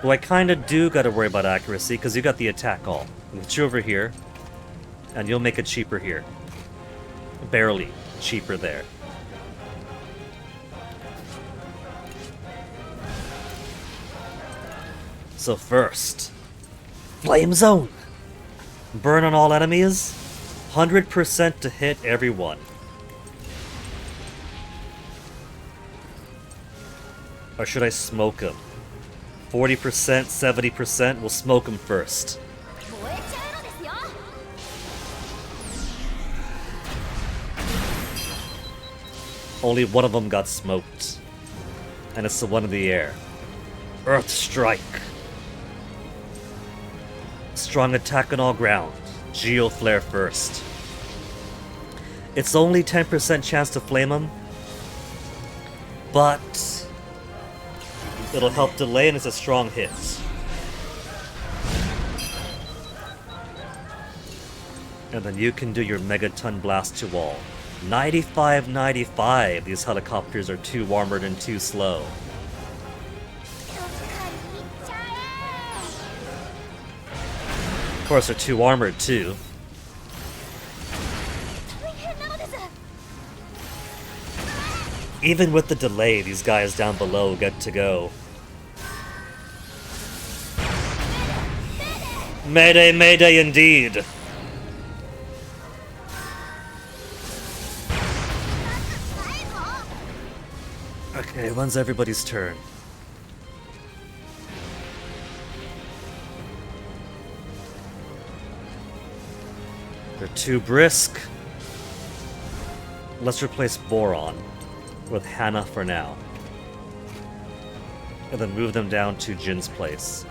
Well, I kinda do gotta worry about accuracy, because you got the attack all. I'll get you over here, and you'll make it cheaper here. Barely cheaper there. So first, Flame Zone! Burn on all enemies, 100% to hit everyone. Or should I smoke him? 40%, 70%? We'll smoke him first. 燃えちゃうのですよ。 Only one of them got smoked. And it's the one in the air. Earth Strike. Strong attack on all ground. Geo Flare first. It's only 10% chance to flame him. But it'll help delay and it's a strong hit. And then you can do your Megaton Blast to all. 95-95. These helicopters are too armored and too slow. どっかに行っちゃえ。 Of course, they're too armored too. 大変なのです。 Even with the delay, these guys down below get to go. Mayday, mayday indeed! Okay, when's everybody's turn? They're too brisk. Let's replace Boron with Hannah for now. And then move them down to Jin's place.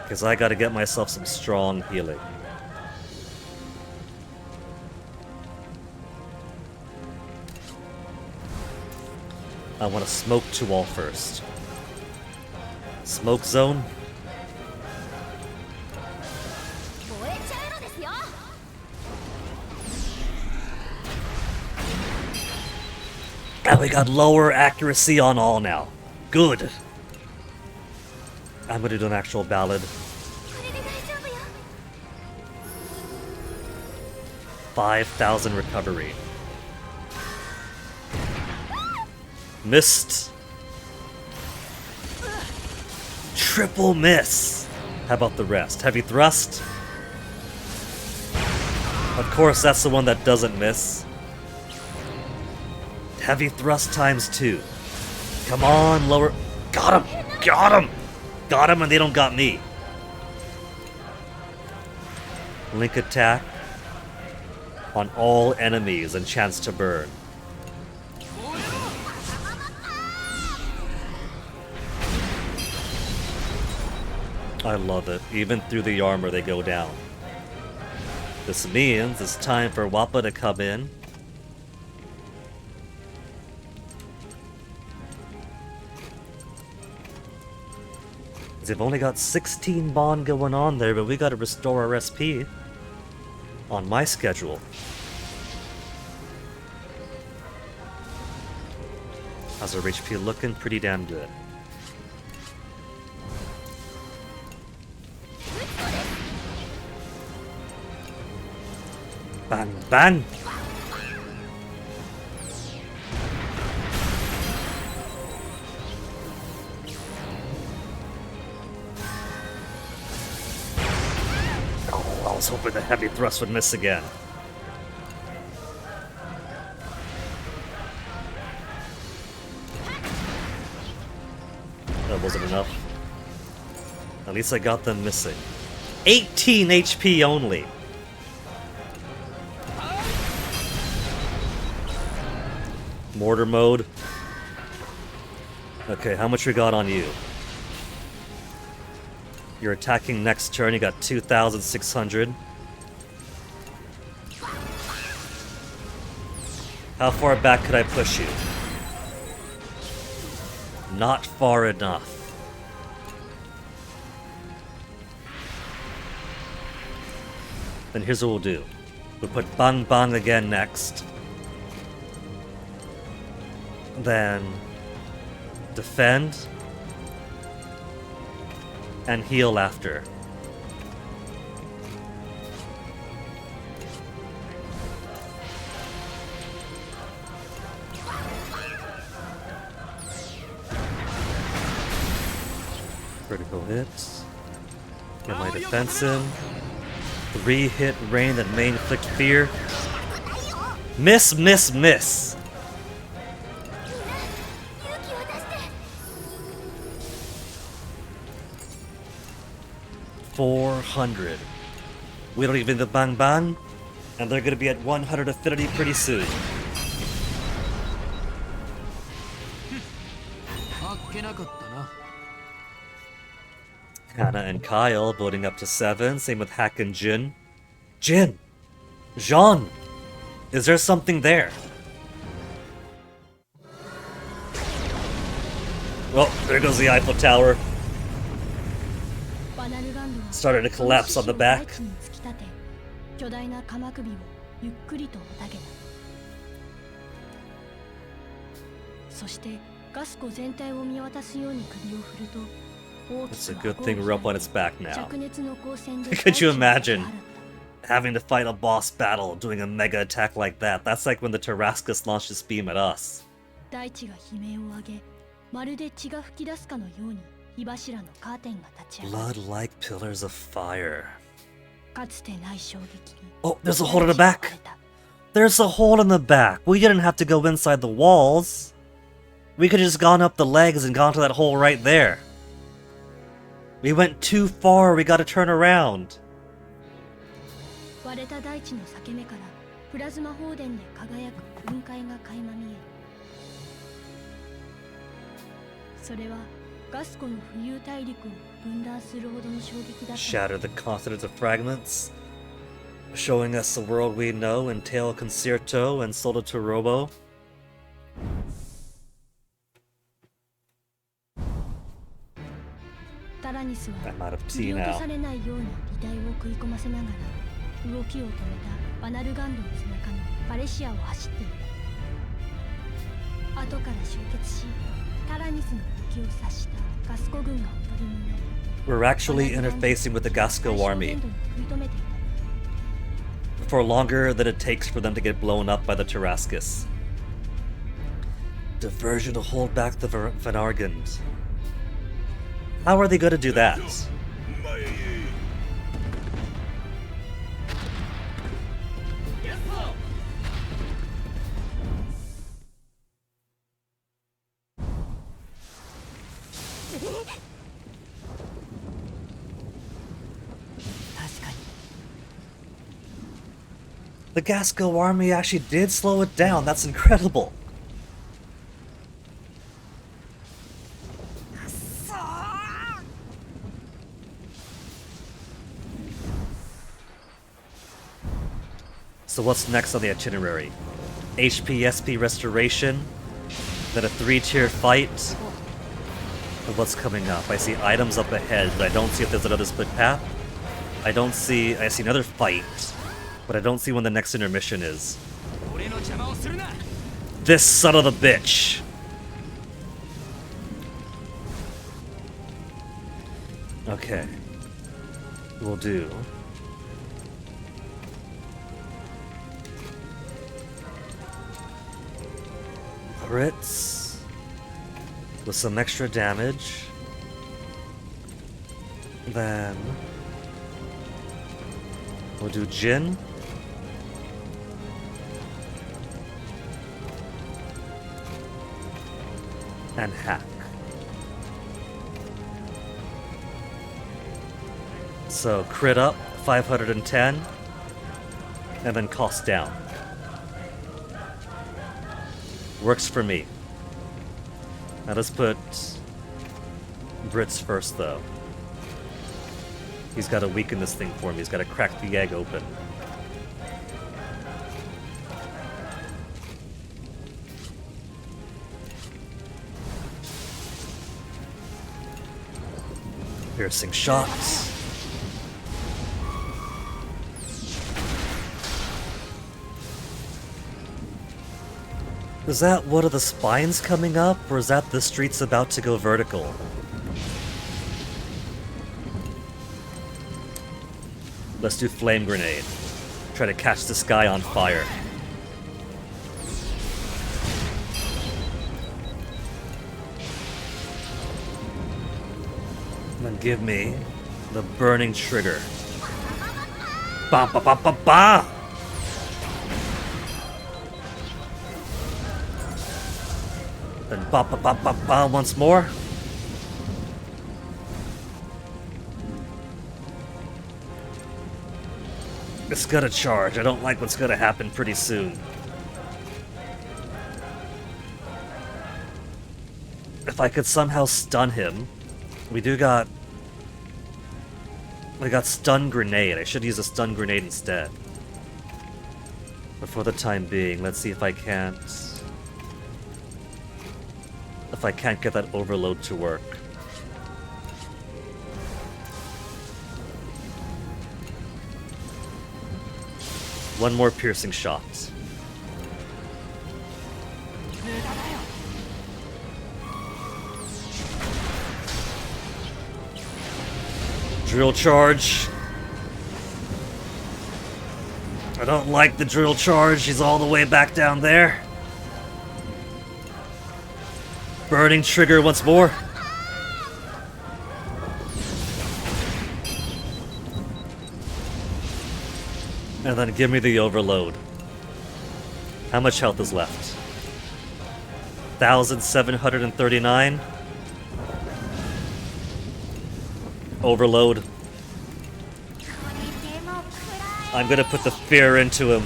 Because I gotta get myself some strong healing. I want to smoke to all first. Smoke zone. 燃えちゃうのですよ。 And we got lower accuracy on all now. Good. I'm gonna do an actual ballad. これで大丈夫よ。 5,000 recovery. Missed. Triple miss. How about the rest? Heavy thrust. Of course, that's the one that doesn't miss. Heavy thrust times 2. Come on, lower. Got him! Got him! Got him, and they don't got me. Link attack on all enemies and chance to burn. I love it. Even through the armor, they go down. This means it's time for Wappa to come in. They've only got 16 bond going on there, but we gotta restore our SP on my schedule. How's our HP looking? Pretty damn good. Bang, bang! Oh, I was hoping the heavy thrust would miss again. That wasn't enough. At least I got them missing. 18 HP only! Mortar mode. Okay, how much we got on you? You're attacking next turn, you got 2,600. How far back could I push you? Not far enough. Then here's what we'll do. We'll put Bang Bang again next. Then defend and heal after. Critical hits. Get my defense in. 3-hit rain that may inflict fear. Miss, miss, miss. 400. We don't even the bang bang, and they're gonna be at 100 affinity pretty soon. Hannah and Kyle voting up to 7. Same with Hack and Jin. Jin! Jean! Is there something there? Well, there goes the Eiffel Tower. Started to collapse on the back. 巨大な鎌首をゆっくりとおたげた。そしてガス湖全体を見渡すように首を振ると、大き It's a く good thing we're up on its back now. 灼熱の光線で Could you imagine having to fight a boss battle doing a mega attack like that? That's like when the Tarrascus launched its beam at us. 大地が悲鳴を上げ、まるで血が噴き出すかのように火柱のカーテンが立ち上がる。 Blood like pillars of fire. かつてない衝撃に。 Oh, there's a hole in the back. There's a hole in the back. We didn't have to go inside the walls. We could have just gone up the legs and gone to that hole right there. We went too far. We gotta turn around. 割れた大地の裂け目からプラズマ放電で輝く雲海が垣間見える。それはガス湖の浮遊大陸を分断するほどの衝撃だった。 Shatter the continent to fragments, showing us the world we know in Tail Concerto and Solo to Robo. タラニスは I'm out of 振り tea 落と now. されないように擬態を食い込ませながら動きを止めたバナルガンドの背中のパレシアを走っている。後から集結しタラニスの敵を察したガスコ軍がおとりになり、 We're actually interfacing with the Gasco army for longer than it takes for them to get blown up by the Tarrascus. Diversion to hold back the Vanargand. How are they going to do that? The Gasco army actually did slow it down. That's incredible. So what's next on the itinerary? HP SP restoration, then a 3-tier fight. And what's coming up? I see items up ahead, but I don't see if there's another split path. I see another fight, but I don't see when the next intermission is. This son of a bitch! Okay. We'll do crits with some extra damage. Then we'll do Jin. And Hack. So crit up 510 and then cost down. Works for me. Now let's put Brits first though. He's got to weaken this thing for me. He's got to crack the egg open. Piercing shots. Is that one of the spines coming up, or is that the streets about to go vertical? Let's do flame grenade. Try to catch this guy on fire. And then give me the burning trigger. Ba ba ba ba ba! Then ba ba ba ba ba once more. It's gonna charge. I don't like what's gonna happen pretty soon. If I could somehow stun him... We got stun grenade. I should use a stun grenade instead. But for the time being, let's see if I can't... If I can't get that overload to work. One more piercing shot. Drill charge. I don't like the drill charge. He's all the way back down there. Burning trigger once more. And then give me the overload. How much health is left? 1,739. Overload. I'm gonna put the fear into him.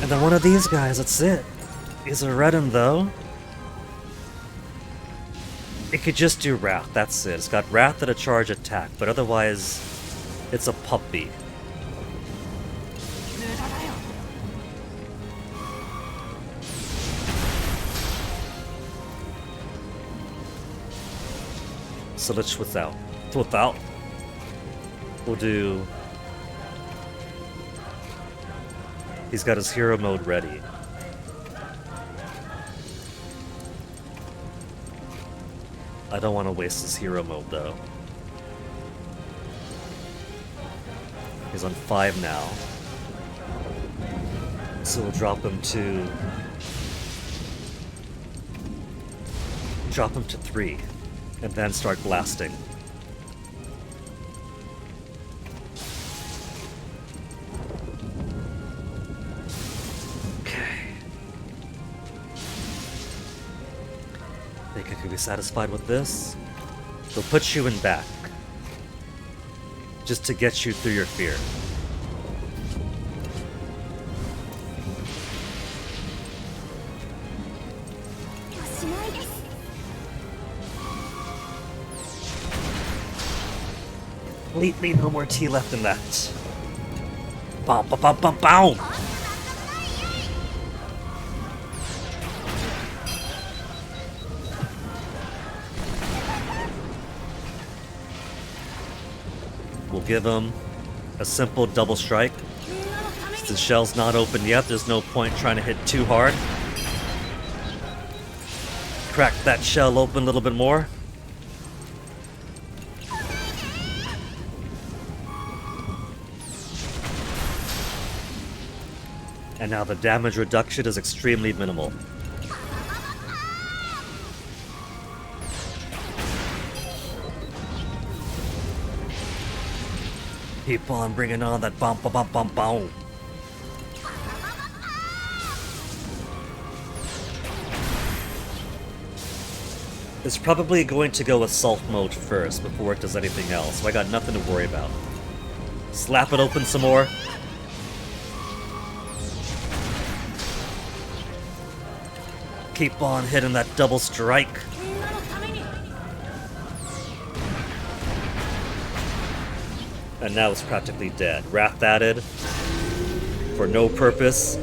And then one of these guys, that's it. Is a Redden though. It could just do Wrath, that's it. It's got Wrath and a charge attack, but otherwise, it's a puppy. So let's without. We'll do... He's got his hero mode ready. I don't want to waste his hero mode though. He's on 5 now. So we'll drop him to 3. And then start blasting. Okay. Think I could be satisfied with this? They'll put you in back. Just to get you through your fear. Completely no more tea left in that. Bow, bow, bow, bow, bow. We'll give him a simple double strike. Since the shell's not open yet, there's no point trying to hit too hard. Crack that shell open a little bit more. And now the damage reduction is extremely minimal. Keep on bringing on that bump, bump, bump, bump, bump. It's probably going to go assault mode first before it does anything else, so I got nothing to worry about. Slap it open some more. Keep on hitting that double strike. And now it's practically dead. Wrath added. For no purpose.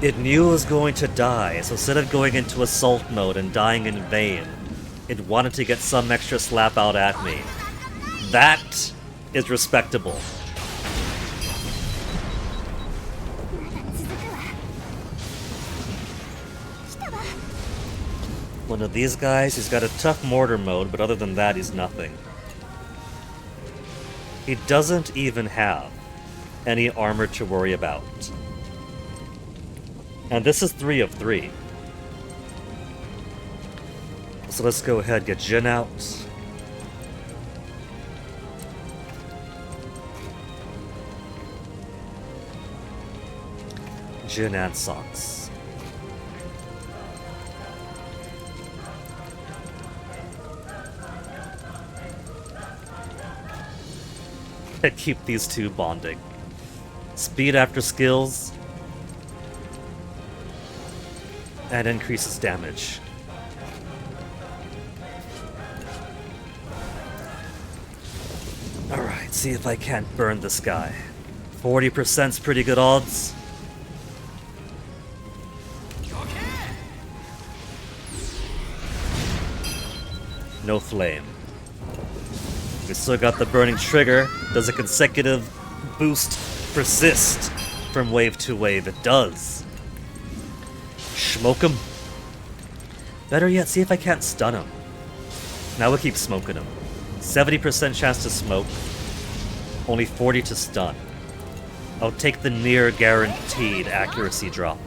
It knew it was going to die, so instead of going into assault mode and dying in vain, it wanted to get some extra slap out at me. That is respectable. One of these guys, he's got a tough mortar mode, but other than that, he's nothing. He doesn't even have any armor to worry about. And this is 3 of 3. So let's go ahead and get Jin out. Jin and Socks. and keep these two bonding. Speed after skills, and increases damage. Alright, see if I can't burn this guy. 40%'s pretty good odds. No flame. We still got the burning trigger. Does a consecutive boost persist from wave to wave? It does. Smoke him. Better yet, see if I can't stun him. Now we'll keep smoking him. 70% chance to smoke. Only 40 to stun. I'll take the near guaranteed accuracy drop.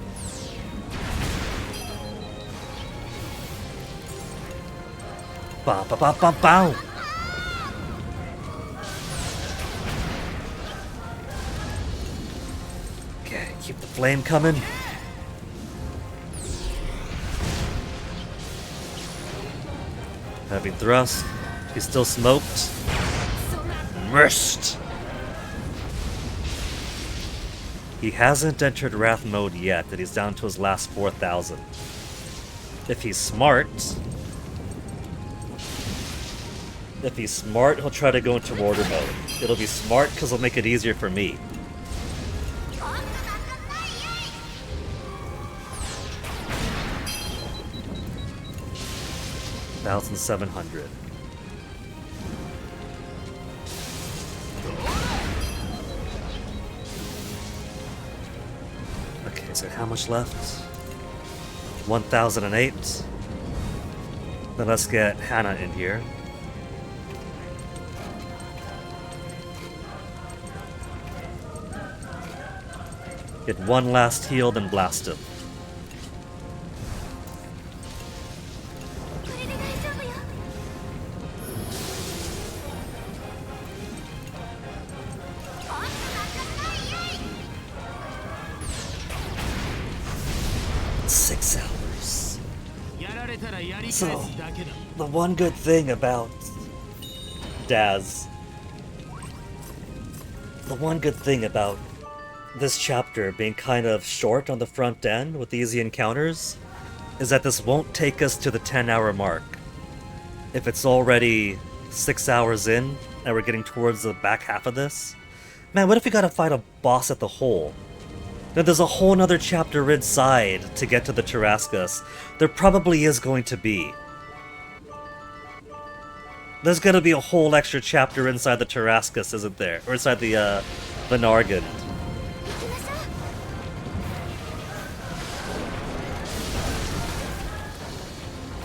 Bow, bow, bow, bow, bow. Okay, keep the flame coming. Heavy thrust. He's still smoked. Immersed. He hasn't entered Wrath mode yet, and he's down to his last 4,000. If he's smart, he'll try to go into order mode. It'll be smart because it'll make it easier for me. $1,700. Okay, so how much left? 1,008. Then let's get Hannah in here. Get one last heal, then blast him. So, the one good thing about Daz, the one good thing about this chapter being kind of short on the front end with easy encounters is that this won't take us to the 10-hour mark. If it's already 6 hours in and we're getting towards the back half of this, man, what if we gotta fight a boss at the hole? Now, there's a whole nother chapter inside to get to the Tarascus. There probably is going to be. There's gonna be a whole extra chapter inside the Tarascus, isn't there? Or inside the, Vanargand.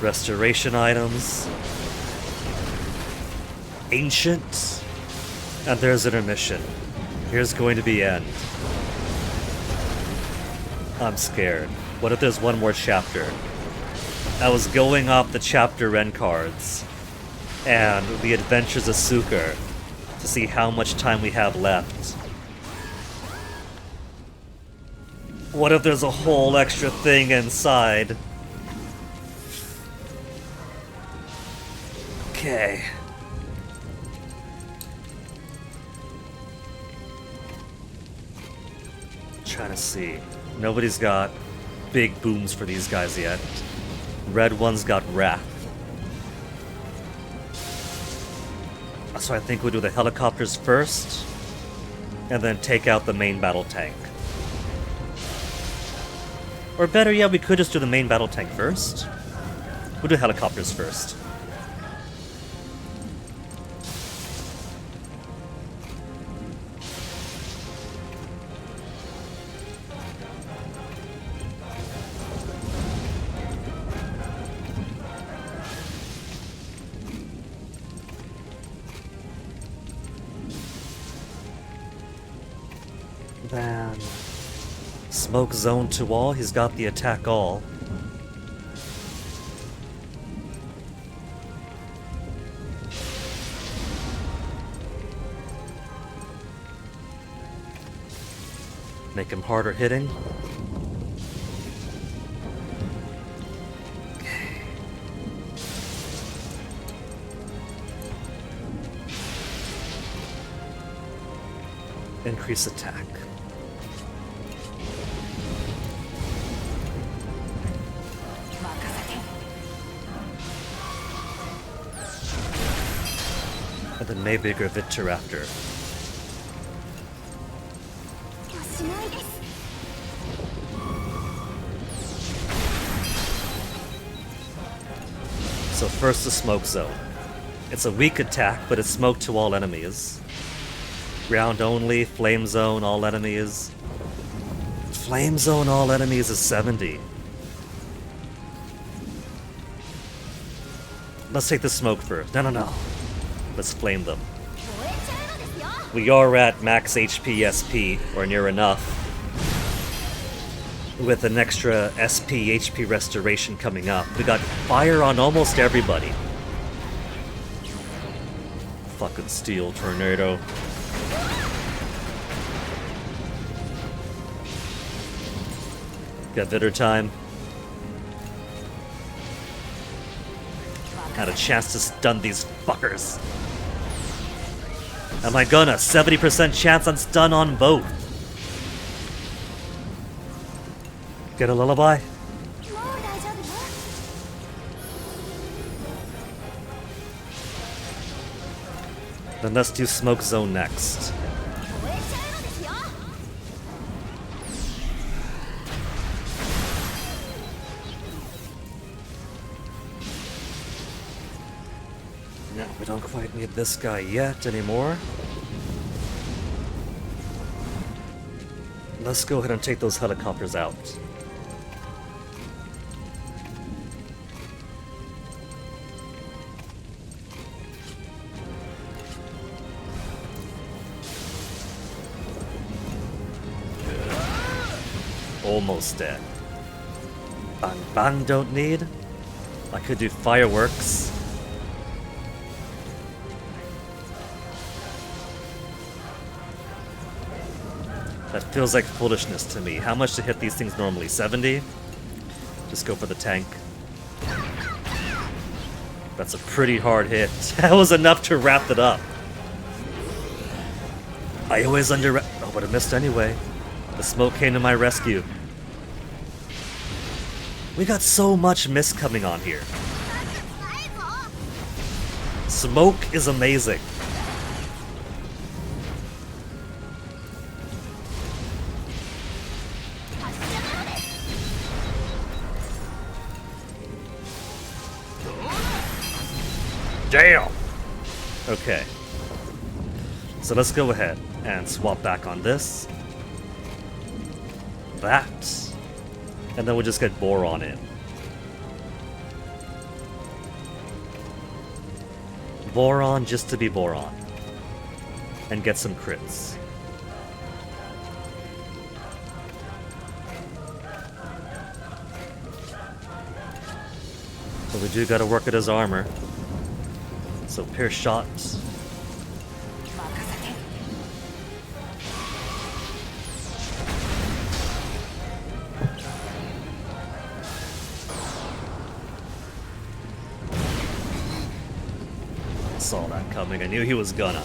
Restoration items. Ancient. And there's intermission. Here's going to be end. I'm scared. What if there's one more chapter? I was going off the chapter end cards and the Adventures of Suker to see how much time we have left. What if there's a whole extra thing inside? Okay. Trying to see. Nobody's got big booms for these guys yet. Red one's got Wrath. So I think we'll do the helicopters first, and then take out the main battle tank. Or better yet, we could just do the main battle tank first. We'll do helicopters first. Then smoke zone to all. He's got the attack all. Make him harder hitting. Okay. Increase attack. And then maybe a Victor after. しないです。 So first the smoke zone. It's a weak attack, but it's smoke to all enemies. Ground only, flame zone, all enemies. Flame zone, all enemies is 70. Let's take the smoke first. No. Let's flame them. 燃えちゃうのですよ。 We are at max HP SP, or near enough. With an extra SP HP restoration coming up. We got fire on almost everybody. Fucking steel tornado. Got Vitter time. Had a chance to stun these fuckers. Am I gonna? 70% chance on stun on both. Get a lullaby? もう大丈夫よ。 Then let's do smoke zone next. 燃えちゃうのですよ。 No, we don't quite need this guy yet anymore. Let's go ahead and take those helicopters out. Almost dead. Bang bang don't need. I could do fireworks. That feels like foolishness to me. How much to hit these things normally? 70? Just go for the tank. That's a pretty hard hit. That was enough to wrap it up. I always Oh, but I missed anyway. The smoke came to my rescue. We got so much mist coming on here. Smoke is amazing. Damn! Okay. So let's go ahead and swap back on this. That. And then we'll just get Boron in. Boron just to be Boron. And get some crits. But we do gotta work at his armor. So pierce shots. Saw that coming. I knew he was gonna.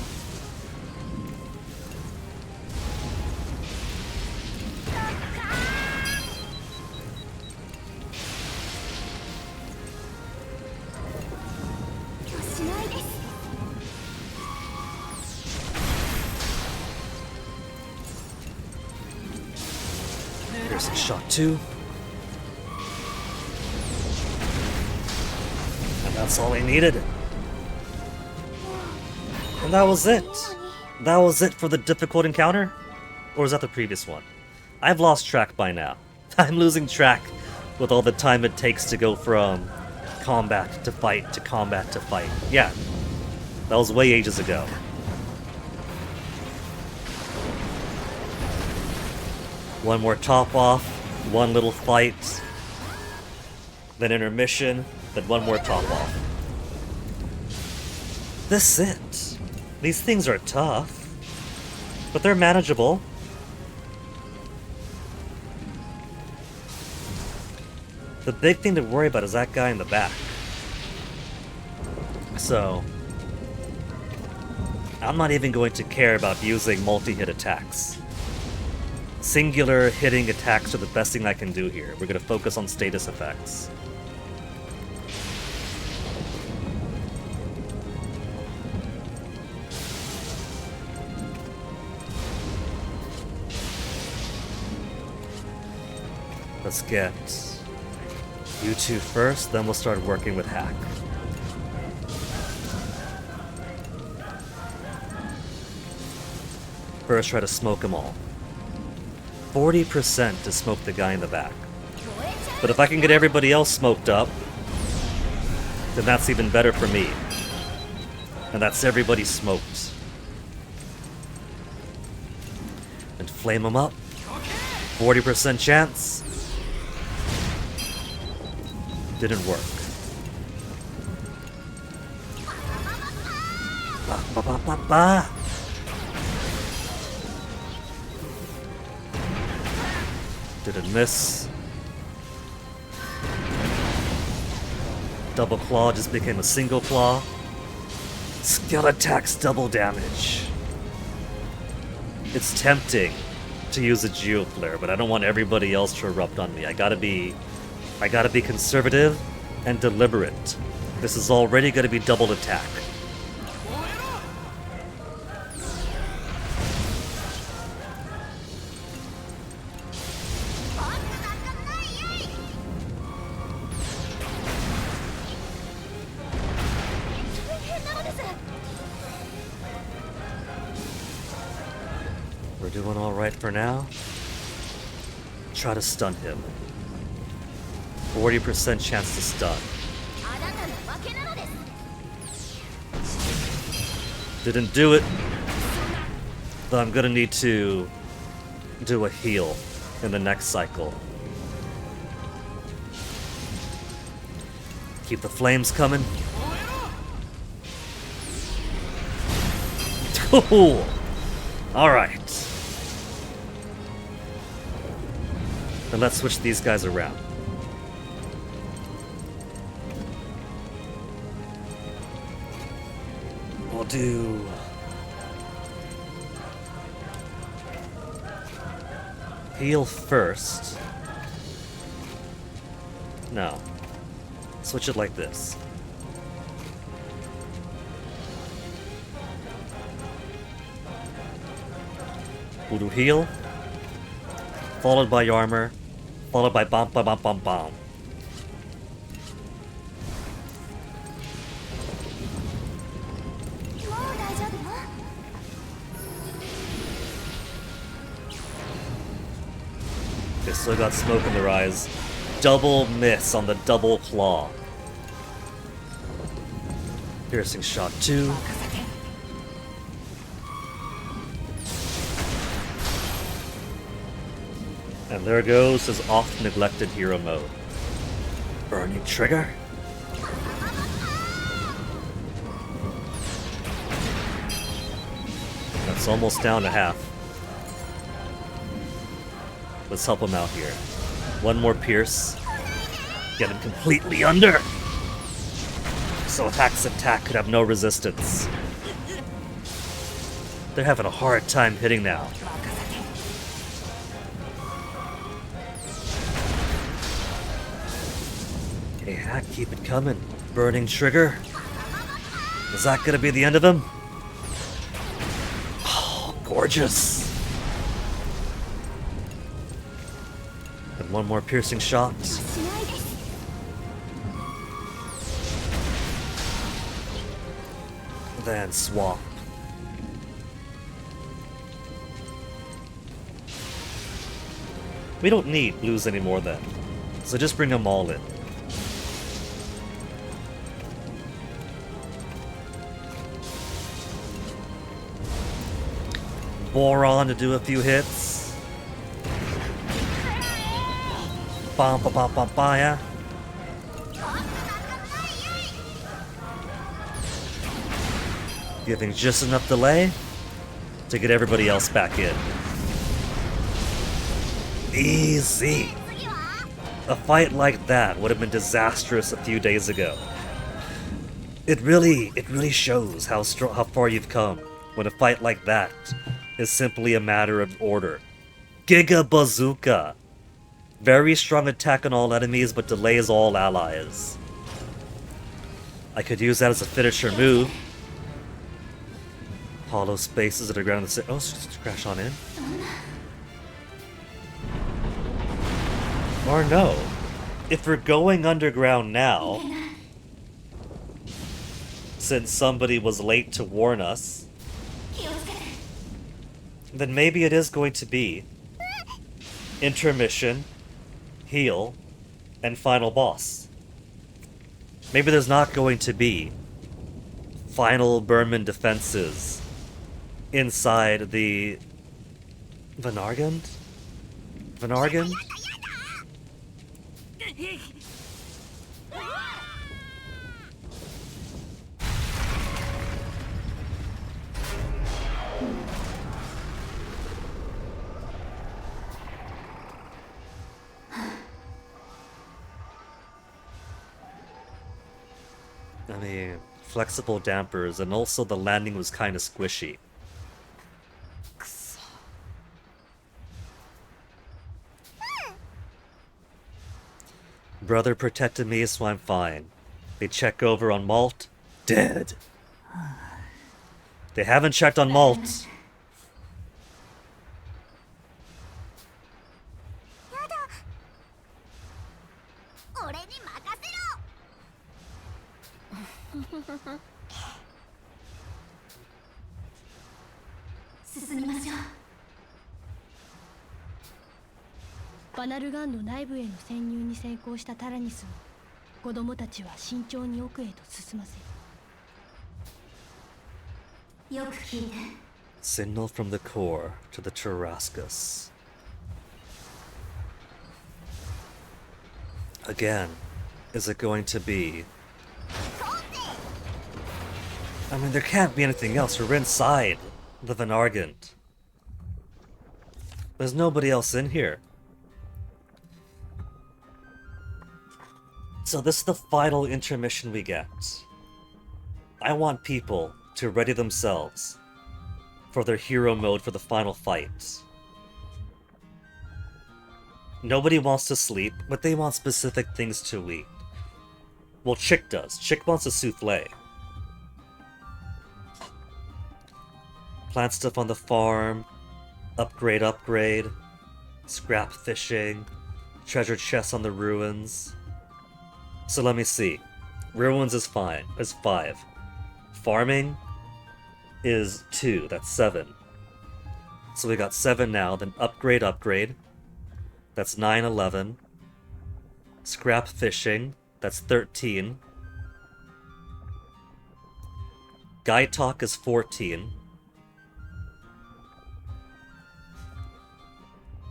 Piercing shot 2. And that's all he needed. And that was it. That was it for the difficult encounter? Or was that the previous one? I've lost track by now. I'm losing track with all the time it takes to go from combat to fight to combat to fight. Yeah, that was way ages ago. One more top off, one little fight, then intermission, then one more top off. This is it. These things are tough, but they're manageable. The big thing to worry about is that guy in the back. So, I'm not even going to care about using multi-hit attacks. Singular hitting attacks are the best thing I can do here. We're going to focus on status effects. Let's get you two first, then we'll start working with Hack. First, try to smoke them all. 40% to smoke the guy in the back. But if I can get everybody else smoked up, then that's even better for me. And that's everybody smoked. And flame them up. 40% chance. Didn't work. Ba, ba, ba, ba, ba. Didn't miss. Double claw just became a single claw. Skill attacks double damage. It's tempting to use a Geo Flare, but I don't want everybody else to erupt on me. I gotta be conservative and deliberate. This is already gonna be double attack. We're doing alright for now. Try to stun him. 40% chance to stun. Didn't do it. But I'm gonna need to do a heal in the next cycle. Keep the flames coming. Ooh. Alright. Then let's switch these guys around. We'll do... heal first. No. Switch it like this. We'll do heal, followed by armor, followed by bomb, bomb, bomb, bomb, bomb. They still got smoke in their eyes. Double miss on the double claw. Piercing shot 2. And there goes his oft-neglected hero mode. Burning trigger? That's almost down to half. Let's help him out here. One more pierce. Get him completely under! So Hack's attack could have no resistance. They're having a hard time hitting now. Hey Hack, keep it coming. Burning trigger. Is that gonna be the end of him? Oh, gorgeous. And one more piercing shot. Then swap. We don't need blues anymore then. So just bring them all in. Boron to do a few hits. Bam ba ba ba ba ya. Giving just enough delay to get everybody else back in. Easy. A fight like that would have been disastrous a few days ago. It really shows how far you've come when a fight like that is simply a matter of order. Giga Bazooka! Very strong attack on all enemies, but delays all allies. I could use that as a finisher move. Hollow spaces that are ground. Oh, just crash on in. Or no. If we're going underground now, since somebody was late to warn us, then maybe it is going to be intermission, heal, and final boss. Maybe there's not going to be final Burman defenses inside the Vanargan? Vanargan? I mean, flexible dampers, and also the landing was kind of squishy. Brother protected me, so I'm fine. They check over on Malt, dead. They haven't checked on Malt. 俺に任せろ。進みましょう。バナルガンの内部への潜入に成功したタラニスを子供たちは慎重に奥へと進ませる。よく聞いて。Signal from the core to the Tarascus. Again, is it going to be... I mean, there can't be anything else. We're inside the Vanargant. There's nobody else in here. So this is the final intermission we get. I want people to ready themselves for their hero mode for the final fight. Nobody wants to sleep, but they want specific things to eat. Well, Chick does. Chick wants a souffle. Plant stuff on the farm. Upgrade. Scrap fishing. Treasure chests on the ruins. So let me see. Ruins is fine. Is 5. Farming is 2. That's 7. So we got 7 now. Then upgrade. That's 9, 11. Scrap fishing. That's 13. Guide talk is 14.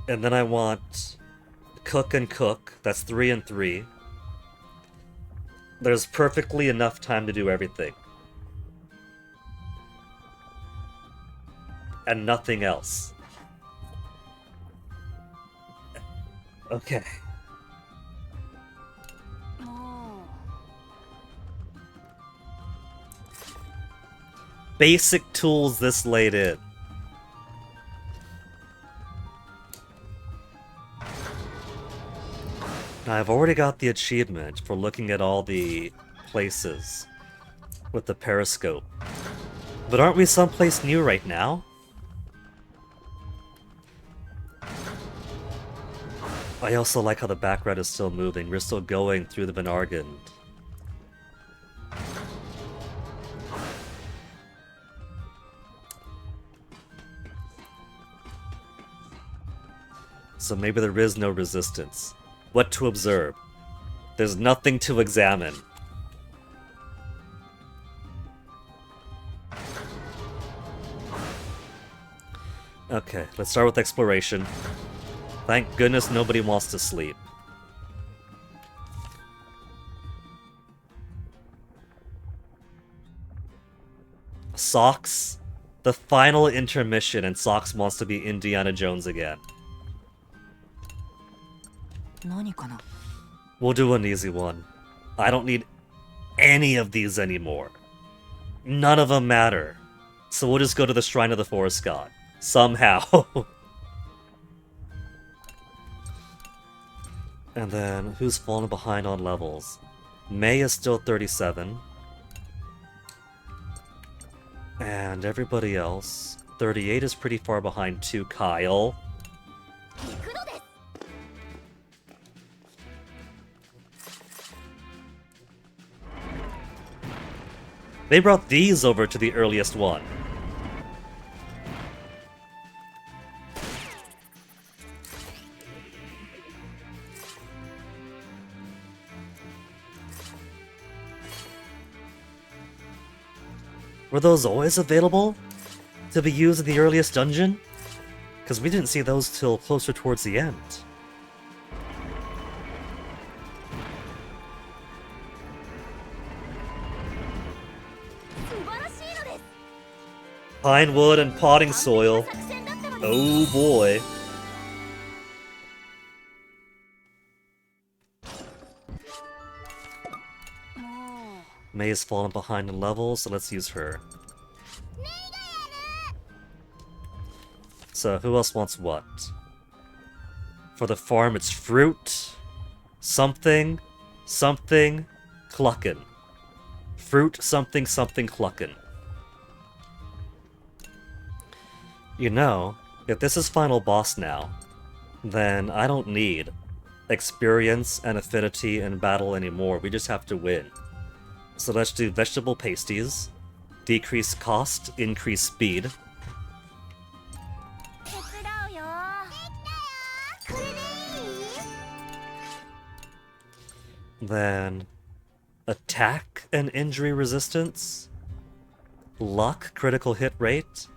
And then I want cook and cook. That's 3 and 3. There's perfectly enough time to do everything. And nothing else. Okay. Basic tools this late in. Now, I've already got the achievement for looking at all the places with the periscope. But aren't we someplace new right now? I also like how the background is still moving. We're still going through the Vanargand. So maybe there is no resistance. What to observe? There's nothing to examine. Okay, let's start with exploration. Thank goodness nobody wants to sleep. Socks. The final intermission and Socks wants to be Indiana Jones again. We'll do an easy one. I don't need any of these anymore. None of them matter. So we'll just go to the Shrine of the Forest God. Somehow. And then, who's fallen behind on levels? May is still 37. And everybody else. 38 is pretty far behind too, Kyle. They brought these over to the earliest one. Were those always available to be used in the earliest dungeon? Because we didn't see those till closer towards the end. Pine wood and potting soil. Oh boy. May has fallen behind in levels, so let's use her. So, who else wants what? For the farm, it's fruit, something, something, cluckin'. Fruit, something, something, cluckin'. You know, if this is final boss now, then I don't need experience and affinity in battle anymore. We just have to win. So let's do vegetable pasties, decrease cost, increase speed. Then attack and injury resistance, luck, critical hit rate,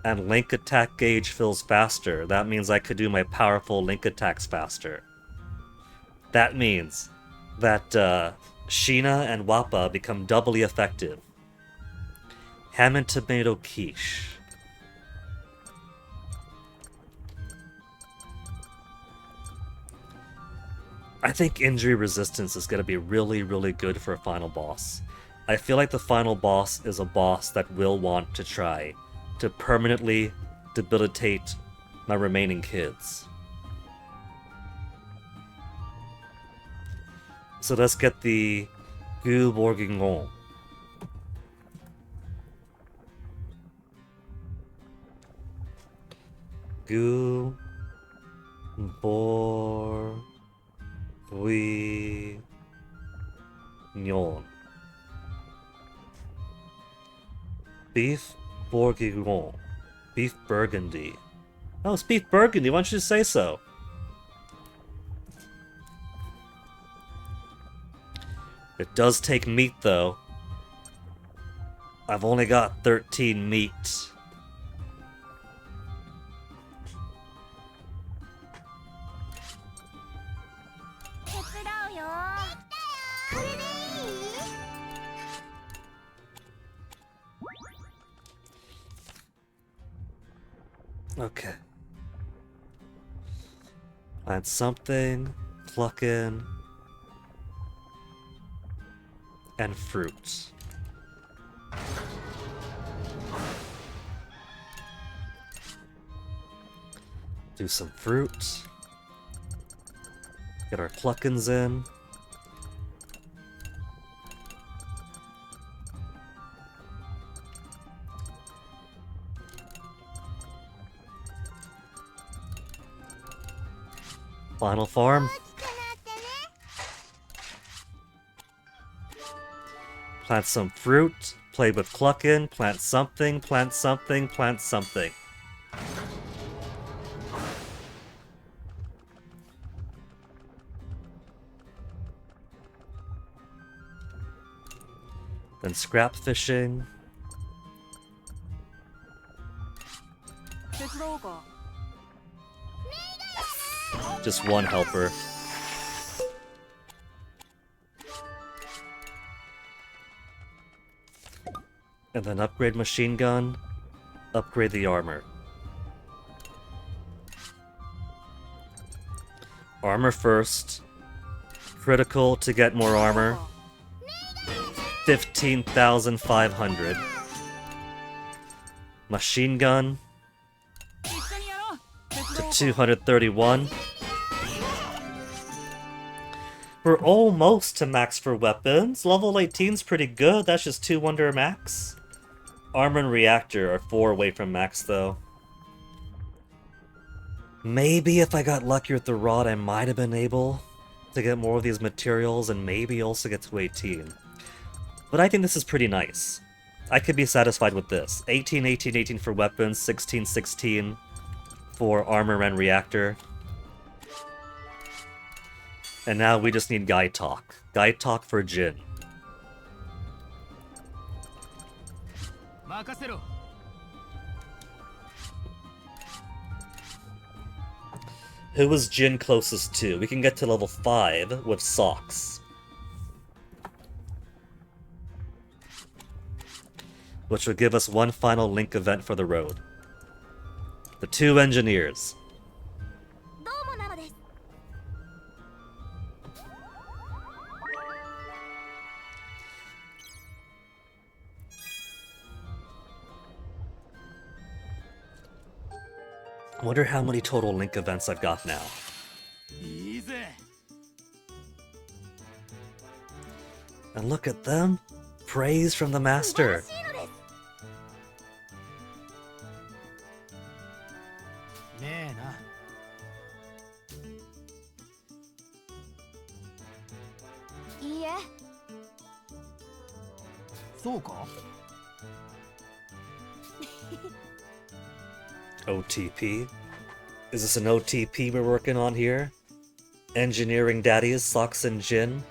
and link attack gauge fills faster. That means I could do my powerful link attacks faster. That means that Sheena and Wappa become doubly effective. Ham and tomato quiche. I think injury resistance is going to be really, really good for a final boss. I feel like the final boss is a boss that will want to try to permanently debilitate my remaining kids. So let's get the Gu Bourguignon. Gu Bourguignon. Beef Bourguignon. Beef Burgundy. Oh, it's beef Burgundy. Why don't you just say so? It does take meat, though. I've only got 13 meat. Okay. Add something, pluck in, and fruit. Do some fruit. Get our pluckins in. Final farm. Plant some fruit, play with cluckin', plant something, plant something, plant something. Then scrap fishing. Just one helper. And then upgrade machine gun, upgrade the armor. Armor first. Critical to get more armor. 15,500. Machine gun to 231. We're almost to max for weapons. Level 18's pretty good. That's just 2 under max. Armor and reactor are 4 away from max, though. Maybe if I got luckier with the rod, I might have been able to get more of these materials and maybe also get to 18. But I think this is pretty nice. I could be satisfied with this. 18, 18, 18 for weapons, 16, 16 for armor and reactor. And now we just need guide talk. Guide talk for Jin. Who was Jin closest to? We can get to level 5 with socks. Which would give us one final link event for the road. The 2 engineers. I wonder how many total link events I've got now. And look at them! Praise from the master! OTP? Is this an OTP we're working on here? Engineering daddies, Socks and Jin,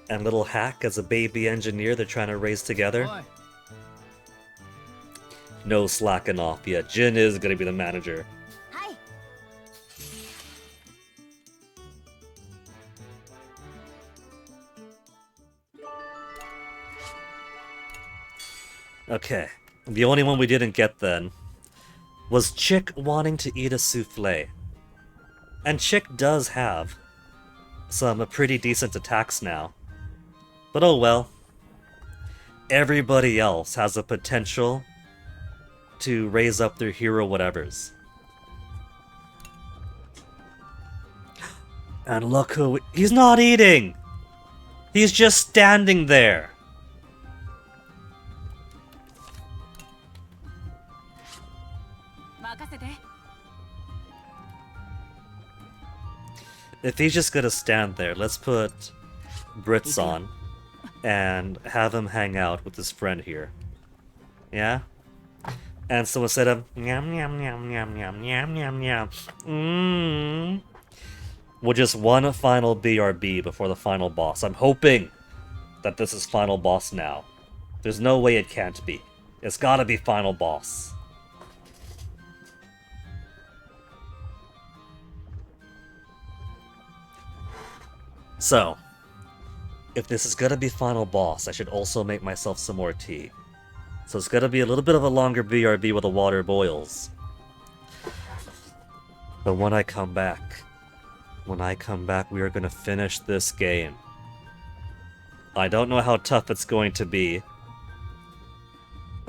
and Little Hack as a baby engineer they're trying to raise together? No slacking off yet. Jin is gonna be the manager. Okay, the only one we didn't get then was Chick wanting to eat a souffle. And Chick does have some pretty decent attacks now. But oh well. Everybody else has the potential to raise up their hero whatevers. And look who... He's not eating! He's just standing there! If he's just gonna stand there, let's put Brits on and have him hang out with his friend here. Yeah? And so instead of yum yum yum yum yum yum yum yum, we'll just one final BRB before the final boss. I'm hoping that this is final boss now. There's no way it can't be. It's gotta be final boss. So, if this is gonna be final boss, I should also make myself some more tea. So it's gonna be a little bit of a longer BRB while the water boils. But when I come back, we are gonna finish this game. I don't know how tough it's going to be,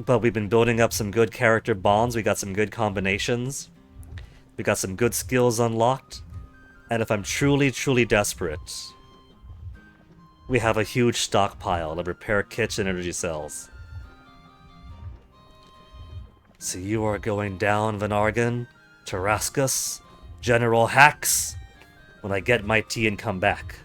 but we've been building up some good character bonds, we got some good combinations, we got some good skills unlocked, and if I'm truly, truly desperate, we have a huge stockpile of repair kits and energy cells. So you are going down, Vanargan, Tarascus, General Hacks, when I get my tea and come back.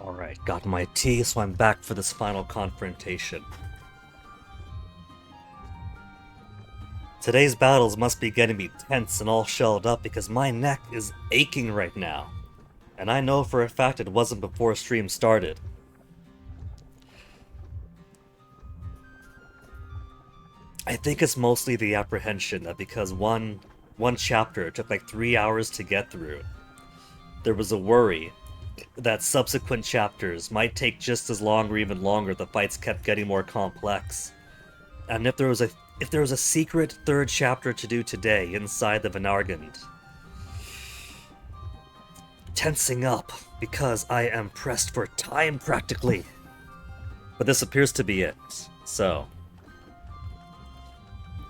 Alright, got my tea, so I'm back for this final confrontation. Today's battles must be getting me tense and all shelled up because my neck is aching right now. And I know for a fact it wasn't before stream started. I think it's mostly the apprehension that because one chapter took like 3 hours to get through, there was a worry that subsequent chapters might take just as long or even longer. The fights kept getting more complex. And if there was a secret third chapter to do today inside the Vanargand, tensing up because I am pressed for time practically. But this appears to be it. So,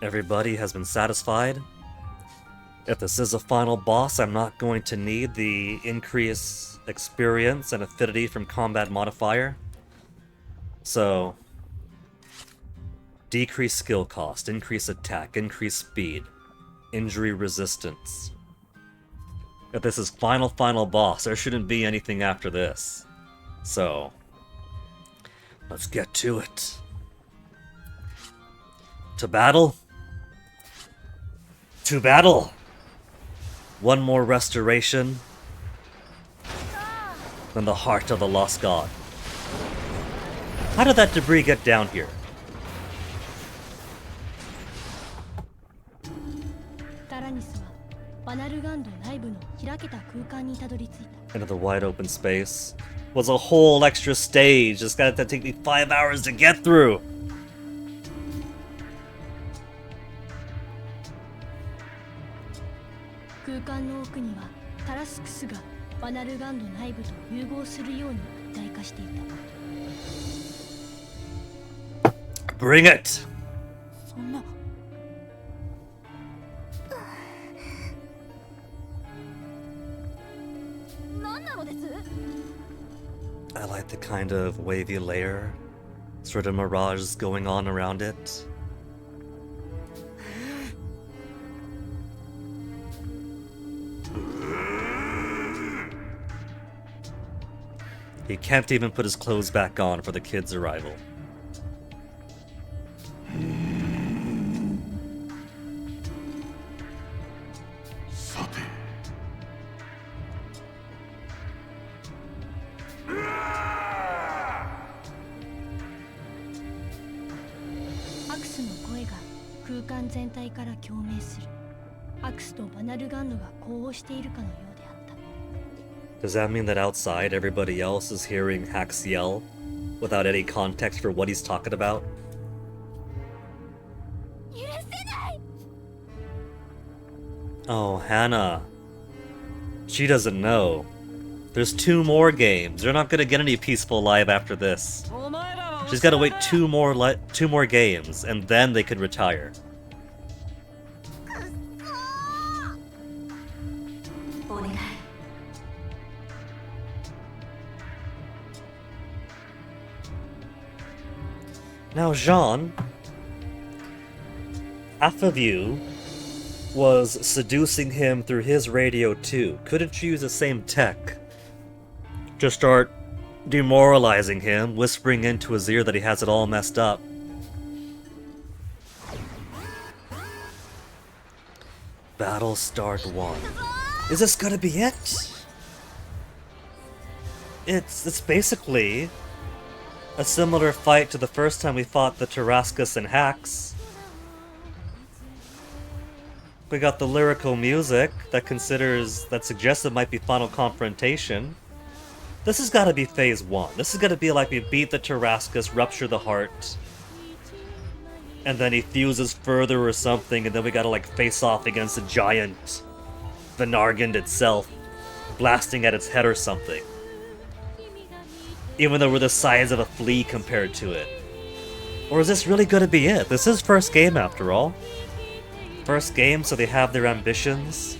everybody has been satisfied. If this is a final boss, I'm not going to need the increased experience and affinity from combat modifier. So, decrease skill cost, increase attack, increase speed, injury resistance. If this is final boss, there shouldn't be anything after this. So, let's get to it. To battle? To battle! One more restoration, then the heart of the lost god. How did that debris get down here? Into the wide open space was a whole extra stage. It's gonna take me 5 hours to get through. Bring it! I like the kind of wavy layer, sort of mirage going on around it. He can't even put his clothes back on for the kid's arrival. Does that mean that outside everybody else is hearing Hax yell without any context for what he's talking about? Oh, Hannah. She doesn't know. There's 2 more games. They're not gonna get any peaceful live after this. She's gotta wait 2 more games, and then they could retire. Now, Jean, half of you was seducing him through his radio too. Couldn't you use the same tech to start demoralizing him, whispering into his ear that he has it all messed up? Battle start 1. Is this gonna be it? It's basically a similar fight to the first time we fought the Tarascus and Hax. We got the lyrical music that suggests it might be final confrontation. This has got to be phase 1. This is going to be like we beat the Tarascus, rupture the heart, and then he fuses further or something, and then we gotta like face off against a giant Vanargand itself, blasting at its head or something. Even though we're the size of a flea compared to it. Or is this really gonna be it? This is first game after all. First game, so they have their ambitions.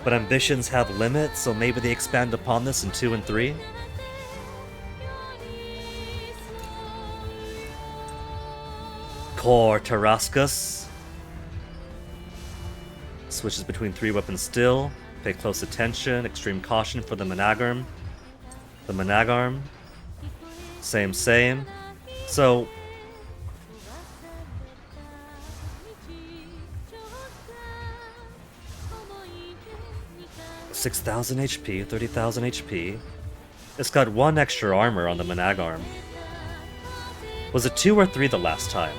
But ambitions have limits, so maybe they expand upon this in 2 and 3. Core Tarascus. Switches between 3 weapons still. Pay close attention, extreme caution for the Managarm. The Managarm. Same, same. So... 6,000 HP, 30,000 HP. It's got 1 extra armor on the Managarm. Was it 2 or 3 the last time?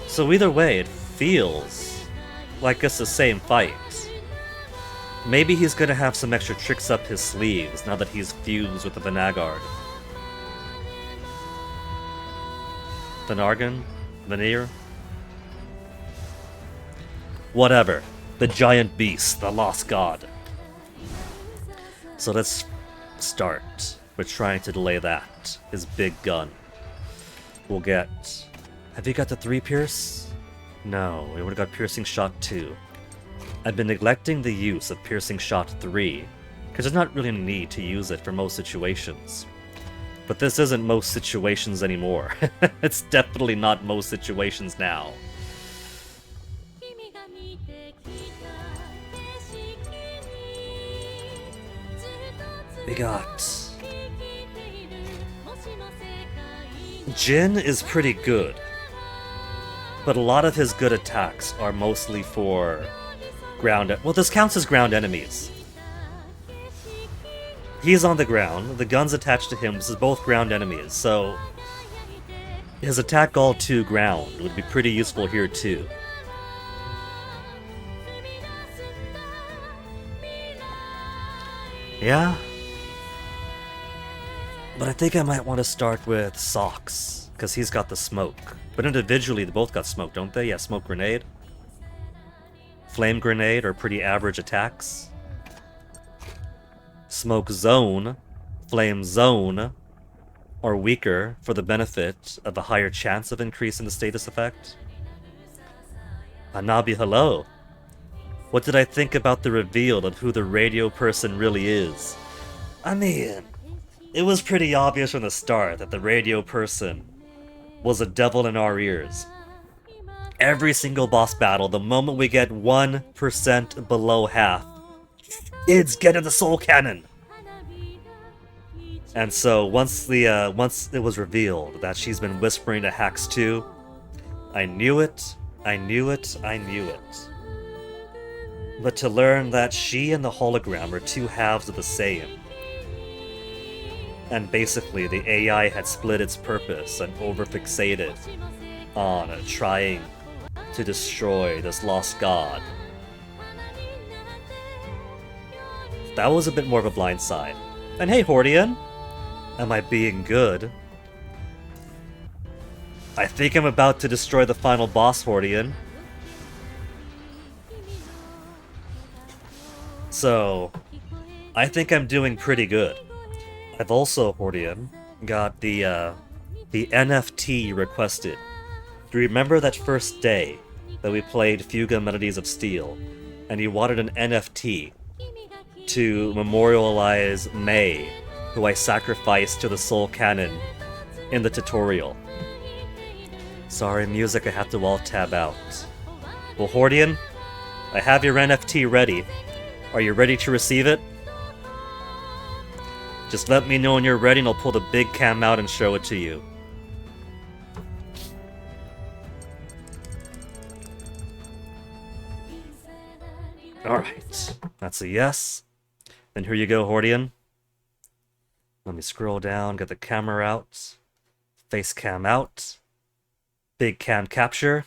So either way, it feels like it's the same fight. Maybe he's gonna have some extra tricks up his sleeves now that he's fused with the Vanagard. Vanargan? Vanir? Whatever. The giant beast, the lost god. So let's start with trying to delay that. His big gun. We'll get... Have you got the 3 pierce? No, we would've got piercing shot 2. I've been neglecting the use of piercing shot 3, because there's not really a need to use it for most situations. But this isn't most situations anymore. It's definitely not most situations now. We got... Jin is pretty good, but a lot of his good attacks are mostly for ground... Well, this counts as ground enemies. He's on the ground, the gun's attached to him, this is both ground enemies, so... His attack all to ground would be pretty useful here too. Yeah? But I think I might want to start with Socks, because he's got the smoke. But individually, they both got smoke, don't they? Yeah, smoke grenade. Flame grenade are pretty average attacks. Smoke zone, flame zone are weaker for the benefit of a higher chance of increase in the status effect. Hanabi, hello. What did I think about the reveal of who the radio person really is? I mean, it was pretty obvious from the start that the radio person was a devil in our ears. Every single boss battle, the moment we get 1% below half, it's getting the soul cannon! And so once it was revealed that she's been whispering to Hax 2, I knew it, I knew it, I knew it. But to learn that she and the hologram are 2 halves of the same, and basically the AI had split its purpose and overfixated on trying to destroy this lost god. That was a bit more of a blindside. And hey, Hordian! Am I being good? I think I'm about to destroy the final boss, Hordian. So, I think I'm doing pretty good. I've also, Hordian, got the NFT you requested. Do you remember that first day that we played Fuga Melodies of Steel, and you wanted an NFT to memorialize Mei, who I sacrificed to the Soul Cannon in the tutorial? Sorry, music, I have to alt-tab out. Well, Hordian, I have your NFT ready. Are you ready to receive it? Just let me know when you're ready and I'll pull the big cam out and show it to you. Alright, that's a yes. Then here you go, Hordian. Let me scroll down, get the camera out. Face cam out. Big cam capture.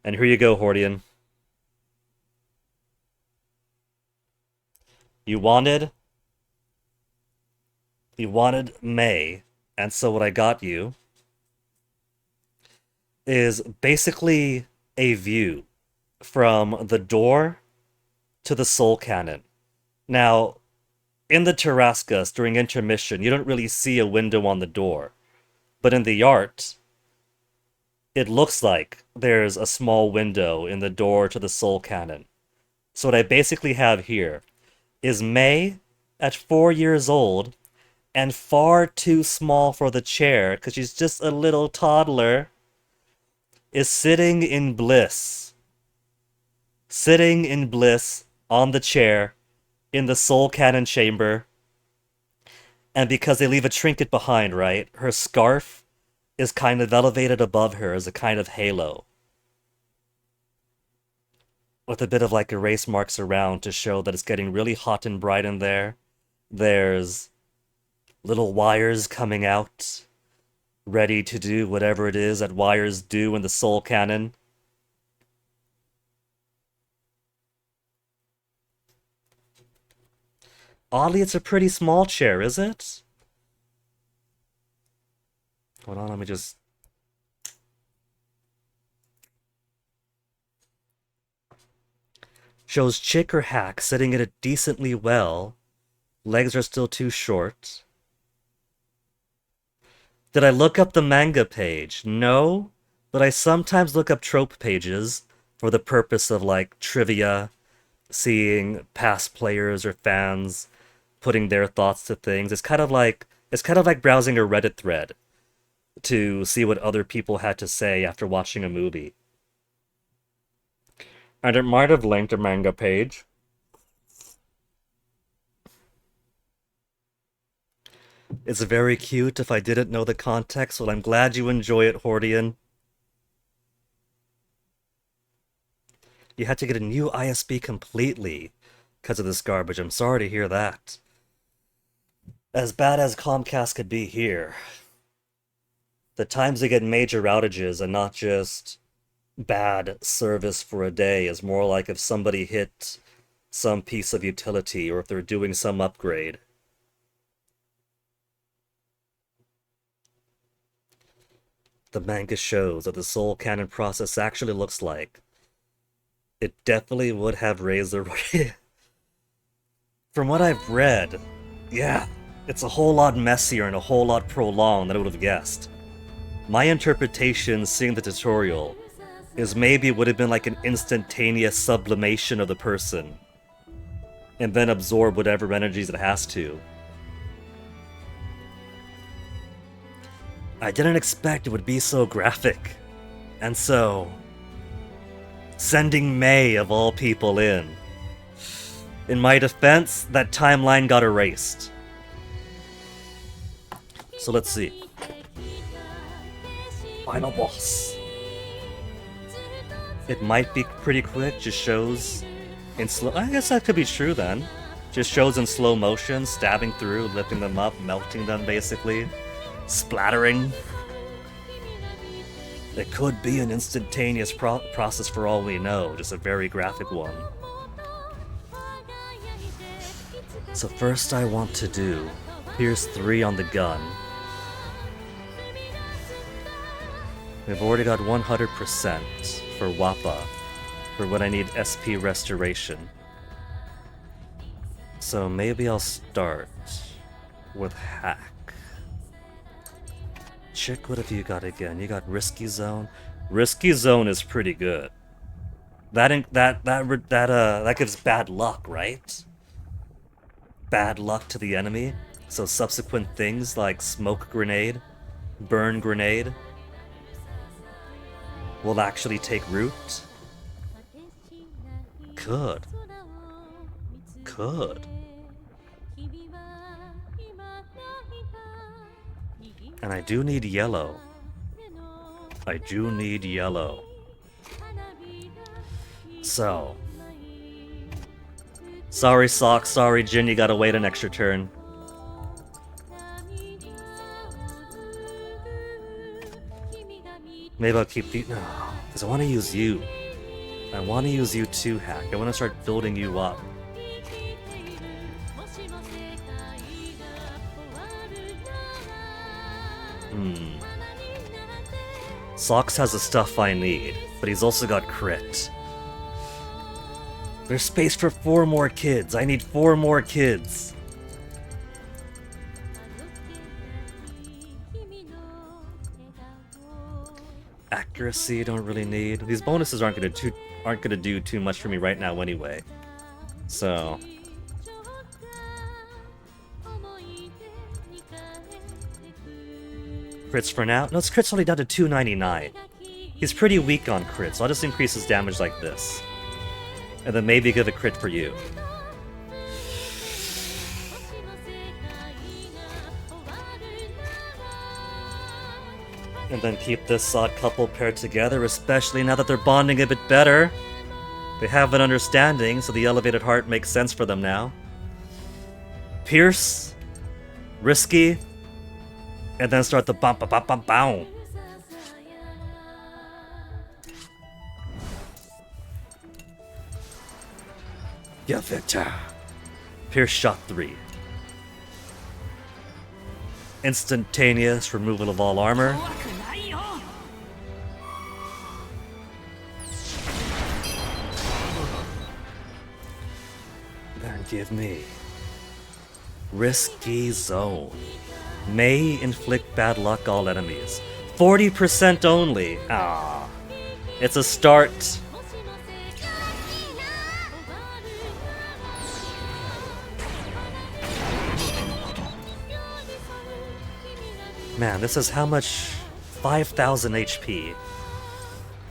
And here you go, Hordian. You wanted Mei, and so what I got you is basically a view from the door to the Soul Cannon. Now, in the Tarrascus, during intermission, you don't really see a window on the door. But in the art, it looks like there's a small window in the door to the Soul Cannon. So what I basically have here is Mei at 4 years old and far too small for the chair because she's just a little toddler, is sitting in bliss. Sitting in bliss on the chair, in the soul cannon chamber. And because they leave a trinket behind, right? Her scarf is kind of elevated above her as a kind of halo. With a bit of like erase marks around to show that it's getting really hot and bright in there. There's little wires coming out, ready to do whatever it is that wires do in the soul cannon. Oddly, it's a pretty small chair, is it? Hold on, let me just... Shows chick or hack sitting in it decently well. Legs are still too short. Did I look up the manga page? No, but I sometimes look up trope pages for the purpose of like trivia, seeing past players or fans putting their thoughts to things. It's kind of like browsing a Reddit thread to see what other people had to say after watching a movie. And it might have linked a manga page. It's very cute if I didn't know the context. Well, I'm glad you enjoy it, Hordian. You had to get a new ISP completely because of this garbage. I'm sorry to hear that. As bad as Comcast could be here, the times they get major outages and not just bad service for a day is more like if somebody hit some piece of utility or if they're doing some upgrade. The manga shows that the soul cannon process actually looks like it definitely would have raised the... From what I've read, yeah, it's a whole lot messier and a whole lot prolonged than I would have guessed. My interpretation, seeing the tutorial, is maybe it would have been like an instantaneous sublimation of the person, and then absorb whatever energies it has to. I didn't expect it would be so graphic, and so... sending May, of all people, in. In my defense, that timeline got erased. So let's see. Final boss. It might be pretty quick, just shows in slow... I guess that could be true then. Just shows in slow motion, stabbing through, lifting them up, melting them basically. Splattering. It could be an instantaneous process for all we know, just a very graphic one. So first I want to do Pierce 3 on the gun. We've already got 100% for Wappa, for when I need SP restoration. So maybe I'll start with Hack. Chick, what have you got again? You got Risky Zone. Risky Zone is pretty good. That gives bad luck, right? Bad luck to the enemy. So subsequent things like Smoke Grenade, Burn Grenade, will actually take root. Could. And I do need yellow. So. Sorry, Sock. Sorry, Jin. You gotta wait an extra turn. Maybe I'll keep the... No. Because I want to use you. I want to use you too, Hack. I want to start building you up. Socks has the stuff I need, but he's also got crit. There's space for 4 more kids. I need 4 more kids. Accuracy, don't really need. These bonuses aren't gonna do too much for me right now anyway. So crits for now? No, his crit's only down to 299. He's pretty weak on crits, so I'll just increase his damage like this. And then maybe give a crit for you. And then keep this odd couple paired together, especially now that they're bonding a bit better. They have an understanding, so the elevated heart makes sense for them now. Pierce, risky, and then start the bum bum bum bum bum. Yeah, Victor. Pierce shot 3. Instantaneous removal of all armor. Then give me Risky Zone. May inflict bad luck all enemies. 40% only. Ah, it's a start. Man, this is how much? 5,000 HP.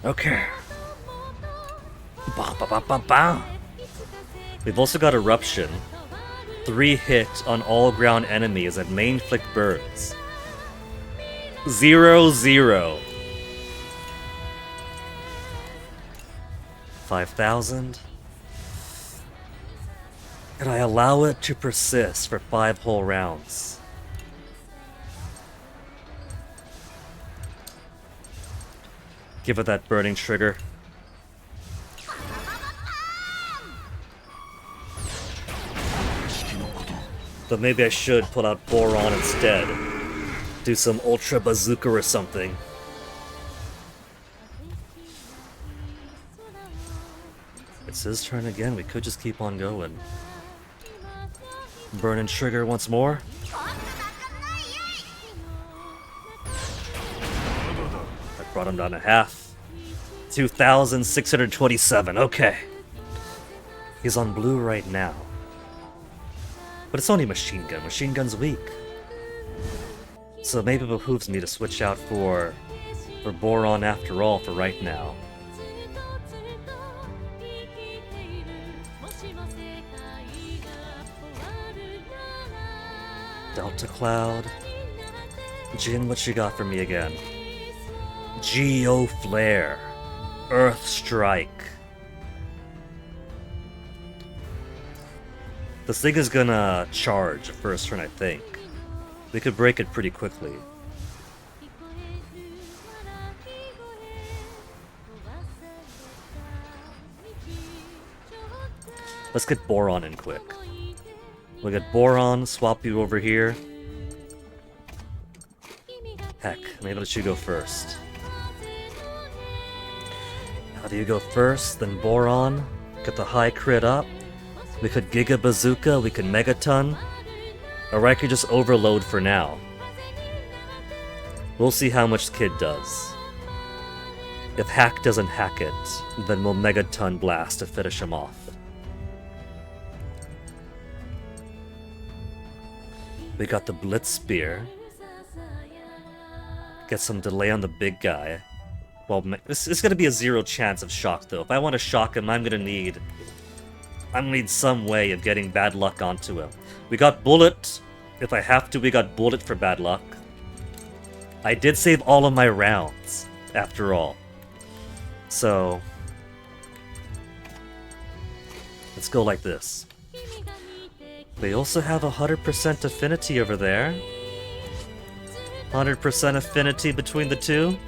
Okay. Ba ba ba ba ba. We've also got Eruption. 3 hit on all ground enemies and may inflict burns. 0-0. 5,000. And I allow it to persist for 5 whole rounds. Give it that burning trigger. But maybe I should pull out Boron instead. Do some Ultra Bazooka or something. It's his turn again, we could just keep on going. Burning trigger once more. That brought him down to half. 2,627, okay. He's on blue right now. But it's only machine gun. Machine gun's weak. So maybe it behooves me to switch out for Boron after all for right now. Delta Cloud. Jin, what you got for me again? Geo Flare. Earth Strike. This thing is gonna charge first turn, I think. We could break it pretty quickly. Let's get Boron in quick. We'll get Boron, swap you over here. Heck, maybe let you go first. How do you go first, then Boron? Get the high crit up. We could Giga Bazooka, we could Megaton. Or I could just overload for now. We'll see how much Kid does. If Hack doesn't hack it, then we'll Megaton Blast to finish him off. We got the Blitz Spear. Get some delay on the big guy. Well, this is gonna be a 0 chance of shock though. If I want to shock him, I'm gonna need some way of getting bad luck onto him. We got Bullet. If I have to, we got Bullet for bad luck. I did save all of my rounds, after all. So let's go like this. They also have 100% affinity over there. 100% affinity between the two.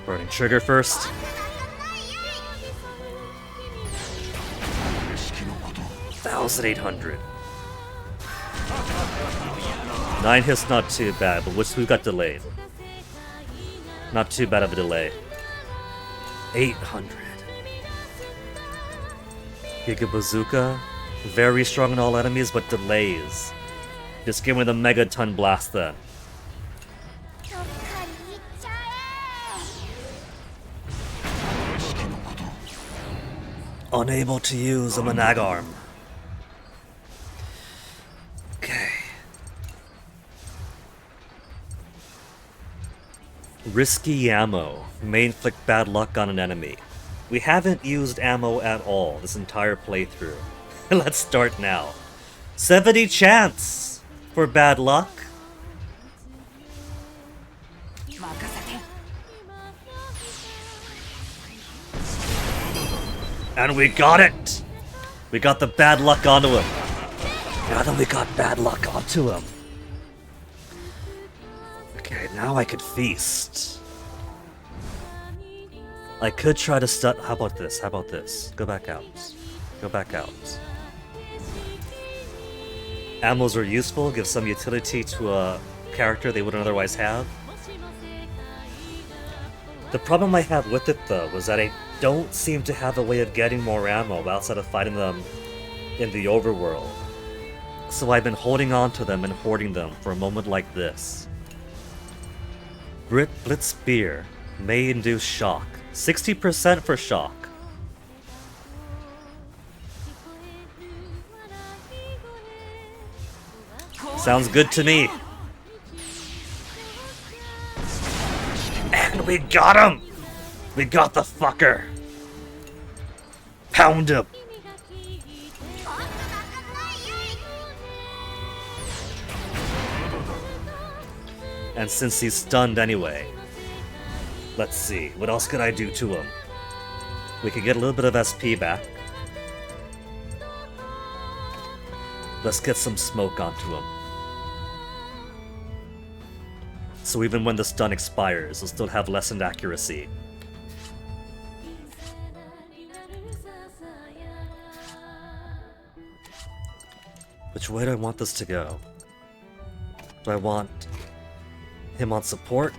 Burning trigger first. $1,800. 9 hits, not too bad, but who got delayed? Not too bad of a delay. 800. Giga Bazooka. Very strong on all enemies, but delays. Just give me the Megaton Blast then. Unable to use a Manag Arm. Okay. Risky ammo may inflict bad luck on an enemy. We haven't used ammo at all this entire playthrough. Let's start now. 70 chance for bad luck. And we got it! We got the bad luck onto him. Now that we got bad luck onto him. Okay, now I could feast. I could try to stun. How about this? How about this? Go back out. Go back out. Ammos are useful, give some utility to a character they wouldn't otherwise have. The problem I have with it, though, was that I don't seem to have a way of getting more ammo outside of fighting them in the overworld. So I've been holding on to them and hoarding them for a moment like this. Blitz Spear may induce shock. 60% for shock. Sounds good to me. And we got him! We got the fucker! Pound him! And since he's stunned anyway, let's see, what else could I do to him? We could get a little bit of SP back. Let's get some smoke onto him. So even when the stun expires, he'll still have lessened accuracy. Which way do I want this to go? Do I want him on support?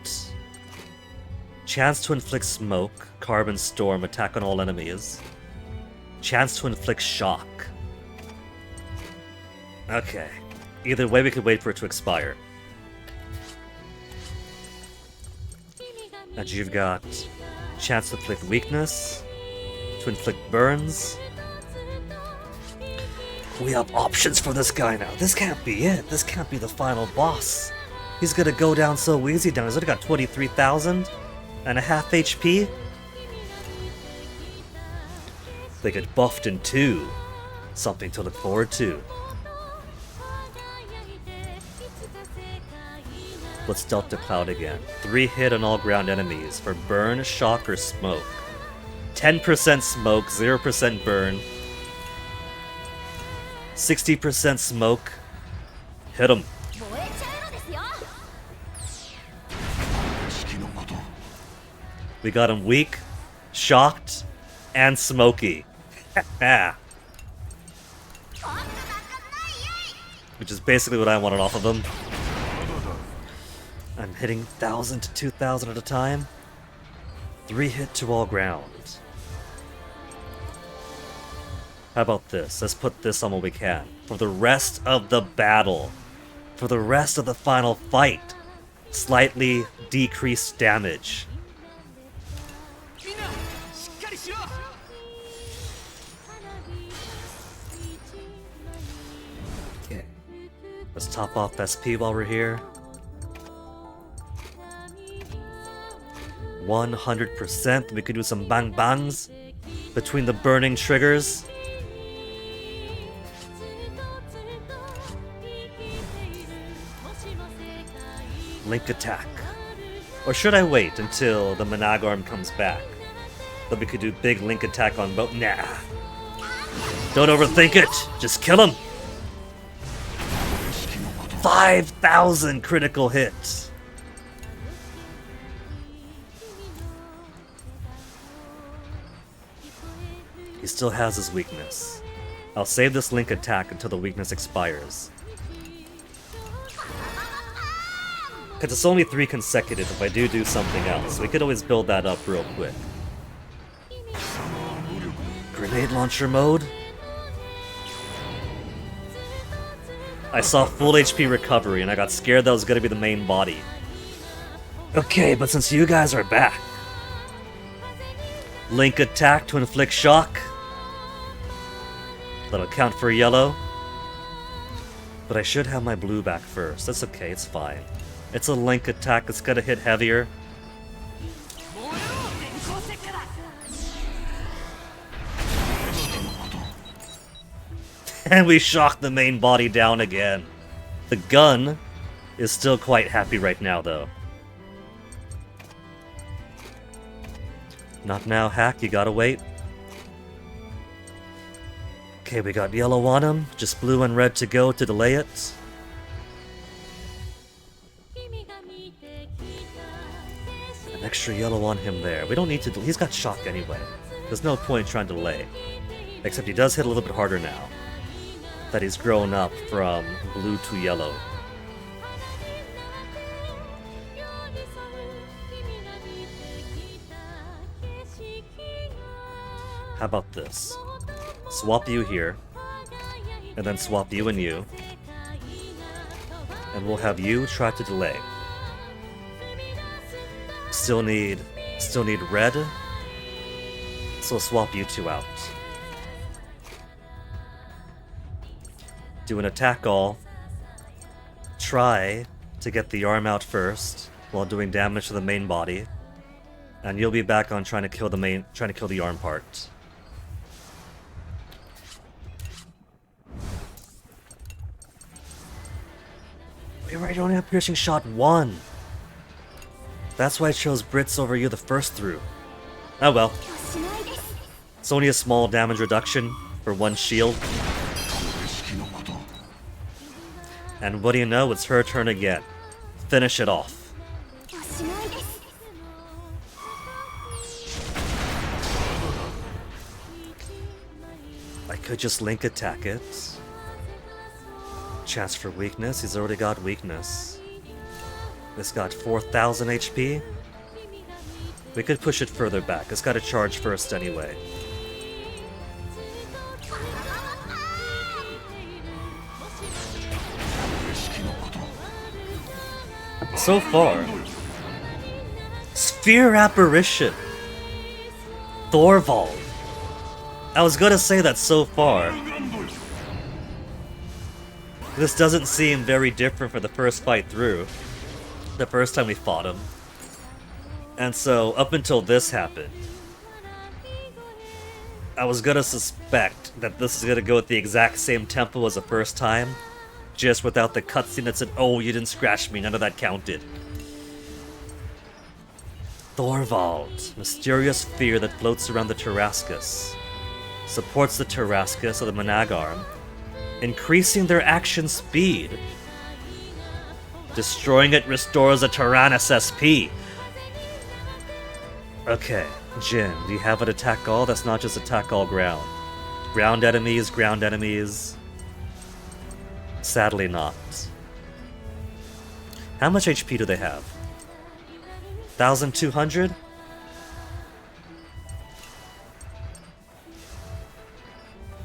Chance to inflict smoke, carbon storm, attack on all enemies. Chance to inflict shock. Okay. Either way, we could wait for it to expire. And you've got chance to inflict weakness, to inflict burns. We have options for this guy now. This can't be it. This can't be the final boss. He's gonna go down so easy down. He's only got 23,000 and a half HP. They get buffed in 2. Something to look forward to. Let's Delta Cloud again. 3 hit on all ground enemies for burn, shock, or smoke. 10% smoke, 0% burn. 60% smoke. Hit him. We got him weak, shocked, and smoky. Which is basically what I wanted off of him. I'm hitting 1,000 to 2,000 at a time. 3 hit to all ground. How about this? Let's put this on what we can. For the rest of the battle. For the rest of the final fight. Slightly decreased damage. Okay. Let's top off SP while we're here. 100%. We could do some bang bangs between the burning triggers. Link attack. Or should I wait until the Manag arm comes back? But we could do big link attack on both. Nah. Don't overthink it. Just kill him. 5,000 critical hits. He still has his weakness. I'll save this link attack until the weakness expires. Because it's only 3 consecutive if I do something else. We could always build that up real quick. Grenade launcher mode? I saw full HP recovery and I got scared that was going to be the main body. Okay, but since you guys are back... Link attack to inflict shock. That'll count for yellow. But I should have my blue back first. That's okay, it's fine. It's a link attack that's gonna hit heavier. And we shock the main body down again. The gun is still quite happy right now, though. Not now, Hack, you gotta wait. Okay, we got yellow on him, just blue and red to go to delay it. An extra yellow on him there. We don't need to, he's got shock anyway. There's no point trying to delay. Except he does hit a little bit harder now. That he's grown up from blue to yellow. How about this? Swap you here, and then swap you and you, and we'll have you try to delay. Still need red, so we'll swap you two out. Do an attack all. Try to get the arm out first while doing damage to the main body, and you'll be back on trying to kill the arm part. You only have piercing shot 1. That's why I chose Brits over you the first through. Oh well. It's only a small damage reduction for 1 shield. And what do you know? It's her turn again. Finish it off. I could just link attack it. Chance for weakness, he's already got weakness. This got 4,000 HP. We could push it further back, it's gotta charge first anyway. So far, Sphere Apparition, Thorvald. I was gonna say that so far. This doesn't seem very different for the first fight through. The first time we fought him. And so, up until this happened, I was gonna suspect that this is gonna go at the exact same tempo as the first time, just without the cutscene that said, "Oh, you didn't scratch me, none of that counted." Thorvald, mysterious fear that floats around the Tarrascus, supports the Tarrascus of the Managarm, increasing their action speed. Destroying it restores a Tyrannus SP. Okay, Jin, do you have an attack all? That's not just attack all ground. Ground enemies. Sadly not. How much HP do they have? 1,200?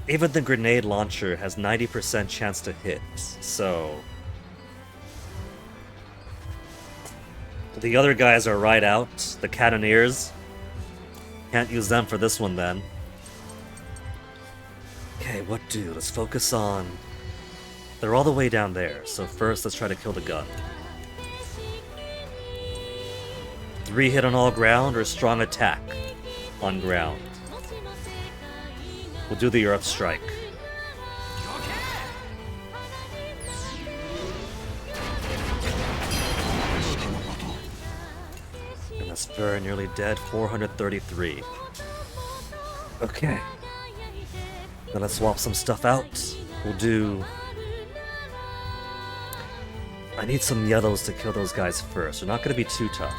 Even the grenade launcher has 90% chance to hit, so... The other guys are right out. The cannoneers. Can't use them for this one then. Okay, what do? Let's focus on... They're all the way down there, so first let's try to kill the gun. 3 hit on all ground or strong attack on ground. We'll do the Earth Strike. And that's very nearly dead, 433. Okay. Then let's swap some stuff out. We'll do... I need some yellows to kill those guys first. They're not going to be too tough.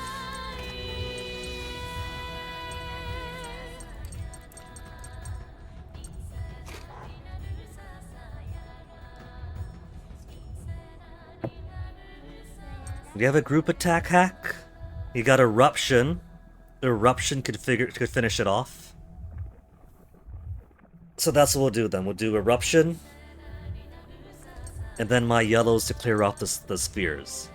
Do you have a group attack hack? You got Eruption. Eruption could finish it off. So that's what we'll do then. We'll do Eruption. And then my yellows to clear off the spheres.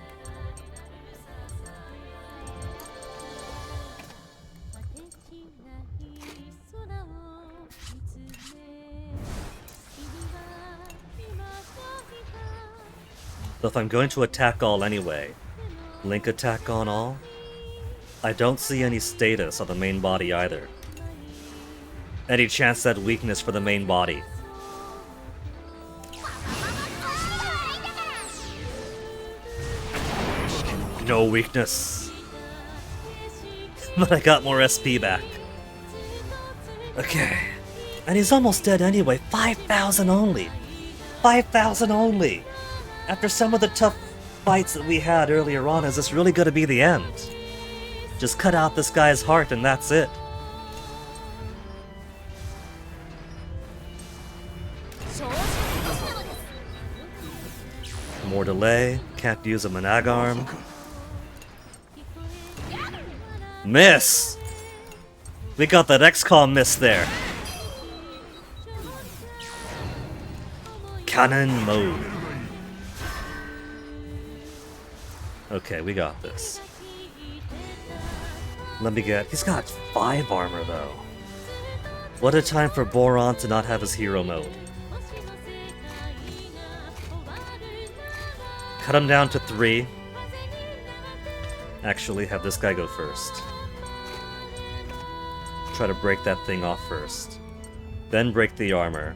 So if I'm going to attack all anyway, link attack on all, I don't see any status on the main body either. Any chance that weakness for the main body. no weakness. But I got more SP back. Okay. And he's almost dead anyway. 5,000 only. 5,000 only. After some of the tough fights that we had earlier on, is this really going to be the end? Just cut out this guy's heart and that's it. More delay. Can't use a Manag arm. Miss! We got that XCOM miss there. Cannon mode. Okay, we got this. Let me get... He's got 5 armor though. What a time for Boron to not have his hero mode. Cut him down to 3. Actually, have this guy go first. Try to break that thing off first. Then break the armor.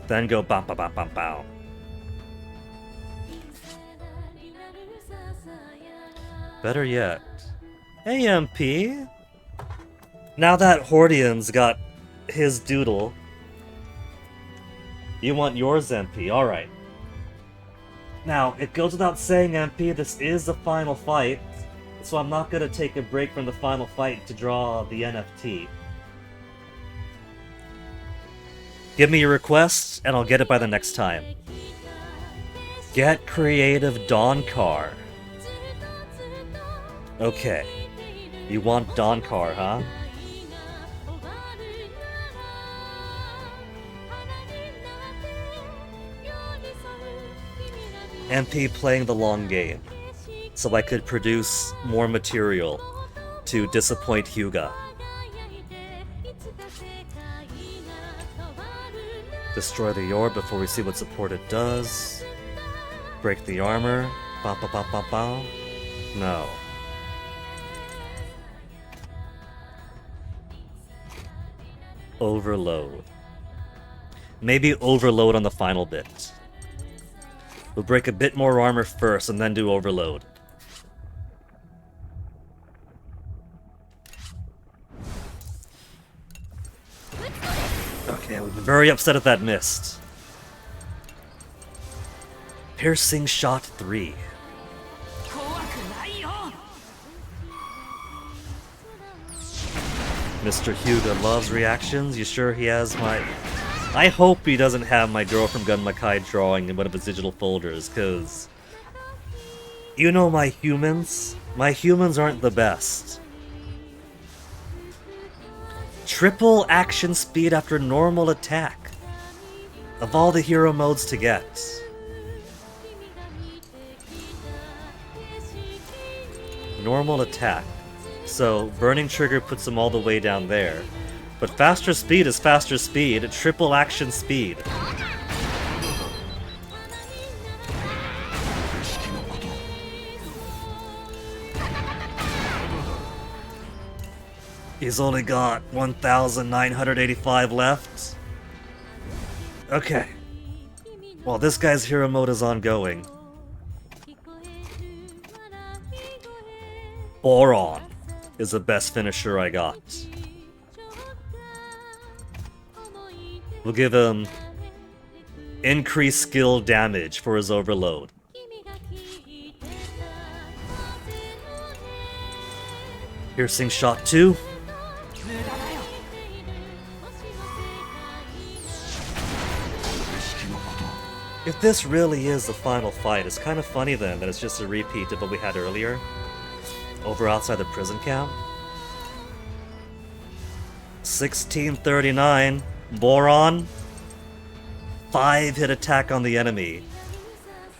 Then go bam bam bam bam bam. Better yet, AMP. Now that Hordian's got his doodle, you want yours, MP. Alright. Now, it goes without saying, MP, this is the final fight, so I'm not gonna take a break from the final fight to draw the NFT. Give me your request, and I'll get it by the next time. Get creative Dawncar. Okay. You want Dawncar, huh? MP playing the long game, so I could produce more material to disappoint Hyuga. Destroy the orb before we see what support it does. Break the armor. Ba ba ba ba ba. No. Overload. Maybe overload on the final bit. We'll break a bit more armor first and then do overload. Okay, we've been very upset at that missed. Piercing shot 3. Mr. Hyuga loves reactions. You sure he has my... I hope he doesn't have my Girl from Gun Makai drawing in one of his digital folders, cause... You know my humans? My humans aren't the best. Triple action speed after normal attack. Of all the hero modes to get. Normal attack. So, Burning Trigger puts him all the way down there. But faster speed is faster speed. Triple action speed. He's only got 1,985 left. Okay. Well, this guy's hero mode is ongoing. Boron is the best finisher I got. We'll give him increased skill damage for his overload. Piercing shot 2. If this really is the final fight, it's kind of funny then that it's just a repeat of what we had earlier. Over outside the prison camp. 1639. Boron. 5-hit attack on the enemy.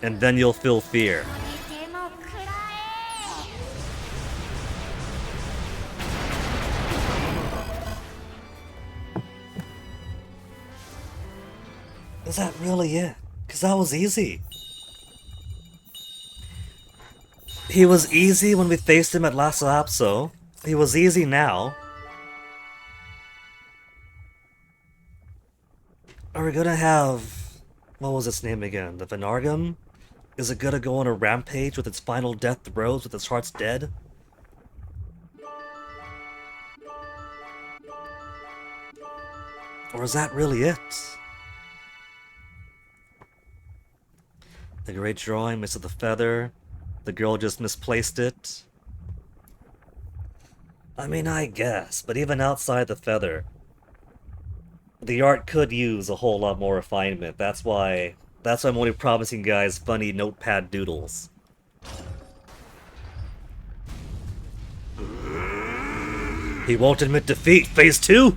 And then you'll feel fear. Is that really it? Because that was easy. He was easy when we faced him at Lhasa Apso. He was easy now. Are we gonna have... what was its name again? The Venargum? Is it gonna go on a rampage with its final death throes with its heart's dead? Or is that really it? The great drawing misses the feather. The girl just misplaced it. I mean, I guess, but even outside the feather, the art could use a whole lot more refinement. That's why I'm only promising you guys funny notepad doodles. He won't admit defeat. Phase 2?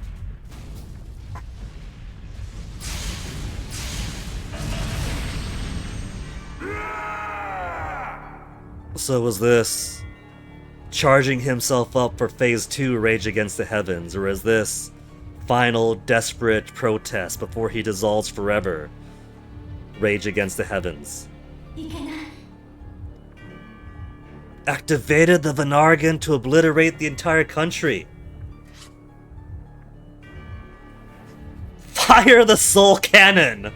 So was this charging himself up for Phase 2 Rage Against the Heavens, or is this final desperate protest before he dissolves forever? Rage Against the Heavens. Activated the Vanargan to obliterate the entire country. Fire the Soul Cannon!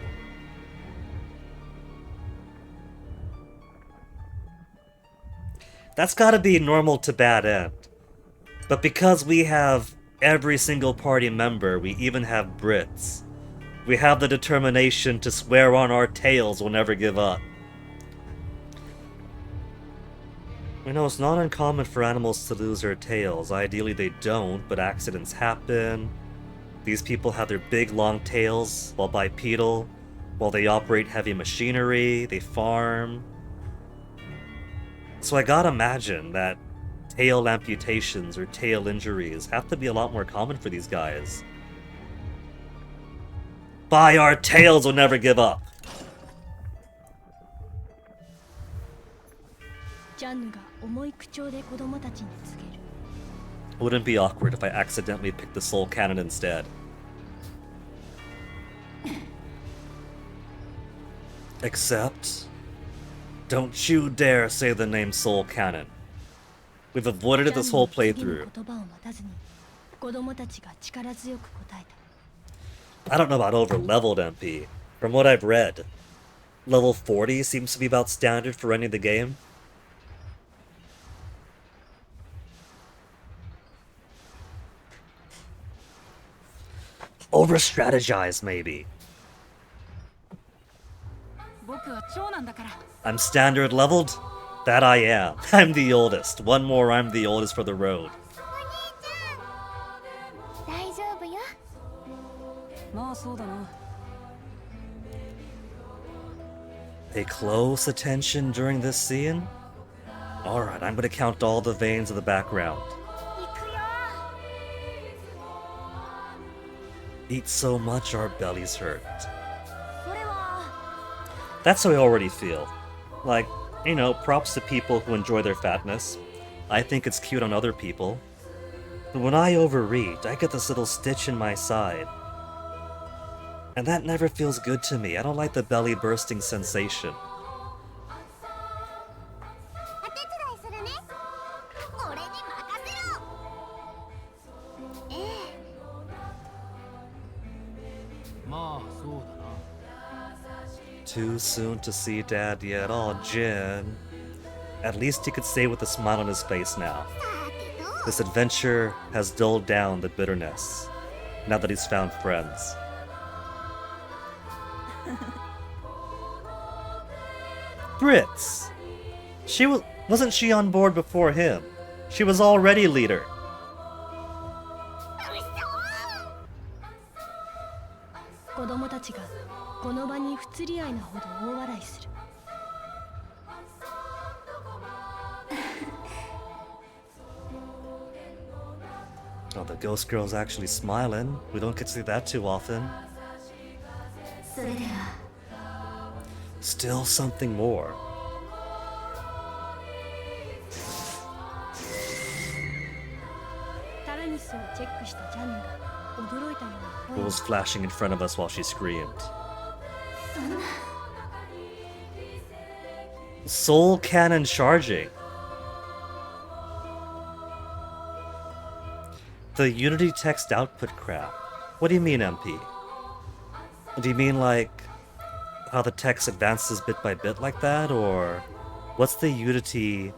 That's gotta be normal to bad end. But because we have every single party member, we even have Brits, we have the determination to swear on our tails we'll never give up. We know it's not uncommon for animals to lose their tails. Ideally they don't, but accidents happen. These people have their big long tails while bipedal, while they operate heavy machinery, they farm. So I gotta imagine that tail amputations or tail injuries have to be a lot more common for these guys. By our tails, we'll never give up. Wouldn't be awkward if I accidentally picked the soul cannon instead. Except, don't you dare say the name Soul Cannon. We've avoided it this whole playthrough. I don't know about over-leveled MP. From what I've read, level 40 seems to be about standard for running the game. Over-strategize, maybe. I'm standard leveled? That I am. I'm the oldest. One more, I'm the oldest for the road. Pay close attention during this scene? Alright, I'm gonna count all the veins in the background. Eat so much our bellies hurt. That's how I already feel. Like, you know, props to people who enjoy their fatness. I think it's cute on other people. But when I overeat, I get this little stitch in my side. And that never feels good to me. I don't like the belly bursting sensation. Too soon to see Dad yet. Oh, Jin. At least he could stay with a smile on his face now. This adventure has dulled down the bitterness, now that he's found friends. Brits! Wasn't she on board before him? She was already leader. Oh, the ghost girl's actually smiling. We don't get to see that too often. Still something more. What was flashing in front of us while she screamed? Soul cannon charging. The Unity text output crap. What do you mean, MP? Do you mean like how the text advances bit by bit like that, or what's the Unity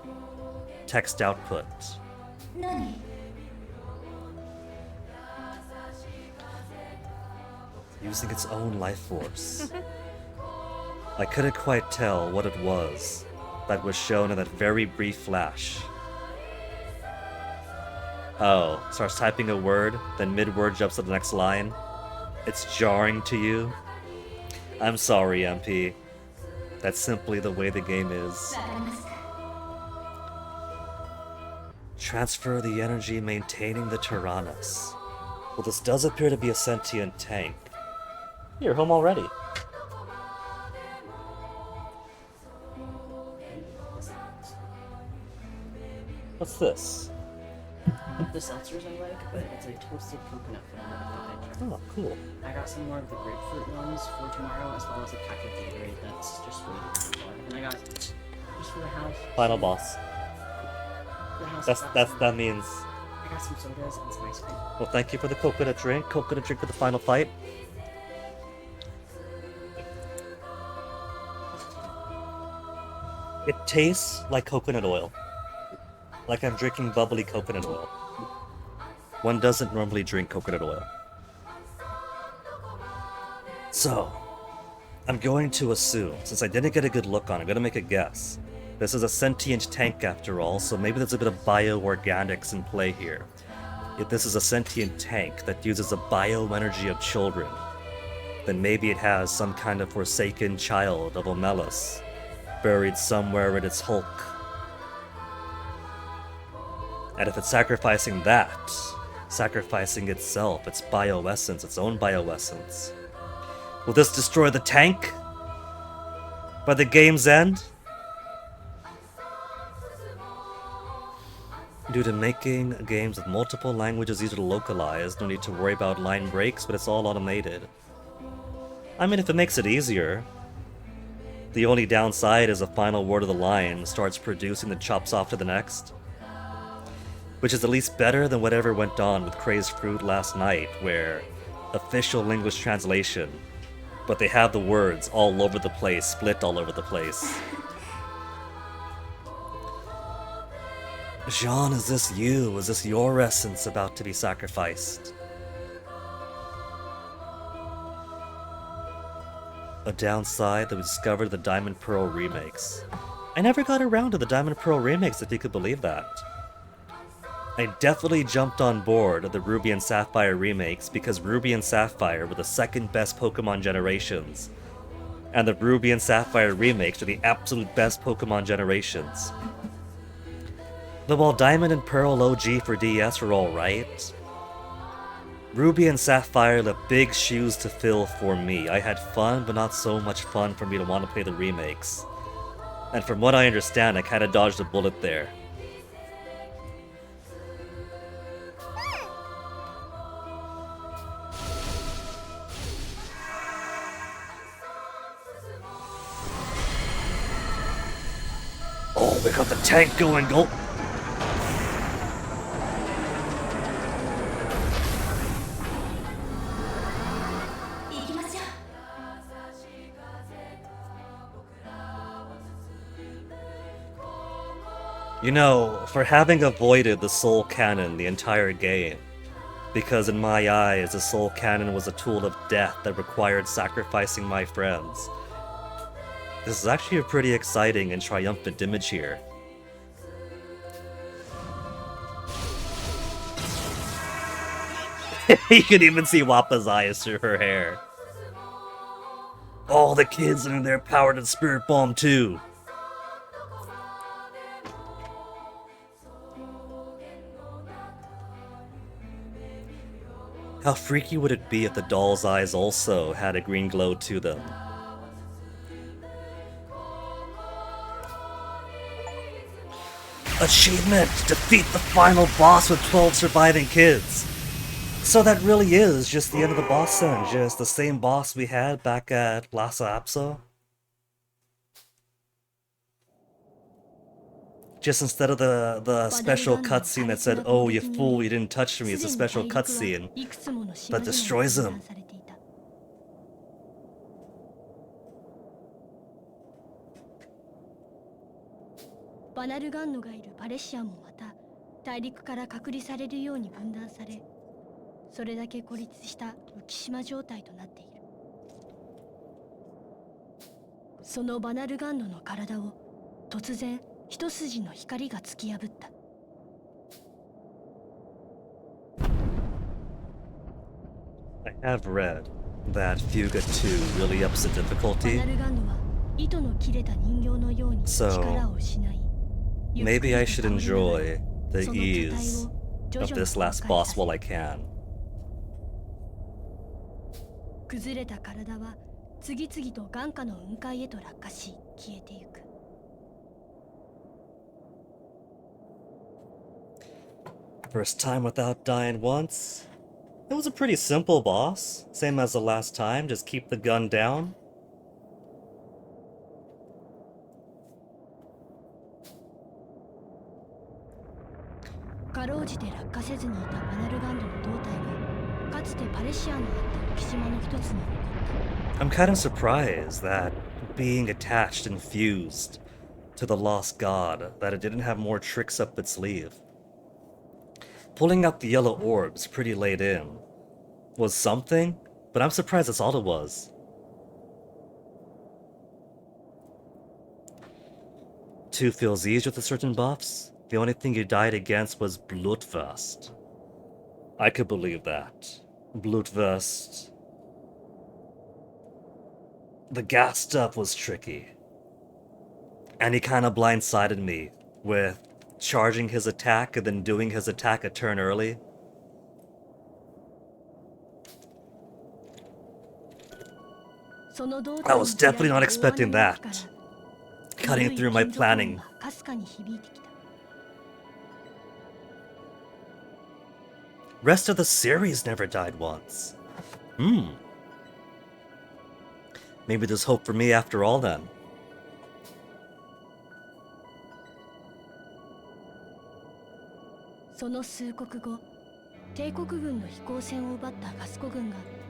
text output? Using its own life force. I couldn't quite tell what it was that was shown in that very brief flash. Oh, starts typing a word, then mid-word jumps to the next line. It's jarring to you. I'm sorry, MP. That's simply the way the game is. Transfer the energy maintaining the Tyrannus. Well, this does appear to be a sentient tank. You're home already. What's this? The seltzers I like, but it's a toasted coconut flavor. Oh, cool. I got some more of the grapefruit ones for tomorrow, as well as a pack of Gatorade that's just waiting for water. And I got just for the house. Final boss. The house That means. I got some sodas and some ice cream. Well, thank you for the coconut drink. Coconut drink for the final fight. It tastes like coconut oil. Like I'm drinking bubbly coconut oil. One doesn't normally drink coconut oil. So, I'm going to assume, since I didn't get a good look on it, I'm going to make a guess. This is a sentient tank after all, so maybe there's a bit of bioorganics in play here. If this is a sentient tank that uses the bioenergy of children, then maybe it has some kind of forsaken child of Omelas buried somewhere in its hulk. And if it's sacrificing that, sacrificing itself, its bioessence, its own bioessence, will this destroy the tank by the game's end? Due to making games with multiple languages easier to localize, no need to worry about line breaks, but it's all automated. I mean, if it makes it easier. The only downside is the final word of the line starts producing the chops off to the next. Which is at least better than whatever went on with Crazed Fruit last night, where official English translation, but they have the words all over the place, split all over the place. Jean, is this you? Is this your essence about to be sacrificed? A downside that we discovered the Diamond Pearl remakes. I never got around to the Diamond Pearl remakes, if you could believe that. I definitely jumped on board of the Ruby and Sapphire remakes because Ruby and Sapphire were the second best Pokemon generations. And the Ruby and Sapphire remakes are the absolute best Pokemon generations. But while Diamond and Pearl OG for DS were alright, Ruby and Sapphire left big shoes to fill for me. I had fun, but not so much fun for me to want to play the remakes. And from what I understand, I kinda dodged a bullet there. Oh, we got the tank going, go! You know, for having avoided the Soul Cannon the entire game, because in my eyes the Soul Cannon was a tool of death that required sacrificing my friends, this is actually a pretty exciting and triumphant image here. You can even see Wappa's eyes through her hair. All the kids and their powered and spirit bomb too. How freaky would it be if the doll's eyes also had a green glow to them? Achievement! Defeat the final boss with 12 surviving kids! So that really is just the end of the boss then, just the same boss we had back at Lhasa Apso? Just instead of the special cutscene that said, "Oh, you fool, you didn't touch me," it's a special cutscene that destroys him. バナルガンノがいるパレシアもまた大陸から隔離されるように分断され、それだけ孤立した浮島状態となっている。そのバナルガンノの体を突然一筋の光が突き破った。I have read that Fuga 2 really ups the difficulty. バナルガンノは糸の切れた人形のように力を失い、Maybe I should enjoy the ease of this last boss while I can. 崩れた体は次々と眼下の雲海へと落下し消えてゆく。First time without dying once. It was a pretty simple boss, same as the last time, just keep the gun down. かろうじて落下せずにいたバナルガンドの胴体がかつてパレシアのあった浮島の一つに残った。 I'm kind of surprised that being attached and fused to the lost god, that it didn't have more tricks up its sleeve. Pulling out the yellow orbs pretty late in was something, but I'm surprised that's all it was. Two feels easy with the certain buffs. The only thing you died against was Blutwurst. I could believe that. Blutwurst. The gas stuff was tricky. And he kind of blindsided me with charging his attack and then doing his attack a turn early. I was definitely not expecting that. Cutting through my planning. Rest of the series never died once. Maybe there's hope for me after all then.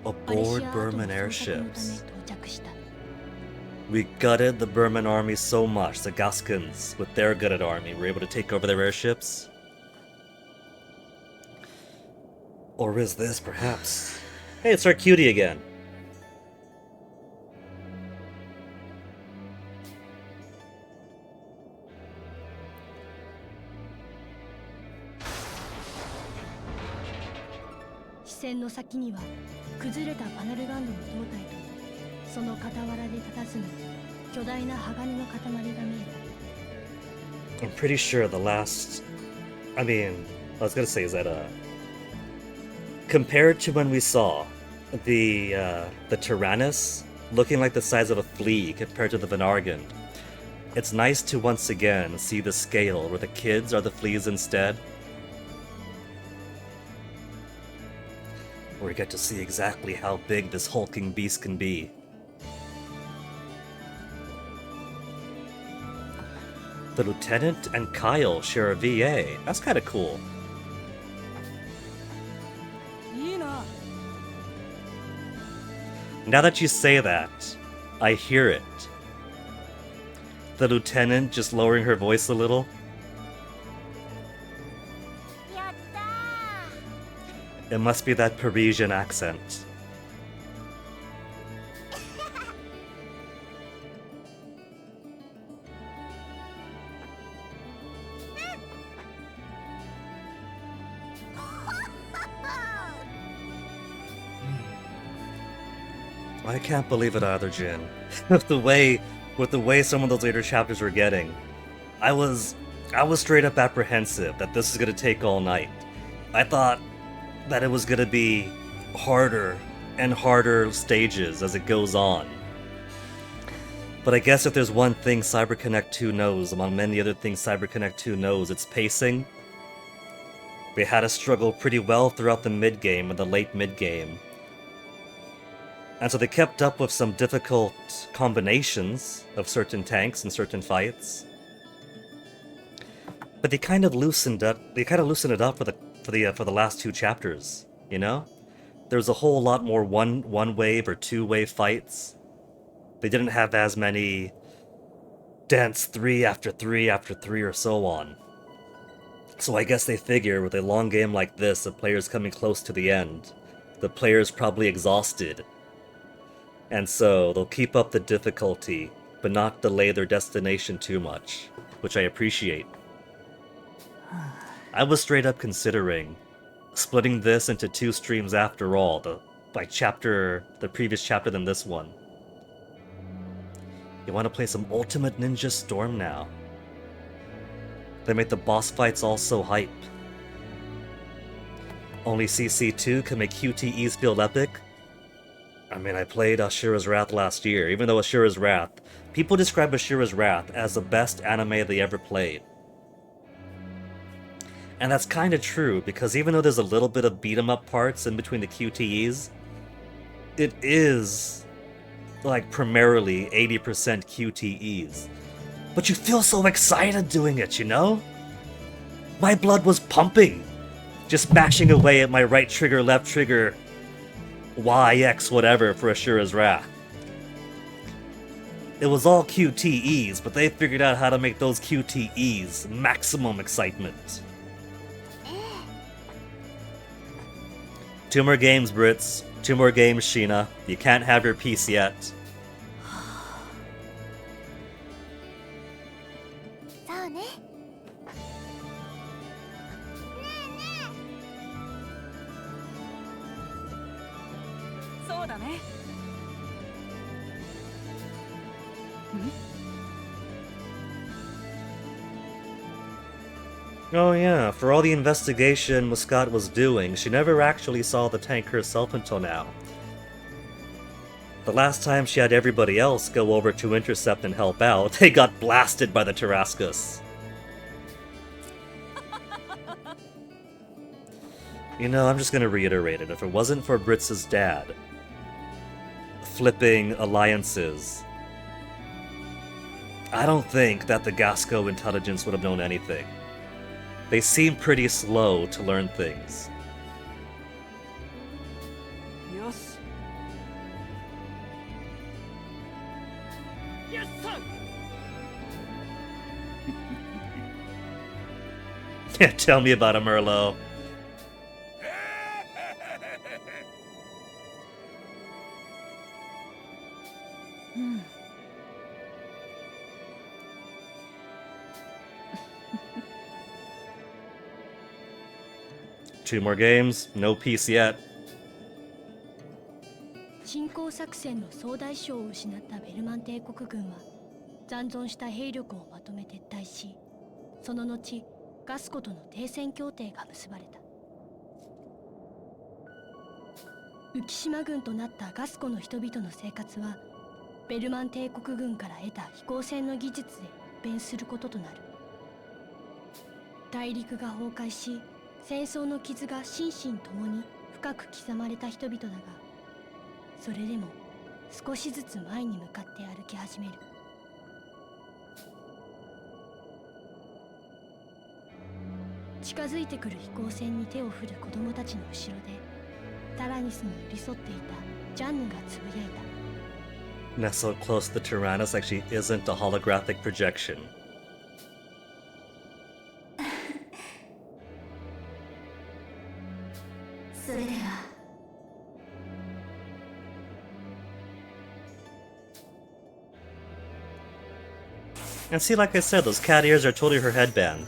Aboard Burman airships. We gutted the Burman army so much the Gaskins, with their gutted army, were able to take over their airships. Or is this perhaps... Hey, it's our cutie again. I'm pretty sure the last... I was gonna say, is that compared to when we saw the Tyrannus looking like the size of a flea compared to the Venargan, it's nice to once again see the scale where the kids are the fleas instead. Where we get to see exactly how big this hulking beast can be. The Lieutenant and Kyle share a VA. That's kind of cool. Now that you say that, I hear it. The Lieutenant just lowering her voice a little. It must be that Parisian accent. I can't believe it either, Jin. With the way some of those later chapters were getting, I was straight up apprehensive that this is gonna take all night. I thought that it was gonna be harder and harder stages as it goes on. But I guess if there's one thing CyberConnect 2 knows, among many other things CyberConnect 2 knows, it's pacing. They had to struggle pretty well throughout the mid-game and the late mid-game. And so they kept up with some difficult combinations of certain tanks and certain fights. But they kind of loosened it up for the last two chapters, you know? There was a whole lot more one wave or two wave fights. They didn't have as many dents 3 after 3 after 3 or so on. So I guess they figure with a long game like this, the player's coming close to the end. The player's probably exhausted. And so they'll keep up the difficulty, but not delay their destination too much, which I appreciate. I was straight up considering splitting this into 2 streams after all, the previous chapter than this one. You want to play some Ultimate Ninja Storm now? They make the boss fights all so hype. Only CC2 can make QTEs feel epic? I mean, I played Ashura's Wrath last year. Even though Ashura's Wrath, people describe Ashura's Wrath as the best anime they ever played. And that's kinda true, because even though there's a little bit of beat-em-up parts in between the QTEs, it is, like, primarily 80% QTEs. But you feel so excited doing it, you know? My blood was pumping, just mashing away at my right trigger, left trigger, Y, X, whatever for Ashura's Wrath. It was all QTEs, but they figured out how to make those QTEs maximum excitement. 2 more games, Brits. 2 more games, Sheena. You can't have your piece yet. そうね。そうだね。 Oh yeah, for all the investigation Muscat was doing, she never actually saw the tank herself until now. The last time she had everybody else go over to intercept and help out, they got blasted by the Tarascus. You know, I'm just gonna reiterate it. If it wasn't for Britz's dad flipping alliances, I don't think that the Gasco intelligence would have known anything. They seem pretty slow to learn things. よし。 Yes, sir. Tell me about it, Merlot. Two more games, no peace yet. 侵攻作戦の総大将を失ったベルマン帝国軍は残存した兵力をまとめ撤退し、その後ガスコとの停戦協定が結ばれた。浮島軍となったガスコの人々の生活はベルマン帝国軍から得た飛行船の技術で一変することとなる。大陸が崩壊し、戦争の傷が心身ともに深く刻まれた人々だが、それでも少しずつ前に向かって歩き始める。近づいてくる飛行船に手を振る子供たちの後ろで、タラニスに寄り添っていたジャンヌがつぶやいた。Nestled close to the Tyrannus actually isn't a holographic projection. それでは And see, like I said, those cat ears are totally her headband.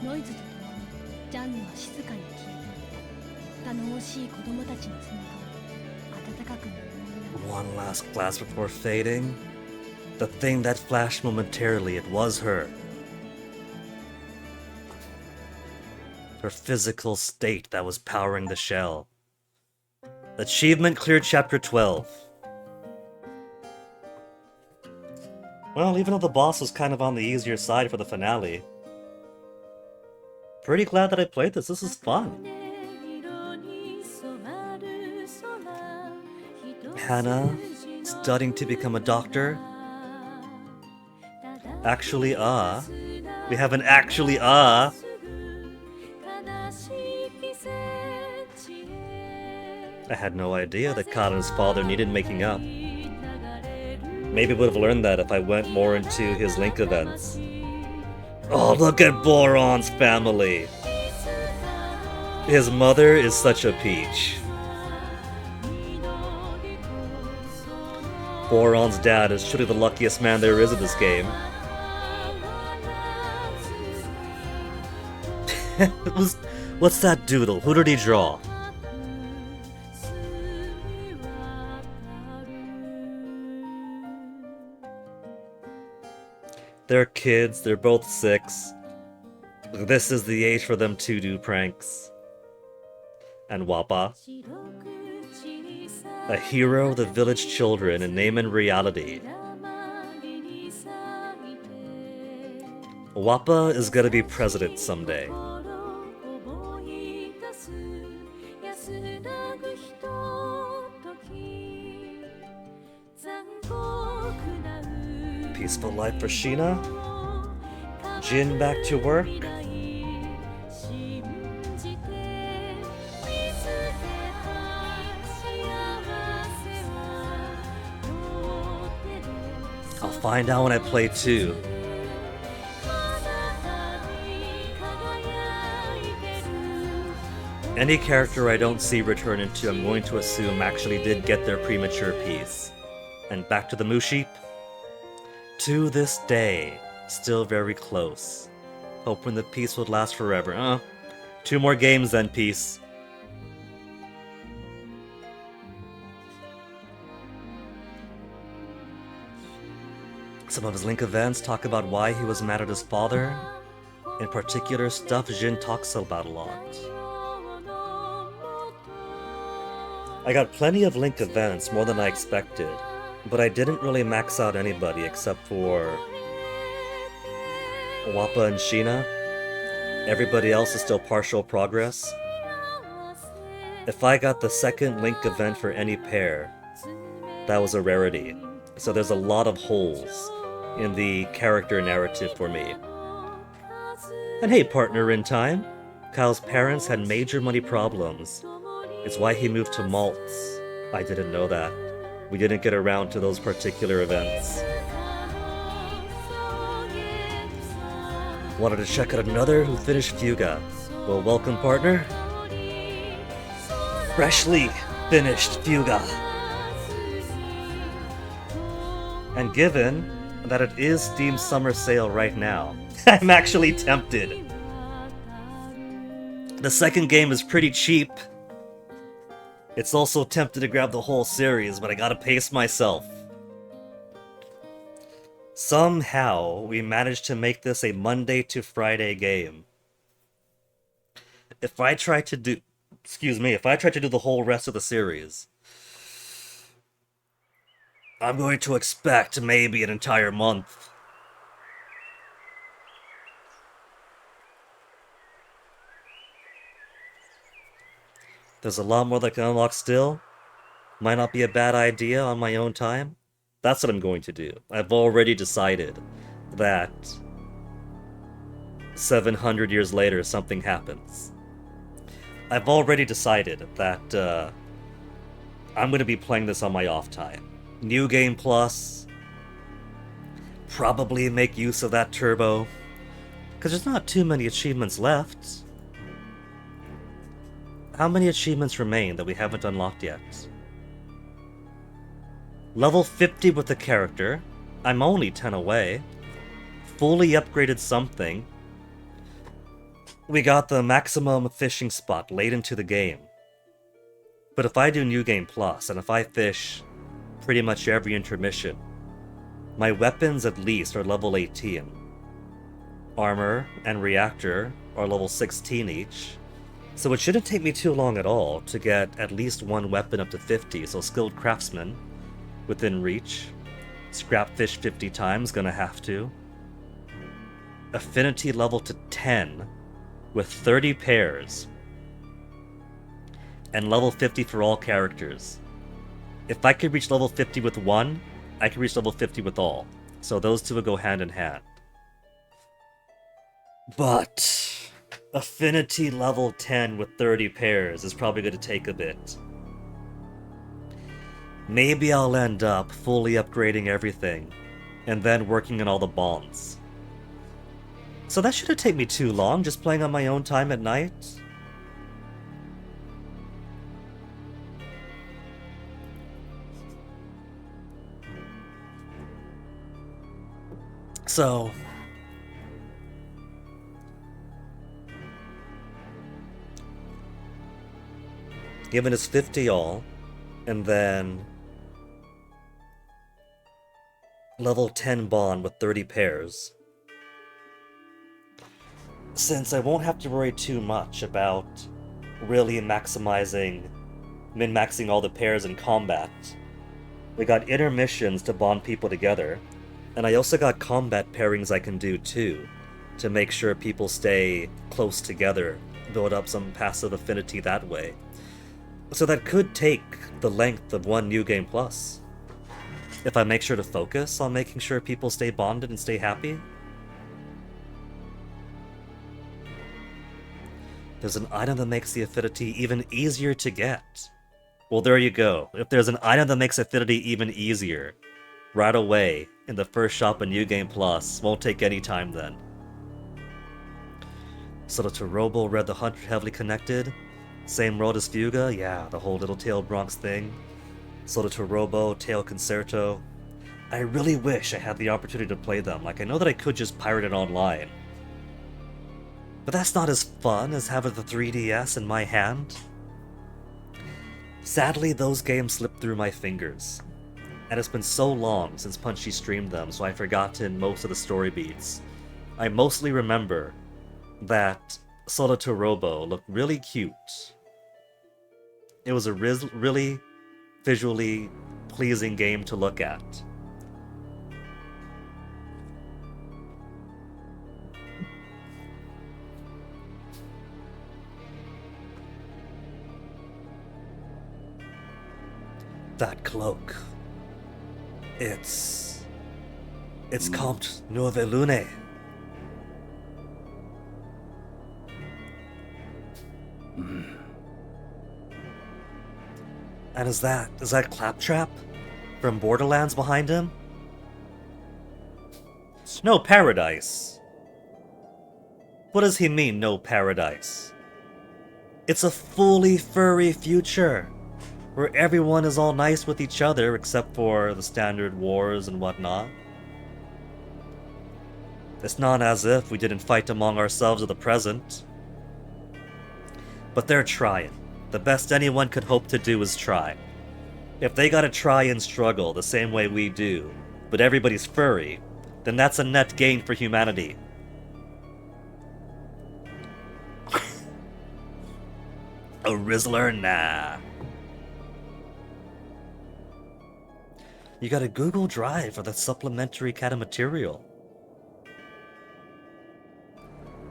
ノイズとともにジャンヌは静かに消えていった。頼もしい子供たちの姿を温かく見守りながら One last glance before fading. The thing that flashed momentarily, it was her. Her physical state that was powering the shell. Achievement cleared chapter 12. Well, even though the boss was kind of on the easier side for the finale, pretty glad that I played this. This is fun. Hannah studying to become a doctor. Actually, we have an actually, I had no idea that Kana's father needed making up. Maybe would have learned that if I went more into his Link events. Oh, look at Boron's family! His mother is such a peach. Boron's dad is truly the luckiest man there is in this game. What's that doodle? Who did he draw? They're kids, they're both 6. This is the age for them to do pranks. And Wappa. A hero of the village children, a name in reality. Wappa is gonna be president someday. Peaceful life for Sheena. Jin back to work. I'll find out when I play 2. Any character I don't see return into, I'm going to assume actually did get their premature piece. And back to the Musheep. To this day, still very close. Hoping the peace would last forever. 2 more games then, peace. Some of his Link events talk about why he was mad at his father. In particular, stuff Jin talks about a lot. I got plenty of Link events, more than I expected, but I didn't really max out anybody except for Wappa and Sheena. Everybody else is still partial progress. If I got the second Link event for any pair, that was a rarity. So there's a lot of holes in the character narrative for me. And hey, partner in time, Kyle's parents had major money problems. It's why he moved to Maltz. I didn't know that. We didn't get around to those particular events. Wanted to check out another who finished Fuga. Well, welcome, partner. Freshly finished Fuga. And given that it is Steam Summer Sale right now, I'm actually tempted. The second game is pretty cheap. It's also tempted to grab the whole series, but I gotta pace myself. Somehow, we managed to make this a Monday to Friday game. If I try to do the whole rest of the series, I'm going to expect maybe an entire month. There's a lot more that I can unlock still. Might not be a bad idea on my own time. That's what I'm going to do. I've already decided that 700 years later something happens. I've already decided that I'm going to be playing this on my off time. New Game Plus. Probably make use of that turbo. Because there's not too many achievements left. How many achievements remain that we haven't unlocked yet? Level 50 with the character. I'm only 10 away. Fully upgraded something. We got the maximum fishing spot late into the game. But if I do New Game Plus, and if I fish pretty much every intermission, my weapons at least are level 18. Armor and reactor are level 16 each. So it shouldn't take me too long at all to get at least one weapon up to 50, so skilled craftsman within reach. Scrap fish 50 times, gonna have to. Affinity level to 10 with 30 pairs. And level 50 for all characters. If I could reach level 50 with one, I could reach level 50 with all. So those two would go hand in hand. But affinity level 10 with 30 pairs is probably going to take a bit. maybe I'll end up fully upgrading everything, and then working on all the bonds. So that shouldn't take me too long, just playing on my own time at night. So... given us 50 all, and then level 10 bond with 30 pairs. Since I won't have to worry too much about really min-maxing all the pairs in combat, we got intermissions to bond people together, and I also got combat pairings I can do too, to make sure people stay close together, build up some passive affinity that way. So that could take the length of one New Game Plus, if I make sure to focus on making sure people stay bonded and stay happy. There's an item that makes the affinity even easier to get. Well, there you go. If there's an item that makes affinity even easier, right away, in the first shop in New Game Plus, won't take any time then. Soda to Robo, Red the Hunter heavily connected. Same world as Fuga, yeah, the whole Little Tail Bronx thing. Soda to Robo, Tail Concerto. I really wish I had the opportunity to play them. Like, I know that I could just pirate it online, but that's not as fun as having the 3DS in my hand. Sadly, those games slipped through my fingers, and it's been so long since Punchy streamed them, so I've forgotten most of the story beats. I mostly remember that Soda to Robo looked really cute. It was a really visually pleasing game to look at. That cloak. It's Comte Nuove Lune. And is that Claptrap from Borderlands behind him? No paradise. What does he mean, no paradise? It's a fully furry future, where everyone is all nice with each other except for the standard wars and whatnot. It's not as if we didn't fight among ourselves at the present. But they're trying. The best anyone could hope to do is try. If they gotta try and struggle the same way we do, but everybody's furry, then that's a net gain for humanity. A Rizzler? Nah. You got a Google Drive for the supplementary kind of material.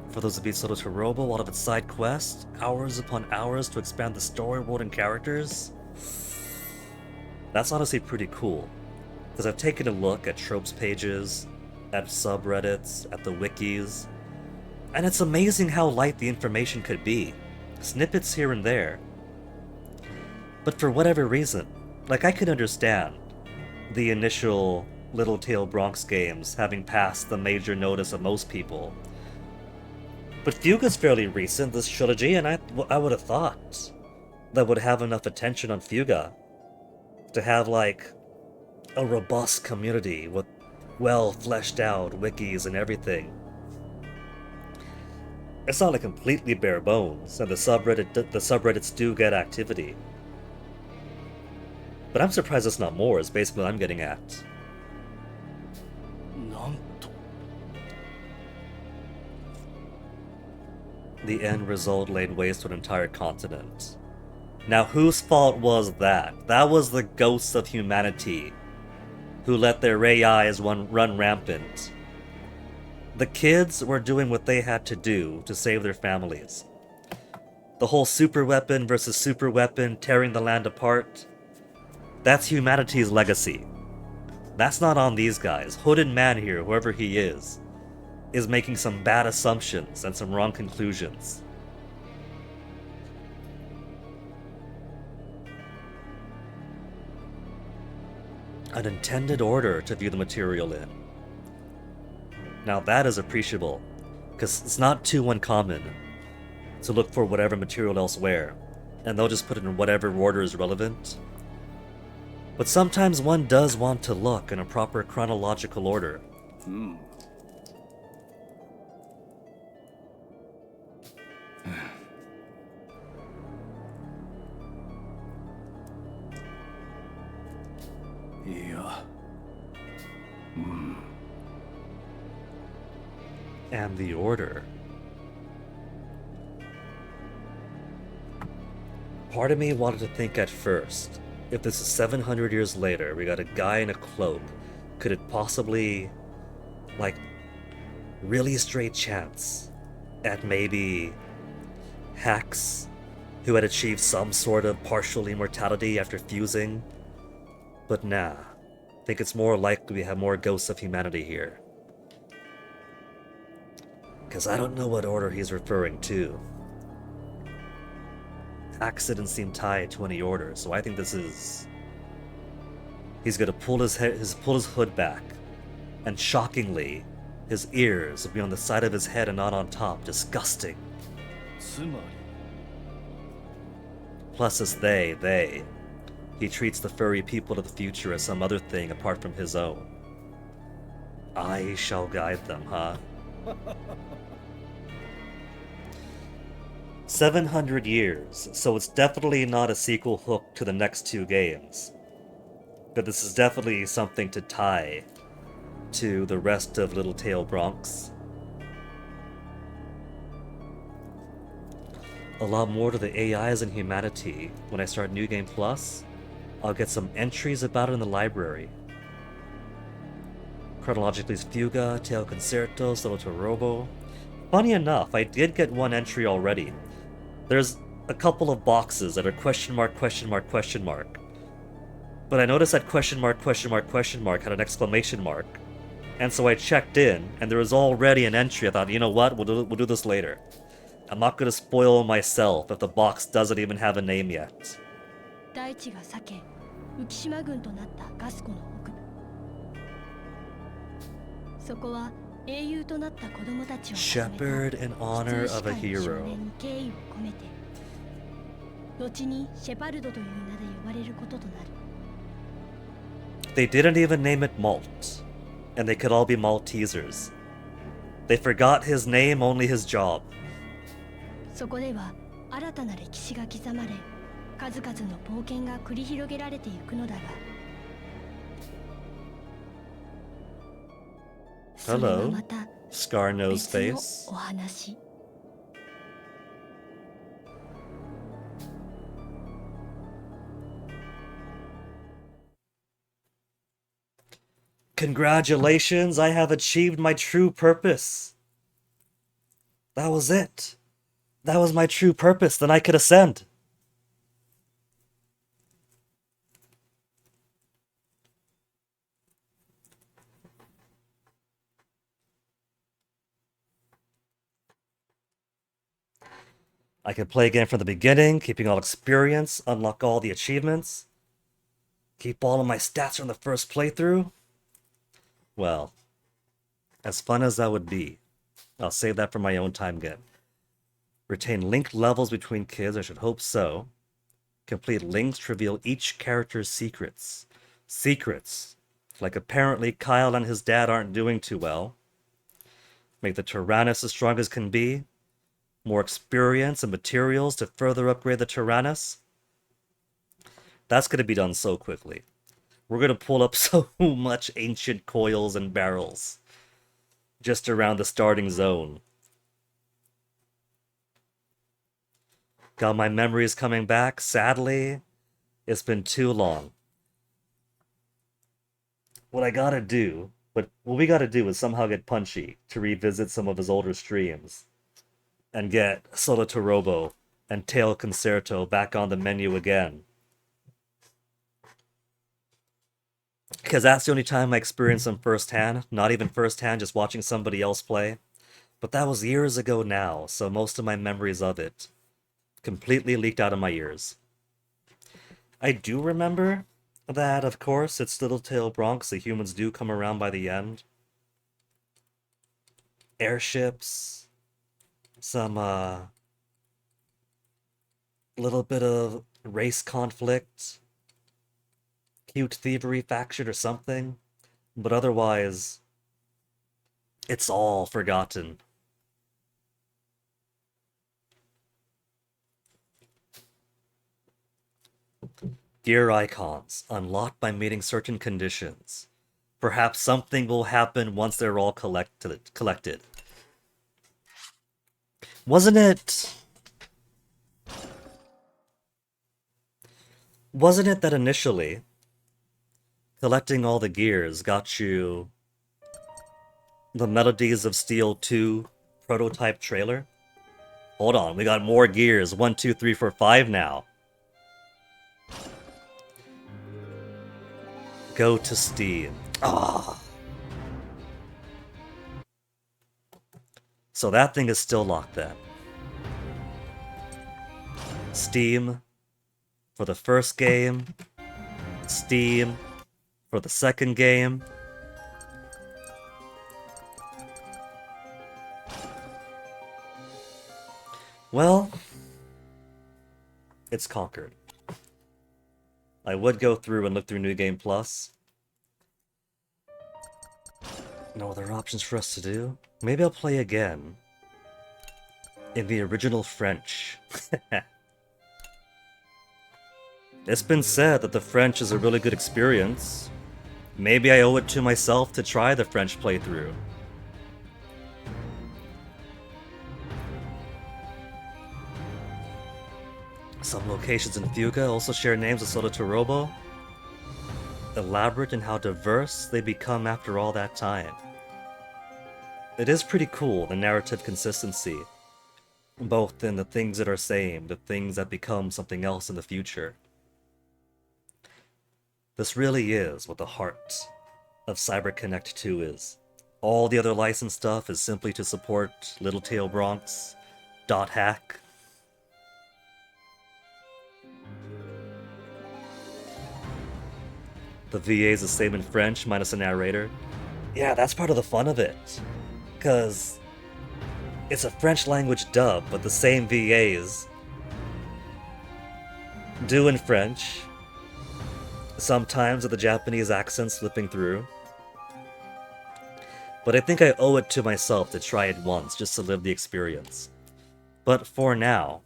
For those of you Soda to Robo, a lot of its side quests, hours upon hours to expand the story world and characters. That's honestly pretty cool, because I've taken a look at tropes pages, at subreddits, at the wikis, and it's amazing how light the information could be. Snippets here and there. But for whatever reason, like I could understand the initial Little Tail Bronx games having passed the major notice of most people. But Fuga's fairly recent, this trilogy, and I would have thought that would have enough attention on Fuga to have, like, a robust community with well fleshed out wikis and everything. It's not like completely bare bones, and the subreddits do get activity. But I'm surprised it's not more, is basically what I'm getting at. The end result laid waste to an entire continent. Now whose fault was that? That was the ghosts of humanity, who let their AIs run rampant. The kids were doing what they had to do to save their families. The whole superweapon versus superweapon tearing the land apart, that's humanity's legacy. That's not on these guys. Hooded man here, whoever he is making some bad assumptions and some wrong conclusions. an intended order to view the material in. Now that is appreciable, because it's not too uncommon to look for whatever material elsewhere, and they'll just put it in whatever order is relevant. But sometimes one does want to look in a proper chronological order. And the order. Part of me wanted to think at first, if this is 700 years later, we got a guy in a cloak, could it possibly, like, really straight chance at maybe hacks who had achieved some sort of partial immortality after fusing? But nah, I think it's more likely we have more ghosts of humanity here. Because I don't know what order he's referring to. Hacks didn't seem tied to any order, so I think this is... He's gonna pull his hood back, and shockingly, his ears will be on the side of his head and not on top. Disgusting. Plus, it's they. He treats the furry people of the future as some other thing apart from his own. I shall guide them, huh? 700 years, so it's definitely not a sequel hook to the next two games. But this is definitely something to tie to the rest of Little Tail Bronx. A lot more to the AIs and humanity. When I start New Game Plus, I'll get some entries about it in the library. Chronologically, it's Fuga, Tail Concerto, Solo to Robo. Funny enough, I did get one entry already. There's a couple of boxes that are question mark, question mark, question mark. But I noticed that question mark, question mark, question mark had an exclamation mark. And so I checked in, and there was already an entry. I thought, you know what, we'll do this later. I'm not gonna spoil myself if the box doesn't even have a name yet. 大地が裂け、浮島郡となったガス湖の北部。そこは英雄となった子供たちを集めた Shepherd in honor of a 普通士官の少 hero. 年に敬意を込めて、後にシェパルドという名で呼ばれることとなる。They didn't even name it Malt, and they could all be Maltesers. They forgot his name, only his job. そこでは新たな歴史が刻まれ、数々の冒険が繰り広げられていくのだが、それは Hello, また Scar Nose 別の Face. お話。Congratulations, I have achieved my true purpose. That was it. That was my true purpose, then I could ascend. I can play again from the beginning, keeping all experience, unlock all the achievements, keep all of my stats from the first playthrough. Well, as fun as that would be, I'll save that for my own time again. Retain linked levels between kids, I should hope so. Complete links to reveal each character's secrets. Secrets. Like apparently Kyle and his dad aren't doing too well. Make the Tyrannus as strong as can be. More experience and materials to further upgrade the Tyrannus. That's going to be done so quickly. We're going to pull up so much ancient coils and barrels just around the starting zone. Got my memories coming back. Sadly, it's been too long. What we gotta do is somehow get Punchy to revisit some of his older streams and get Solo to Robo and Tail Concerto back on the menu again. Because that's the only time I experienced them firsthand. Not even firsthand, just watching somebody else play. But that was years ago now, so most of my memories of it completely leaked out of my ears. I do remember that, of course, it's Littletail Bronx. The humans do come around by the end. Airships. Some, little bit of race conflict. Cute thievery faction or something. But otherwise, it's all forgotten. Gear icons, unlocked by meeting certain conditions. Perhaps something will happen once they're all collected. Wasn't it that initially collecting all the gears got you the Melodies of Steel 2 prototype trailer? Hold on, we got more gears. 1, 2, 3, 4, 5 now. Go to Steam. Ah. So that thing is still locked then. Steam for the first game. Steam for the second game. Well, it's conquered. I would go through and look through New Game Plus. No other options for us to do? Maybe I'll play again. In the original French. It's been said that the French is a really good experience. Maybe I owe it to myself to try the French playthrough. Some locations in Fuga also share names with Soda Torobo. Elaborate in how diverse they become after all that time. It is pretty cool, the narrative consistency. Both in the things that are same, the things that become something else in the future. This really is what the heart of CyberConnect 2 is. All the other licensed stuff is simply to support Littletail Bronx, .hack. The VA is the same in French, minus a narrator. Yeah, that's part of the fun of it. Because it's a French language dub, but the same VAs do in French. Sometimes with the Japanese accent slipping through. But I think I owe it to myself to try it once, just to live the experience. But for now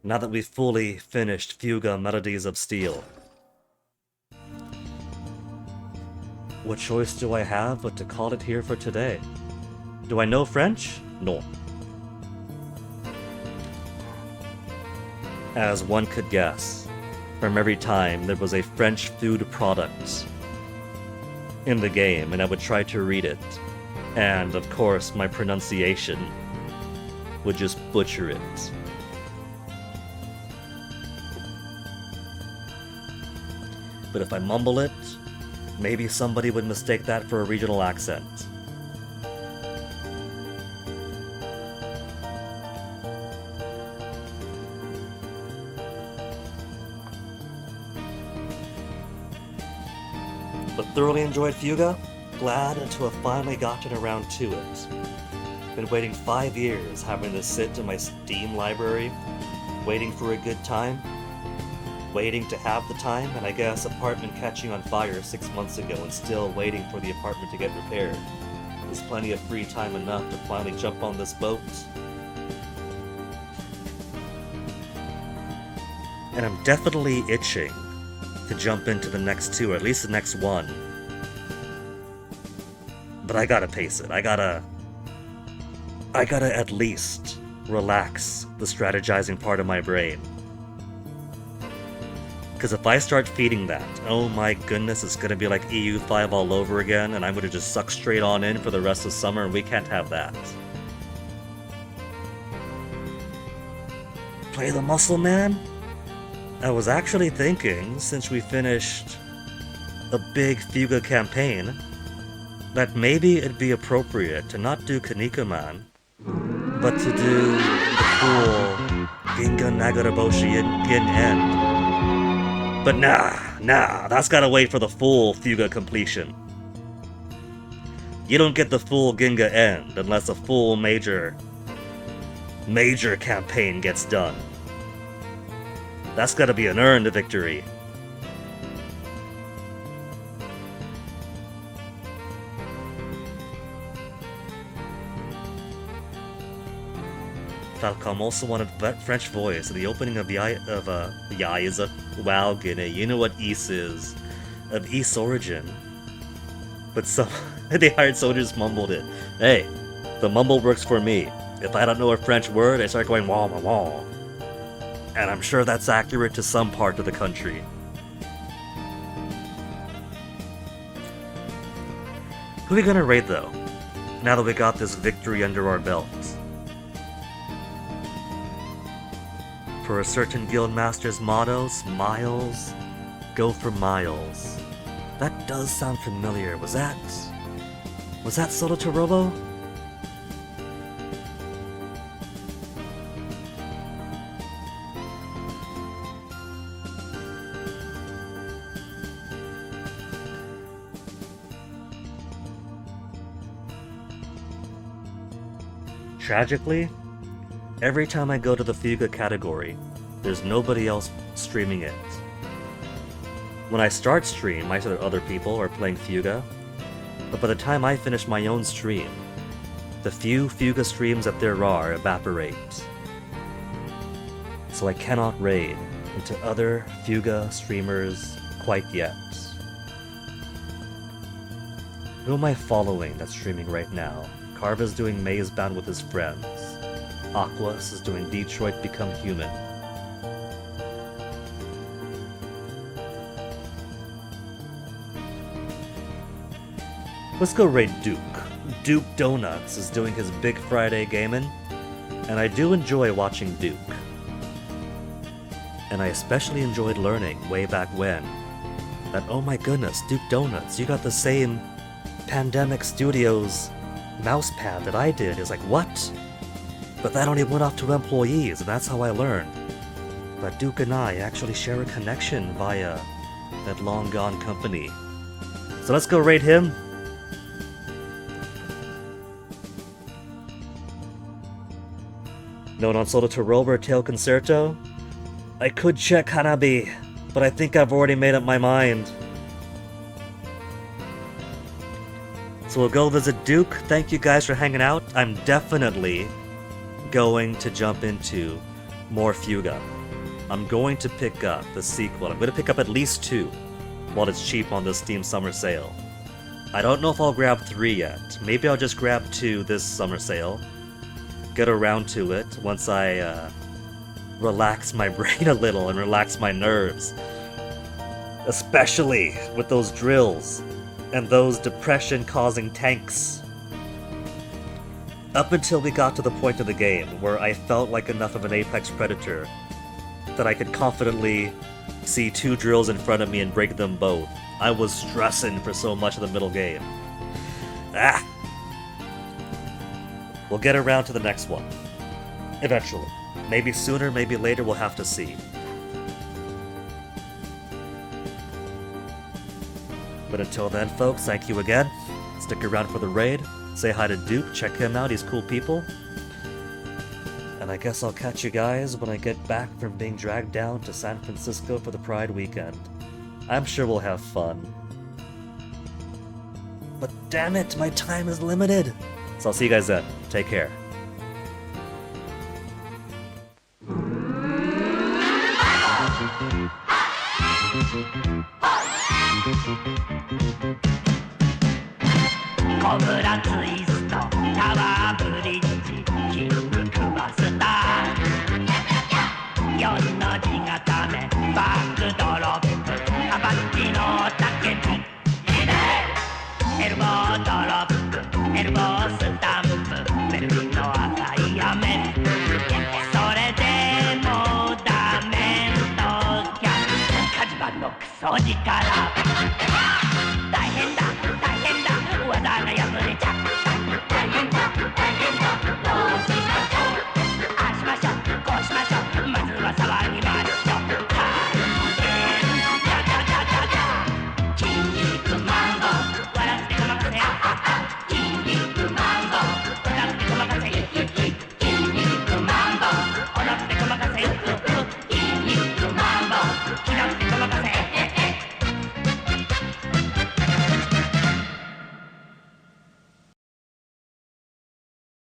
that we've fully finished Fuga Melodies of Steel, what choice do I have but to call it here for today? Do I know French? No. As one could guess, from every time there was a French food product in the game and I would try to read it, and of course my pronunciation would just butcher it. But if I mumble it, maybe somebody would mistake that for a regional accent. But thoroughly enjoyed Fuga. Glad to have finally gotten around to it. Been waiting 5 years having to sit in my Steam library, waiting for a good time. Waiting to have the time, and I guess apartment catching on fire 6 months ago and still waiting for the apartment to get repaired. There's plenty of free time enough to finally jump on this boat. And I'm definitely itching to jump into the next two, or at least the next one. But I gotta pace it. I gotta at least relax the strategizing part of my brain. Because if I start feeding that, oh my goodness, it's gonna be like EU5 all over again, and I'm gonna just suck straight on in for the rest of summer, and we can't have that. Play the muscle, man? I was actually thinking, since we finished a big Fuga campaign, that maybe it'd be appropriate to not do Kanikuman, but to do the cool Ginga Nagaraboshi Gin End. But nah, that's gotta wait for the full Fuga completion. You don't get the full Ginga end unless a full major campaign gets done. That's gotta be an earned victory. Falcom also wanted French voice at the opening of Yai's WoW Guinea. You know what Ys is. Of Ys origin. But some the hired soldiers mumbled it. Hey, the mumble works for me. If I don't know a French word, I start going wah wah wah. And I'm sure that's accurate to some part of the country. Who are we gonna raid though? Now that we got this victory under our belts. For a certain guildmaster's mottos, miles, go for miles. That does sound familiar. Was that Solo Torobo? Tragically, every time I go to the Fuga category, there's nobody else streaming it. When I start stream, I see that other people are playing Fuga, but by the time I finish my own stream, the few Fuga streams that there are evaporate. So I cannot raid into other Fuga streamers quite yet. Who am I following that's streaming right now? Carva's doing Maze Bound with his friends. Aquas is doing Detroit Become Human. Let's go raid Duke. Duke Donuts is doing his Big Friday gaming, and I do enjoy watching Duke. And I especially enjoyed learning way back when that, oh my goodness, Duke Donuts, you got the same Pandemic Studios mousepad that I did. It's like, what? But that only went off to employees, and that's how I learned. But Duke and I actually share a connection via that long-gone company. So let's go raid him. Note on Solo Torobo or Tail Concerto? I could check Hanabi, but I think I've already made up my mind. So we'll go visit Duke. Thank you guys for hanging out. I'm definitely going to jump into more Fuga. I'm going to pick up the sequel. I'm going to pick up at least 2 while it's cheap on the Steam Summer Sale. I don't know if I'll grab 3 yet. Maybe I'll just grab 2 this summer sale. Get around to it once I relax my brain a little and relax my nerves. Especially with those drills and those depression-causing tanks. Up until we got to the point of the game where I felt like enough of an apex predator that I could confidently see 2 drills in front of me and break them both, I was stressing for so much of the middle game. We'll get around to the next one. Eventually. Maybe sooner, maybe later, we'll have to see. But until then, folks, thank you again. Stick around for the raid. Say hi to Duke, check him out, he's cool people. And I guess I'll catch you guys when I get back from being dragged down to San Francisco for the Pride weekend. I'm sure we'll have fun. But damn it, my time is limited! So I'll see you guys then. Take care. Cobra Twist, Tower Bridge, King Kubasta. 4の字固め、バックドロップ、アバッチの竹木。エルボードロップ、エルボースタンプ、ベルリンの赤い雨。それでもダメントキャン、火事場のクソ力。大変だ、大変だ、技が破れちゃう。